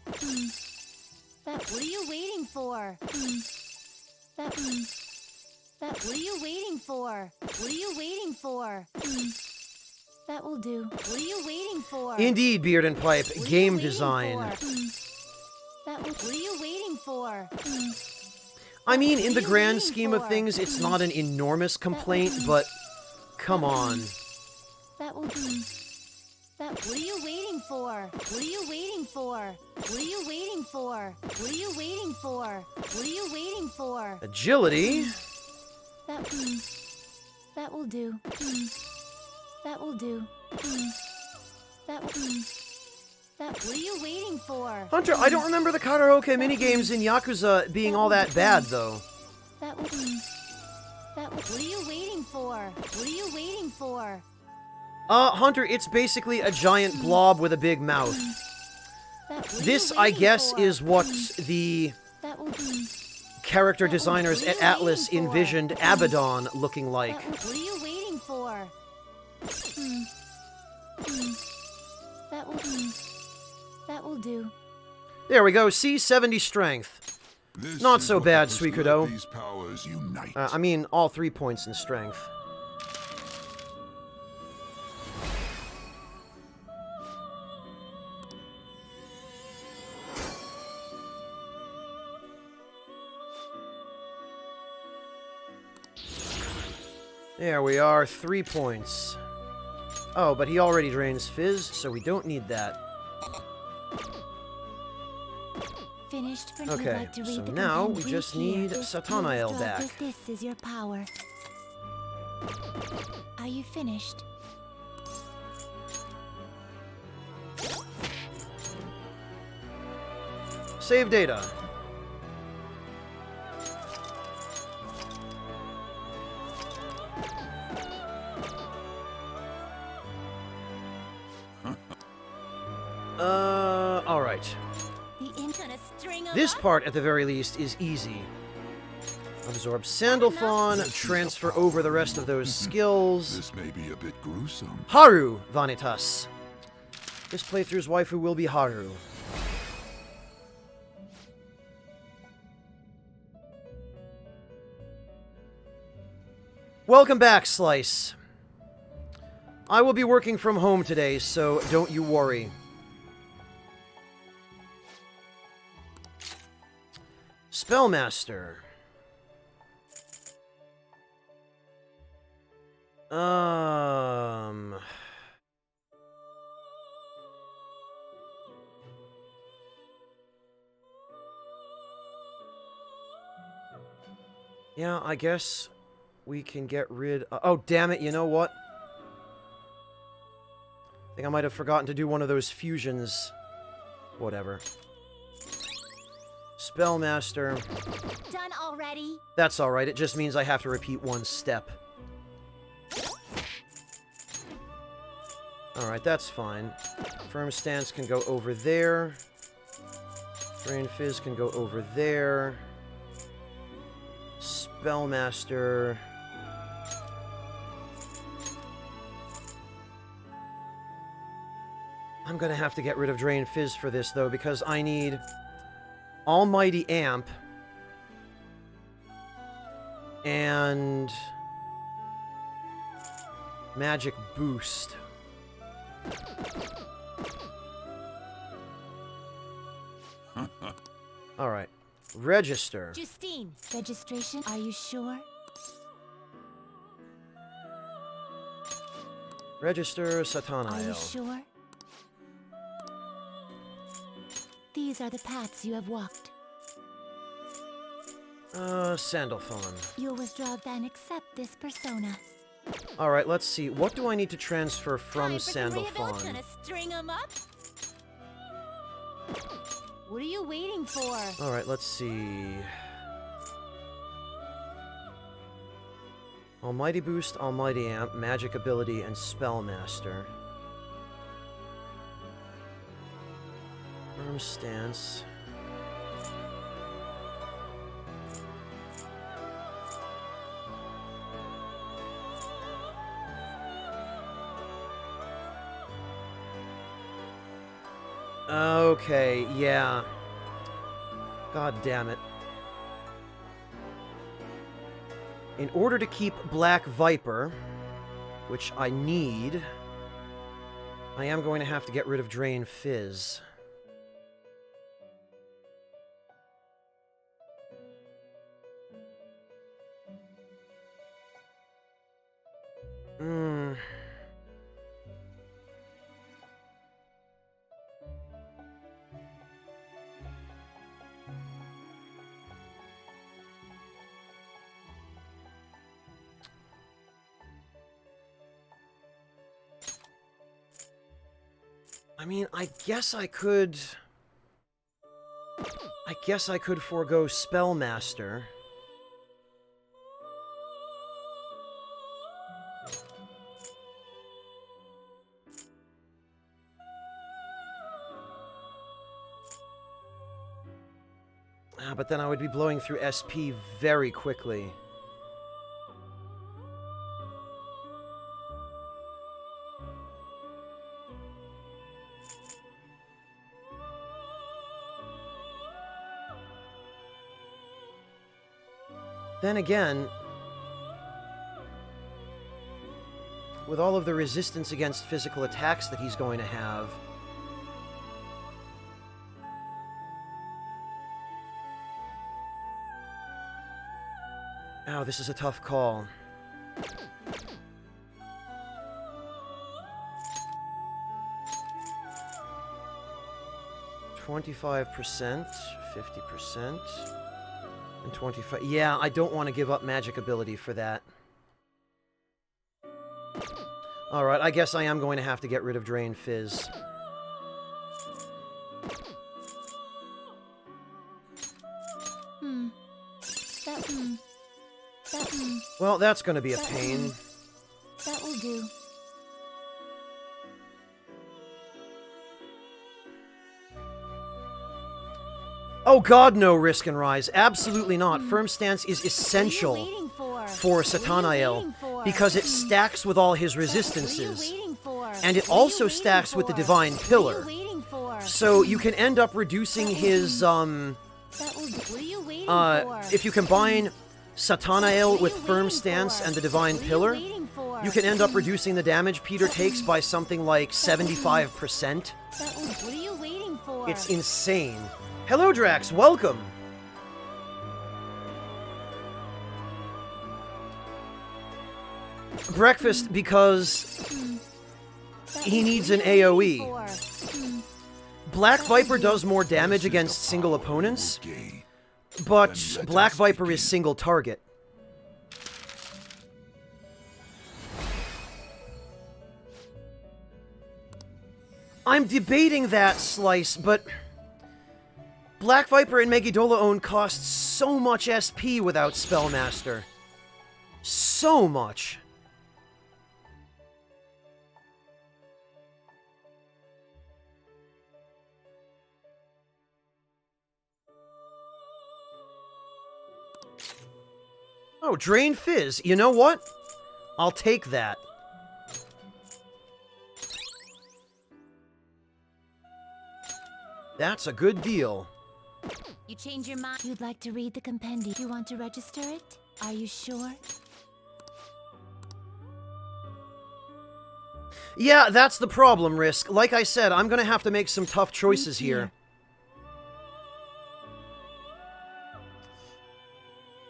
What are you waiting for? What are you waiting for? What are you waiting for? That will do. What are you waiting for? Indeed, Beard and Pipe, What are you game waiting design. for? What are you waiting for? I mean, in the grand scheme of things, it's not an enormous complaint, but come on. That will do. What are you waiting for? What are you waiting for? What are you waiting for? What are you waiting for? What are you waiting for? Agility? That will do. That will do. That will do. What are you waiting for? Hunter, I don't remember the karaoke minigames in Yakuza being all that bad, though. That will do. What are you waiting for? What are you waiting for? Hunter, it's basically a giant blob with a big mouth. This, I guess, is what the That will do. character designers at Atlas envisioned Abaddon looking like. What are you waiting for? That will do. That will do. There we go, C70 strength. Not so bad, Suikodo. These powers unite. I mean, all 3 points in strength. There we are, 3 points. Oh, but he already drains Fizz, so we don't need that. Finished for Okay, like to read so the now combined we brief just here. need This Satanael drug back. is This is your power. Are you finished? Save data. Alright. This part, at the very least, is easy. Absorb Sandalphon, transfer over the rest of those skills. This may be a bit gruesome. Haru Vanitas. This playthrough's waifu will be Haru. Welcome back, Slice. I will be working from home today, so don't you worry. Spellmaster. Yeah, I guess we can get rid of... Oh, damn it, you know what? I think I might have forgotten to do one of those fusions. Whatever. Spellmaster. Done already? That's alright, it just means I have to repeat one step. Alright, that's fine. Firm Stance can go over there. Drain Fizz can go over there. Spellmaster... I'm gonna have to get rid of Drain Fizz for this, though, because I need Almighty Amp and Magic Boost. Alright. Register. Justine, registration, are you sure? Register Are you Satanael. sure? These are the paths you have walked. Sandalphon. You'll withdraw then accept this persona. Alright, let's see. What do I need to transfer from Sandalphon? String 'em up? What are you waiting for? Alright, let's see. Almighty Boost, Almighty Amp, Magic Ability, and Spellmaster. Firm Stance. Okay, yeah. God damn it. In order to keep Black Viper, which I need, I am going to have to get rid of Drain Fizz. I mean, I guess I could forego Spellmaster. But then I would be blowing through SP very quickly. Then again, with all of the resistance against physical attacks that he's going to have, oh, this is a tough call. %, 50%, and 25. Yeah, I don't want to give up magic ability for that. Alright, I guess I am going to have to get rid of Drain Fizz. Well, that's going to be a pain. That will do. Oh god, no, Risk and Rise. Absolutely not. Firm Stance is essential for Satanael because it stacks with all his resistances. And it also stacks with the Divine Pillar. So you can end up reducing his, if you combine Satanael with Firm Stance and the Divine Pillar, you can end up reducing the damage Peter takes by something like 75%. What are you waiting for? It's insane. Hello, Drax. Welcome. Breakfast because he needs an AoE. Black Viper does more damage against single opponents, but Black Viper is single target. I'm debating that, Slice, but Black Viper and Megidolaon cost so much SP without Spellmaster. So much. Oh, Drain Fizz. You know what? I'll take that. That's a good deal. You change your mind? You'd like to read the compendium? You want to register it? Are you sure? Yeah, that's the problem, Risk. Like I said, I'm gonna have to make some tough choices here.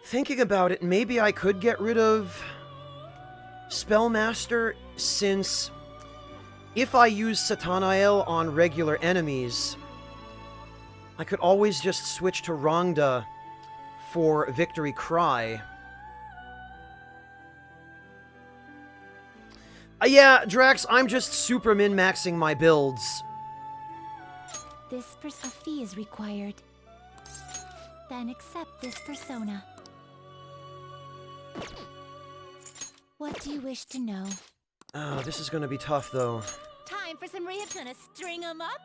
Thinking about it, maybe I could get rid of Spellmaster, since if I use Satanael on regular enemies, I could always just switch to Rangda for Victory Cry. Yeah, Drax, I'm just super min-maxing my builds. A fee is required. Then accept this persona. What do you wish to know? Oh, this is gonna be tough, though. Time for some gonna string 'em up?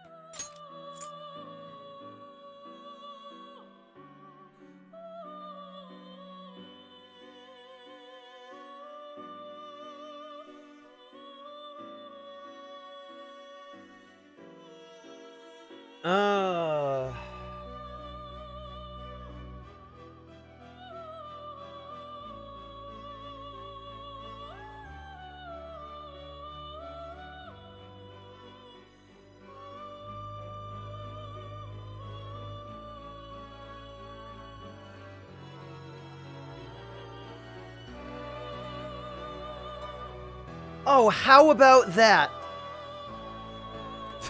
Oh, how about that?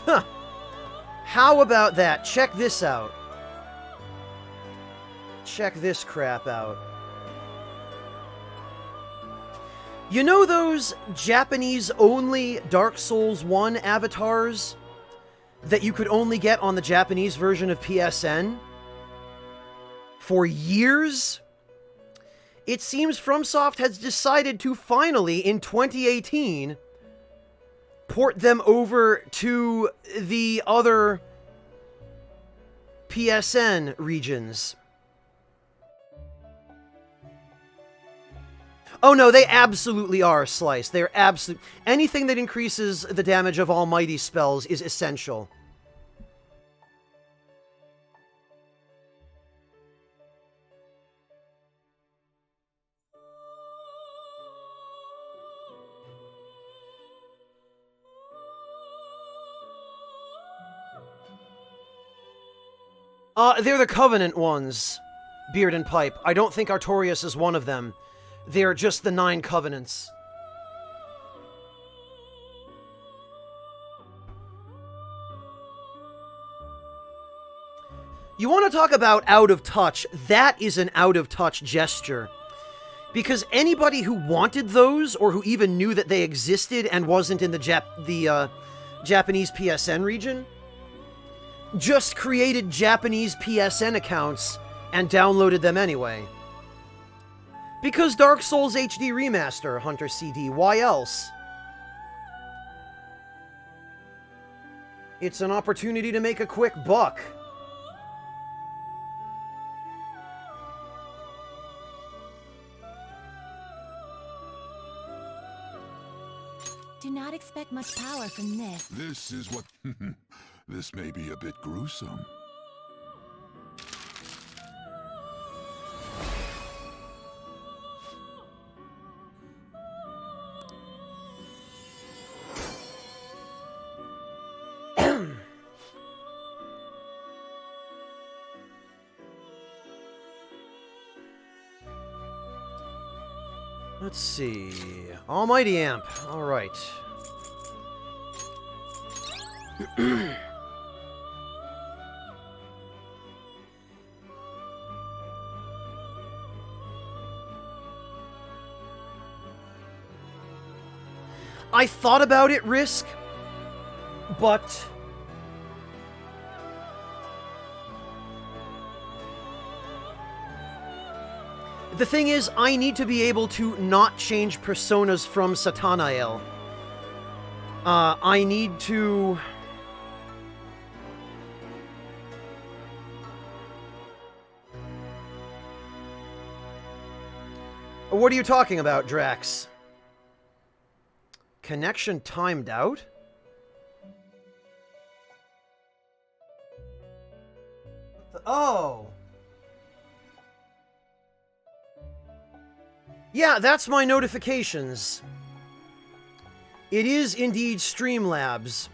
Huh. How about that? Check this out. Check this crap out. You know those Japanese-only Dark Souls 1 avatars that you could only get on the Japanese version of PSN? For years? It seems FromSoft has decided to finally, in 2018, port them over to the other PSN regions. Oh no, they absolutely are, Slice. They're absolute. Anything that increases the damage of almighty spells is essential. They're the Covenant ones, Beard and Pipe. I don't think Artorias is one of them. They're just the 9 covenants. You want to talk about out of touch? That is an out of touch gesture. Because anybody who wanted those, or who even knew that they existed and wasn't in the Japanese PSN region, just created Japanese PSN accounts and downloaded them anyway. Because Dark Souls HD Remaster, Hunter CD, why else? It's an opportunity to make a quick buck. Do not expect much power from this. This is what... This may be a bit gruesome. Let's see. Almighty Amp. All right. I thought about it, Risk, but... The thing is, I need to be able to not change personas from Satanael. I need to... What are you talking about, Drax? Connection timed out? Oh! Yeah, that's my notifications. It is indeed Streamlabs.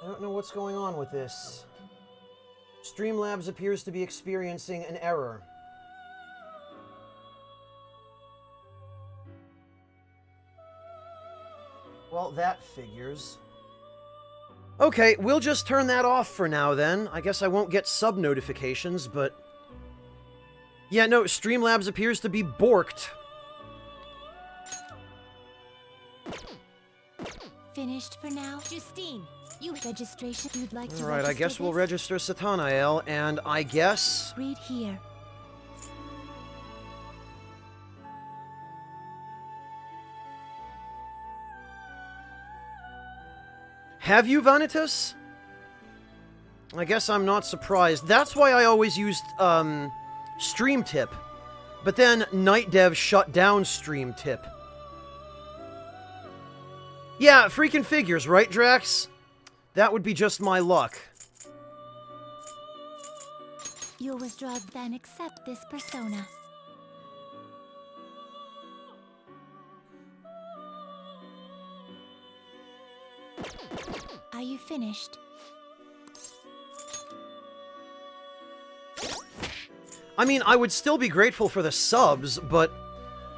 I don't know what's going on with this. Streamlabs appears to be experiencing an error. Well, that figures. Okay, we'll just turn that off for now then. I guess I won't get sub notifications, but... Yeah, no, Streamlabs appears to be borked. Finished for now? Justine, you registration you'd like to Alright, I guess we'll register Satanael, and I guess... Read here. Have you, Vanitas? I guess I'm not surprised. That's why I always used, StreamTip. But then NightDev shut down StreamTip. Yeah, freaking figures, right, Drax? That would be just my luck. You'll withdraw, then accept this persona. Are you finished? I mean, I would still be grateful for the subs, but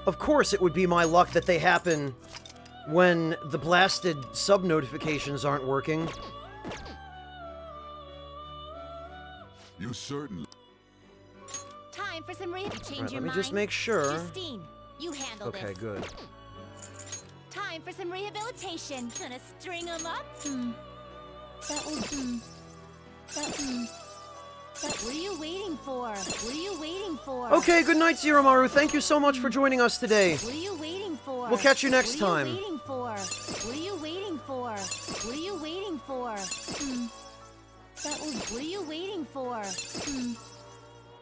of course it would be my luck that they happen when the blasted sub notifications aren't working. You certainly... Time for some change Right, your let me mind. just make sure. Justine, you handle this. Okay, good. Time for some rehabilitation. Gonna string them up? That will what are you waiting for? What are you waiting for? Okay, good night, Zeromaru. Thank you so much for joining us today. What are you waiting for? We'll catch you next time. What are you waiting for? What are you waiting for? What are you waiting for? That will what are you waiting for?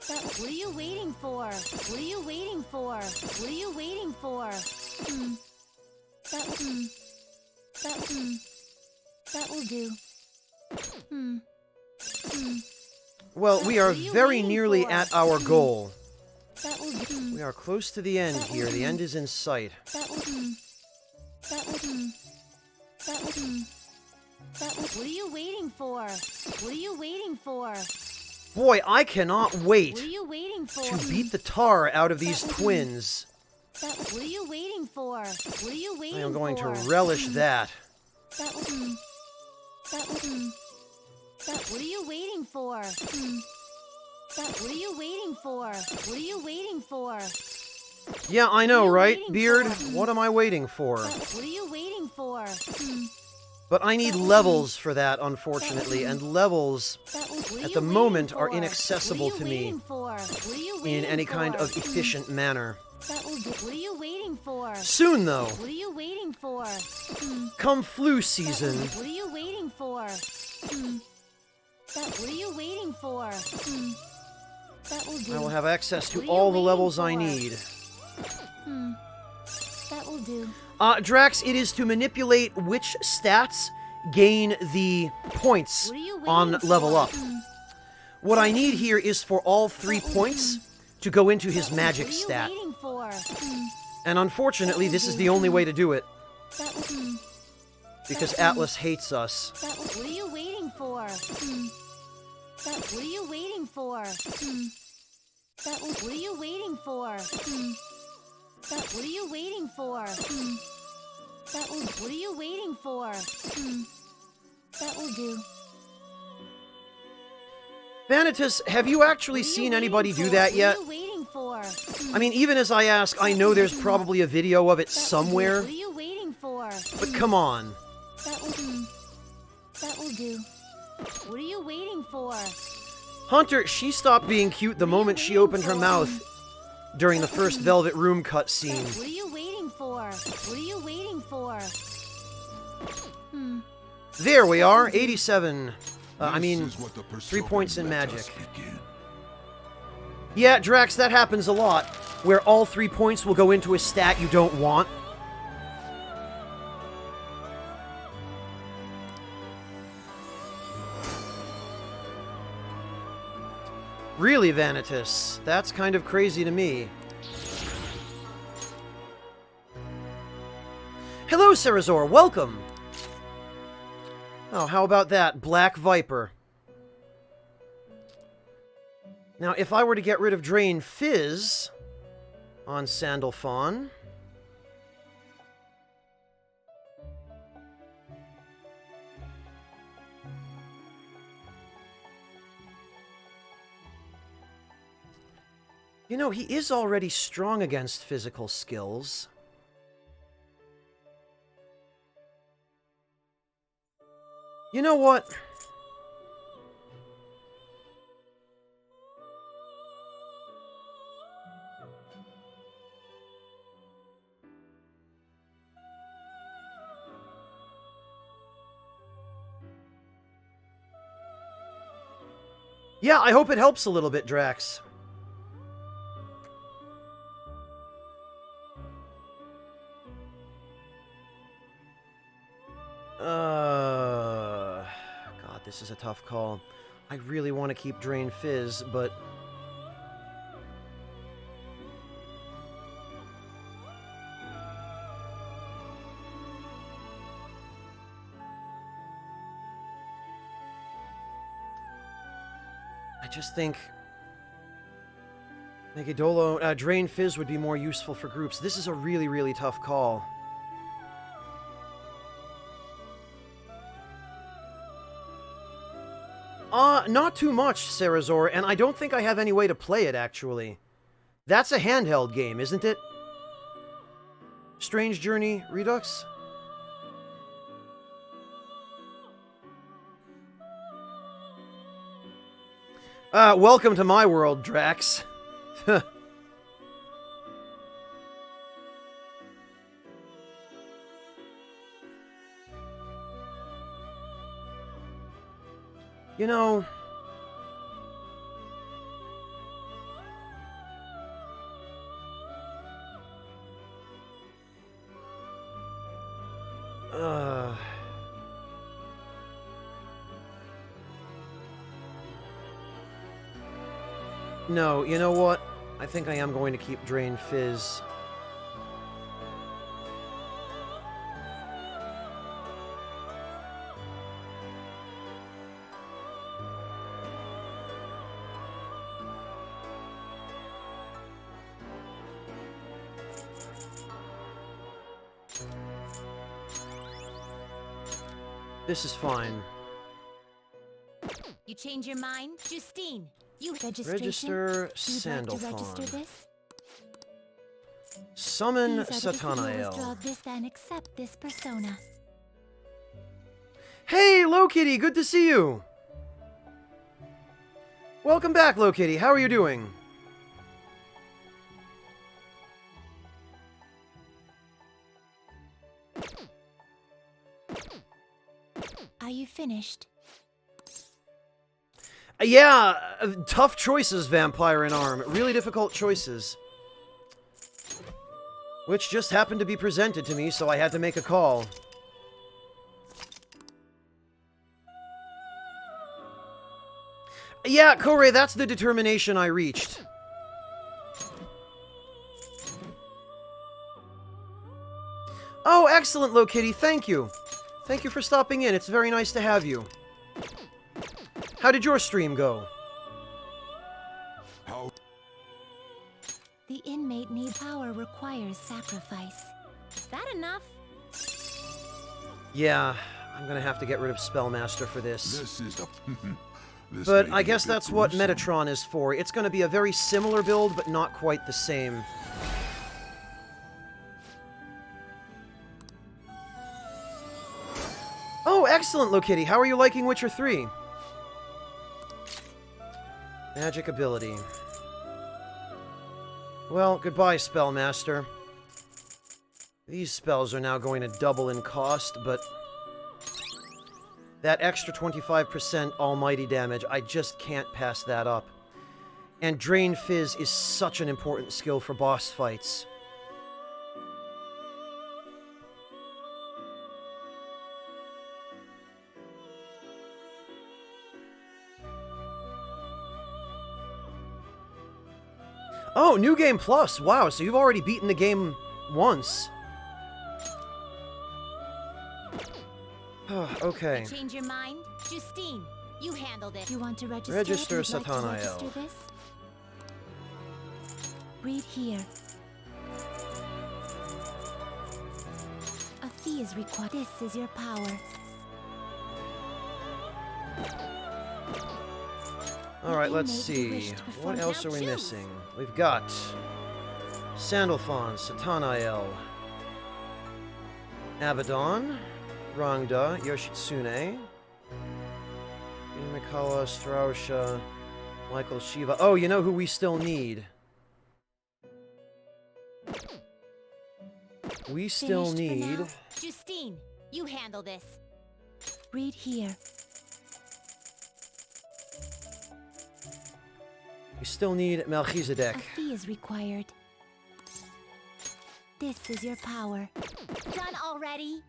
That what are you waiting for? What are you waiting for? What are you waiting for? That will do. Well, we are very nearly at our goal. That will do. We are close to the end here. The end is in sight. That will do. That will do. That will do. That will. What are you waiting for? What are you waiting for? Boy, I cannot wait What are you waiting for? to beat the tar out of these twins. What are you waiting for? What are you waiting I for? am going to relish that. That will do. That will do. What are you waiting for? What are you waiting for? What are you waiting for? Yeah, I know, right, Beard? What am I waiting for? What are you waiting for? But I need levels for that, unfortunately, and levels at the moment are inaccessible to me in any kind of efficient manner. What are you waiting for? Soon, though, What are you waiting for? come flu season, What are you waiting for? What are you waiting for? That will do. I will have access to What are you all the waiting levels I for? need. That will do. Drax, it is to manipulate which stats gain the points What are you on waiting level for? up. What I need here is for all 3 points to go into his magic What are you stat. waiting for? And unfortunately, this is the only way to do it, That will. because Atlas hates us. What are you waiting for? What are you waiting for? What are you waiting for? What are you waiting for? What are you waiting for? That will do. Vanitas, have you actually seen anybody do that yet? What are you waiting for? I mean, even as I ask, I know there's probably a video of it somewhere, What are you waiting for? but come on. That will do. That will do. What are you waiting for? Hunter, she stopped being cute the moment she opened her mouth during the first Velvet Room cutscene. What are you waiting for? What are you waiting for? There we are, 87. I mean, This is what the 3 points in Persopian magic. Metas begin. Yeah, Drax, that happens a lot, where all 3 points will go into a stat you don't want. Really, Vanitas, that's kind of crazy to me. Hello, Cerazor, welcome! Oh, how about that, Black Viper? Now, if I were to get rid of Drain Fizz on Sandalphon... You know, he is already strong against physical skills. You know what? Yeah, I hope it helps a little bit, Drax. God, this is a tough call. I really want to keep Drain Fizz, but... I just think... Megadolo... Drain Fizz would be more useful for groups. This is a really, really tough call. Not too much, Cerazor, and I don't think I have any way to play it, actually. That's a handheld game, isn't it? Strange Journey Redux? Welcome to my world, Drax. You know... No, you know what? I think I am going to keep Drain Fizz. This is fine. You change your mind? Justine, you Register You'd like to register Sandalphon. this? Summon These are the CEOs Satanael. draw this and accept this persona. Hey, Lokitty, good to see you. Welcome back, Lokitty. How are you doing? Are you finished? Yeah, tough choices, Vampire in Arm. Really difficult choices. Which just happened to be presented to me, so I had to make a call. Yeah, Korei, that's the determination I reached. Oh, excellent, Lokitty, thank you. Thank you for stopping in, it's very nice to have you. How did your stream go? The inmate need power requires sacrifice. Is that enough? Yeah, I'm gonna have to get rid of Spellmaster for this. This is a... This But may I be a guess bit that's what gruesome. Metatron is for. It's gonna be a very similar build, but not quite the same. Oh, excellent, Lokitty. How are you liking Witcher 3? Magic ability. Well, goodbye, Spellmaster. These spells are now going to double in cost, but that extra 25% almighty damage, I just can't pass that up. And Drain Fizz is such an important skill for boss fights. Oh, New Game Plus! Wow, so you've already beaten the game once. Okay. You change your mind? Justine, you handled it. You want to register? Register You'd like to Satanael. register this? Read here. A fee is required. This is your power. Alright, let's inmate who see. wished to perform What else are now we choose. missing? We've got Sandalphon, Satanael, Abaddon, Rangda, Yoshitsune, Imikawa, Strausha, Michael Shiva. Oh, you know who we still need? We still Finished for need... now? Justine, you handle this. Read here. We still need Melchizedek. A fee is required. This is your power. Done already?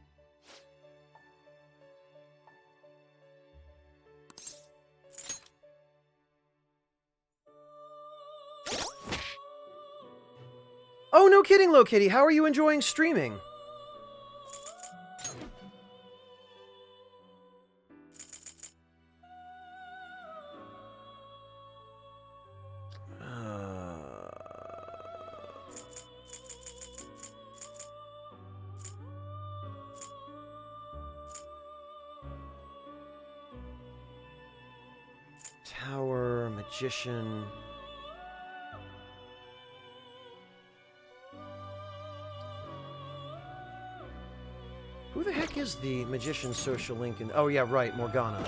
Oh, no kidding, Lokitty. How are you enjoying streaming? Tower, Magician... Who the heck is the Magician social link in... Oh, yeah, right, Morgana.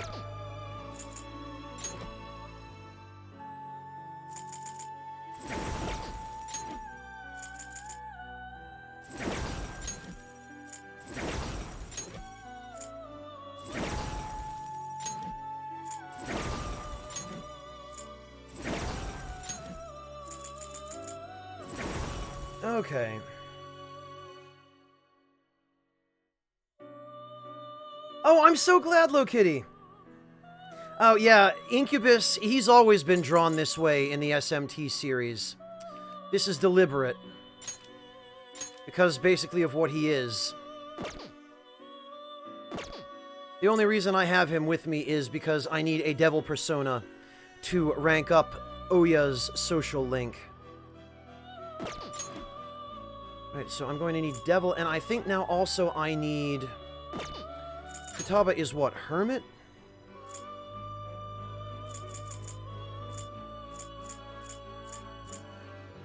Okay. Oh, I'm so glad, Lokitty! Oh, yeah, Incubus, he's always been drawn this way in the SMT series. This is deliberate. Because basically of what he is. The only reason I have him with me is because I need a devil persona to rank up Oya's social link. Right, so I'm going to need devil, and I think now also I need... Futaba is what, hermit?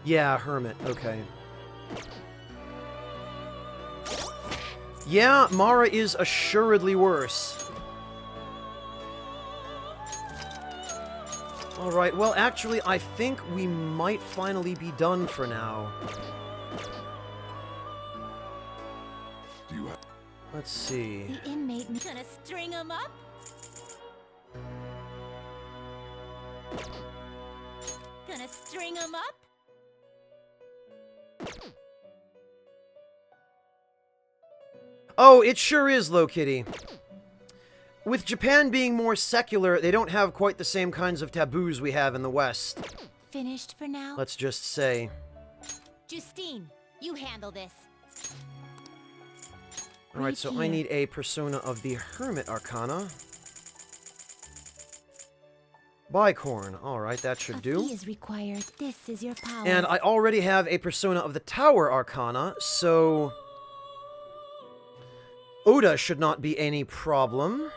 Yeah, hermit, okay. Yeah, Mara is assuredly worse. Alright, well, actually, I think we might finally be done for now. Let's see. The inmate gonna string him up? Gonna string him up? Oh, it sure is, Low Kitty. With Japan being more secular, they don't have quite the same kinds of taboos we have in the West. Finished for now? Let's just say. Justine, you handle this. Alright, so I need a persona of the Hermit Arcana. Bicorn. Alright, that should do. Is required. This is your power. And I already have a persona of the Tower Arcana, so... Oda should not be any problem.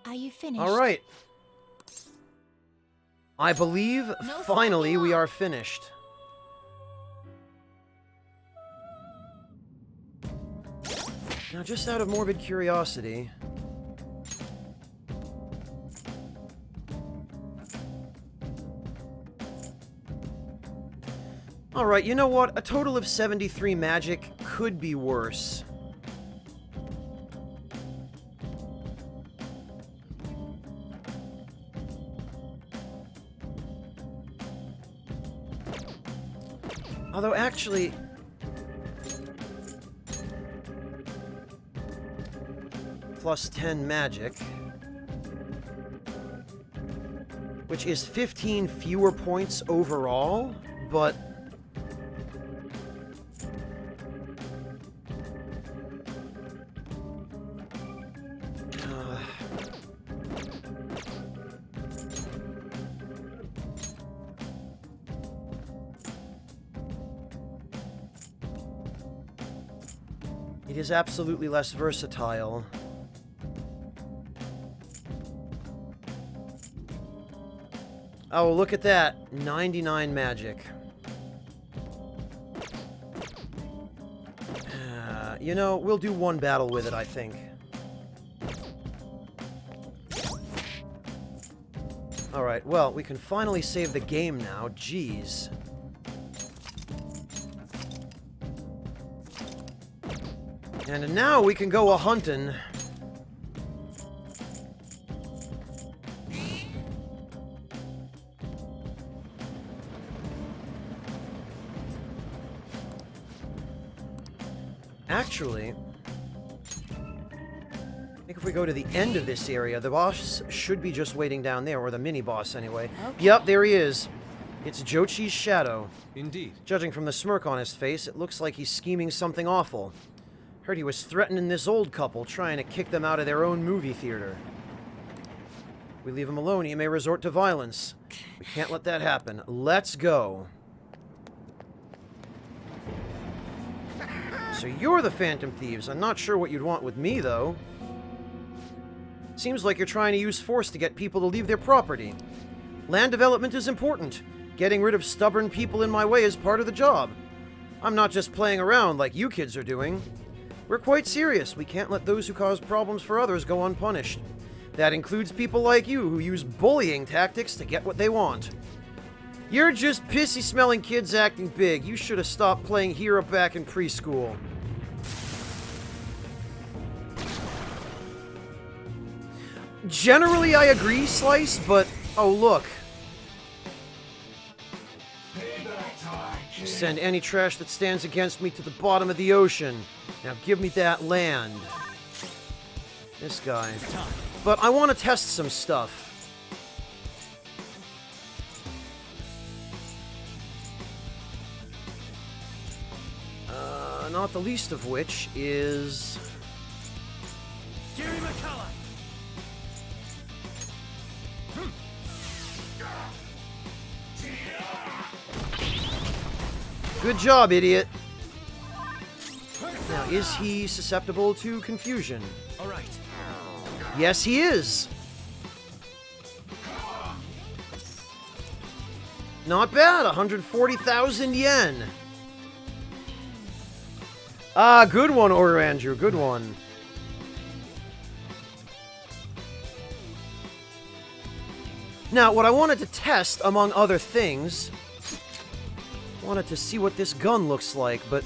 Are you finished? Alright. I believe, finally, we are finished. Now, just out of morbid curiosity... Alright, you know what? A total of 73 magic could be worse. Although, actually... plus 10 magic. Which is 15 fewer points overall, but... It is absolutely less versatile. Oh, look at that. 99 magic. You know, we'll do one battle with it, I think. Alright, well, we can finally save the game now. Jeez. And now we can go a-huntin'. Actually, I think if we go to the end of this area, the boss should be just waiting down there, or the mini-boss anyway. Okay. Yep, there he is. It's Jochi's shadow. Indeed. Judging from the smirk on his face, it looks like he's scheming something awful. Heard he was threatening this old couple, trying to kick them out of their own movie theater. If we leave him alone, he may resort to violence. We can't let that happen. Let's go. So you're the Phantom Thieves. I'm not sure what you'd want with me, though. Seems like you're trying to use force to get people to leave their property. Land development is important. Getting rid of stubborn people in my way is part of the job. I'm not just playing around like you kids are doing. We're quite serious. We can't let those who cause problems for others go unpunished. That includes people like you who use bullying tactics to get what they want. You're just pissy-smelling kids acting big. You should have stopped playing hero back in preschool. Generally, I agree, Slice, but... Oh, look. Send any trash that stands against me to the bottom of the ocean. Now give me that land. This guy. But I want to test some stuff. not the least of which is... Gary McCullough! Good job, idiot. Now, is he susceptible to confusion? All right. Yes, he is. Not bad, 140,000 yen. Ah, good one, Order Andrew, good one. Now, what I wanted to test, among other things, wanted to see what this gun looks like, but...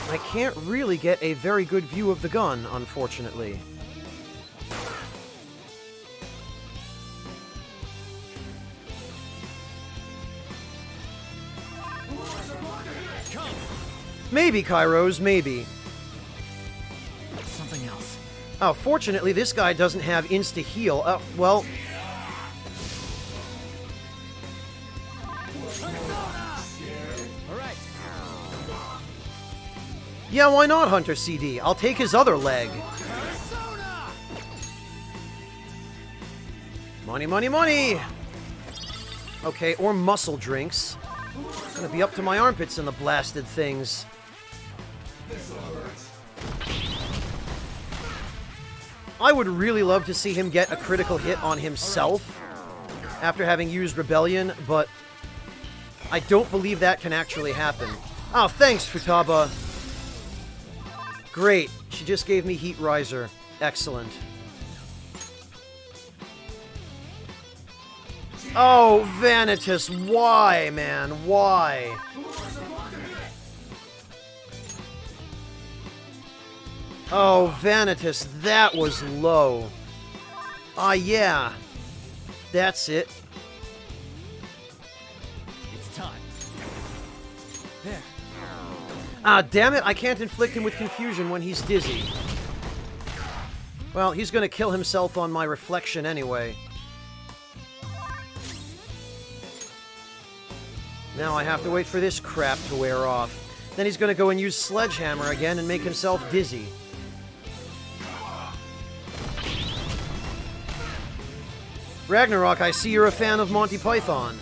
I can't really get a very good view of the gun, unfortunately. Maybe, Kairos, maybe. Something else. Oh, fortunately, this guy doesn't have insta-heal. Well... Alright. Yeah, why not, Hunter CD? I'll take his other leg. Money, money, money! Okay, or muscle drinks. It's gonna be up to my armpits in the blasted things. I would really love to see him get a critical hit on himself after having used Rebellion, but I don't believe that can actually happen. Oh, thanks, Futaba. Great. She just gave me Heat Riser. Excellent. Oh, Vanitas, why, man? Why? Oh, Vanitas, that was low. Ah, yeah. That's it. It's time. There. Ah, damn it, I can't inflict him with confusion when he's dizzy. Well, he's gonna kill himself on my reflection anyway. Now I have to wait for this crap to wear off. Then he's gonna go and use Sledgehammer again and make himself dizzy. Ragnarok, I see you're a fan of Monty Python.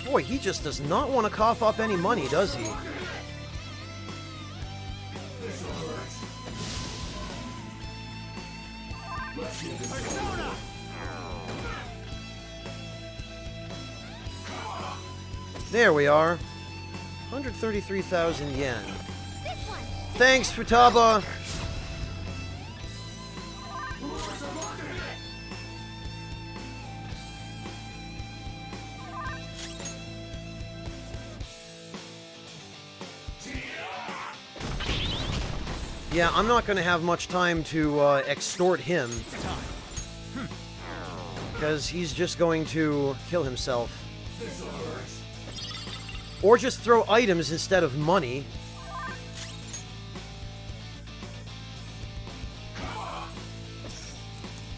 Boy, he just does not want to cough up any money, does he? There we are. 133,000 yen. Thanks, Futaba! Yeah, I'm not going to have much time to extort him. Because he's just going to kill himself. Or just throw items instead of money.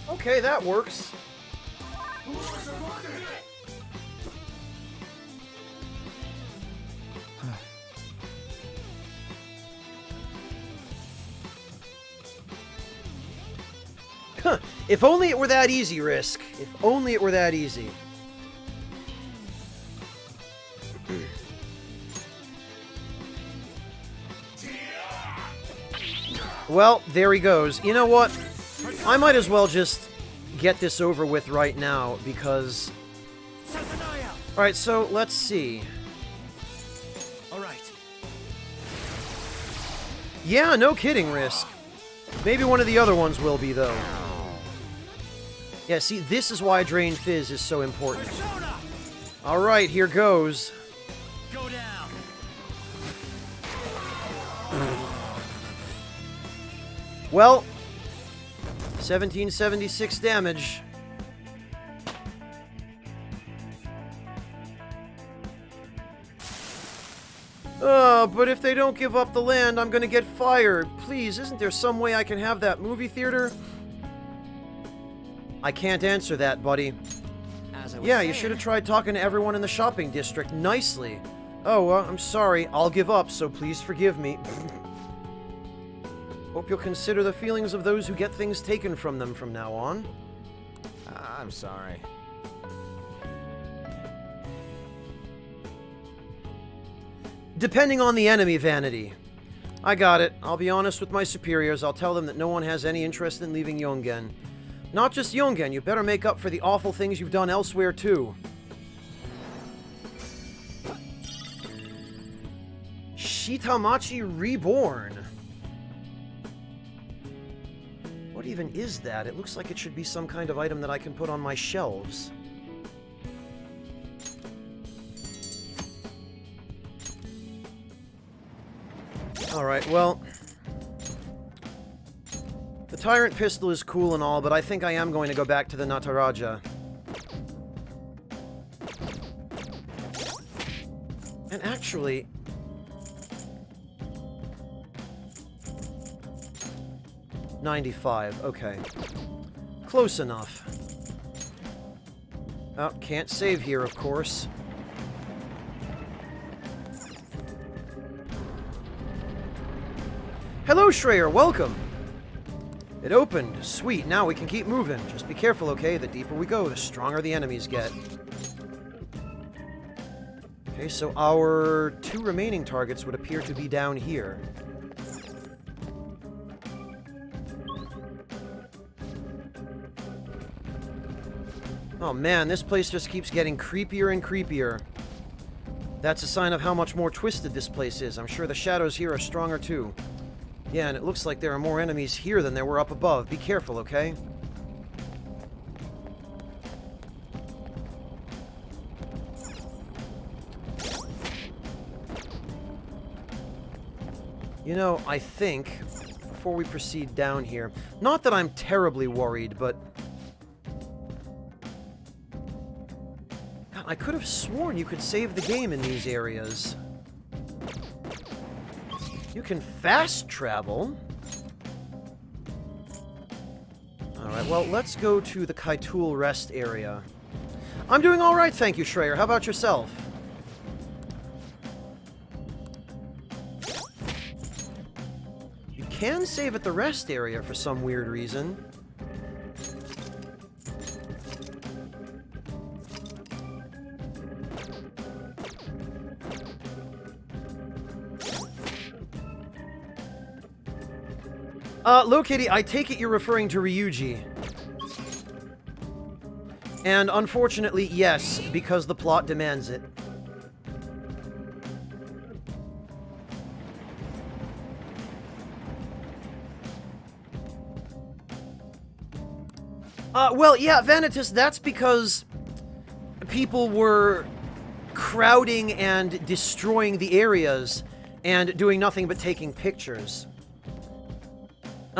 Okay, that works. If only it were that easy, Risk. If only it were that easy. Well, there he goes. You know what? I might as well just get this over with right now, because... Alright, so let's see. Alright. Yeah, no kidding, Risk. Maybe one of the other ones will be, though. Yeah, see, this is why Drain Fizz is so important. Alright, here goes. Go down. Well, 1776 damage. But if they don't give up the land, I'm gonna get fired. Please, isn't there some way I can have that movie theater? I can't answer that, buddy. Yeah, you should have tried talking to everyone in the shopping district nicely. Oh, I'm sorry. I'll give up, so please forgive me. Hope you'll consider the feelings of those who get things taken from them from now on. I'm sorry. Depending on the enemy, Vanity. I got it. I'll be honest with my superiors. I'll tell them that no one has any interest in leaving Yongen. Not just Yongen, you better make up for the awful things you've done elsewhere, too. Shitamachi Reborn. What even is that? It looks like it should be some kind of item that I can put on my shelves. Alright, well... the Tyrant Pistol is cool and all, but I think I am going to go back to the Nataraja. And actually... 95, okay. Close enough. Oh, can't save here, of course. Hello, Schreier, welcome! It opened. Sweet, now we can keep moving. Just be careful, okay? The deeper we go, the stronger the enemies get. Okay, so our 2 remaining targets would appear to be down here. Oh man, this place just keeps getting creepier and creepier. That's a sign of how much more twisted this place is. I'm sure the shadows here are stronger too. Yeah, and it looks like there are more enemies here than there were up above. Be careful, okay? You know, I think, before we proceed down here, not that I'm terribly worried, but... God, I could have sworn you could save the game in these areas. You can fast travel. Alright, well, let's go to the Kaitul rest area. I'm doing alright, thank you, Schreier. How about yourself? You can save at the rest area for some weird reason. Lokitty, I take it you're referring to Ryuji. And unfortunately, yes, because the plot demands it. Well, yeah, Vanitas, that's because people were crowding and destroying the areas and doing nothing but taking pictures.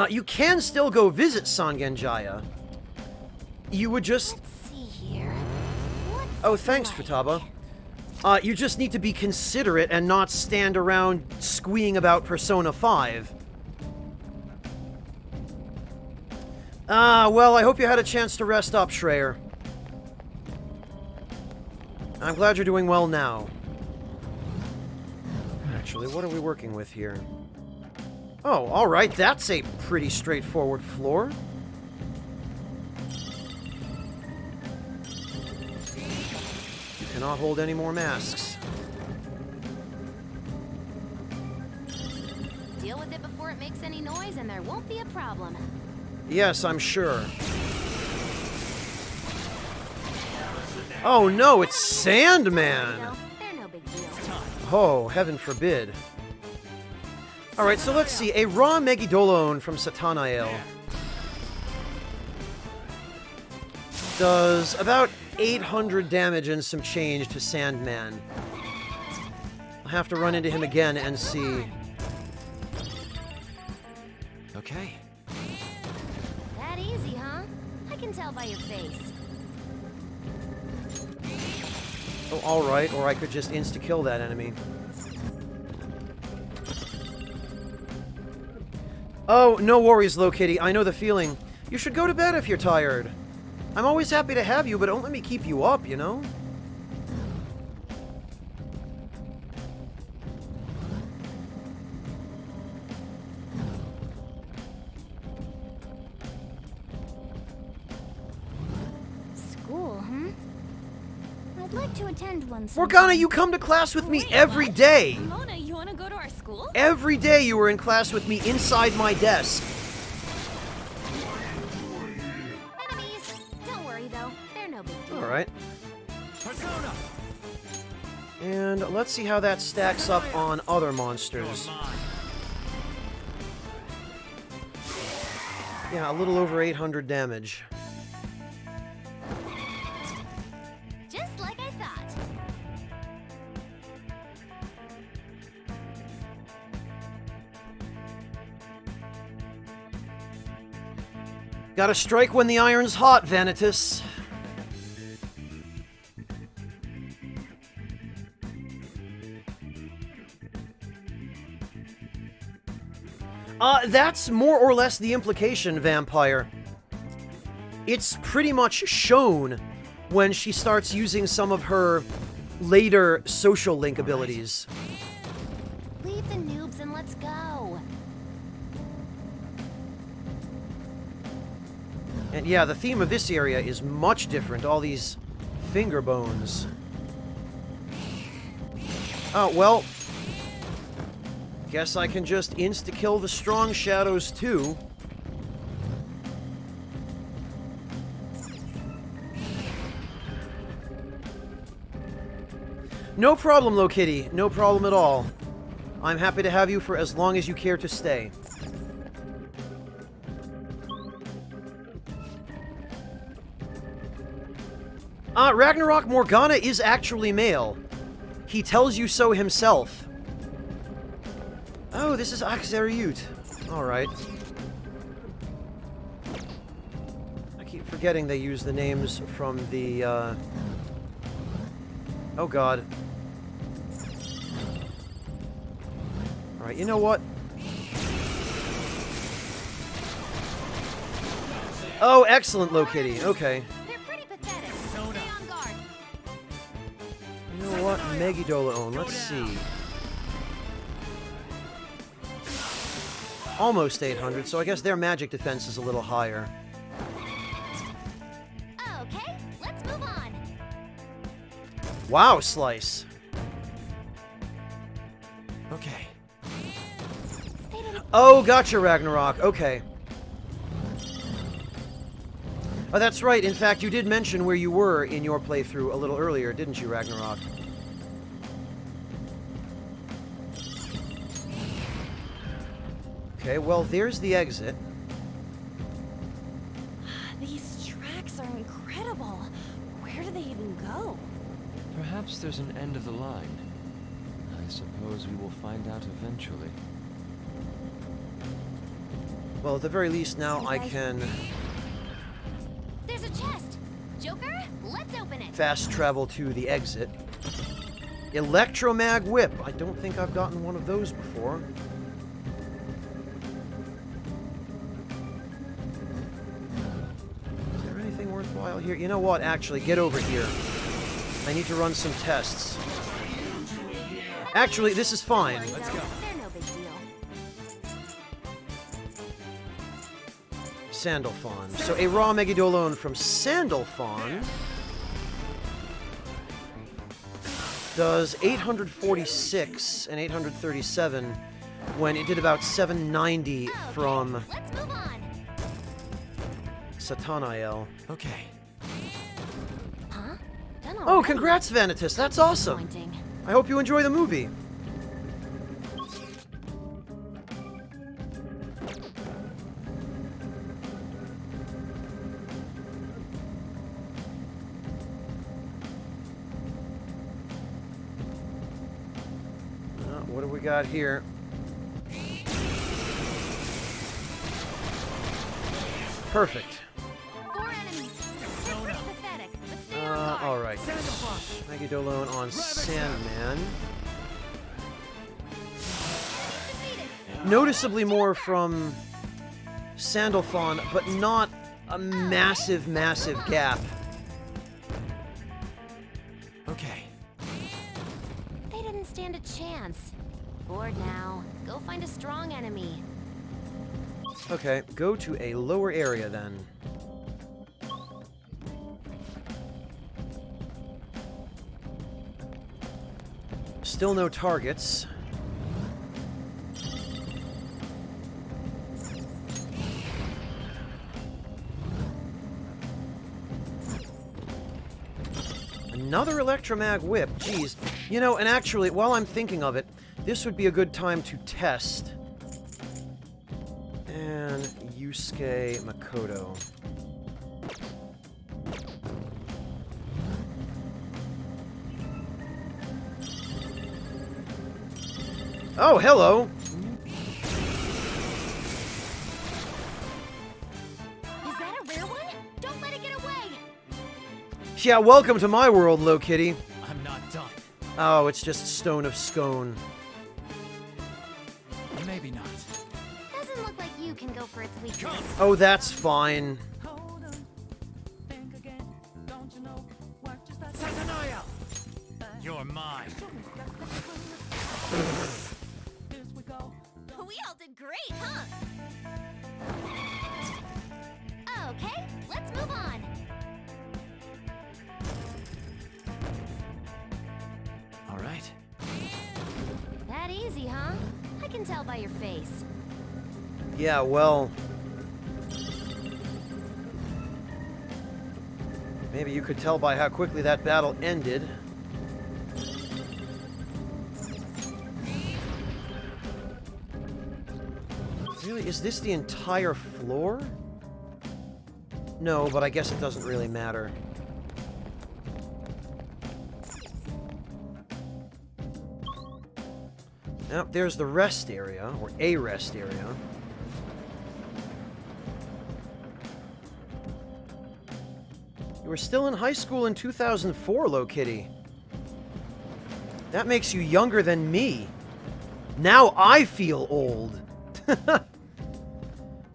You can still go visit Sangenjaya. You would just... Let's see here. Oh, thanks, Futaba. You just need to be considerate and not stand around squeeing about Persona 5. Well, I hope you had a chance to rest up, Schreier. I'm glad you're doing well now. Actually, what are we working with here? Oh, alright, that's a pretty straightforward floor. You cannot hold any more masks. Deal with it before it makes any noise and there won't be a problem. Yes, I'm sure. Oh no, it's Sandman! They're no big deal. Oh, heaven forbid. Alright, so let's see. A raw Megidolon from Satanael does about 800 damage and some change to Sandman. I'll have to run into him again and see. Okay. That easy, huh? I can tell by your face. Oh, alright, or I could just insta-kill that enemy. Oh, no worries, Low Kitty. I know the feeling. You should go to bed if you're tired. I'm always happy to have you, but don't let me keep you up, you know? School, hmm? I'd like to attend one sometime. Morgana, you come to class with me every day. Mona, you want to go to our school? Every day you were in class with me inside my desk. Enemies. Don't worry though, they're no big deal. All right. Persona. And let's see how that stacks up on other monsters. Yeah, a little over 800 damage. Just like I thought. Gotta strike when the iron's hot, Vanitas. That's more or less the implication, Vampire. It's pretty much shown when she starts using some of her later social link abilities. Leave the noobs and let's go. And yeah, the theme of this area is much different. All these finger bones. Oh, well. Guess I can just insta-kill the strong shadows, too. No problem, Low Kitty. No problem at all. I'm happy to have you for as long as you care to stay. Ragnarok Morgana is actually male. He tells you so himself. Oh, this is Akzeriut. Alright. I keep forgetting they use the names from the, Oh god. Alright, you know what? Oh, excellent, Low Kitty. Okay. They're pretty pathetic. Stay on guard. You know what? Megidolaon. Let's see. Almost 800, so I guess their magic defense is a little higher. Okay, let's move on. Wow, Slice. Okay. Oh, gotcha, Ragnarok. Okay. Oh, that's right. In fact, you did mention where you were in your playthrough a little earlier, didn't you, Ragnarok? Okay, well, there's the exit. These tracks are incredible. Where do they even go? Perhaps there's an end of the line. I suppose we will find out eventually. Well, at the very least, now I can There's a chest. Joker, let's open it. fast travel to the exit. Electromag Whip. I don't think I've gotten one of those before. Is there anything worthwhile here? You know what? Actually, get over here. I need to run some tests. Actually, this is fine. Let's go. They're no big deal. Sandalphon. So a raw Megidolaon from Sandalphon does 846 and 837 when it did about 790 from Let's move on. Satanael. Okay. Huh? Done Oh, already? congrats, Vanitas. That's awesome. Disappointing. I hope you enjoy the movie. What do we got here? Perfect. 4 enemies. They're pretty pathetic, but stay on guard. Alright. Megidolaon on Sandman. Noticeably more from Sandalphon, but not a massive, massive gap. Okay. They didn't stand a chance. Bored now. Go find a strong enemy. Okay, go to a lower area then. Still no targets. Another Electromag Whip, jeez. You know, and actually, while I'm thinking of it, this would be a good time to test. And Yusuke Makoto. Oh, hello! Is that a rare one? Don't let it get away! Yeah, welcome to my world, Low Kitty. I'm not done. Oh, it's just Stone of Scone. Maybe not. Doesn't look like you can go for its weakness. Oh, that's fine. Satanaya! You're mine. We all did great, huh? Okay, let's move on. All right. That easy, huh? I can tell by your face. Yeah, well... maybe you could tell by how quickly that battle ended. Really? Is this the entire floor? No, but I guess it doesn't really matter. Now, there's the rest area, or a rest area. You were still in high school in 2004, Low Kitty. That makes you younger than me. Now I feel old.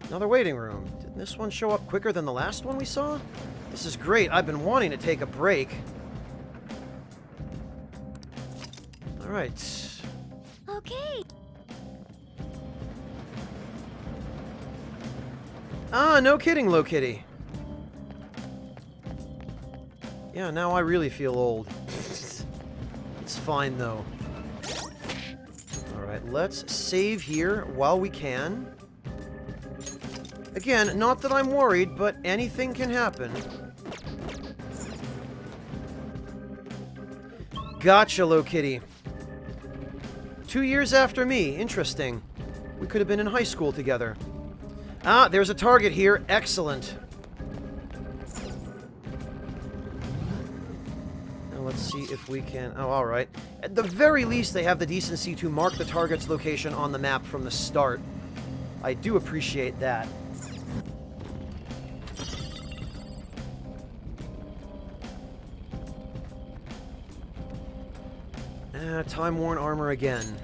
Another waiting room. Didn't this one show up quicker than the last one we saw? This is great. I've been wanting to take a break. All right. Okay. Ah, no kidding, Low Kitty. Yeah, now I really feel old. It's fine, though. Alright, let's save here while we can. Again, not that I'm worried, but anything can happen. Gotcha, Low Kitty. 2 years after me. Interesting. We could have been in high school together. Ah, there's a target here. Excellent. Now let's see if we can... oh, alright. At the very least, they have the decency to mark the target's location on the map from the start. I do appreciate that. Time-worn armor again.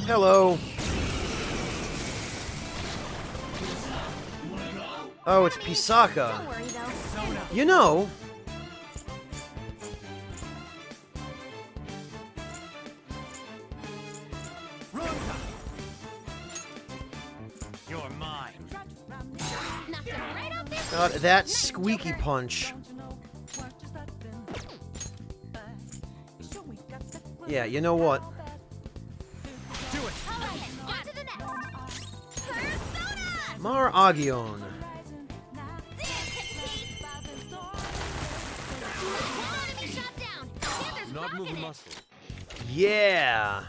Hello. Oh, it's Pisaka. Don't worry, though. You know... You're mine. Knocked him right out there. God, that squeaky punch. Yeah, you know what? Do it. All right, on to the next. Persona! Mar Agion. Enemy shot down. Panther's Not rocking moving it. muscle. Yeah.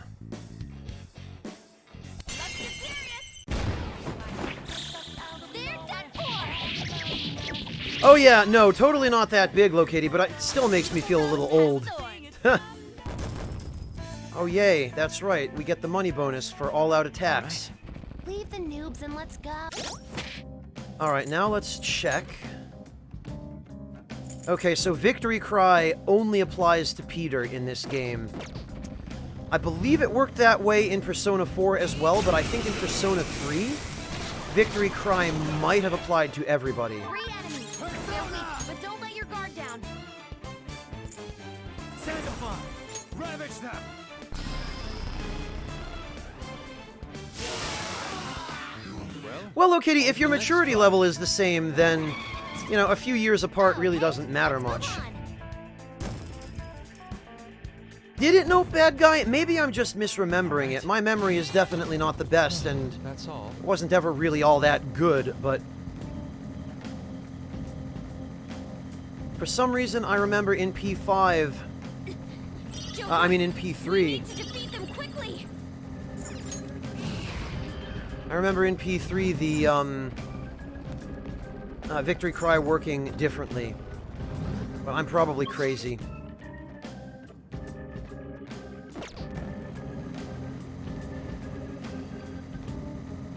Let's get serious. They're done for. Oh yeah, no, totally not that big, Low Kitty, but it still makes me feel a little old. Oh yay, that's right. We get the money bonus for all-out attacks. Leave the noobs and let's go. Alright, now let's check. Okay, so Victory Cry only applies to Peter in this game. I believe it worked that way in Persona 4 as well, but I think in Persona 3, Victory Cry might have applied to everybody. 3 enemies. They're weak, but don't let your guard down. Sanctify! Ravage them! Well, Low Kitty, if your maturity level is the same, then, you know, a few years apart really doesn't matter much. Did it note bad guy? Maybe I'm just misremembering it. My memory is definitely not the best, and That's all. it wasn't ever really all that good, but... For some reason, I remember in P5... I mean in P3... To defeat them quickly. I remember in P3 the, Victory Cry working differently. But I'm probably crazy.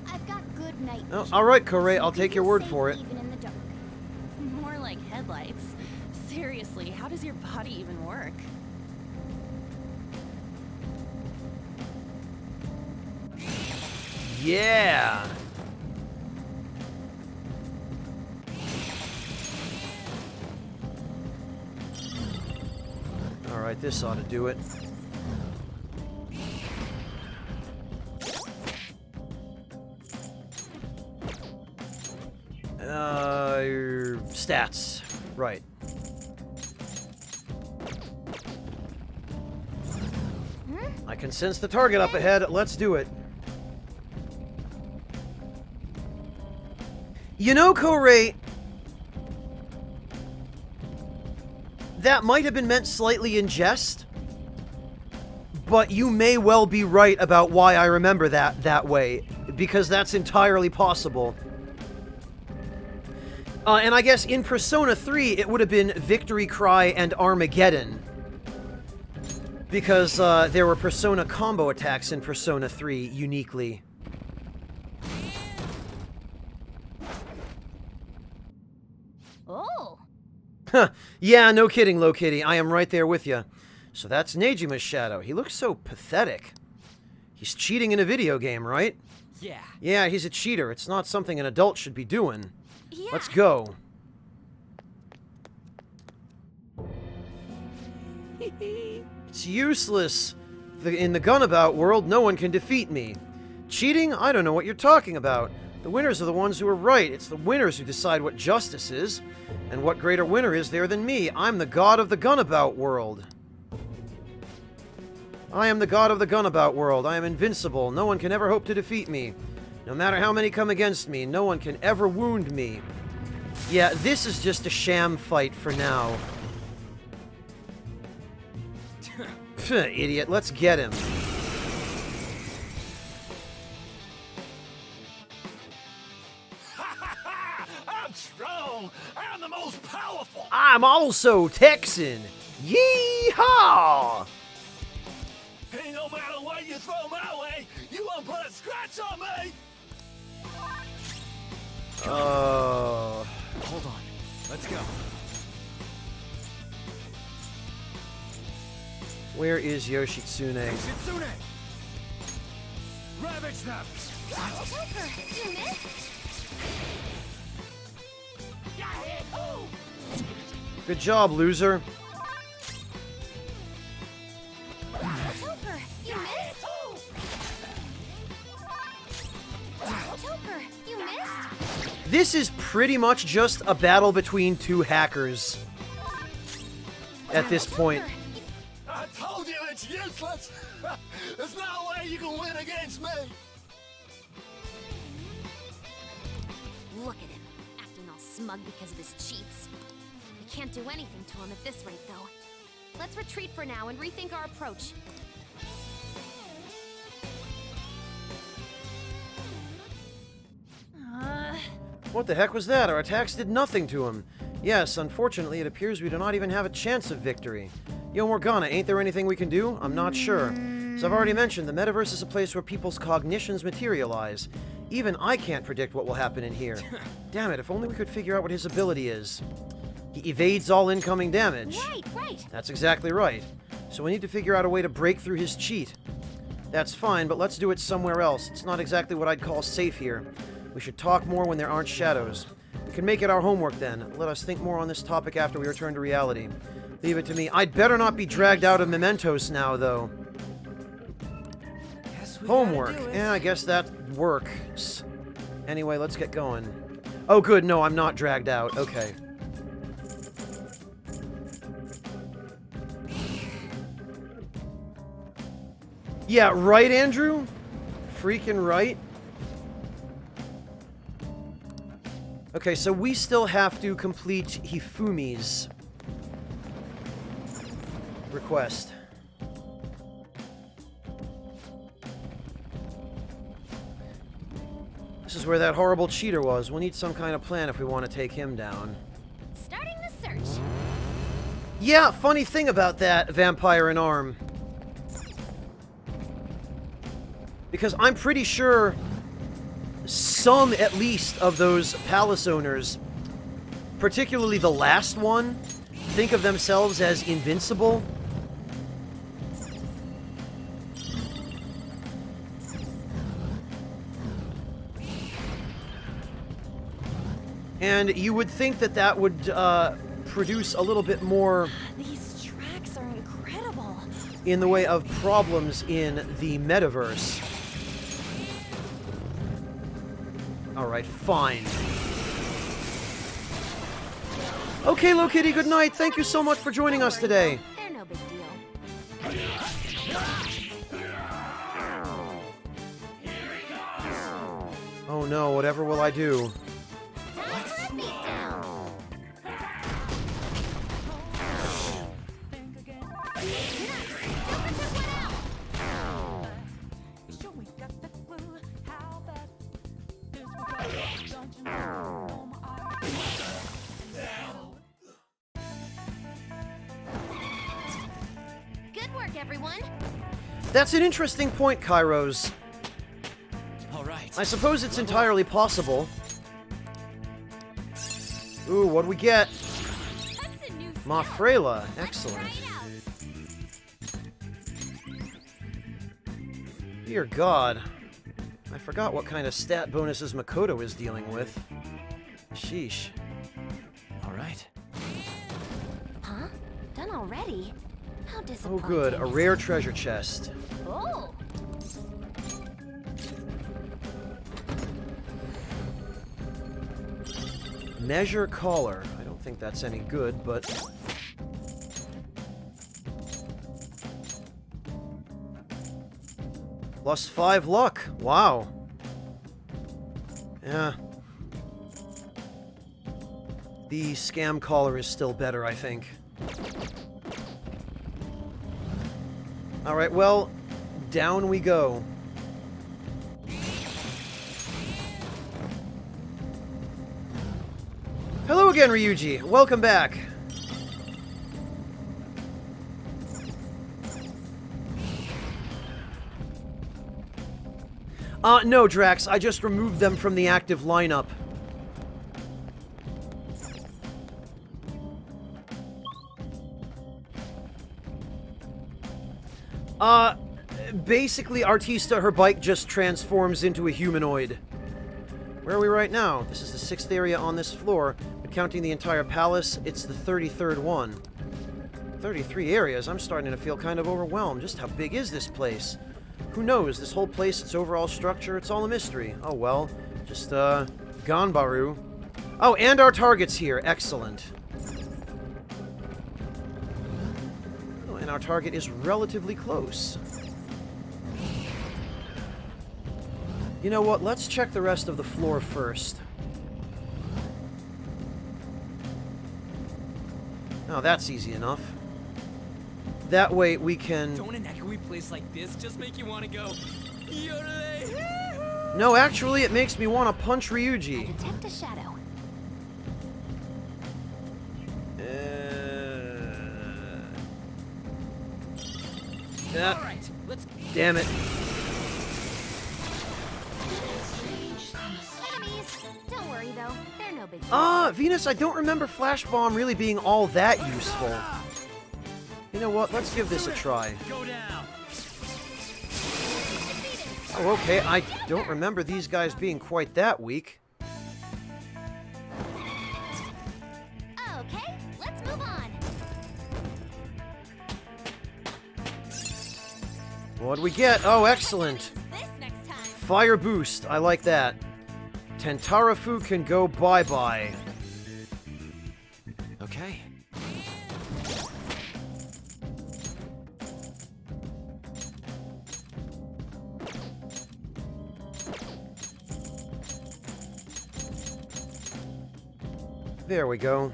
I've got good night Oh, vision, alright, so Corey, you I'll can take your feel word safe for it. even in the dark. More like headlights. Seriously, how does your body even work? Yeah! Alright, this ought to do it. Stats. Right. I can sense the target up ahead. Let's do it. You know, Kourei, that might have been meant slightly in jest, but you may well be right about why I remember that way, because that's entirely possible. And I guess in Persona 3, it would have been Victory Cry and Armageddon, because there were Persona combo attacks in Persona 3 uniquely. Oh. Yeah, no kidding, Low Kitty. I am right there with you. So that's Nejima's shadow. He looks so pathetic. He's cheating in a video game, right? Yeah. Yeah, he's a cheater. It's not something an adult should be doing. Yeah. Let's go. It's useless. In the Gunabout world, no one can defeat me. Cheating? I don't know what you're talking about. The winners are the ones who are right. It's the winners who decide what justice is. And what greater winner is there than me? I'm the god of the Gunabout world. I am the god of the Gunabout world. I am invincible. No one can ever hope to defeat me. No matter how many come against me, no one can ever wound me. Yeah, this is just a sham fight for now. Pfft, idiot, let's get him. I'm strong. I'm the most powerful. I'm also Texan. Yee-haw! Hey, no matter what you throw my way, you won't put a scratch on me. Oh. Hold on. Let's go. Where is Yoshitsune? Shitsune! Ravage them! Joker, you missed? Good job, loser. Joker, you missed? Joker, you missed? This is pretty much just a battle between two hackers. At this point. I told you it's useless! There's no way you can win against me! Look at him, acting all smug because of his cheats. We can't do anything to him at this rate, though. Let's retreat for now and rethink our approach. What the heck was that? Our attacks did nothing to him. Yes, unfortunately, it appears we do not even have a chance of victory. Yo, Morgana, ain't there anything we can do? I'm not sure. As I've already mentioned, the metaverse is a place where people's cognitions materialize. Even I can't predict what will happen in here. Damn it, if only we could figure out what his ability is. He evades all incoming damage. Right. That's exactly right. So we need to figure out a way to break through his cheat. That's fine, but let's do it somewhere else. It's not exactly what I'd call safe here. We should talk more when there aren't shadows. We can make it our homework then. Let us think more on this topic after we return to reality. Leave it to me. I'd better not be dragged out of Mementos now, though. Homework. Yeah, I guess that works. Anyway, let's get going. Oh, good. No, I'm not dragged out. Okay. Yeah, right, Andrew? Freaking right. Okay, so we still have to complete Hifumi's request. This is where that horrible cheater was. We'll need some kind of plan if we want to take him down. Starting the search. Yeah, funny thing about that, Vampire in Arm. Because I'm pretty sure some, at least, of those palace owners, particularly the last one, think of themselves as invincible. And you would think that that would produce a little bit more These tracks are incredible. in the way of problems in the metaverse. Alright, fine. Okay, Lokitty, good night. Thank you so much for joining us today. They're no big deal. Oh no, whatever will I do? Good work, everyone. That's an interesting point, Kairos. All right. I suppose it's entirely possible. Ooh, what'd we get? Mafrela. Excellent. Dear God. I forgot what kind of stat bonuses Makoto is dealing with. Sheesh. All right. Huh? Done already? How Oh disappointing. good, a rare treasure chest. Oh. Measure collar. I don't think that's any good, but... +5 luck. Wow. Yeah. The scam collar is still better, I think. Alright, well, down we go. Hello again, Ryuji. Welcome back. No, Drax. I just removed them from the active lineup. Basically, Artista, her bike just transforms into a humanoid. Where are we right now? This is the 6th area on this floor, but counting the entire palace, it's the 33rd one. 33 areas? I'm starting to feel kind of overwhelmed. Just how big is this place? Who knows? This whole place, its overall structure, it's all a mystery. Oh well, just, Ganbaru. Oh, and our target's here. Excellent. Oh, and our target is relatively close. You know what? Let's check the rest of the floor first. Oh, that's easy enough. That way we can... Don't an echoey place like this just make you want to go... Yodelay! No, actually, it makes me want to punch Ryuji. Detect a shadow. That... All right, let's... Damn it. enemies. Don't worry though, they're no big deal. Venus, I don't remember Flash Bomb really being all that useful. You know what? Let's give this a try. Go down. Oh, okay. I don't remember these guys being quite that weak. Okay, let's move on. What do we get? Oh, excellent. This next time. Fire boost. I like that. Tentarafu can go bye-bye. Okay. There we go.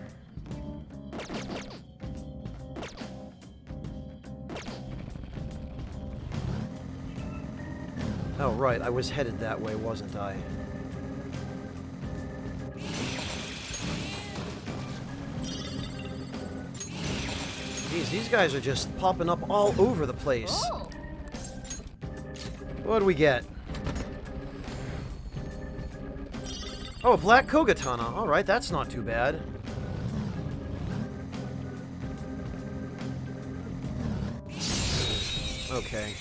Oh, right. I was headed that way, wasn't I? Jeez, these guys are just popping up all over the place. Oh. What do we get? Oh, a Black Kogatana. Alright, that's not too bad. Okay.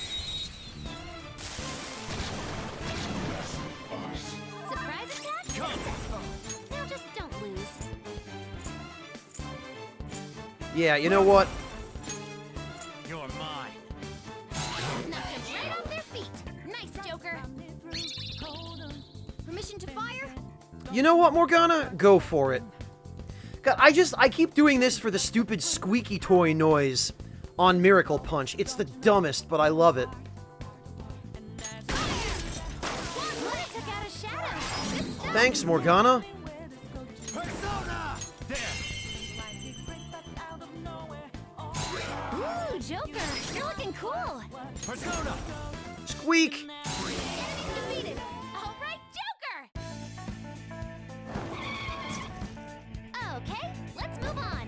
Surprise attack successful. Now just don't lose. Yeah, you know what? You're mine. Knocked them right off their feet. Nice, Joker. Permission to fire? You know what, Morgana? Go for it. God, I keep doing this for the stupid squeaky toy noise on Miracle Punch. It's the dumbest, but I love it. Thanks, Morgana. Persona! There. Ooh, Joker, you're looking cool. Persona! Squeak! Enemies defeated. All right, Joker. Okay, let's move on.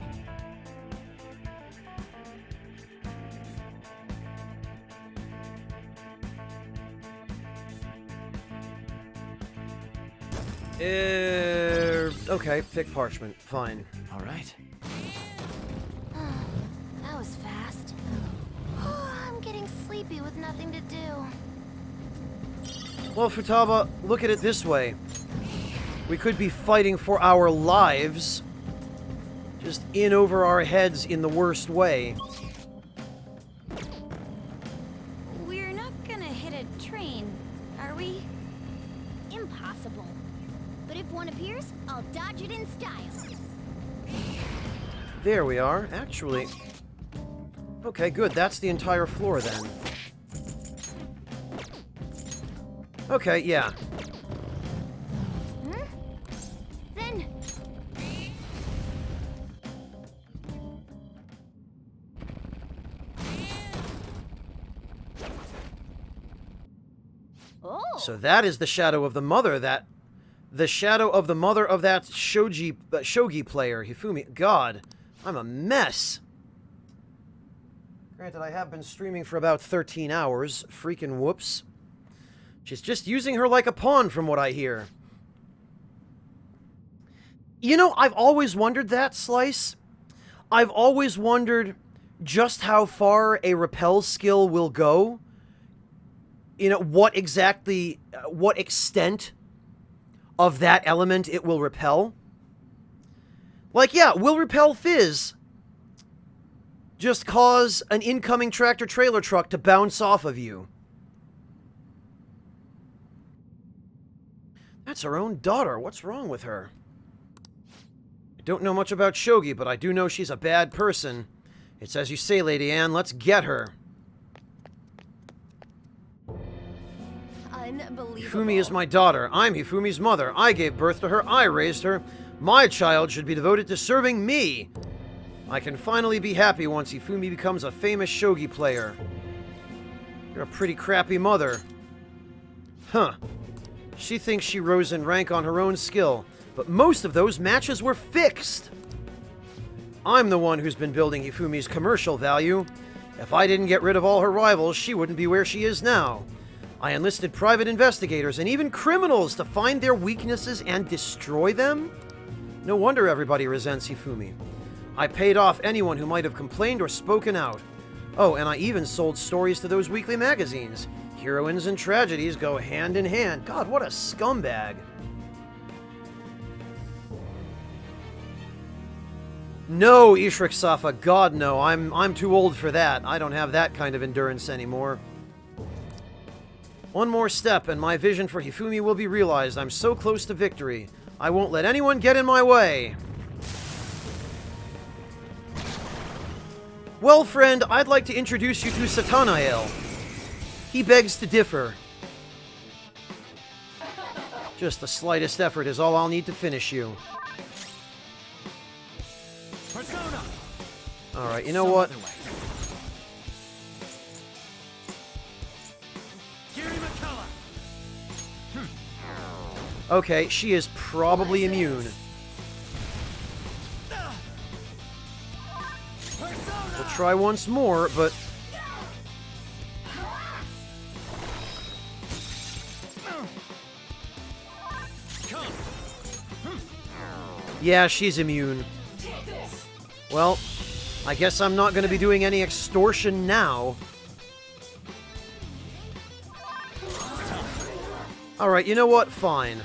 Okay, thick parchment. Fine. All right. That was fast. I'm getting sleepy with nothing to do. Well, Futaba, look at it this way. We could be fighting for our lives, just in over our heads in the worst way. We're not gonna hit a train, are we? Impossible. But if one appears, I'll dodge it in style. There we are, actually. Okay, good. That's the entire floor then. Okay, yeah. Then... Oh! So that is the shadow of the mother that... The shadow of the mother of that shogi player, Hifumi. God, I'm a mess. Granted, I have been streaming for about 13 hours. Freaking whoops. She's just using her like a pawn, from what I hear. You know, I've always wondered that, Slice. I've always wondered just how far a repel skill will go. You know, what exactly, what extent of that element it will repel. Like, yeah, will repel Fizz just cause an incoming tractor-trailer truck to bounce off of you? That's her own daughter. What's wrong with her? I don't know much about Shogi, but I do know she's a bad person. It's as you say, Lady Anne, let's get her. Unbelievable. Hifumi is my daughter. I'm Hifumi's mother. I gave birth to her. I raised her. My child should be devoted to serving me. I can finally be happy once Hifumi becomes a famous shogi player. You're a pretty crappy mother. Huh. She thinks she rose in rank on her own skill, but most of those matches were fixed. I'm the one who's been building Hifumi's commercial value. If I didn't get rid of all her rivals, she wouldn't be where she is now. I enlisted private investigators and even criminals to find their weaknesses and destroy them? No wonder everybody resents Hifumi. I paid off anyone who might have complained or spoken out. Oh, and I even sold stories to those weekly magazines. Heroines and tragedies go hand in hand. God, what a scumbag. No, Ishrik Safa, God no, I'm too old for that. I don't have that kind of endurance anymore. One more step and my vision for Hifumi will be realized. I'm so close to victory. I won't let anyone get in my way. Well, friend, I'd like to introduce you to Satanael. He begs to differ. Just the slightest effort is all I'll need to finish you. Persona. Alright, you know what? Okay, she is probably immune. We'll try once more, but... Yeah, she's immune. Well, I guess I'm not going to be doing any extortion now. Alright, you know what? Fine.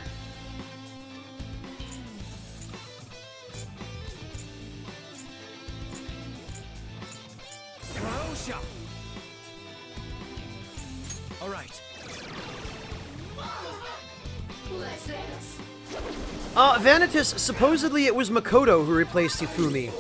Vanitas, supposedly it was Makoto who replaced Hifumi.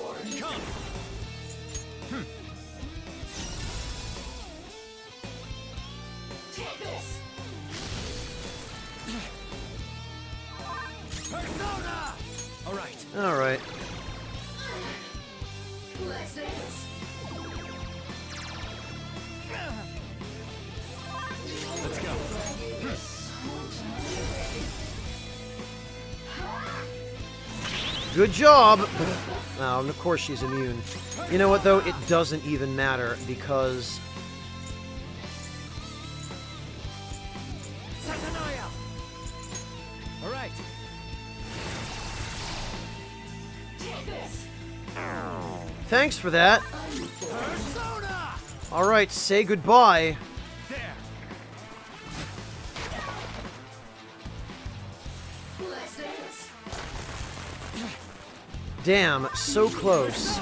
Alright. Let's go. Good job! Oh, and of course she's immune. You know what, though? It doesn't even matter, because... Satanael. All right. Thanks for that. Alright, say goodbye. Damn, so close.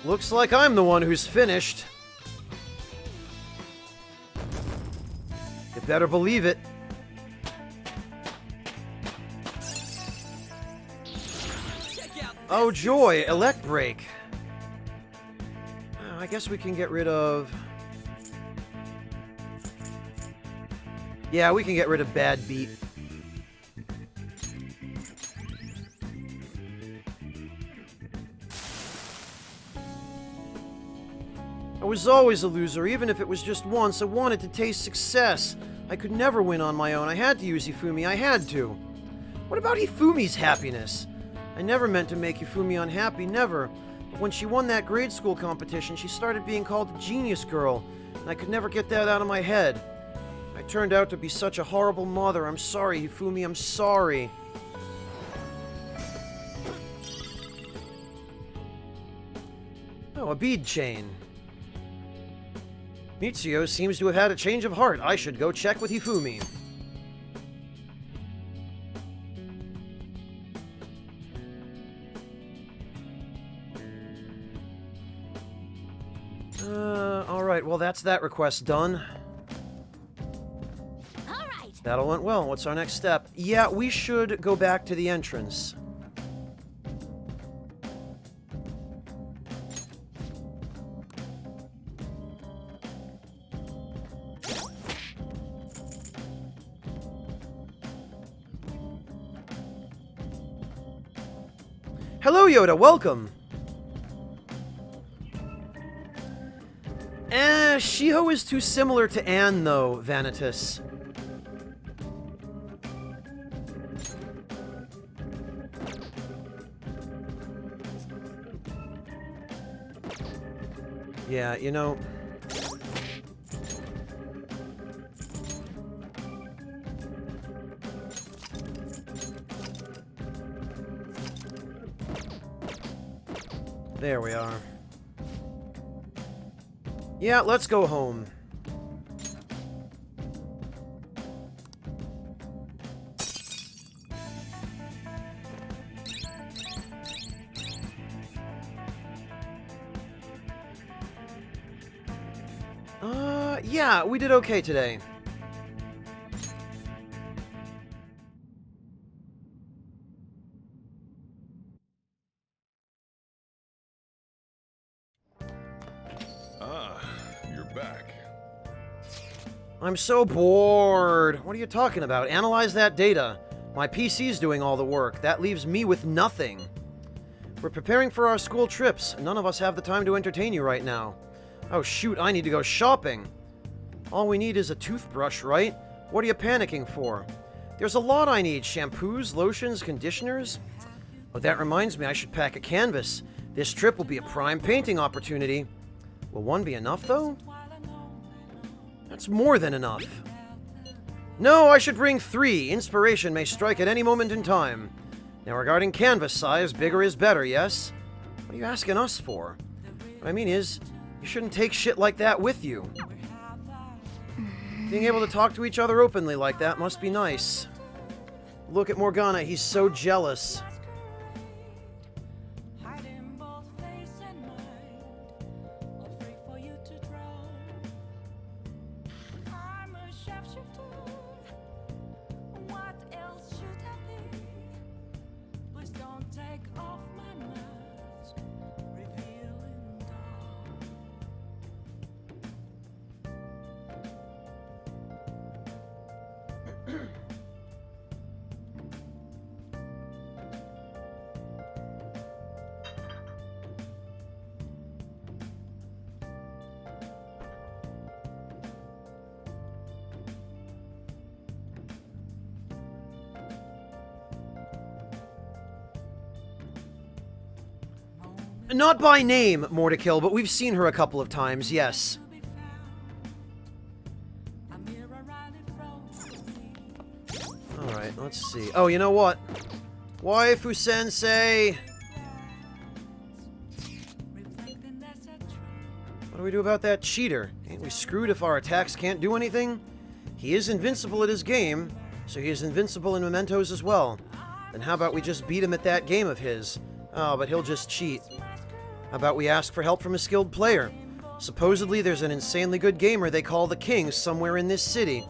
Looks like I'm the one who's finished. You better believe it. Oh joy, Elect Break. I guess we can get rid of... Yeah, we can get rid of Bad Beat. I was always a loser, even if it was just once. I wanted to taste success. I could never win on my own. I had to use Hifumi. I had to. What about Hifumi's happiness? I never meant to make Hifumi unhappy, never. But when she won that grade school competition, she started being called the Genius Girl, and I could never get that out of my head. I turned out to be such a horrible mother. I'm sorry, Hifumi, I'm sorry. Oh, a bead chain. Mitsuyo seems to have had a change of heart. I should go check with Hifumi. Alright, well that's that request done. That all went well. What's our next step? Yeah, we should go back to the entrance. Hello, Yoda. Welcome. Shiho is too similar to Anne, though, Vanitas. Yeah, you know... There we are. Yeah, let's go home. Yeah, we did okay today. Ah, you're back. I'm so bored. What are you talking about? Analyze that data. My PC's doing all the work. That leaves me with nothing. We're preparing for our school trips. None of us have the time to entertain you right now. Oh shoot, I need to go shopping. All we need is a toothbrush, right? What are you panicking for? There's a lot I need. Shampoos, lotions, conditioners. Oh, that reminds me, I should pack a canvas. This trip will be a prime painting opportunity. Will one be enough, though? That's more than enough. No, I should bring 3. Inspiration may strike at any moment in time. Now, regarding canvas size, bigger is better, yes? What are you asking us for? What I mean is, you shouldn't take shit like that with you. Being able to talk to each other openly like that must be nice. Look at Morgana, he's so jealous. Not by name, Mortikill, but we've seen her a couple of times, yes. Alright, let's see. Oh, you know what? Waifu Sensei! What do we do about that cheater? Ain't we screwed if our attacks can't do anything? He is invincible at his game, so he is invincible in mementos as well. Then how about we just beat him at that game of his? Oh, but he'll just cheat. How about we ask for help from a skilled player? Supposedly there's an insanely good gamer they call the King somewhere in this city.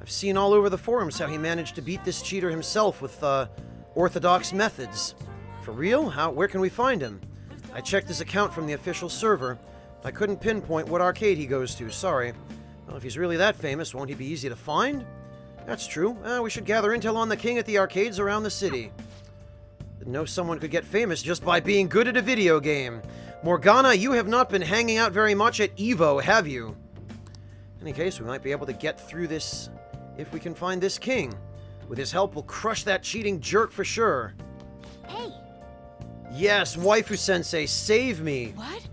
I've seen all over the forums how he managed to beat this cheater himself with orthodox methods. For real? Where can we find him? I checked his account from the official server. I couldn't pinpoint what arcade he goes to, sorry. Well, if he's really that famous, won't he be easy to find? That's true. We should gather intel on the King at the arcades around the city. Didn't know someone could get famous just by being good at a video game. Morgana, you have not been hanging out very much at EVO, have you? In any case, we might be able to get through this if we can find this King. With his help, we'll crush that cheating jerk for sure. Hey! Yes, Waifu Sensei, save me! What?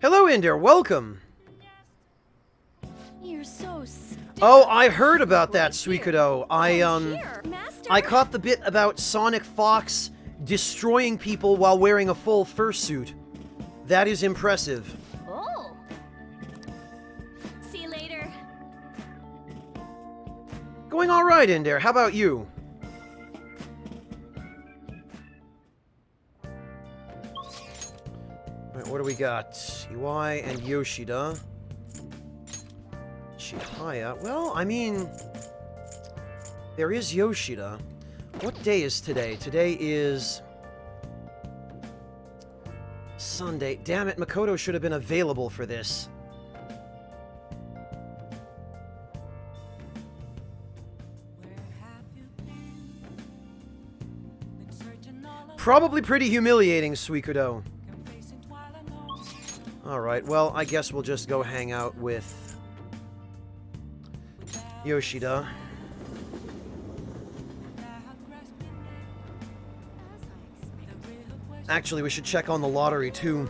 Hello, Inder, welcome! You're so stupid. Oh, I heard about that, Suikodo. I caught the bit about Sonic Fox destroying people while wearing a full fursuit. That is impressive. Oh. See you later. Going all right, Inder. How about you? Alright, what do we got? Iwai and Yoshida. Chihaya. Well, I mean, there is Yoshida. What day is today? Today is Sunday. Damn it, Makoto should have been available for this. Probably pretty humiliating, Suikodo. Alright, well, I guess we'll just go hang out with Yoshida. Actually, we should check on the lottery, too.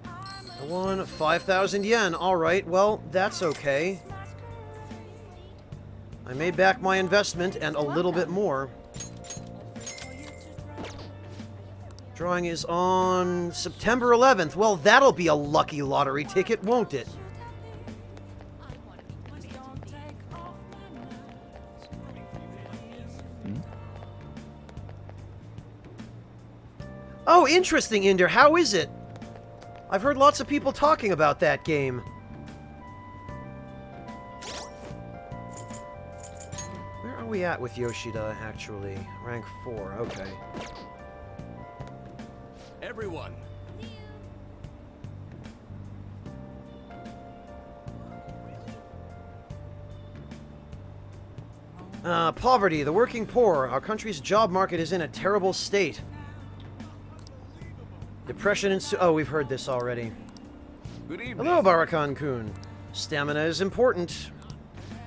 I won 5,000 yen. Alright, well, that's okay. I made back my investment and a little bit more. Drawing is on September 11th. Well, that'll be a lucky lottery ticket, won't it? Oh, interesting, Inder. How is it? I've heard lots of people talking about that game. Where are we at with Yoshida, actually? Rank 4, okay. Everyone. Poverty, the working poor. Our country's job market is in a terrible state. Depression and oh, we've heard this already. Good evening. Hello, Barakan-kun. Stamina is important.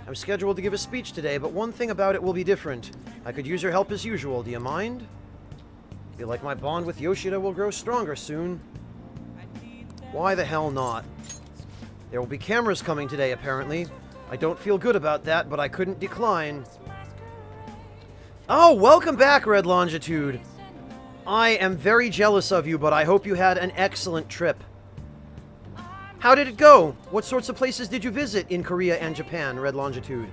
I'm scheduled to give a speech today, but one thing about it will be different. I could use your help as usual. Do you mind? Feel like my bond with Yoshida will grow stronger soon. Why the hell not? There will be cameras coming today, apparently. I don't feel good about that, but I couldn't decline. Oh, welcome back, Red Longitude. I am very jealous of you, but I hope you had an excellent trip. How did it go? What sorts of places did you visit in Korea and Japan, Red Longitude?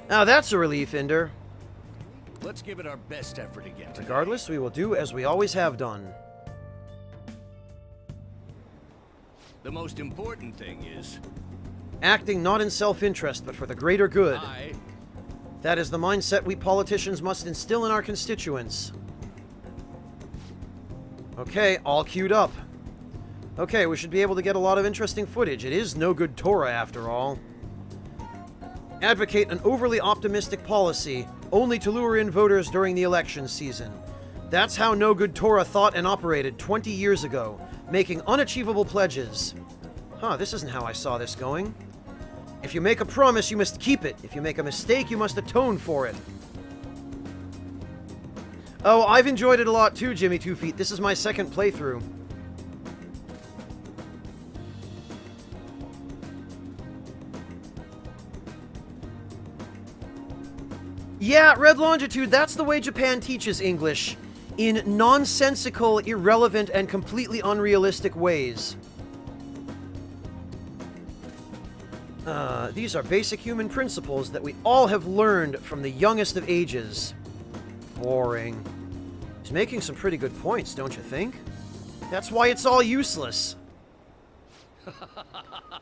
Now that's a relief, Inder. Let's give it our best effort again. Regardless, we will do as we always have done. The most important thing is acting not in self-interest, but for the greater good. That is the mindset we politicians must instill in our constituents. Okay, all queued up. Okay, we should be able to get a lot of interesting footage. It is no good Torah, after all. Advocate an overly optimistic policy, only to lure in voters during the election season. That's how No Good Torah thought and operated 20 years ago, making unachievable pledges. Huh, this isn't how I saw this going. If you make a promise, you must keep it. If you make a mistake, you must atone for it. Oh, I've enjoyed it a lot too, Jimmy 2 Feet. This is my second playthrough. Yeah, Red Longitude, that's the way Japan teaches English. In nonsensical, irrelevant, and completely unrealistic ways. These are basic human principles that we all have learned from the youngest of ages. Boring. He's making some pretty good points, don't you think? That's why it's all useless.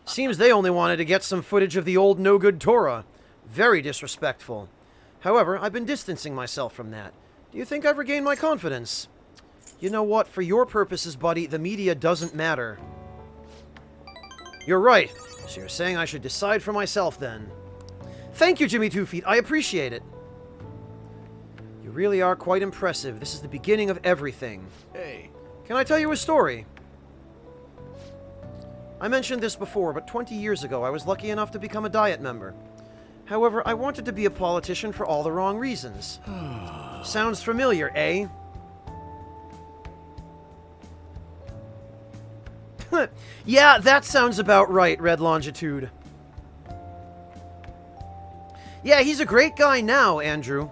Seems they only wanted to get some footage of the old No Good Torah. Very disrespectful. However, I've been distancing myself from that. Do you think I've regained my confidence? You know what? For your purposes, buddy, the media doesn't matter. You're right. So you're saying I should decide for myself, then. Thank you, Jimmy 2 Feet. I appreciate it. You really are quite impressive. This is the beginning of everything. Hey. Can I tell you a story? I mentioned this before, but 20 years ago I was lucky enough to become a Diet member. However, I wanted to be a politician for all the wrong reasons. Sounds familiar, eh? Yeah, that sounds about right, Red Longitude. Yeah, he's a great guy now, Andrew.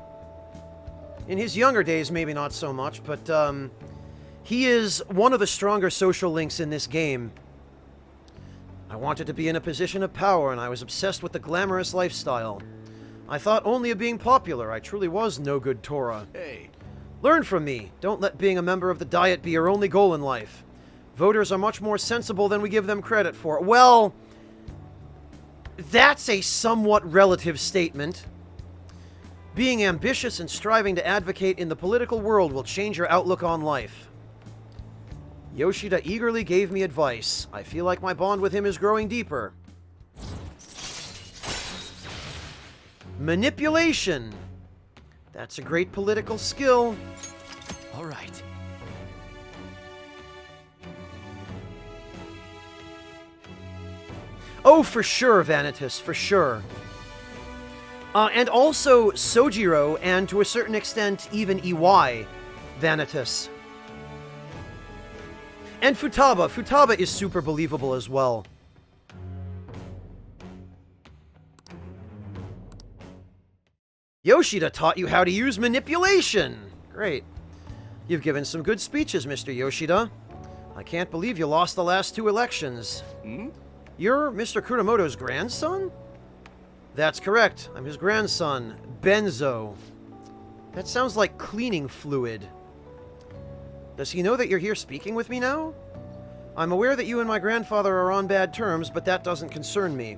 In his younger days, maybe not so much, but, he is one of the stronger social links in this game. I wanted to be in a position of power, and I was obsessed with the glamorous lifestyle. I thought only of being popular. I truly was No Good Torah. Hey. Learn from me. Don't let being a member of the Diet be your only goal in life. Voters are much more sensible than we give them credit for. Well, that's a somewhat relative statement. Being ambitious and striving to advocate in the political world will change your outlook on life. Yoshida eagerly gave me advice. I feel like my bond with him is growing deeper. Manipulation. That's a great political skill. All right. Oh, for sure, Vanitas, for sure. And also Sojiro, and to a certain extent, even Iwai Vanitas. And Futaba. Futaba is super believable as well. Yoshida taught you how to use manipulation. Great. You've given some good speeches, Mr. Yoshida. I can't believe you lost the last 2 elections. You're Mr. Kuramoto's grandson? That's correct. I'm his grandson, Benzo. That sounds like cleaning fluid. Does he know that you're here speaking with me now? I'm aware that you and my grandfather are on bad terms, but that doesn't concern me.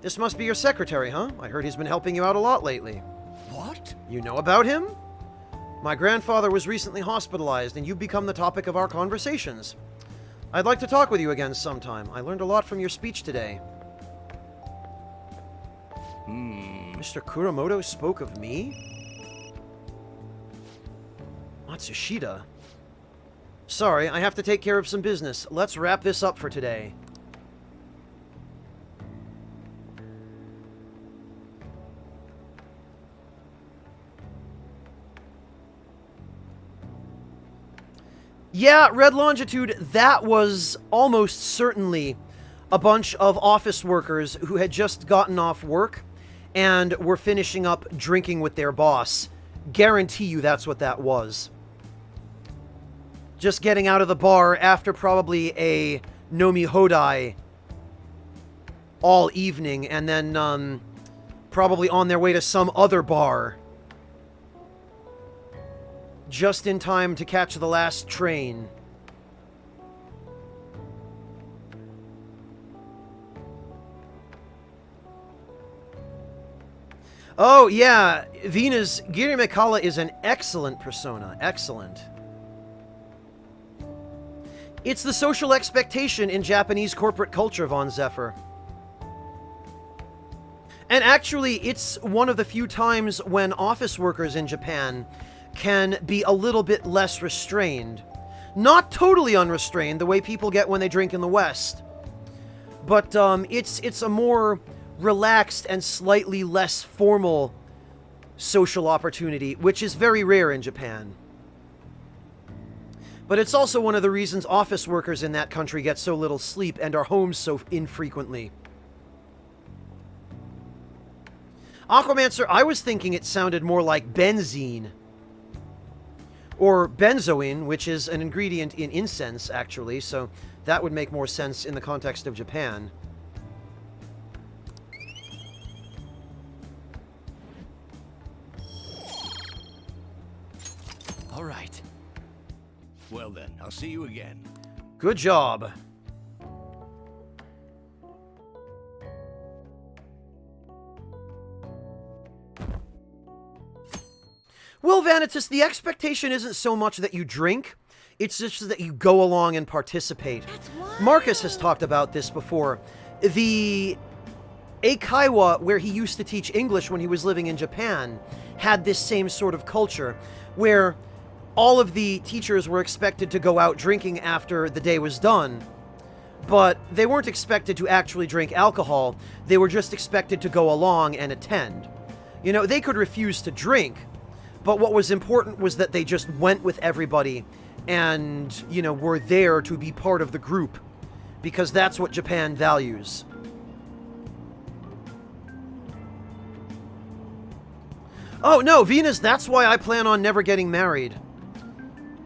This must be your secretary, huh? I heard he's been helping you out a lot lately. What? You know about him? My grandfather was recently hospitalized, and you've become the topic of our conversations. I'd like to talk with you again sometime. I learned a lot from your speech today. Mr. Kuramoto spoke of me? Matsushita? Sorry, I have to take care of some business. Let's wrap this up for today. Yeah, Red Longitude, that was almost certainly a bunch of office workers who had just gotten off work and were finishing up drinking with their boss. Guarantee you that's what that was. Just getting out of the bar after probably a Nomi Hodai all evening, and then probably on their way to some other bar. Just in time to catch the last train. Oh, yeah. Venus, Giri Mikala is an excellent persona. Excellent. It's the social expectation in Japanese corporate culture, Von Zephyr. And actually, it's one of the few times when office workers in Japan can be a little bit less restrained. Not totally unrestrained, the way people get when they drink in the West. But it's a more relaxed and slightly less formal social opportunity, which is very rare in Japan. But it's also one of the reasons office workers in that country get so little sleep and are home so infrequently. Aquamancer, I was thinking it sounded more like benzene. Or benzoin, which is an ingredient in incense, actually, so that would make more sense in the context of Japan. All right. Well then, I'll see you again. Good job. Well, Vanitas, the expectation isn't so much that you drink, it's just that you go along and participate. Marcus has talked about this before. The Eikaiwa, where he used to teach English when he was living in Japan, had this same sort of culture, where all of the teachers were expected to go out drinking after the day was done, but they weren't expected to actually drink alcohol, they were just expected to go along and attend. You know, they could refuse to drink, but what was important was that they just went with everybody and, you know, were there to be part of the group, because that's what Japan values. Oh, no, Venus, that's why I plan on never getting married.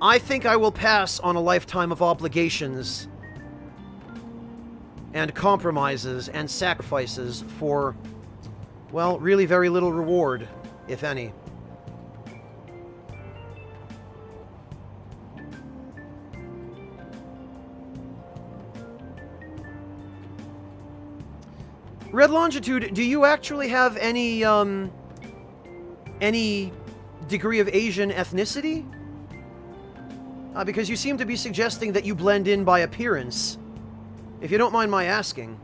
I think I will pass on a lifetime of obligations and compromises and sacrifices for, well, really very little reward, if any. Red Longitude, do you actually have any degree of Asian ethnicity? Because you seem to be suggesting that you blend in by appearance. If you don't mind my asking.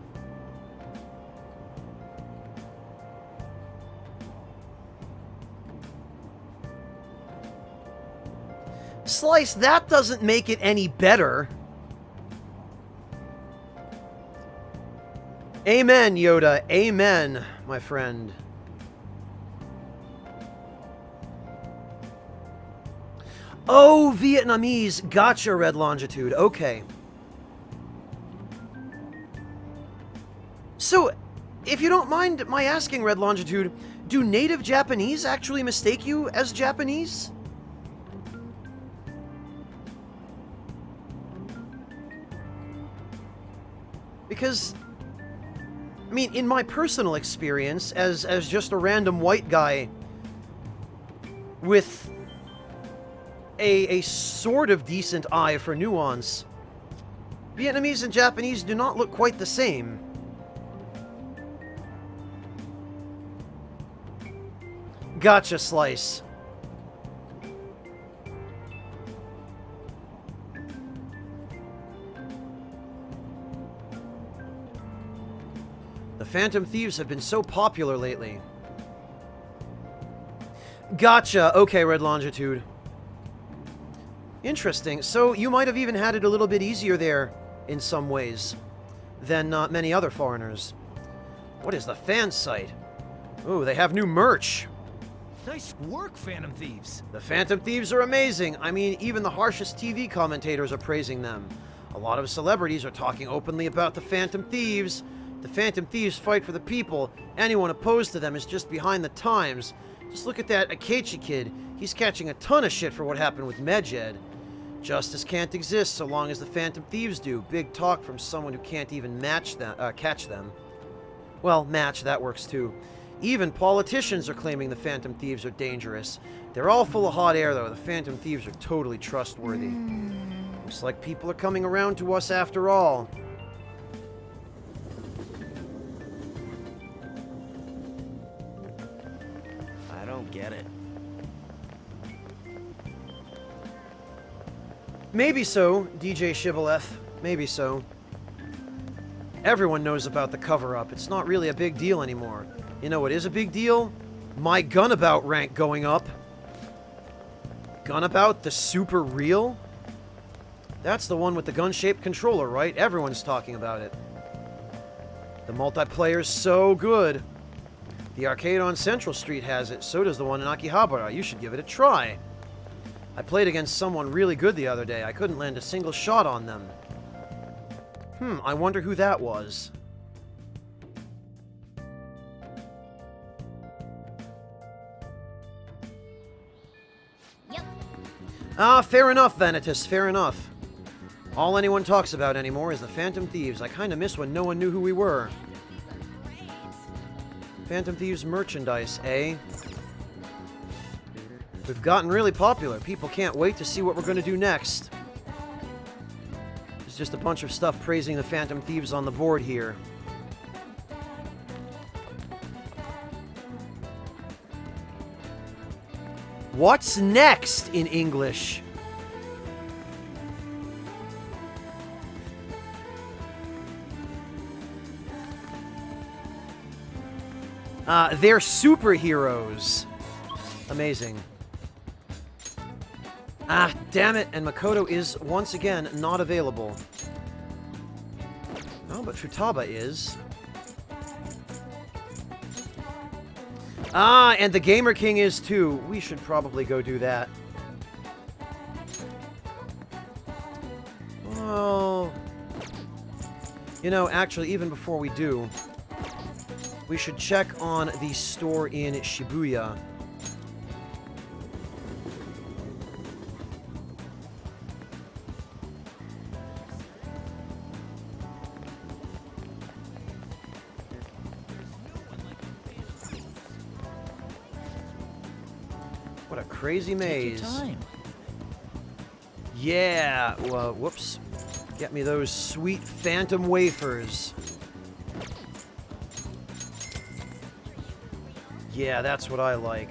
Slice, that doesn't make it any better. Amen, Yoda. Amen, my friend. Oh, Vietnamese. Gotcha, Red Longitude. Okay. So, if you don't mind my asking, Red Longitude, do native Japanese actually mistake you as Japanese? Because, I mean, in my personal experience, as just a random white guy with a sort of decent eye for nuance, Vietnamese and Japanese do not look quite the same. Gotcha, Slice. The Phantom Thieves have been so popular lately. Gotcha. Okay, Red Longitude. Interesting. So you might have even had it a little bit easier there in some ways than many other foreigners. What is the fan site? Ooh, they have new merch. Nice work, Phantom Thieves. The Phantom Thieves are amazing. I mean, even the harshest TV commentators are praising them. A lot of celebrities are talking openly about the Phantom Thieves. The Phantom Thieves fight for the people. Anyone opposed to them is just behind the times. Just look at that Akechi kid. He's catching a ton of shit for what happened with Medjed. Justice can't exist so long as the Phantom Thieves do. Big talk from someone who can't even catch them. Well, match, that works too. Even politicians are claiming the Phantom Thieves are dangerous. They're all full of hot air, though. The Phantom Thieves are totally trustworthy. Looks like people are coming around to us after all. I don't get it. Maybe so, DJ Shibboleth. Maybe so. Everyone knows about the cover-up. It's not really a big deal anymore. You know what is a big deal? My Gunabout rank going up. Gunabout, the super real? That's the one with the gun-shaped controller, right? Everyone's talking about it. The multiplayer's so good. The arcade on Central Street has it. So does the one in Akihabara. You should give it a try. I played against someone really good the other day. I couldn't land a single shot on them. I wonder who that was. Ah, fair enough, Vanitas, fair enough. All anyone talks about anymore is the Phantom Thieves. I kinda miss when no one knew who we were. Phantom Thieves merchandise, eh? We've gotten really popular. People can't wait to see what we're gonna do next. There's just a bunch of stuff praising the Phantom Thieves on the board here. What's next in English? They're superheroes. Amazing. Ah, damn it, and Makoto is, once again, not available. Oh, but Futaba is. Ah, and the Gamer King is too. We should probably go do that. Well... You know, actually, even before we do, we should check on the store in Shibuya. What a crazy maze. Take your time. Yeah, well, whoops. Get me those sweet phantom wafers. Yeah, that's what I like.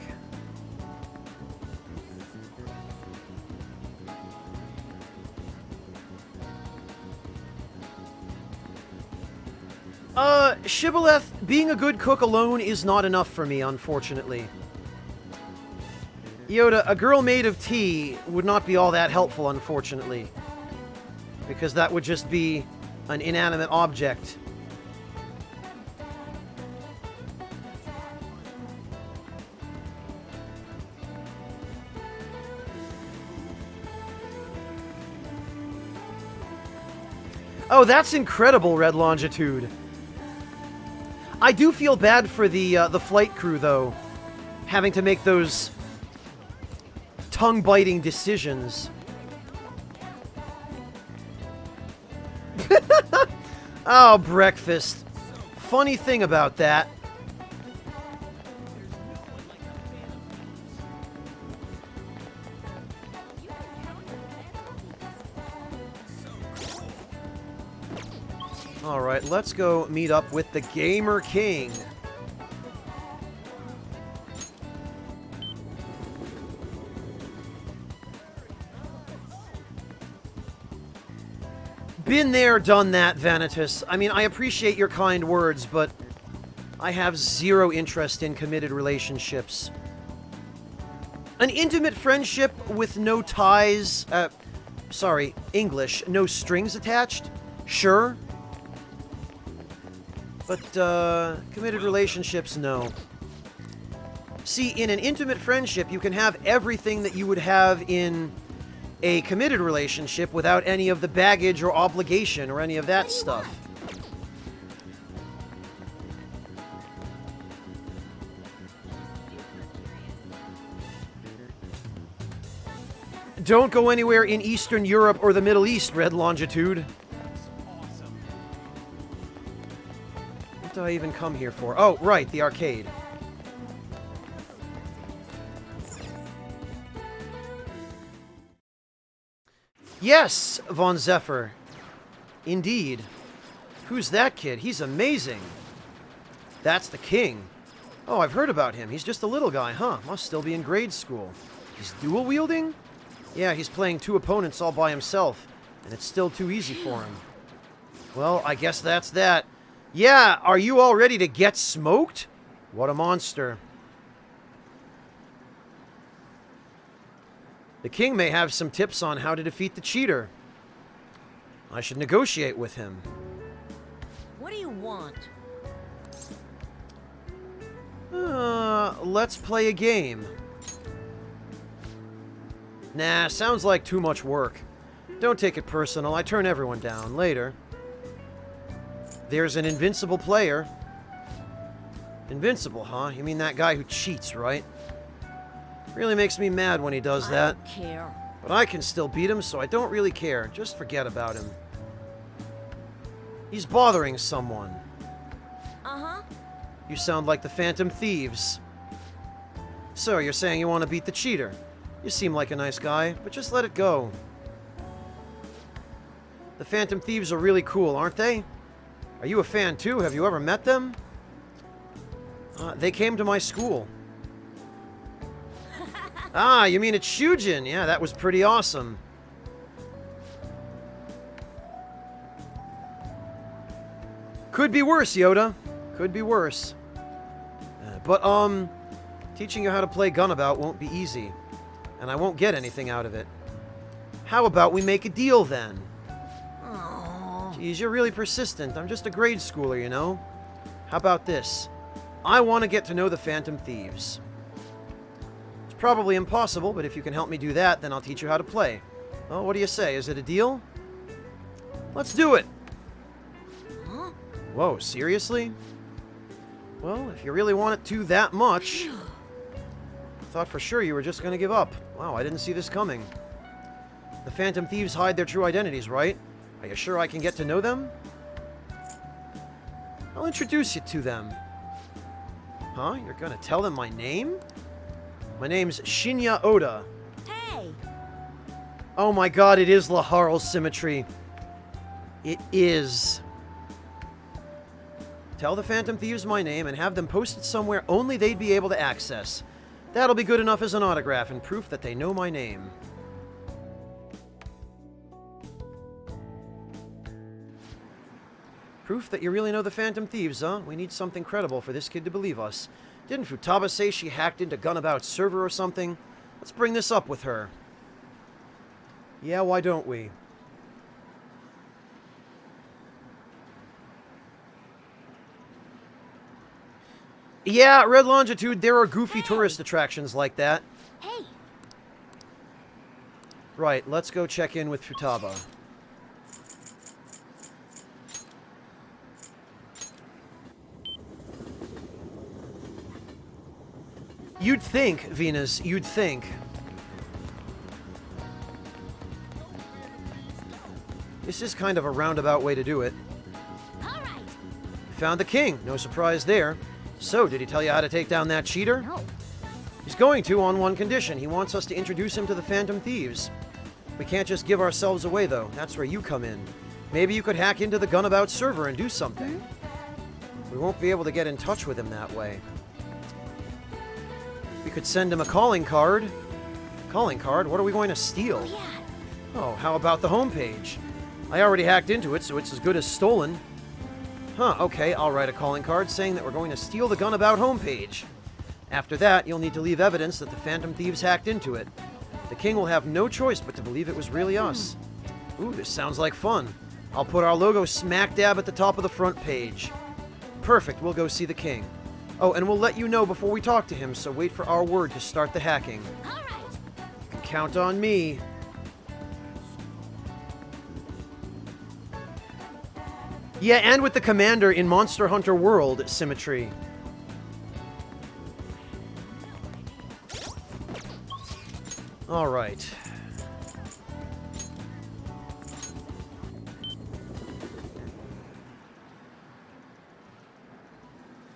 Shibboleth, being a good cook alone is not enough for me, unfortunately. Yoda, a girl made of tea would not be all that helpful, unfortunately. Because that would just be an inanimate object. Oh, that's incredible, Red Longitude. I do feel bad for the flight crew, though, having to make those tongue-biting decisions. Oh, breakfast. Funny thing about that. Alright, let's go meet up with the Gamer King. Been there, done that, Vanitas. I mean, I appreciate your kind words, but I have zero interest in committed relationships. An intimate friendship with no ties, sorry, English, no strings attached? Sure. But, committed relationships, no. See, in an intimate friendship, you can have everything that you would have in a committed relationship without any of the baggage or obligation or any of that stuff. Don't go anywhere in Eastern Europe or the Middle East, Red Longitude. What did I even come here for? Oh, right, the arcade. Yes, Von Zephyr. Indeed. Who's that kid? He's amazing. That's the king. Oh, I've heard about him. He's just a little guy, huh? Must still be in grade school. He's dual-wielding? Yeah, he's playing 2 opponents all by himself, and it's still too easy for him. Well, I guess that's that. Yeah, are you all ready to get smoked? What a monster. The king may have some tips on how to defeat the cheater. I should negotiate with him. What do you want? Let's play a game. Nah, sounds like too much work. Don't take it personal, I turn everyone down later. There's an invincible player. Invincible, huh? You mean that guy who cheats, right? Really makes me mad when he does that. I don't care. But I can still beat him, so I don't really care. Just forget about him. He's bothering someone. Uh-huh. You sound like the Phantom Thieves. So, you're saying you want to beat the cheater. You seem like a nice guy, but just let it go. The Phantom Thieves are really cool, aren't they? Are you a fan too? Have you ever met them? They came to my school. Ah, you mean at Shujin? Yeah, that was pretty awesome. Could be worse, Yoda. Could be worse. But, teaching you how to play Gunabout won't be easy. And I won't get anything out of it. How about we make a deal, then? Geez, you're really persistent. I'm just a grade schooler, you know? How about this? I want to get to know the Phantom Thieves. It's probably impossible, but if you can help me do that, then I'll teach you how to play. Oh, what do you say? Is it a deal? Let's do it! Huh? Whoa, seriously? Well, if you really want it to that much... I thought for sure you were just going to give up. Wow, I didn't see this coming. The Phantom Thieves hide their true identities, right? Are you sure I can get to know them? I'll introduce you to them. Huh? You're gonna tell them my name? My name's Shinya Oda. Hey! Oh my god, it is Laharl Symmetry. It is. Tell the Phantom Thieves my name and have them post it somewhere only they'd be able to access. That'll be good enough as an autograph and proof that they know my name. Proof that you really know the Phantom Thieves, huh? We need something credible for this kid to believe us. Didn't Futaba say she hacked into Gunabout's server or something? Let's bring this up with her. Yeah, why don't we? Yeah, Red Longitude, there are goofy tourist attractions like that. Hey! Right, let's go check in with Futaba. You'd think, Venus, you'd think. This is kind of a roundabout way to do it. Found the king. No surprise there. So, did he tell you how to take down that cheater? No. He's going to on one condition. He wants us to introduce him to the Phantom Thieves. We can't just give ourselves away, though. That's where you come in. Maybe you could hack into the Gunabout server and do something. We won't be able to get in touch with him that way. We could send him a calling card. Calling card? What are we going to steal? Oh, yeah. Oh, how about the homepage? I already hacked into it, so it's as good as stolen. Huh, okay, I'll write a calling card saying that we're going to steal the Gunabout homepage. After that, you'll need to leave evidence that the Phantom Thieves hacked into it. The king will have no choice but to believe it was really us. Ooh, this sounds like fun. I'll put our logo smack dab at the top of the front page. Perfect, we'll go see the king. Oh, and we'll let you know before we talk to him, so wait for our word to start the hacking. All right. You can count on me. Yeah, and with the commander in Monster Hunter World Symmetry. All right.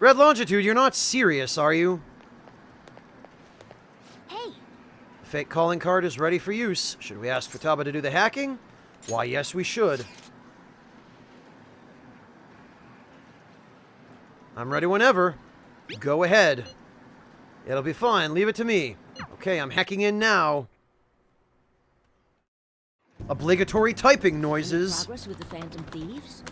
Red Longitude, you're not serious, are you? Hey. Fake calling card is ready for use. Should we ask Futaba to do the hacking? Why, yes, we should. I'm ready whenever. Go ahead. It'll be fine. Leave it to me. Okay, I'm hacking in now. Obligatory typing noises. Progress with the Phantom Thieves?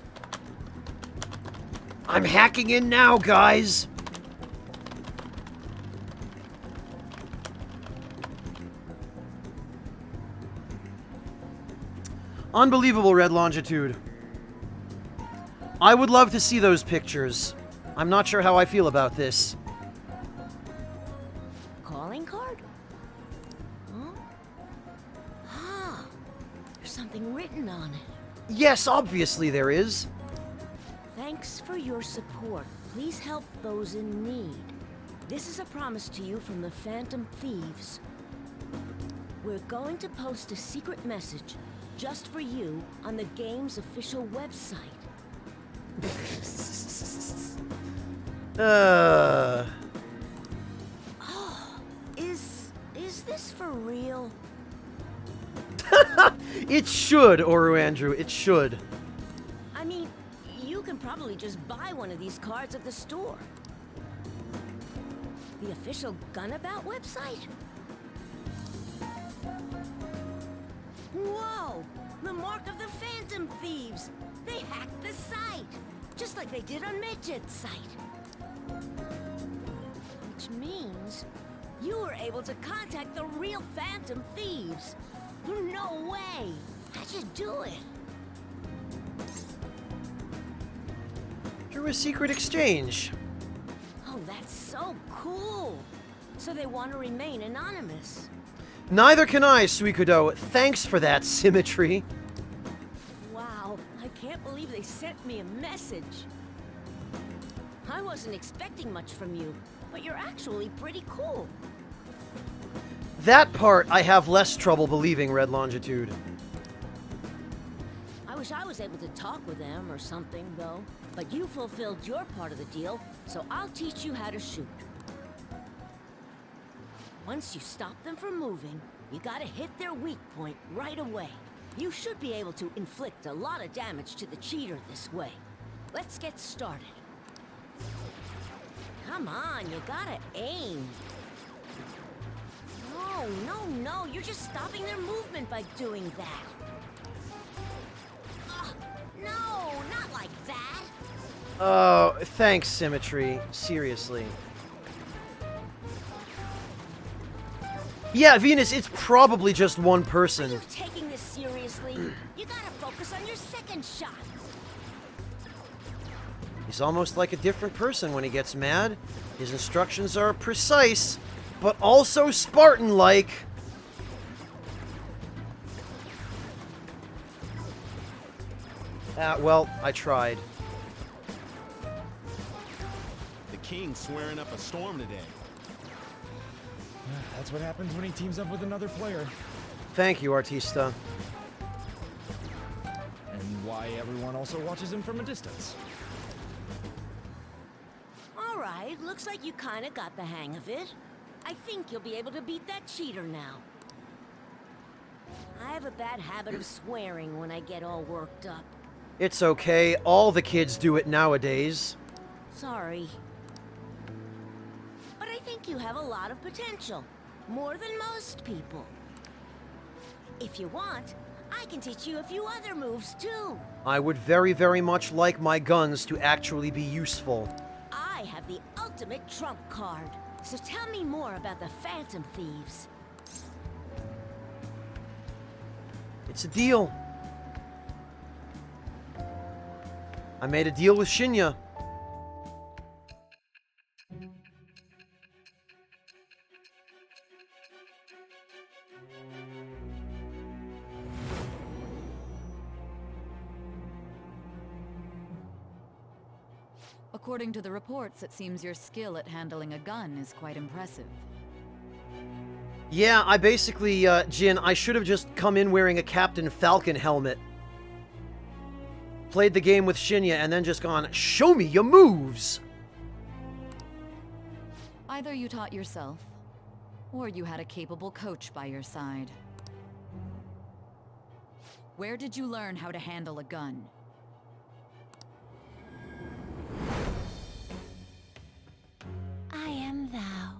I'm hacking in now, guys. Unbelievable, Red Longitude. I would love to see those pictures. I'm not sure how I feel about this. Calling card? Huh? Ah, there's something written on it. Yes, obviously there is. Thanks for your support. Please help those in need. This is a promise to you from the Phantom Thieves. We're going to post a secret message just for you on the game's official website. Oh, is this for real? It should, Oru Andrew. It should. I mean, you can probably just buy one of these cards at the store. The official Gunabout website? Whoa! The mark of the Phantom Thieves! They hacked the site! Just like they did on Midget's site. Which means you were able to contact the real Phantom Thieves. No way! How'd you do it? Through a secret exchange. Oh, that's so cool! So they want to remain anonymous. Neither can I, Suikudo. Thanks for that symmetry. Wow, I can't believe they sent me a message. I wasn't expecting much from you, but you're actually pretty cool. That part I have less trouble believing, Red Longitude. I wish I was able to talk with them or something, though. But you fulfilled your part of the deal, so I'll teach you how to shoot. Once you stop them from moving, you gotta hit their weak point right away. You should be able to inflict a lot of damage to the cheater this way. Let's get started. Come on, you gotta aim. No, you're just stopping their movement by doing that. No, not like that. Oh, thanks, Symmetry. Seriously. Yeah, Venus, it's probably just one person. Are you taking this seriously? You gotta focus on your second shot. He's almost like a different person when he gets mad. His instructions are precise, but also Spartan-like. Well, I tried. The king's swearing up a storm today. That's what happens when he teams up with another player. Thank you, Artista. And why everyone also watches him from a distance. All right, looks like you kinda got the hang of it. I think you'll be able to beat that cheater now. I have a bad habit of swearing when I get all worked up. It's okay. All the kids do it nowadays. Sorry. But I think you have a lot of potential. More than most people. If you want, I can teach you a few other moves too. I would very, very much like my guns to actually be useful. I have the ultimate trump card. So tell me more about the Phantom Thieves. It's a deal. I made a deal with Shinya. According to the reports, it seems your skill at handling a gun is quite impressive. Yeah, I basically, Jin, I should have just come in wearing a Captain Falcon helmet. Played the game with Shinya and then just gone, show me your moves! Either you taught yourself, or you had a capable coach by your side. Where did you learn how to handle a gun? I am thou.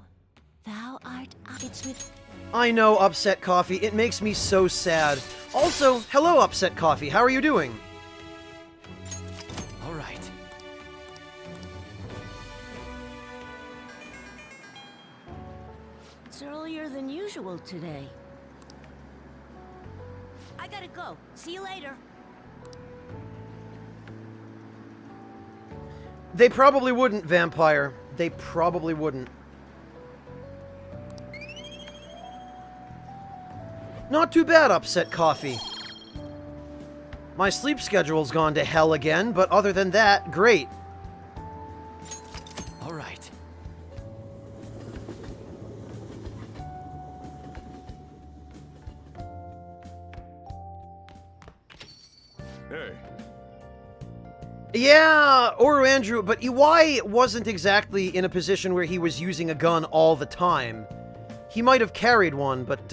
Thou art it's with. I know, Upset Coffee. It makes me so sad. Also, hello, Upset Coffee. How are you doing? All right. It's earlier than usual today. I gotta go. See you later. They probably wouldn't, Vampire. They probably wouldn't. Not too bad, Upset Coffee. My sleep schedule's gone to hell again, but other than that, great. All right. Hey. Yeah, Oru Andrew, but Iwai wasn't exactly in a position where he was using a gun all the time. He might have carried one, but,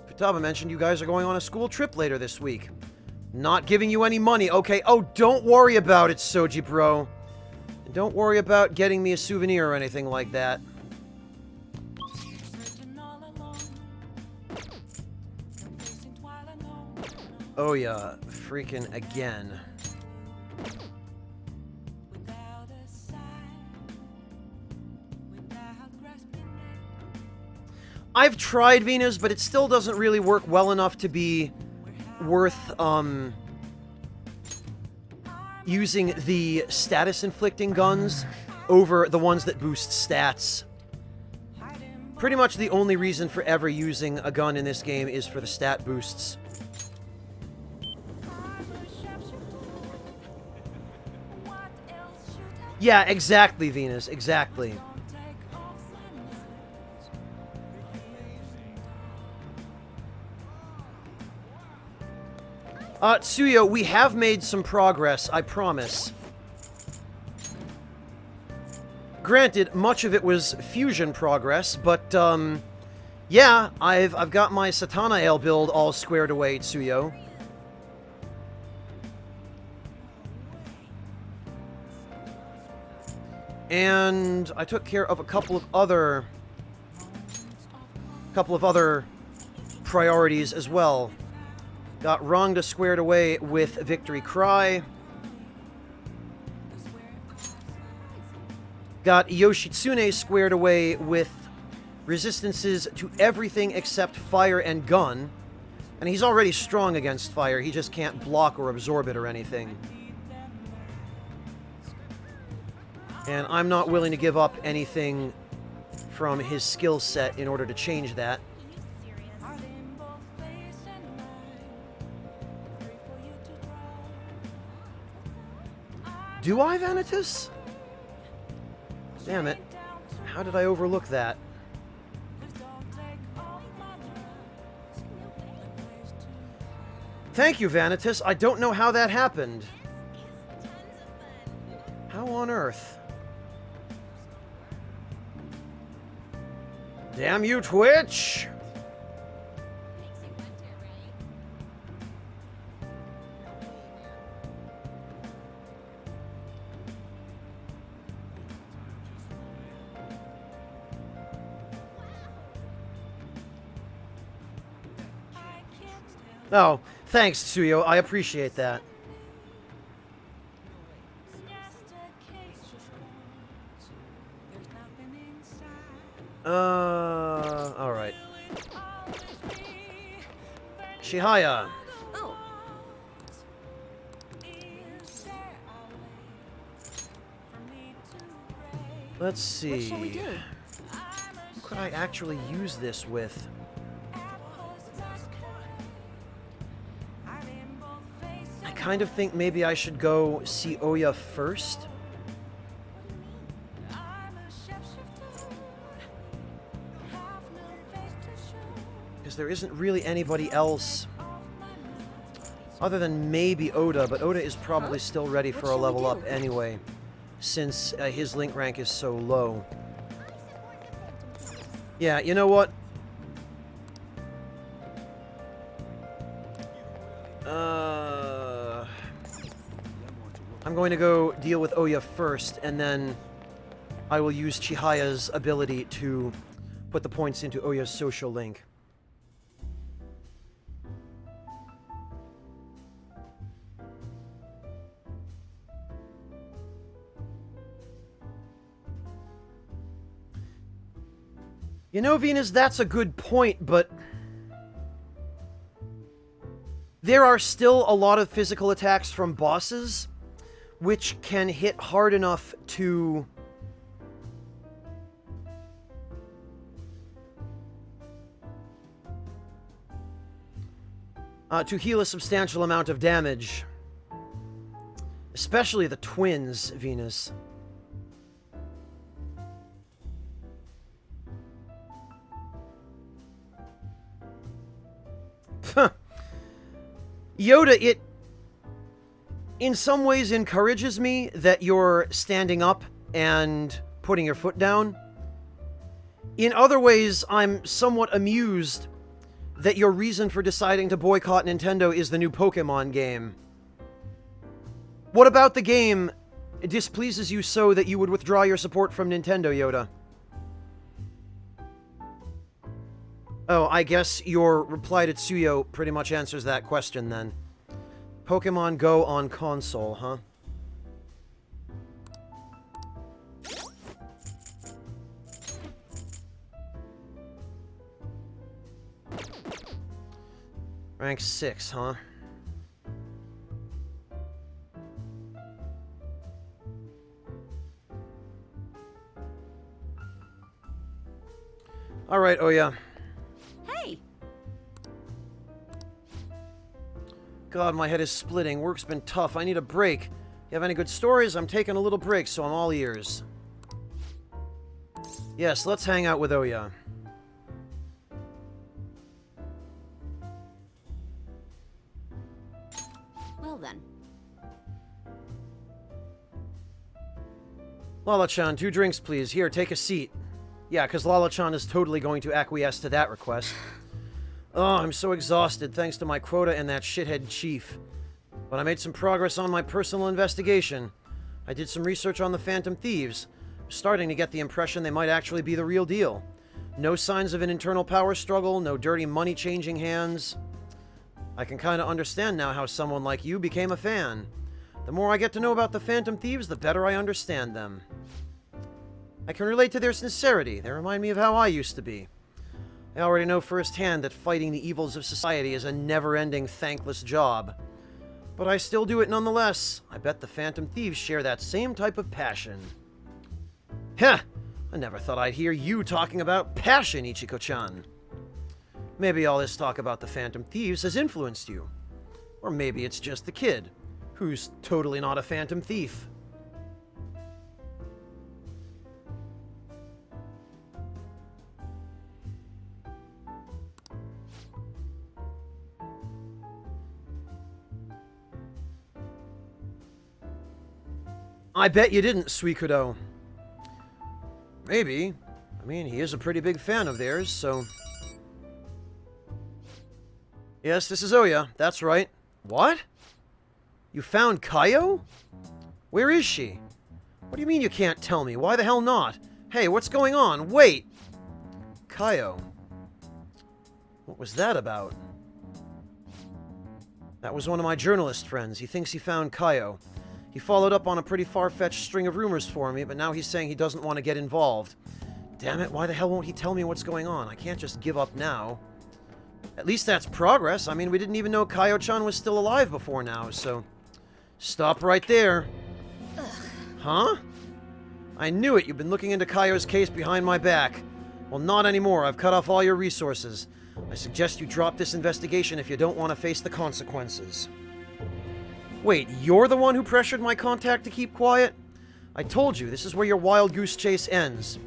Futaba mentioned you guys are going on a school trip later this week. Not giving you any money, okay? Oh, don't worry about it, Soji Bro. And don't worry about getting me a souvenir or anything like that. Oh yeah, freaking again. I've tried Venus, but it still doesn't really work well enough to be worth, using the status-inflicting guns over the ones that boost stats. Pretty much the only reason for ever using a gun in this game is for the stat boosts. Yeah, exactly, Venus, exactly. Tsuyo, we have made some progress, I promise. Granted, much of it was fusion progress, but, yeah, I've got my Satanael build all squared away, Tsuyo. And I took care of a couple of other priorities as well. Got Rangda squared away with Victory Cry. Got Yoshitsune squared away with resistances to everything except fire and gun. And he's already strong against fire, he just can't block or absorb it or anything. And I'm not willing to give up anything from his skill set in order to change that. Do I, Vanitas? Damn it. How did I overlook that? Thank you, Vanitas. I don't know how that happened. How on earth? Damn you, Twitch! Oh, thanks, Tsuyo. I appreciate that. Alright. Chihaya. Oh. Let's see. What shall we do? Who could I actually use this with? I kind of think maybe I should go see Oya first. Because there isn't really anybody else other than maybe Oda, but Oda is probably still ready for a level up anyway, since his link rank is so low. Yeah, you know what? I'm going to go deal with Oya first, and then I will use Chihaya's ability to put the points into Oya's social link. You know, Venus, that's a good point, but there are still a lot of physical attacks from bosses which can hit hard enough to heal a substantial amount of damage. Especially the twins, Venus. Yoda, it in some ways encourages me that you're standing up and putting your foot down. In other ways, I'm somewhat amused that your reason for deciding to boycott Nintendo is the new Pokemon game. What about the game displeases you so that you would withdraw your support from Nintendo, Yoda? Oh, I guess your reply to Tsuyo pretty much answers that question then. Pokemon Go on console, huh? Rank 6, huh? Alright, Oya. Hey! God, my head is splitting. Work's been tough. I need a break. You have any good stories? I'm taking a little break, so I'm all ears. Yes, let's hang out with Oya. Well then. Lala-chan, 2 drinks, please. Here, take a seat. Yeah, because Lala-chan is totally going to acquiesce to that request. Oh, I'm so exhausted thanks to my quota and that shithead chief. But I made some progress on my personal investigation. I did some research on the Phantom Thieves. I'm starting to get the impression they might actually be the real deal. No signs of an internal power struggle, no dirty money changing hands. I can kind of understand now how someone like you became a fan. The more I get to know about the Phantom Thieves, the better I understand them. I can relate to their sincerity. They remind me of how I used to be. I already know firsthand that fighting the evils of society is a never-ending, thankless job. But I still do it nonetheless. I bet the Phantom Thieves share that same type of passion. Heh! I never thought I'd hear you talking about passion, Ichiko-chan. Maybe all this talk about the Phantom Thieves has influenced you. Or maybe it's just the kid, who's totally not a Phantom Thief. I bet you didn't, Suikudo. Maybe. I mean, he is a pretty big fan of theirs, so... Yes, this is Oya. That's right. What? You found Kaio? Where is she? What do you mean you can't tell me? Why the hell not? Hey, what's going on? Wait! Kaio. What was that about? That was one of my journalist friends. He thinks he found Kaio. He followed up on a pretty far-fetched string of rumors for me, but now he's saying he doesn't want to get involved. Damn it, why the hell won't he tell me what's going on? I can't just give up now. At least that's progress. I mean, we didn't even know Kaio-chan was still alive before now, so... Stop right there. Ugh. Huh? I knew it. You've been looking into Kaio's case behind my back. Well, not anymore. I've cut off all your resources. I suggest you drop this investigation if you don't want to face the consequences. Wait, you're the one who pressured my contact to keep quiet? I told you, this is where your wild goose chase ends.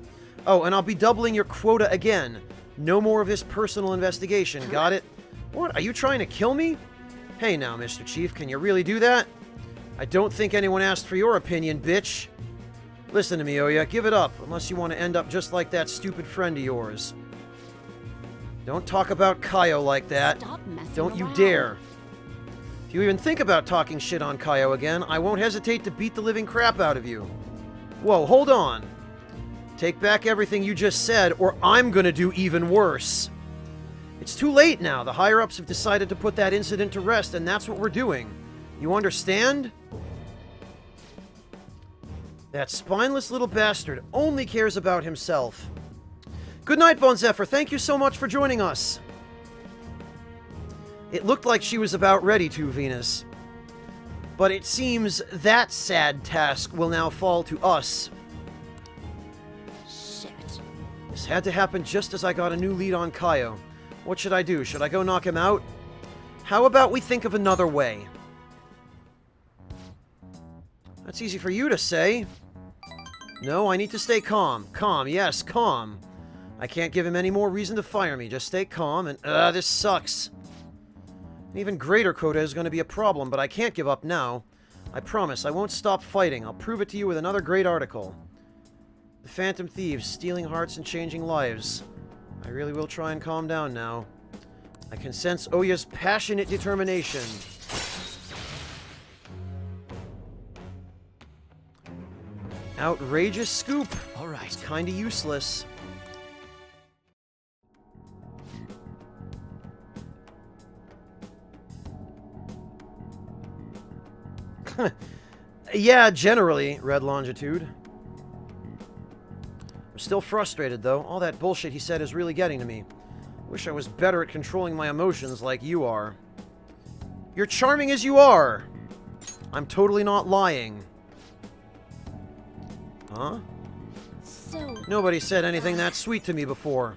Oh, and I'll be doubling your quota again. No more of this personal investigation, got it? What, are you trying to kill me? Hey now, Mr. Chief, can you really do that? I don't think anyone asked for your opinion, bitch. Listen to me, Oya, give it up, unless you want to end up just like that stupid friend of yours. Don't talk about Kaio like that. Don't you dare. If you even think about talking shit on Kaio again, I won't hesitate to beat the living crap out of you. Whoa, hold on. Take back everything you just said, or I'm gonna do even worse. It's too late now. The higher-ups have decided to put that incident to rest, and that's what we're doing. You understand? That spineless little bastard only cares about himself. Good night, Von Zephyr. Thank you so much for joining us. It looked like she was about ready to, Venus. But it seems that sad task will now fall to us. Shit. This had to happen just as I got a new lead on Kaio. What should I do? Should I go knock him out? How about we think of another way? That's easy for you to say. No, I need to stay calm. Calm, yes, calm. I can't give him any more reason to fire me. Just stay calm and... this sucks. An even greater quota is going to be a problem, but I can't give up now. I promise, I won't stop fighting. I'll prove it to you with another great article. The Phantom Thieves, stealing hearts and changing lives. I really will try and calm down now. I can sense Oya's passionate determination. Outrageous scoop. All right. It's kinda useless. Yeah, generally, Red Longitude. I'm still frustrated, though. All that bullshit he said is really getting to me. Wish I was better at controlling my emotions like you are. You're charming as you are! I'm totally not lying. Huh? So... Nobody said anything that sweet to me before.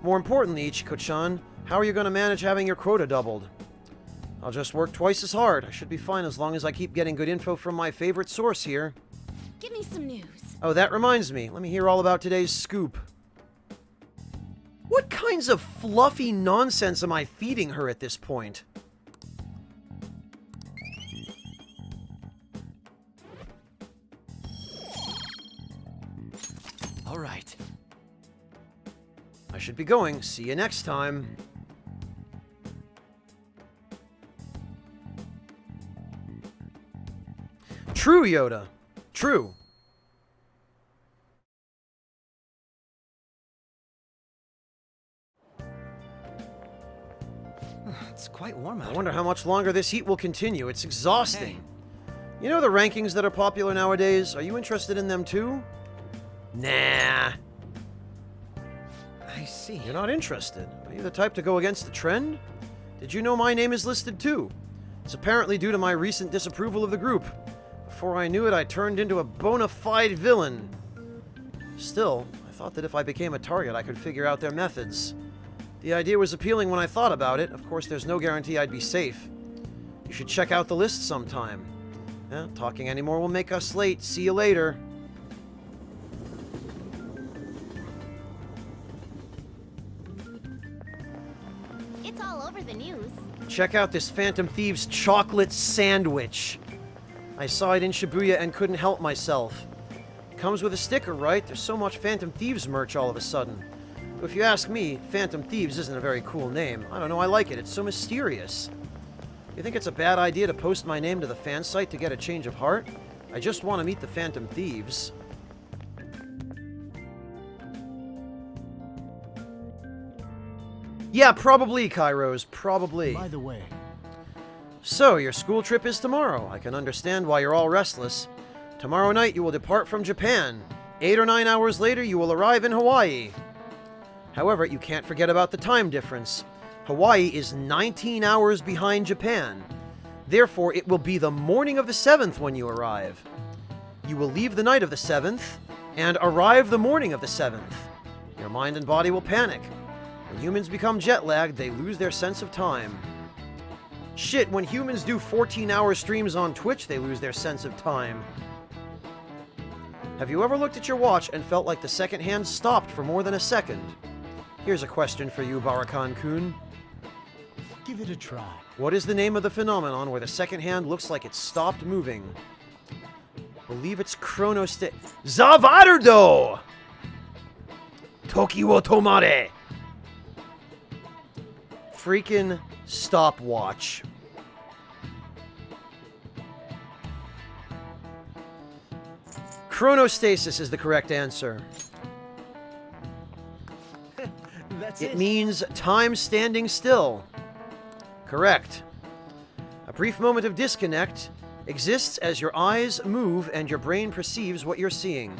More importantly, Ichiko-chan, how are you going to manage having your quota doubled? I'll just work twice as hard. I should be fine as long as I keep getting good info from my favorite source here. Give me some news. Oh, that reminds me. Let me hear all about today's scoop. What kinds of fluffy nonsense am I feeding her at this point? All right. I should be going. See you next time. True, Yoda. True. It's quite warm out. I wonder how much longer this heat will continue. It's exhausting. You know the rankings that are popular nowadays? Are you interested in them too? Nah. I see. You're not interested. Are you the type to go against the trend? Did you know my name is listed too? It's apparently due to my recent disapproval of the group. Before I knew it, I turned into a bona fide villain. Still, I thought that if I became a target, I could figure out their methods. The idea was appealing when I thought about it. Of course, there's no guarantee I'd be safe. You should check out the list sometime. Talking anymore will make us late. See you later. It's all over the news. Check out this Phantom Thieves chocolate sandwich. I saw it in Shibuya and couldn't help myself. It comes with a sticker, right? There's so much Phantom Thieves merch all of a sudden. But if you ask me, Phantom Thieves isn't a very cool name. I don't know, I like it. It's so mysterious. You think it's a bad idea to post my name to the fan site to get a change of heart? I just want to meet the Phantom Thieves. Yeah, probably, Kairos. Probably. By the way. So, your school trip is tomorrow. I can understand why you're all restless. Tomorrow night you will depart from Japan. 8 or 9 hours later you will arrive in Hawaii. However, you can't forget about the time difference. Hawaii is 19 hours behind Japan. Therefore, it will be the morning of the 7th when you arrive. You will leave the night of the 7th and arrive the morning of the 7th. Your mind and body will panic. When humans become jet-lagged, they lose their sense of time. Shit, when humans do 14-hour streams on Twitch, they lose their sense of time. Have you ever looked at your watch and felt like the second hand stopped for more than a second? Here's a question for you, Barakan-kun. Give it a try. What is the name of the phenomenon where the second hand looks like it stopped moving? Believe it's chronostat... Zavarudo! Toki wo tomare! Freaking stopwatch. Chronostasis is the correct answer. It means time standing still. Correct. A brief moment of disconnect exists as your eyes move and your brain perceives what you're seeing.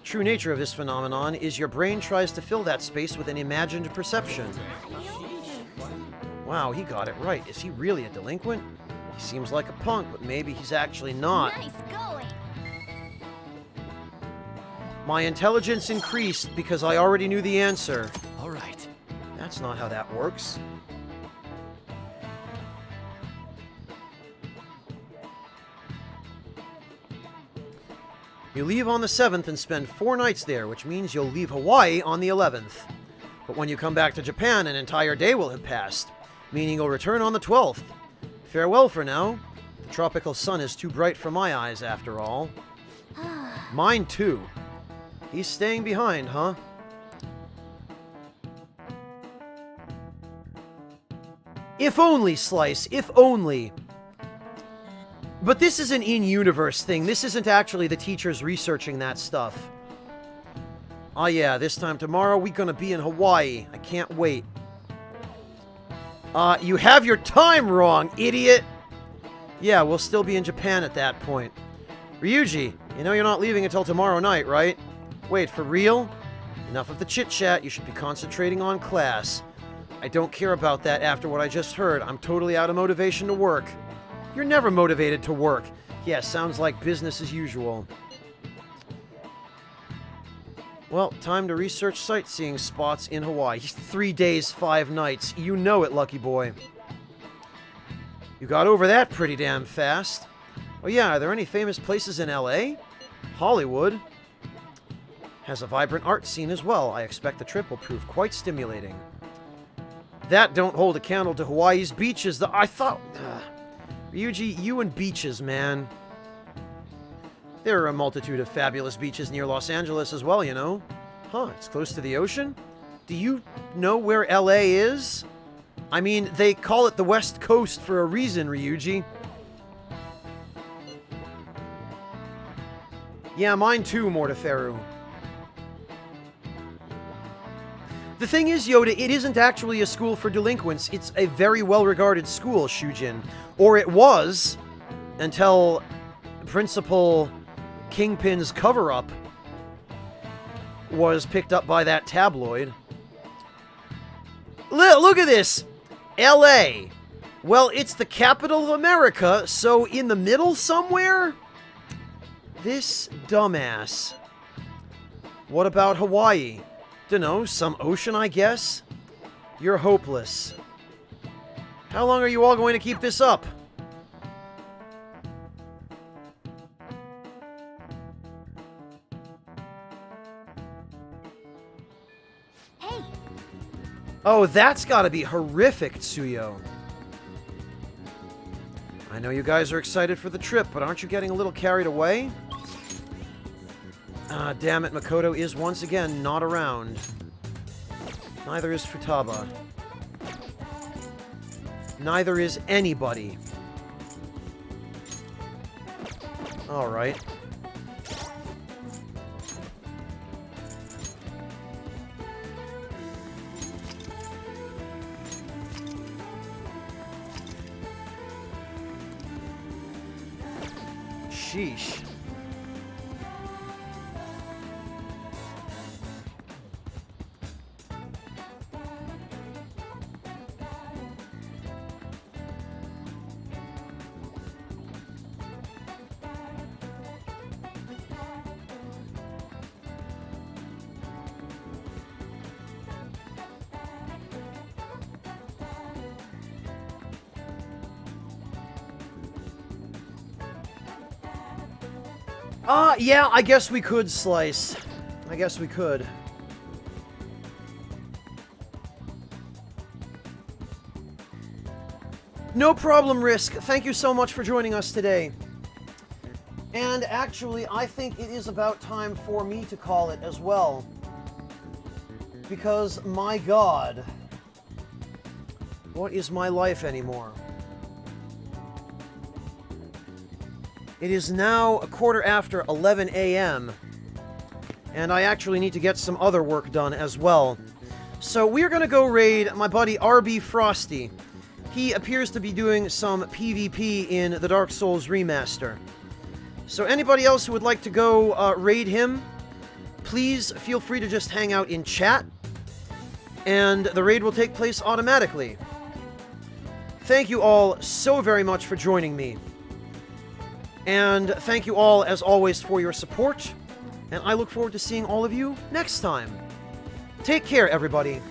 True nature of this phenomenon is your brain tries to fill that space with an imagined perception. Wow, he got it right. Is he really a delinquent? He seems like a punk, but maybe he's actually not. Nice going. My intelligence increased because I already knew the answer. All right. That's not how that works. You leave on the 7th and spend 4 nights there, which means you'll leave Hawaii on the 11th. But when you come back to Japan, an entire day will have passed, meaning you'll return on the 12th. Farewell for now. The tropical sun is too bright for my eyes, after all. Mine too. He's staying behind, huh? If only, Slice, if only. But this is an in-universe thing. This isn't actually the teachers researching that stuff. Oh yeah, this time tomorrow we're gonna be in Hawaii. I can't wait. You have your time wrong, idiot! Yeah, we'll still be in Japan at that point. Ryuji, you know you're not leaving until tomorrow night, right? Wait, for real? Enough of the chit-chat, you should be concentrating on class. I don't care about that after what I just heard. I'm totally out of motivation to work. You're never motivated to work. Yeah, sounds like business as usual. Well, time to research sightseeing spots in Hawaii. 3 days, 5 nights. You know it, lucky boy. You got over that pretty damn fast. Oh yeah, are there any famous places in LA? Hollywood has a vibrant art scene as well. I expect the trip will prove quite stimulating. That don't hold a candle to Hawaii's beaches. I thought... Ryuji, you and beaches, man. There are a multitude of fabulous beaches near Los Angeles as well, you know. Huh, it's close to the ocean? Do you know where LA is? I mean, they call it the West Coast for a reason, Ryuji. Yeah, mine too, Morteferu. The thing is, Yoda, it isn't actually a school for delinquents. It's a very well-regarded school, Shujin. Or it was, until Principal Kingpin's cover-up was picked up by that tabloid. Look at this! L.A. Well, it's the capital of America, so in the middle somewhere? This dumbass. What about Hawaii? Dunno, some ocean, I guess? You're hopeless. How long are you all going to keep this up? Hey! Oh, that's gotta be horrific, Tsuyo. I know you guys are excited for the trip, but aren't you getting a little carried away? Ah, damn it, Makoto is once again not around. Neither is Futaba. Neither is anybody. Alright. Sheesh. Yeah, I guess we could slice. I guess we could. No problem, Risk. Thank you so much for joining us today. And actually, I think it is about time for me to call it as well. Because, my God, what is my life anymore? It is now 11:15 a.m. And I actually need to get some other work done as well. So we're going to go raid my buddy RB Frosty. He appears to be doing some PvP in the Dark Souls remaster. So anybody else who would like to go raid him, please feel free to just hang out in chat. And the raid will take place automatically. Thank you all so very much for joining me. And thank you all, as always, for your support. And I look forward to seeing all of you next time. Take care, everybody.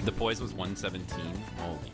The poise was 117. Holy